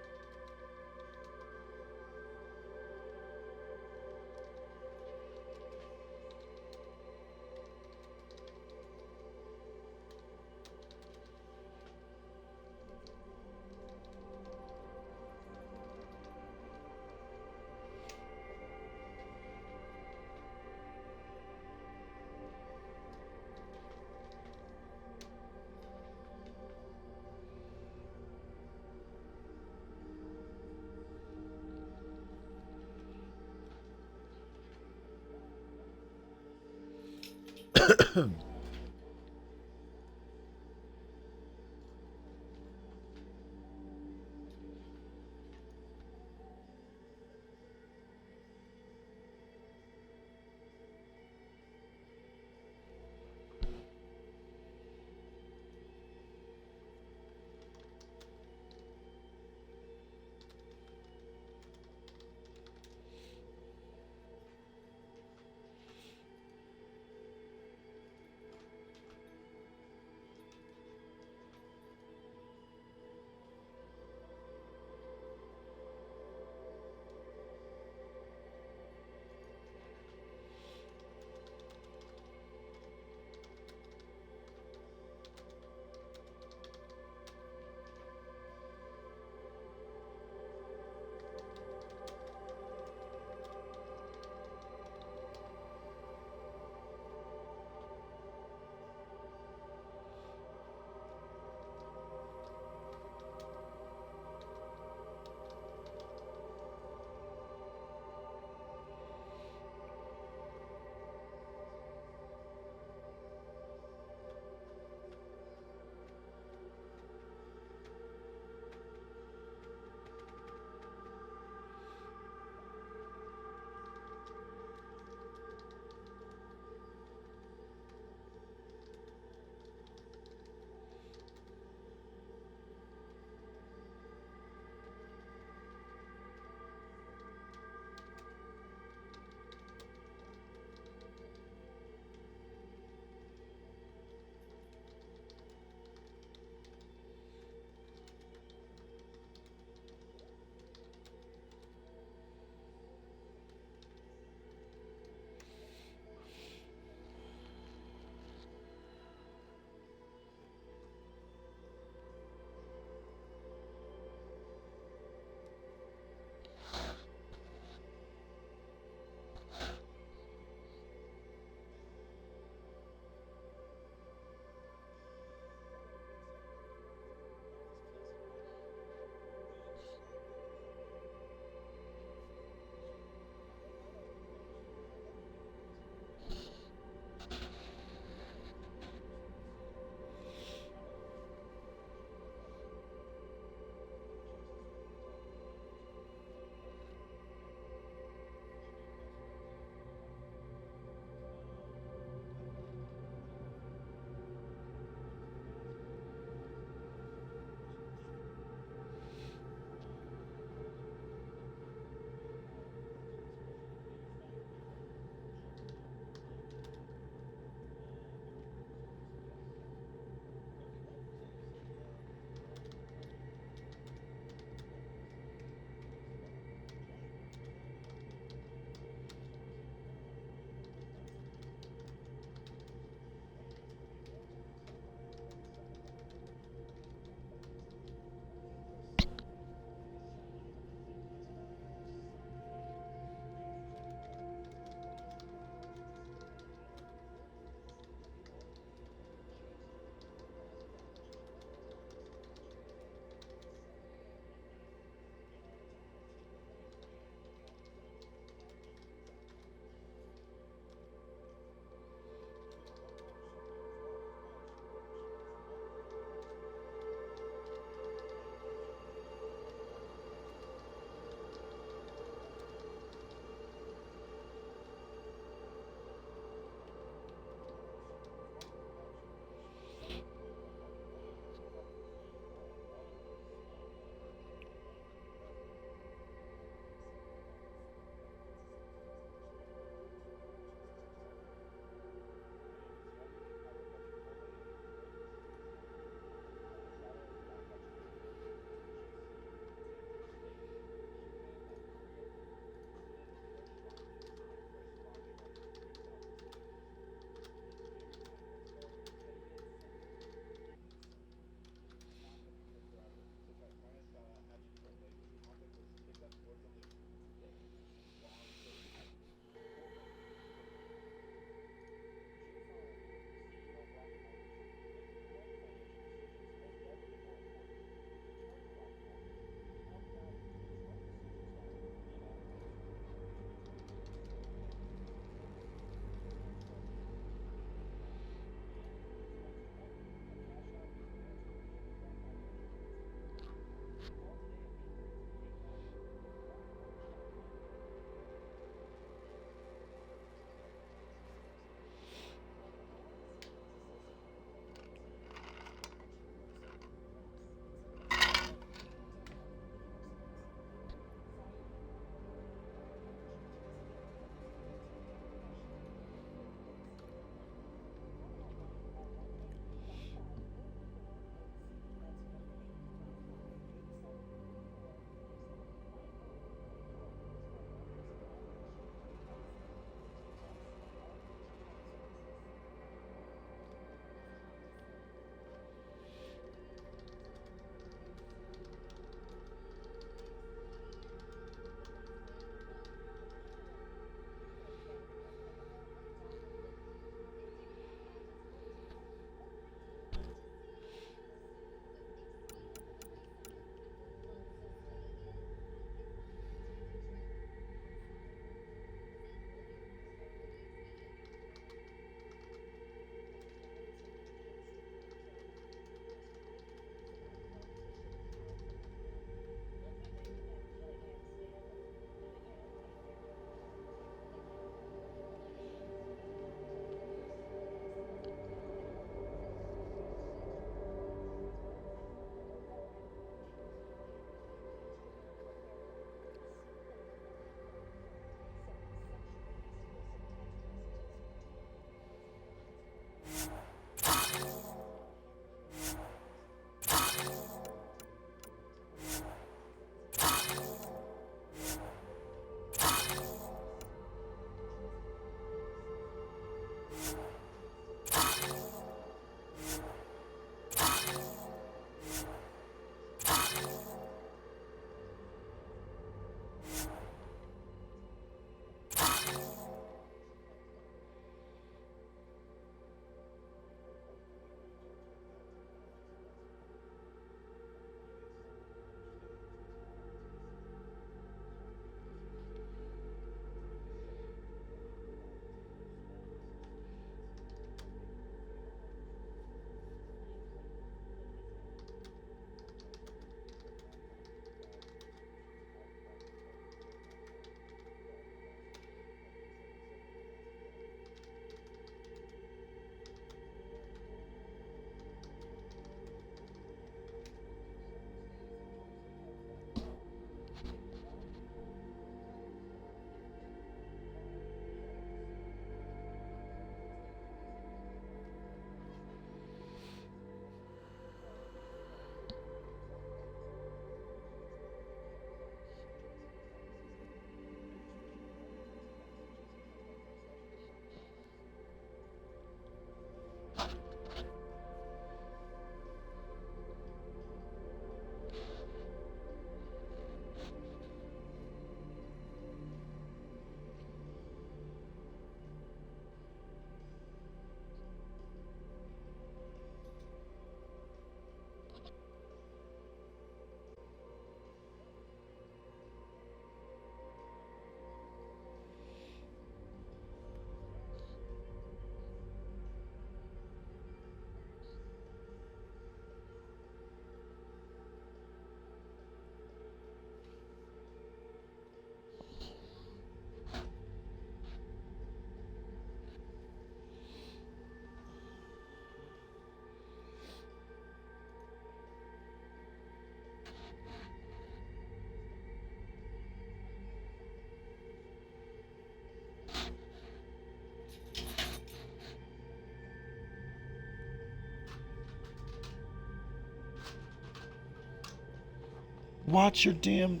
Watch your damn.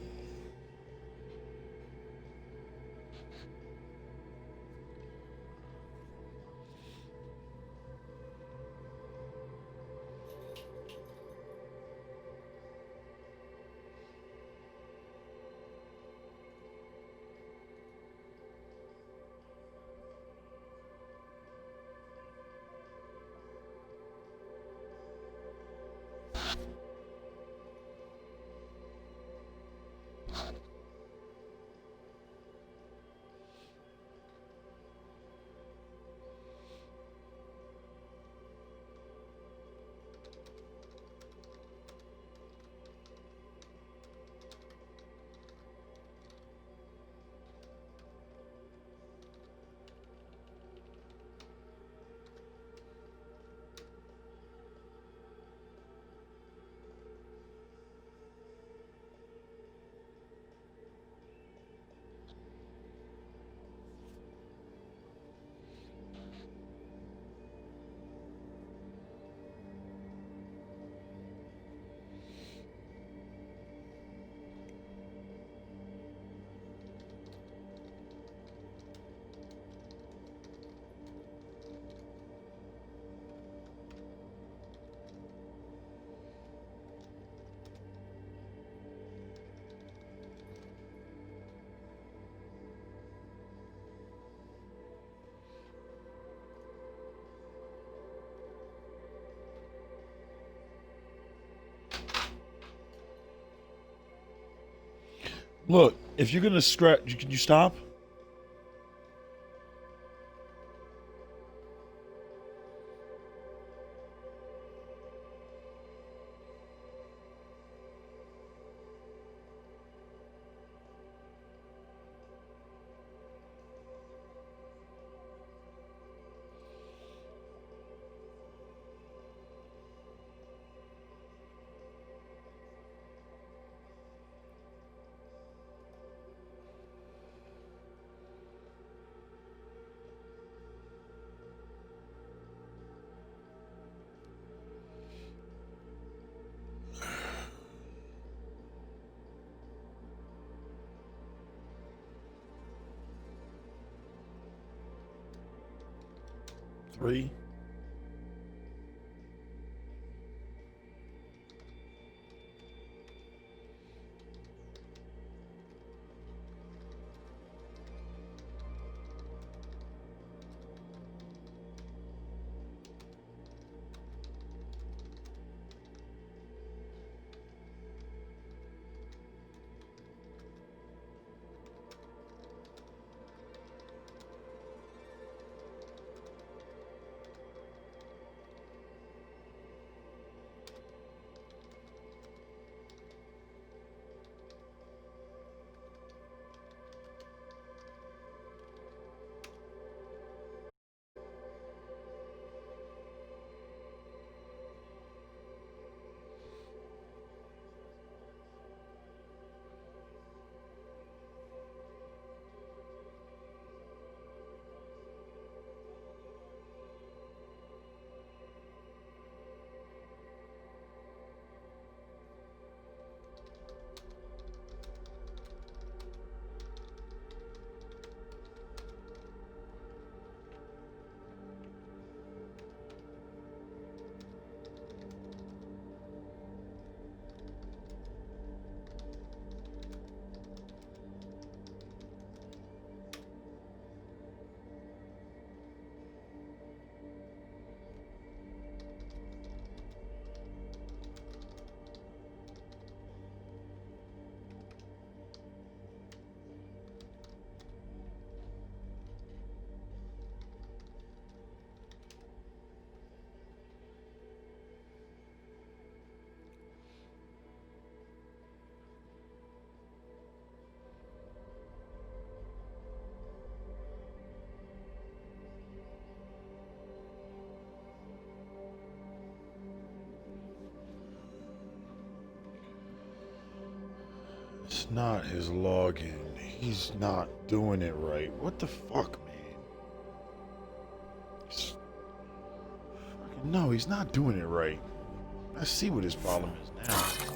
Look, if you're gonna scratch, can you stop? Three. It's not his login. He's not doing it right. What the fuck, man? No, he's not doing it right. I see what his problem is now.